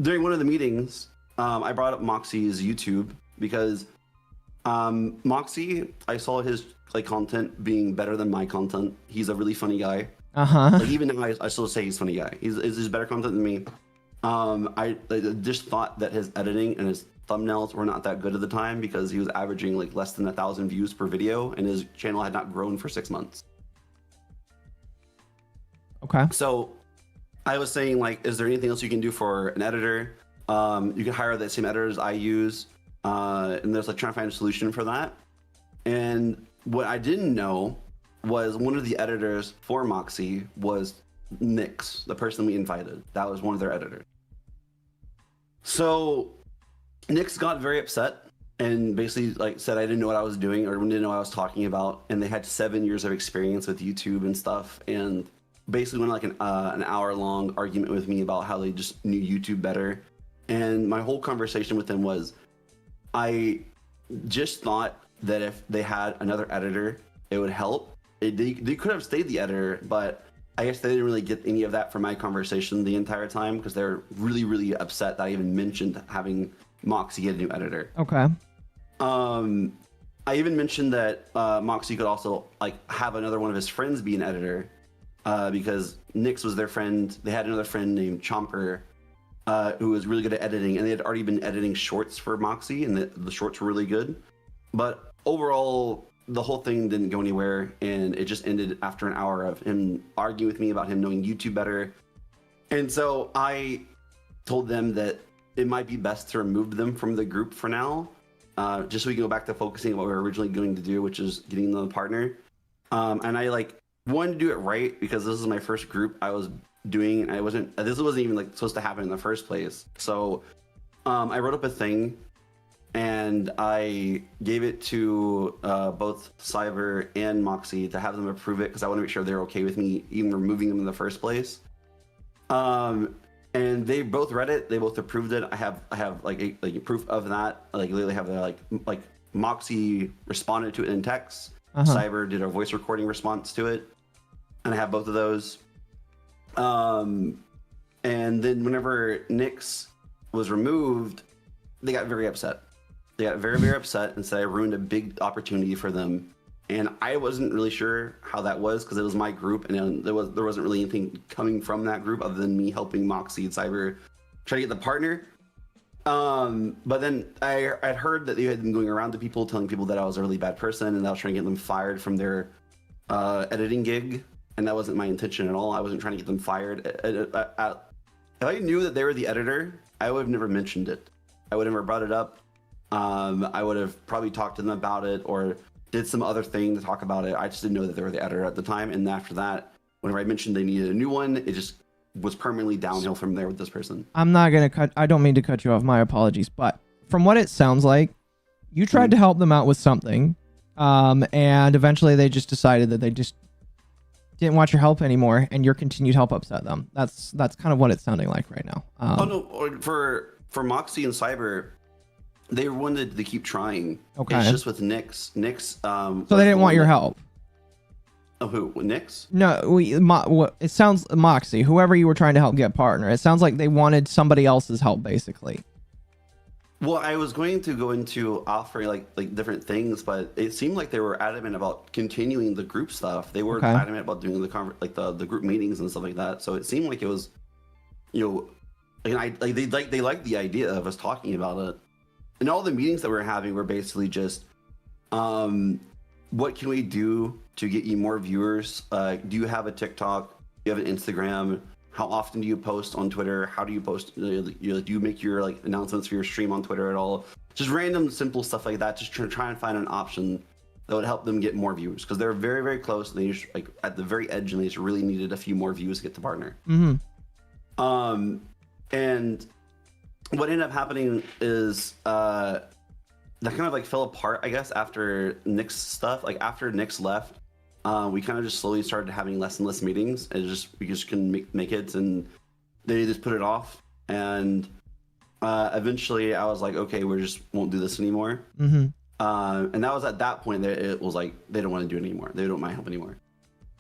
During one of the meetings, I brought up Moxie's YouTube because Moxie, I saw his like content being better than my content. He's a really funny guy. Like, even now, I still say he's a funny guy. He's better content than me. I just thought that his editing and his thumbnails were not that good at the time because he was averaging like less than 1,000 views per video, and his channel had not grown for 6 months. So I was saying, like, is there anything else you can do for an editor? You can hire that same editors I use, and there's like trying to find a solution for that. And what I didn't know was one of the editors for Moxie was Nyx, the person we invited. That was one of their editors. So Nyx got very upset and basically like said I didn't know what I was doing or didn't know what I was talking about. And they had 7 years of experience with YouTube and stuff, and basically went like an hour-long argument with me about how they just knew YouTube better. And my whole conversation with them was, I just thought that if they had another editor, it would help. They could have stayed the editor, but I guess they didn't really get any of that from my conversation the entire time because they're really, really upset that I even mentioned having Moxie get a new editor. Okay. I even mentioned that Moxie could also like have another one of his friends be an editor because Nyx was their friend. They had another friend named Chomper who was really good at editing, and they had already been editing shorts for Moxie, and the shorts were really good. But overall, the whole thing didn't go anywhere, and it just ended after an hour of him arguing with me about him knowing YouTube better. And so I told them that it might be best to remove them from the group for now, just so we can go back to focusing on what we were originally going to do, which is getting them a partner. And I like wanted to do it right because this is my first group I was doing, and this wasn't even like supposed to happen in the first place. So I wrote up a thing and I gave it to both Cyber and Moxie to have them approve it because I want to make sure they're okay with me even removing them in the first place. And they both read it. They both approved it. I have like a proof of that. Like literally have like Moxie responded to it in text. Cyber did a voice recording response to it, and I have both of those. And then whenever Nyx was removed, they got very upset. They got very, very upset and said I ruined a big opportunity for them. And I wasn't really sure how that was because it was my group, and there wasn't really anything coming from that group other than me helping Moxie and Cyber try to get the partner. But then I'd heard that they had been going around to people telling people that I was a really bad person and I was trying to get them fired from their editing gig, and that wasn't my intention at all. I wasn't trying to get them fired. If I knew that they were the editor, I would have never mentioned it. I would have never brought it up. I would have probably talked to them about it or did some other thing to talk about it. I just didn't know that they were the editor at the time. And after that, whenever I mentioned they needed a new one, it just was permanently downhill from there with this person. I don't mean to cut you off. My apologies. But from what it sounds like, you tried to help them out with something. And eventually they just decided that they just didn't want your help anymore, and your continued help upset them. That's kind of what it's sounding like right now. For Moxie and Cyber, they wanted to keep trying. Okay. It's just with Nyx. So they didn't want your help. Oh, who? Nyx? No, it sounds Moxie, whoever you were trying to help get partner. It sounds like they wanted somebody else's help, basically. Well, I was going to go into offering like different things, but it seemed like they were adamant about continuing the group stuff. They were adamant about doing the group meetings and stuff like that. So it seemed like it was, and they liked the idea of us talking about it. And all the meetings that we were having were basically just, what can we do to get you more viewers? Do you have a TikTok? Do you have an Instagram? How often do you post on Twitter? How do you post? Do you make your announcements for your stream on Twitter at all? Just random, simple stuff like that. Just try and find an option that would help them get more views because they're very, very close. And they just at the very edge, and they just really needed a few more views to get to partner. And what ended up happening is that kind of fell apart, I guess, after Nyx's stuff. After Nyx left, we kind of just slowly started having less and less meetings, and we just couldn't make it, and they just put it off. And eventually, I was like, okay, we just won't do this anymore. And that was at that point that it was like they don't want to do it anymore. They don't want my help anymore.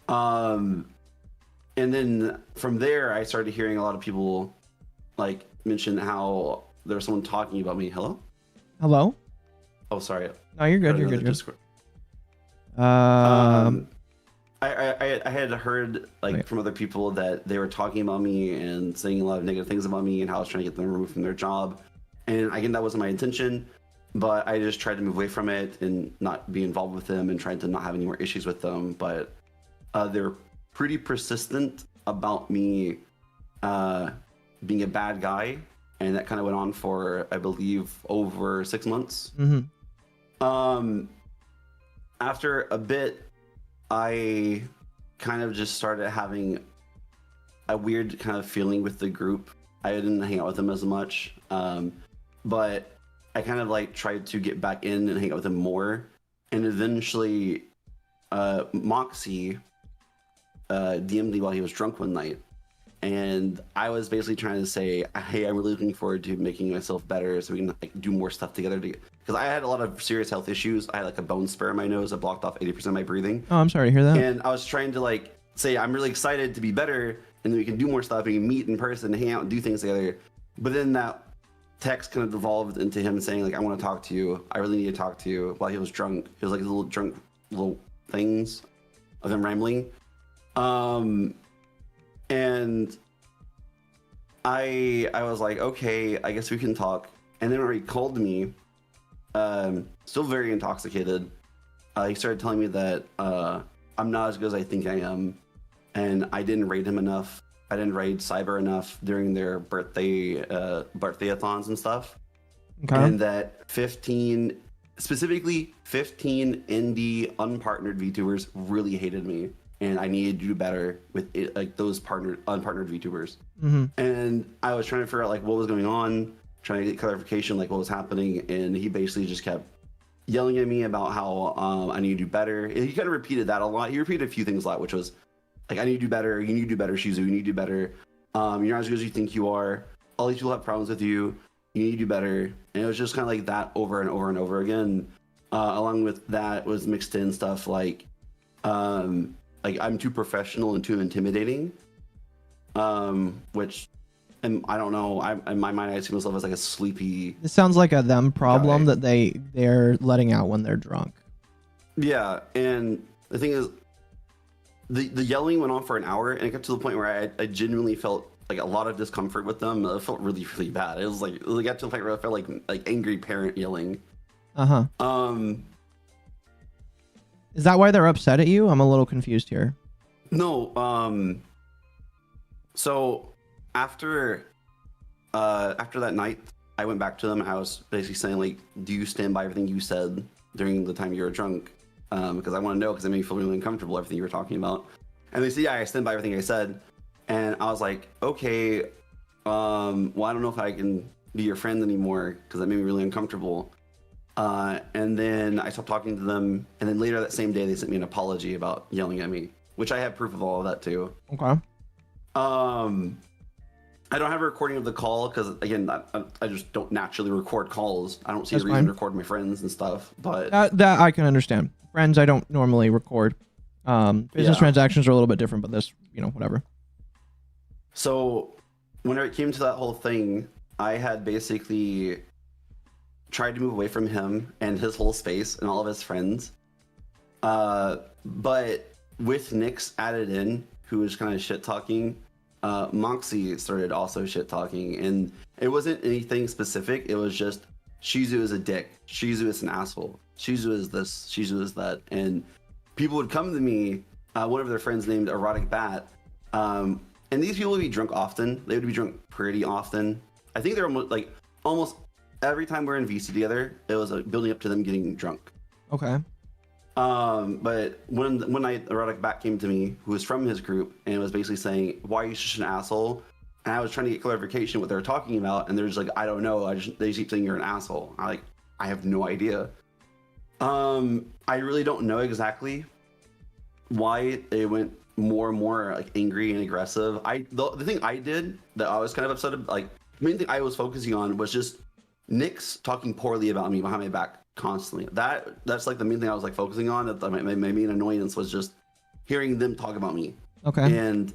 And then from there, I started hearing a lot of people mention how there was someone talking about me. Hello? Oh, sorry. No, you're good. You're good. I had heard from other people that they were talking about me and saying a lot of negative things about me and how I was trying to get them removed from their job. And again, that wasn't my intention, but I just tried to move away from it and not be involved with them and tried to not have any more issues with them. But they're pretty persistent about me being a bad guy, and that kind of went on for, I believe, over 6 months. After a bit, I kind of just started having a weird kind of feeling with the group. I didn't hang out with them as much, but I kind of like tried to get back in and hang out with them more. And eventually, Moxie DM'd me while he was drunk one night. And I was basically trying to say, hey, I'm really looking forward to making myself better so we can like, do more stuff together. Because I had a lot of serious health issues. I had like a bone spur in my nose that blocked off 80% of my breathing. Oh, I'm sorry to hear that. And I was trying to like say, I'm really excited to be better and then we can do more stuff. We can meet in person, hang out and do things together. But then that text kind of devolved into him saying like, I want to talk to you. I really need to talk to you while he was drunk. It was like little drunk little things of him rambling. And I was like, okay, I guess we can talk. And then when he called me, still very intoxicated, he started telling me that I'm not as good as I think I am, and I didn't raid him enough. I didn't raid Cyber enough during their birthday-a-thons and stuff. Okay. And that 15 indie unpartnered VTubers really hated me, and I needed to do better with it, like those unpartnered VTubers. And I was trying to figure out like what was going on, trying to get clarification, like what was happening, and he basically just kept yelling at me about how I need to do better. He kind of repeated that a lot. He repeated a few things a lot, which was like, I need to do better. You need to do better, Shizu. You need to do better. You're not as good as you think you are. All these people have problems with you. You need to do better. And it was just kind of like that over and over and over again. Along with that was mixed in stuff like I'm too professional and too intimidating, which, and I don't know. In my mind, I see myself as like a sleepy. It sounds like a them problem guy. that they're letting out when they're drunk. Yeah, and the thing is, the yelling went on for an hour, and it got to the point where I genuinely felt like a lot of discomfort with them. It felt really, really bad. It was like, it got to the point where I felt like angry parent yelling. Is that why they're upset at you? I'm a little confused here. No. So after that night, I went back to them and I was basically saying like, do you stand by everything you said during the time you were drunk? Because I want to know, because it made me feel really uncomfortable, everything you were talking about. And they said, yeah, I stand by everything I said. And I was like, okay, well, I don't know if I can be your friend anymore, because that made me really uncomfortable. And then I stopped talking to them. And then later that same day, they sent me an apology about yelling at me, which I have proof of all of that too. Okay. I don't have a recording of the call because, again, I just don't naturally record calls. I don't see a reason to record my friends and stuff. But that I can understand. Friends, I don't normally record. Business transactions are a little bit different, but this, whatever. So when it came to that whole thing, I had basically tried to move away from him and his whole space and all of his friends. But with Nyx added in, who was kind of shit talking, Moxie started also shit talking, and it wasn't anything specific. It was just Shizu is a dick. Shizu is an asshole. Shizu is this. Shizu is that. And people would come to me. One of their friends named Erotic Bat. And these people would be drunk often. They would be drunk pretty often. I think they're almost every time we're in VC together, it was building up to them getting drunk. Okay. But one night, Erotic Bat came to me, who was from his group, and was basically saying, why are you such an asshole? And I was trying to get clarification what they were talking about, and they're just like, I don't know. They just keep saying you're an asshole. I have no idea. I really don't know exactly why they went more and more like angry and aggressive. The thing I did that I was kind of upset about, like the main thing I was focusing on was just Nyx talking poorly about me behind my back constantly. That's like the main thing I was like focusing on. That my main annoyance was just hearing them talk about me. Okay. And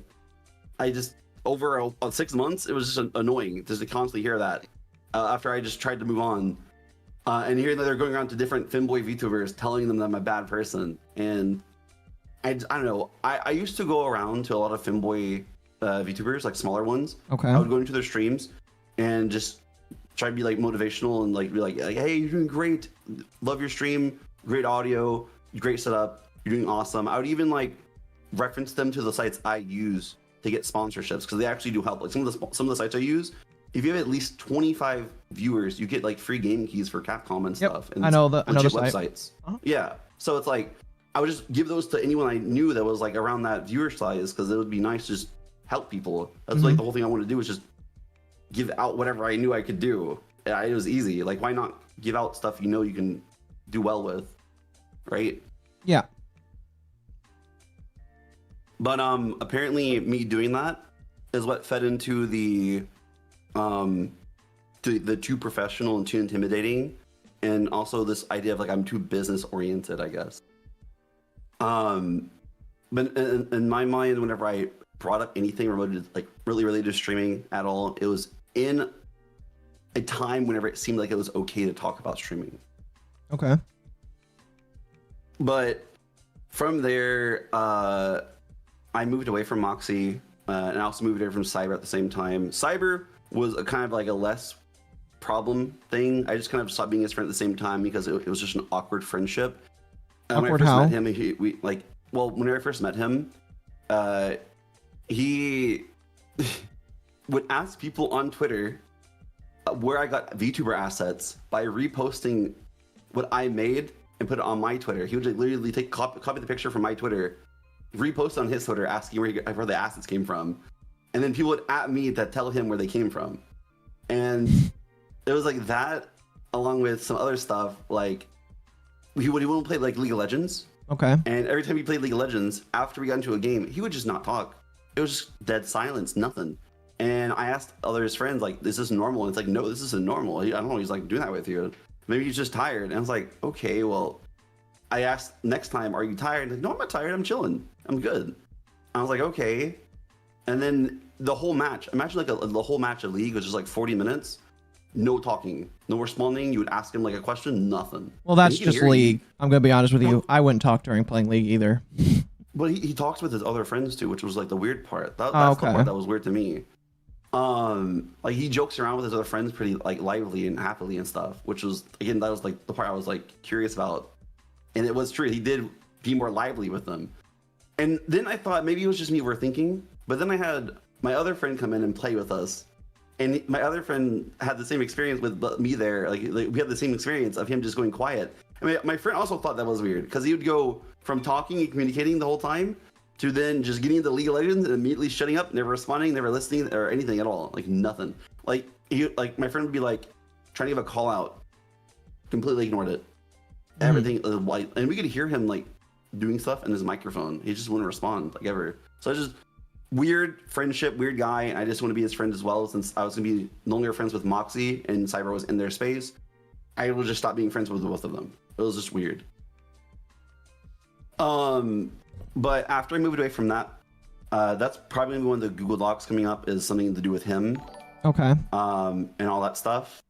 I just over 6 months, it was just annoying just to constantly hear that. After I just tried to move on, and hearing that they're going around to different Femboy VTubers telling them that I'm a bad person, and I don't know. I used to go around to a lot of Femboy VTubers, like smaller ones. Okay. I would go into their streams and just try to be like motivational and like be like, hey, you're doing great. Love your stream. Great audio. Great setup. You're doing awesome. I would even like reference them to the sites I use to get sponsorships because they actually do help. Like some of the sites I use, if you have at least 25 viewers, you get like free game keys for Capcom and stuff. And I know the websites. site. Yeah, so it's like I would just give those to anyone I knew that was like around that viewer size because it would be nice to just help people. That's like the whole thing I wanted to do was just give out whatever I knew I could do. It was easy. Like why not give out stuff you know you can do well with, right? Yeah. But apparently me doing that is what fed into the too professional and too intimidating, and also this idea of like I'm too business oriented, I guess. But in my mind, whenever I brought up anything related, like really related to streaming at all, it was in a time whenever it seemed like it was okay to talk about streaming. Okay. But from there, I moved away from Moxie, and I also moved away from Cyber at the same time. Cyber was a kind of like a less problem thing. I just kind of stopped being his friend at the same time because it was just an awkward friendship. Awkward when I how? first met him, when I first met him, he would ask people on Twitter where I got VTuber assets by reposting what I made and put it on my Twitter. He would literally copy the picture from my Twitter, repost on his Twitter asking where the assets came from, and then people would at me to tell him where they came from. And it was like that, along with some other stuff. Like he would play like League of Legends. Okay. And every time he played League of Legends, after we got into a game, he would just not talk. It was just dead silence, nothing. And I asked other his friends, like, is this normal? And it's like, no, this isn't normal. I don't know. He's like doing that with you. Maybe he's just tired. And I was like, okay, well, I asked next time, are you tired? And like, no, I'm not tired. I'm chilling. I'm good. I was like, okay. And then the whole match, imagine like the whole match of League was just like 40 minutes. No talking, no responding. You would ask him like a question, nothing. Well, that's just League. I'm going to be honest with you. I wouldn't talk during playing League either. But he talks with his other friends too, which was like the weird part. That's the part that was weird to me. Like he jokes around with his other friends pretty like lively and happily and stuff, which was, again, that was like the part I was like curious about. And it was true. He did be more lively with them. And then I thought maybe it was just me overthinking, but then I had my other friend come in and play with us. And my other friend had the same experience with me there. Like we had the same experience of him just going quiet. I mean, my friend also thought that was weird because he would go from talking and communicating the whole time to then just getting into League of Legends and immediately shutting up, never responding, never listening or anything at all. Like nothing. Like my friend would be like trying to give a call out, completely ignored it. Everything was white, and we could hear him like doing stuff in his microphone. He just wouldn't respond like ever. So it's just weird friendship, weird guy, and I just want to be his friend as well. Since I was gonna be no longer friends with Moxie and Cyber was in their space, I will just stop being friends with both of them. It was just weird. But after I moved away from that, that's probably one of the Google Docs coming up is something to do with him. Okay. And all that stuff.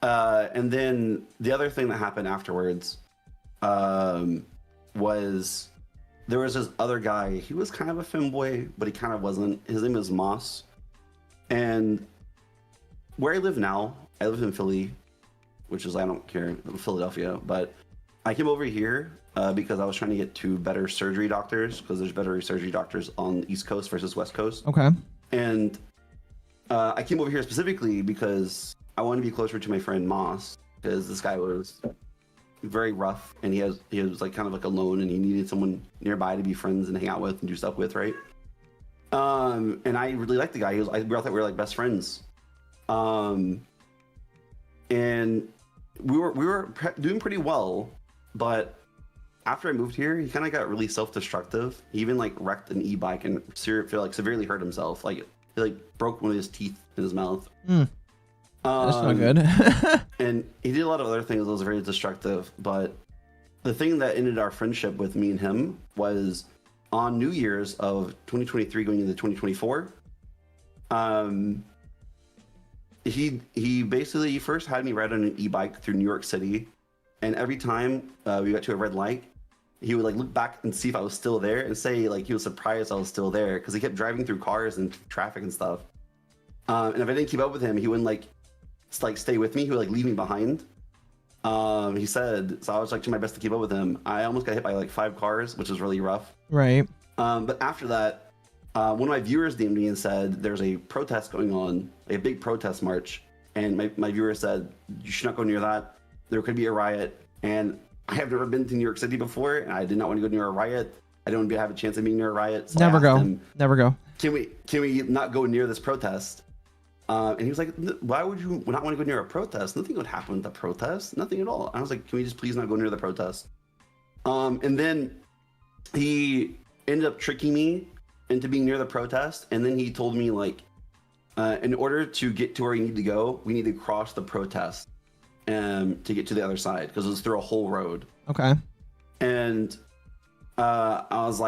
And then the other thing that happened afterwards was there was this other guy. He was kind of a femboy, but he kind of wasn't. His name is Moss. And where I live now, I live in Philly, which is, I don't care, Philadelphia, but I came over here because I was trying to get to better surgery doctors, because there's better surgery doctors on the East Coast versus West Coast. Okay. And I came over here specifically because I wanted to be closer to my friend Moss, because this guy was very rough, and he was like kind of like alone, and he needed someone nearby to be friends and hang out with and do stuff with, right? And I really liked the guy. We all thought we were like best friends. And we were doing pretty well, but after I moved here, he kind of got really self-destructive. He even like wrecked an e-bike and severely hurt himself. Like he like broke one of his teeth in his mouth. That's not good. And he did a lot of other things that was very destructive. But the thing that ended our friendship with me and him was on New Year's of 2023 going into 2024. He basically first had me ride on an e-bike through New York City, and every time we got to a red light, he would like look back and see if I was still there and say like he was surprised I was still there, because he kept driving through cars and traffic and stuff. And if I didn't keep up with him, he wouldn't like stay with me. He would like leave me behind. He said, so I was like doing my best to keep up with him. I almost got hit by like 5 cars, which was really rough. Right. But after that, one of my viewers DM'd me and said there's a protest going on, a big protest march. And my viewer said, you should not go near that. There could be a riot. And I have never been to New York City before, and I did not want to go near a riot. I don't want to have a chance of being near a riot. So Never go. Never go. Can we not go near this protest? And he was like, why would you not want to go near a protest? Nothing would happen with the protest. Nothing at all. I was like, can we just please not go near the protest? And then he ended up tricking me into being near the protest. And then he told me, like, in order to get to where we need to go, we need to cross the protest to get to the other side, because it was through a whole road. Okay. And I was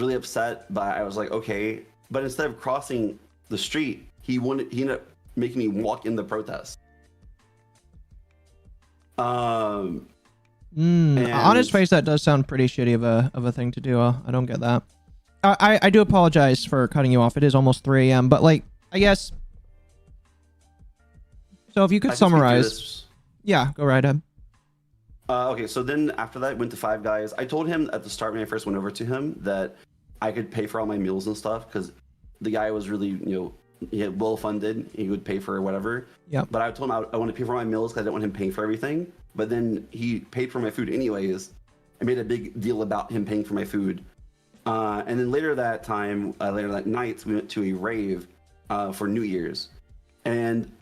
really upset, but I was like, okay. But instead of crossing the street, he ended up making me walk in the protest. On his face, that does sound pretty shitty of a thing to do. I don't get that. I do apologize for cutting you off. It is almost 3 a.m. But, like, I guess. So if you could summarize. Yeah, go right ahead. Okay, so then after that, I went to Five Guys. I told him at the start when I first went over to him that I could pay for all my meals and stuff, because the guy was really, he had well funded. He would pay for whatever. Yeah. But I told him I want to pay for my meals because I didn't want him paying for everything. But then he paid for my food anyways. I made a big deal about him paying for my food. And then later that night, we went to a rave for New Year's. And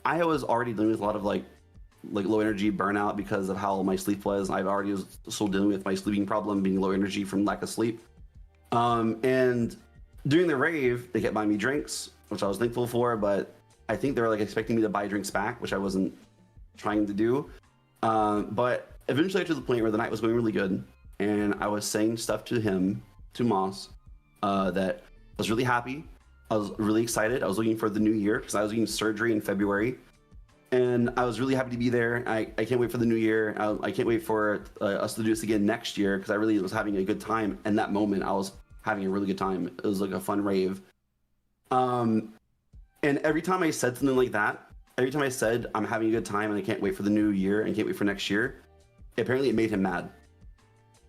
I was already dealing with a lot of like low energy burnout because of how my sleep was. I already was still dealing with my sleeping problem, being low energy from lack of sleep. And during the rave, they kept buying me drinks, which I was thankful for, but I think they were like expecting me to buy drinks back, which I wasn't trying to do. But eventually to the point where the night was going really good, and I was saying stuff to him, to Moss, that I was really happy. I was really excited. I was looking for the new year because I was getting surgery in February. And I was really happy to be there. I can't wait for the new year. I can't wait for us to do this again next year, because I really was having a good time. And that moment, I was having a really good time. It was like a fun rave. And every time I said something like that, every time I said I'm having a good time and I can't wait for the new year and can't wait for next year, apparently it made him mad.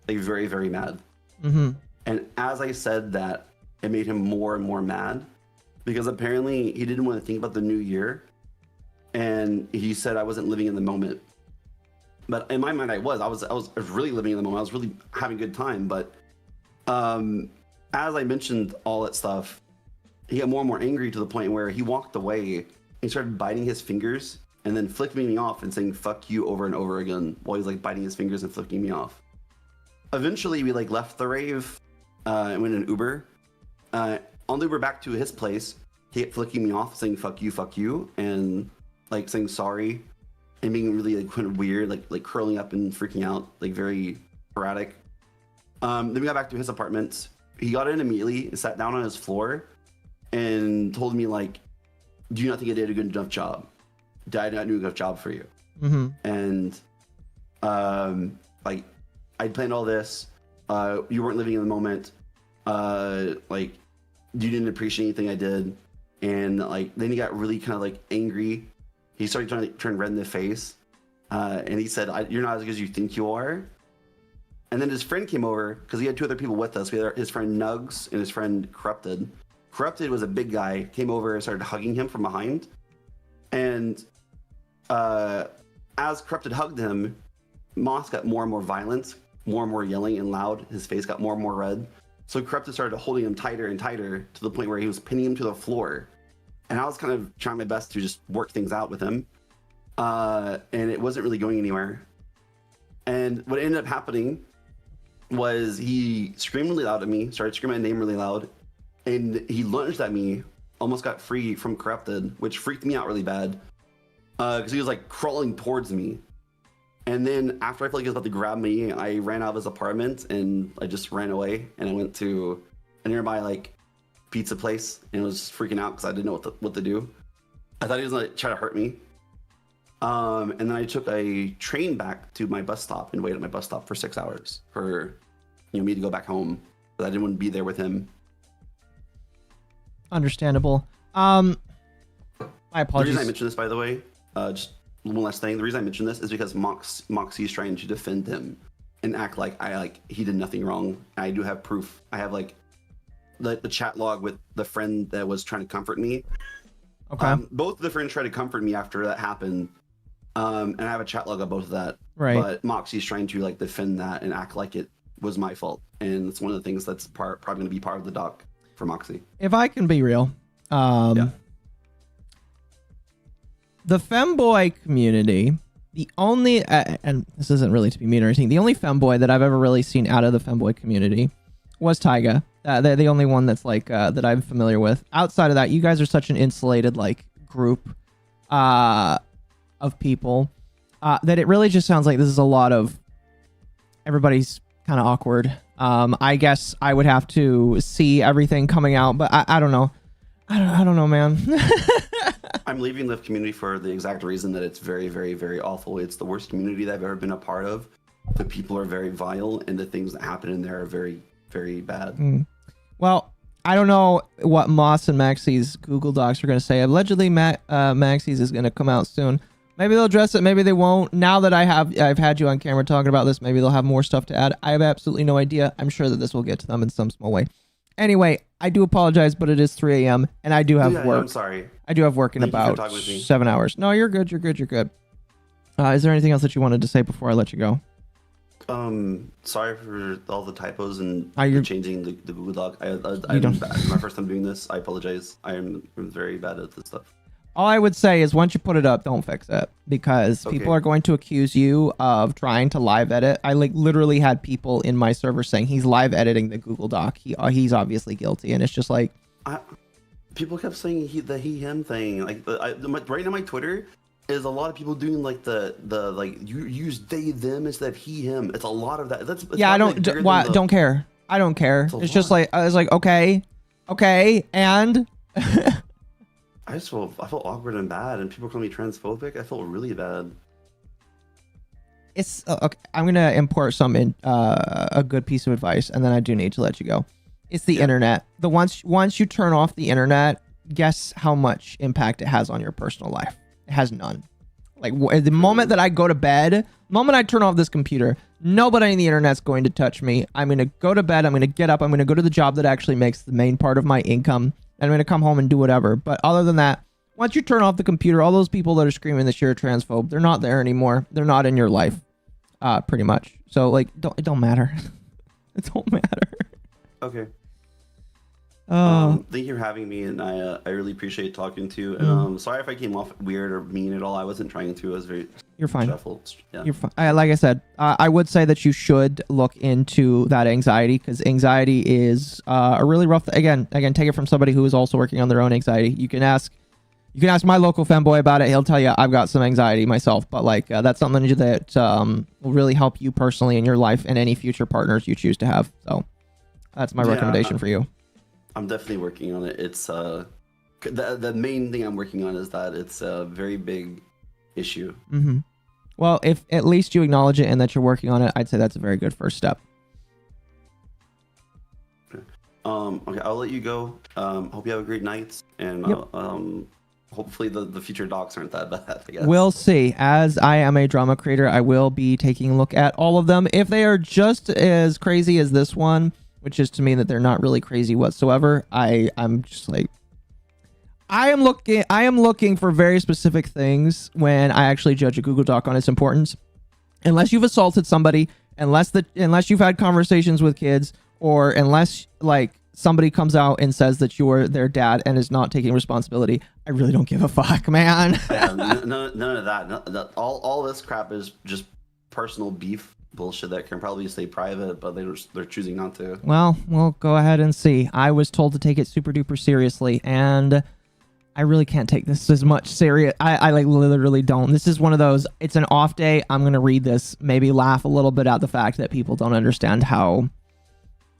Like very, very mad. Mm-hmm. And as I said that, it made him more and more mad, because apparently he didn't want to think about the new year. And he said I wasn't living in the moment. But in my mind, I was really living in the moment. I was really having a good time. But as I mentioned all that stuff, he got more and more angry to the point where he walked away and he started biting his fingers and then flicking me off and saying "fuck you" over and over again while he's like biting his fingers and flicking me off. Eventually, we like left the rave and went in an Uber. On the Uber back to his place, he kept flicking me off, saying fuck you," and like saying sorry and being really like kind of weird, like curling up and freaking out, like very erratic. Then we got back to his apartment. He got in immediately and sat down on his floor and told me, like, do you not think I did a good enough job? Did I not do a good job for you? Mm-hmm. And like, I planned all this. You weren't living in the moment. Like, you didn't appreciate anything I did. And like, then he got really kind of like angry. He started trying to turn red in the face. And he said, "You're not as good as you think you are." And then his friend came over, because he had 2 other people with us. We had his friend Nugs and his friend Corrupted. Corrupted was a big guy, came over and started hugging him from behind. And as Corrupted hugged him, Moss got more and more violent, more and more yelling and loud. His face got more and more red. So Corrupted started holding him tighter and tighter to the point where he was pinning him to the floor. And I was kind of trying my best to just work things out with him. And it wasn't really going anywhere. And what ended up happening was he screamed really loud at me, started screaming my name really loud. And he lunged at me, almost got free from Corrupted, which freaked me out really bad. Because he was like crawling towards me. And then after I felt like he was about to grab me, I ran out of his apartment and I just ran away. And I went to a nearby like pizza place and was freaking out because I didn't know what to do. I thought he was gonna try to hurt me. And then I took a train back to my bus stop and waited at my bus stop for 6 hours for me to go back home. But I didn't want to be there with him. Understandable. My apologies. The reason I mentioned this, by the way, just one last thing. The reason I mentioned this is because Moxie's trying to defend him and act like he did nothing wrong. I do have proof. I have like the chat log with the friend that was trying to comfort me. Okay. Both of the friends tried to comfort me after that happened. And I have a chat log of both of that. Right. But Moxie's trying to like defend that and act like it was my fault. And it's one of the things that's probably going to be part of the doc for Moxie. If I can be real, the femboy community, the only, and this isn't really to be mean or anything, the only femboy that I've ever really seen out of the femboy community was Taiga. They're the only one that's like, that I'm familiar with. Outside of that, you guys are such an insulated like group of people that it really just sounds like this is a lot of everybody's kind of awkward. I guess I would have to see everything coming out, but I don't know. I don't know, man. I'm leaving the community for the exact reason that it's very, very, very awful. It's the worst community that I've ever been a part of. The people are very vile, and the things that happen in there are very, very bad. Well, I don't know what Moss and Maxie's Google Docs are going to say. Allegedly, Maxie's is going to come out soon. Maybe they'll address it. Maybe they won't. Now that I've had you on camera talking about this, maybe they'll have more stuff to add. I have absolutely no idea. I'm sure that this will get to them in some small way. Anyway, I do apologize, but it is 3 a.m. and I do have work. I'm sorry. I do have work in about 7 hours. No, you're good. You're good. You're good. Is there anything else that you wanted to say before I let you go? Sorry for all the typos and changing the Google Doc. My first time doing this. I apologize. I'm very bad at this stuff. All I would say is once you put it up, don't fix it, because people are going to accuse you of trying to live edit. I like literally had people in my server saying he's live editing the Google Doc. He's obviously guilty, and it's just like people kept saying the he him thing. Like right now, my Twitter is a lot of people doing like the like you use they them instead of he him. It's a lot of that. I don't care. I don't care. It's just like I was like okay, and. I felt awkward and bad, and people call me transphobic. I felt really bad. It's okay. I'm gonna import a good piece of advice, and then I do need to let you go. It's the internet. Once you turn off the internet, guess how much impact it has on your personal life? It has none. Like the moment that I go to bed, the moment I turn off this computer, nobody on the internet's going to touch me. I'm gonna go to bed. I'm gonna get up. I'm gonna go to the job that actually makes the main part of my income. And I'm going to come home and do whatever. But other than that, once you turn off the computer, all those people that are screaming that you're a transphobe, they're not there anymore. They're not in your life, pretty much. So, like, it don't matter. It don't matter. Okay. Thank you for having me, and I really appreciate talking to you. And sorry if I came off weird or mean at all. I wasn't trying to. I was very... You're fine. Yeah. You're fine. Like I said, I would say that you should look into that anxiety, because anxiety is a really rough. Again, take it from somebody who is also working on their own anxiety. You can ask my local femboy about it. He'll tell you I've got some anxiety myself, but like that's something that will really help you personally in your life and any future partners you choose to have. So that's my recommendation for you. I'm definitely working on it. It's the main thing I'm working on is that it's a very big issue. Well, if at least you acknowledge it and that you're working on it, I'd say that's a very good first step. Okay, I'll let you go. Hope you have a great night, and hopefully the future docs aren't that bad, I guess. We'll see. As I am a drama creator, I will be taking a look at all of them. If they are just as crazy as this one, which is to me that they're not really crazy whatsoever, I'm just like, I am looking for very specific things when I actually judge a Google Doc on its importance. Unless you've assaulted somebody, unless you've had conversations with kids, or unless like somebody comes out and says that you're their dad and is not taking responsibility, I really don't give a fuck, man. None of that. All this crap is just personal beef bullshit that can probably stay private, but they're choosing not to. Well, we'll go ahead and see. I was told to take it super duper seriously, and I really can't take this as much serious. I like literally don't. This is one of those, it's an off day. I'm going to read this, maybe laugh a little bit at the fact that people don't understand how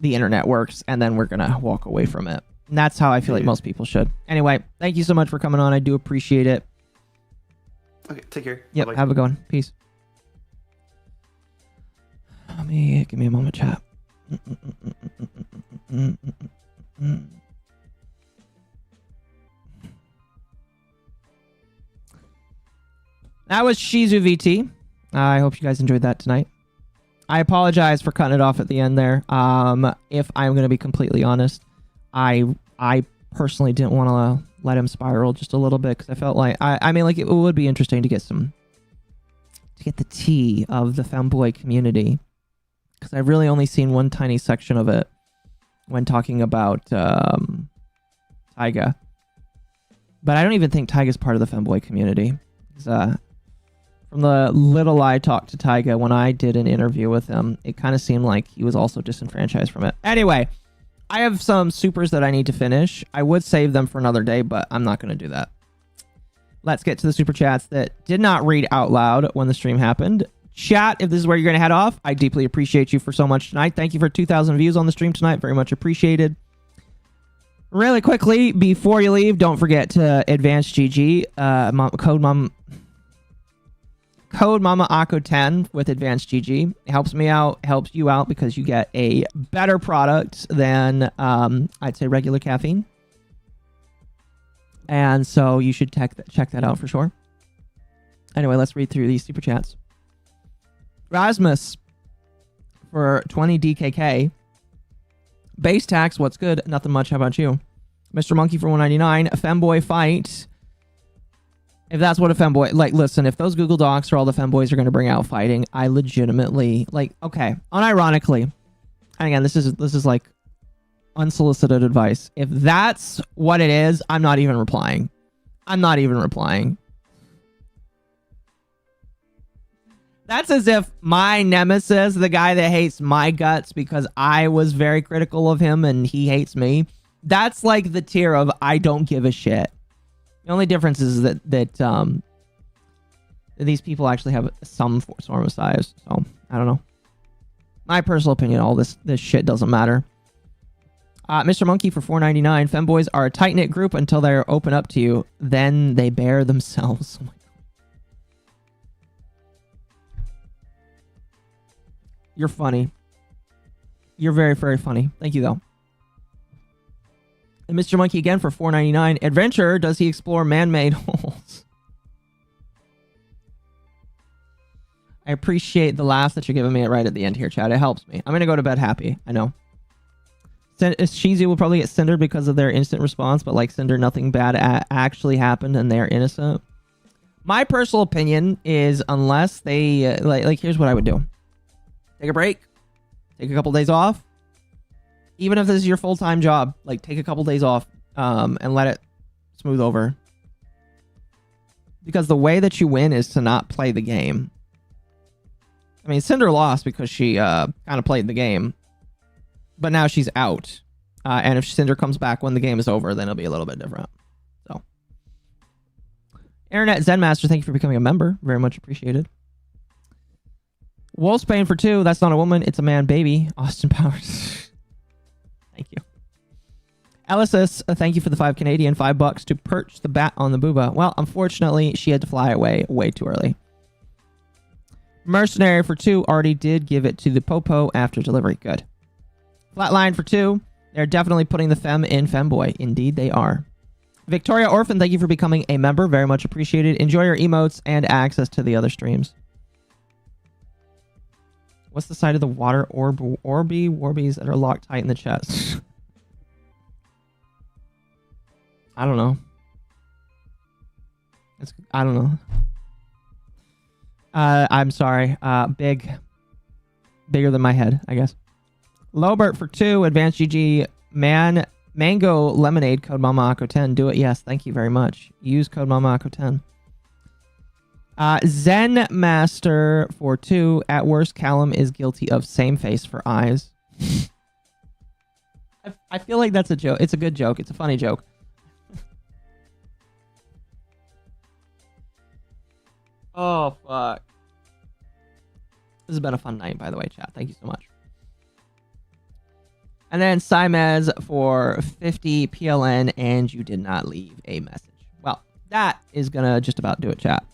the internet works, and then we're going to walk away from it. And that's how I feel like most people should. Anyway, thank you so much for coming on. I do appreciate it. Okay, take care. Yep, Bye-bye. have a good one. Peace. Give me a moment, chat. That was ShizuVT. I hope you guys enjoyed that tonight. I apologize for cutting it off at the end there. If I'm going to be completely honest, I personally didn't want to let him spiral just a little bit because I felt like I mean, like, it would be interesting to get the tea of the femboy community, because I've really only seen one tiny section of it when talking about Taiga. But I don't even think Taiga's part of the femboy community. From the little I talked to Taiga when I did an interview with him, it kind of seemed like he was also disenfranchised from it. Anyway, I have some supers that I need to finish. I would save them for another day, but I'm not going to do that. Let's get to the super chats that did not read out loud when the stream happened. Chat, if this is where you're going to head off, I deeply appreciate you for so much tonight. Thank you for 2,000 views on the stream tonight. Very much appreciated. Really quickly, before you leave, don't forget to advance GG. Code Mama Akko 10 with Advanced GG. It helps me out, helps you out, because you get a better product than I'd say regular caffeine. And so you should check that out for sure. Anyway, let's read through these super chats. Rasmus for 20 DKK. Base tax, what's good? Nothing much. How about you? Mr. Monkey for 199. A femboy fight. If that's what a femboy... Like, listen, if those Google Docs are all the femboys are going to bring out fighting, I legitimately... Like, okay. Unironically. And again, this is like unsolicited advice. If that's what it is, I'm not even replying. I'm not even replying. That's as if my nemesis, the guy that hates my guts because I was very critical of him and he hates me, that's like the tier of I don't give a shit. The only difference is that these people actually have some form of size. So, I don't know. My personal opinion, all this shit doesn't matter. Mr. Monkey for $4.99. Femboys are a tight-knit group until they're open up to you. Then they bear themselves. Oh my God. You're funny. You're very, very funny. Thank you, though. And Mr. Monkey again for $4.99. Adventurer, does he explore man-made holes? I appreciate the laugh that you're giving me right at the end here, Chad. It helps me. I'm going to go to bed happy. I know. Shizu will probably get cindered because of their instant response, but like Cinder, nothing bad actually happened and they're innocent. My personal opinion is unless they... like here's what I would do. Take a break. Take a couple days off. Even if this is your full-time job, like take a couple days off and let it smooth over. Because the way that you win is to not play the game. I mean, Cinder lost because she kind of played the game. But now she's out. And if Cinder comes back when the game is over, then it'll be a little bit different. So, Internet Zenmaster, thank you for becoming a member. Very much appreciated. Wolfsbane for 2. That's not a woman. It's a man, baby. Austin Powers. Thank you. Elysis, thank you for the 5 Canadian. $5 to perch the bat on the booba. Well, unfortunately, she had to fly away way too early. Mercenary for 2. Already did give it to the Popo after delivery. Good. Flatline for 2. They're definitely putting the fem in femboy. Indeed, they are. Victoria Orphan, thank you for becoming a member. Very much appreciated. Enjoy your emotes and access to the other streams. What's the side of the water warbies that are locked tight in the chest? I don't know. I don't know. I'm sorry. Bigger than my head, I guess. Lobert for 2. Advanced GG. Mango Lemonade. Code Mama Akko 10. Do it. Yes. Thank you very much. Use code Mama Akko 10. Zen Master for 2. At worst, Callum is guilty of same face for eyes. I feel like that's a joke. It's a good joke. It's a funny joke. Oh, fuck. This has been a fun night, by the way, chat. Thank you so much. And then Simez for 50 PLN, and you did not leave a message. Well, that is going to just about do it, chat.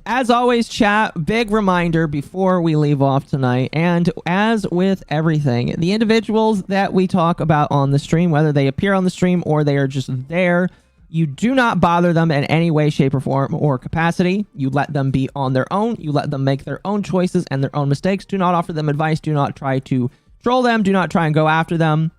As always, chat, big reminder before we leave off tonight, and as with everything, the individuals that we talk about on the stream, whether they appear on the stream or they are just there, you do not bother them in any way, shape, or form or capacity. You let them be on their own. You let them make their own choices and their own mistakes. Do not offer them advice. Do not try to troll them. Do not try and go after them.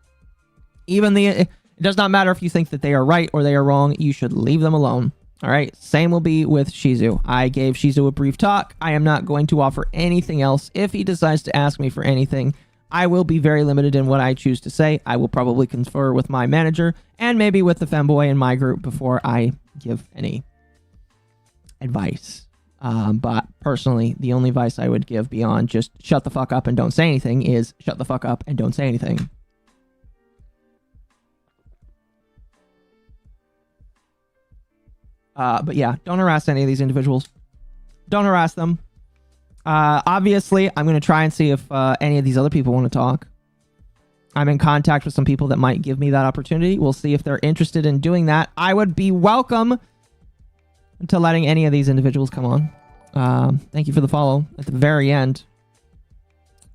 It does not matter if you think that they are right or they are wrong. You should leave them alone. All right. Same will be with Shizu. I gave Shizu a brief talk. I am not going to offer anything else. If he decides to ask me for anything, I will be very limited in what I choose to say. I will probably confer with my manager and maybe with the Femboy in my group before I give any advice. But personally, the only advice I would give beyond just shut the fuck up and don't say anything is shut the fuck up and don't say anything. But yeah, don't harass any of these individuals. Don't harass them. Obviously, I'm going to try and see if any of these other people want to talk. I'm in contact with some people that might give me that opportunity. We'll see if they're interested in doing that. I would be welcome to letting any of these individuals come on. Thank you for the follow at the very end.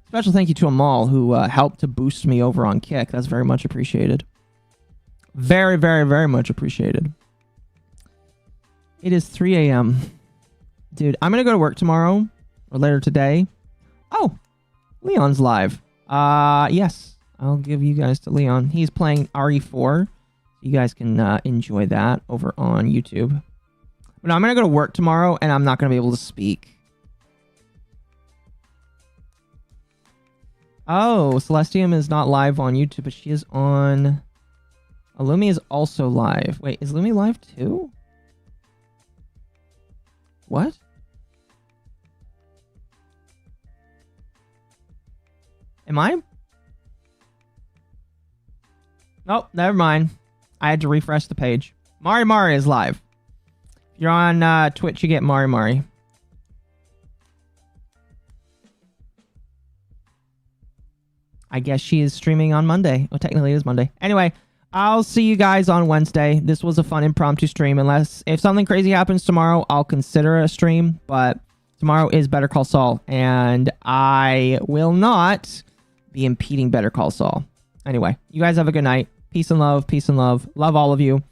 Special thank you to Amal, who helped to boost me over on Kick. That's very much appreciated. Very, very, very much appreciated. It is 3 a.m. Dude, I'm going to go to work tomorrow or later today. Oh, Leon's live. Yes, I'll give you guys to Leon. He's playing RE4. You guys can enjoy that over on YouTube. But no, I'm going to go to work tomorrow and I'm not going to be able to speak. Oh, Celestium is not live on YouTube, but she is on... Illumi is also live. Wait, is Illumi live too? What? Am I? Nope, never mind. I had to refresh the page. Mari is live. If you're on Twitch, you get Mari. I guess she is streaming on Monday. Oh, technically it is Monday. Anyway, I'll see you guys on Wednesday. This was a fun impromptu stream. If something crazy happens tomorrow, I'll consider a stream. But tomorrow is Better Call Saul. And I will not be impeding Better Call Saul. Anyway, you guys have a good night. Peace and love. Peace and love. Love all of you.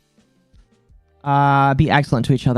Be excellent to each other.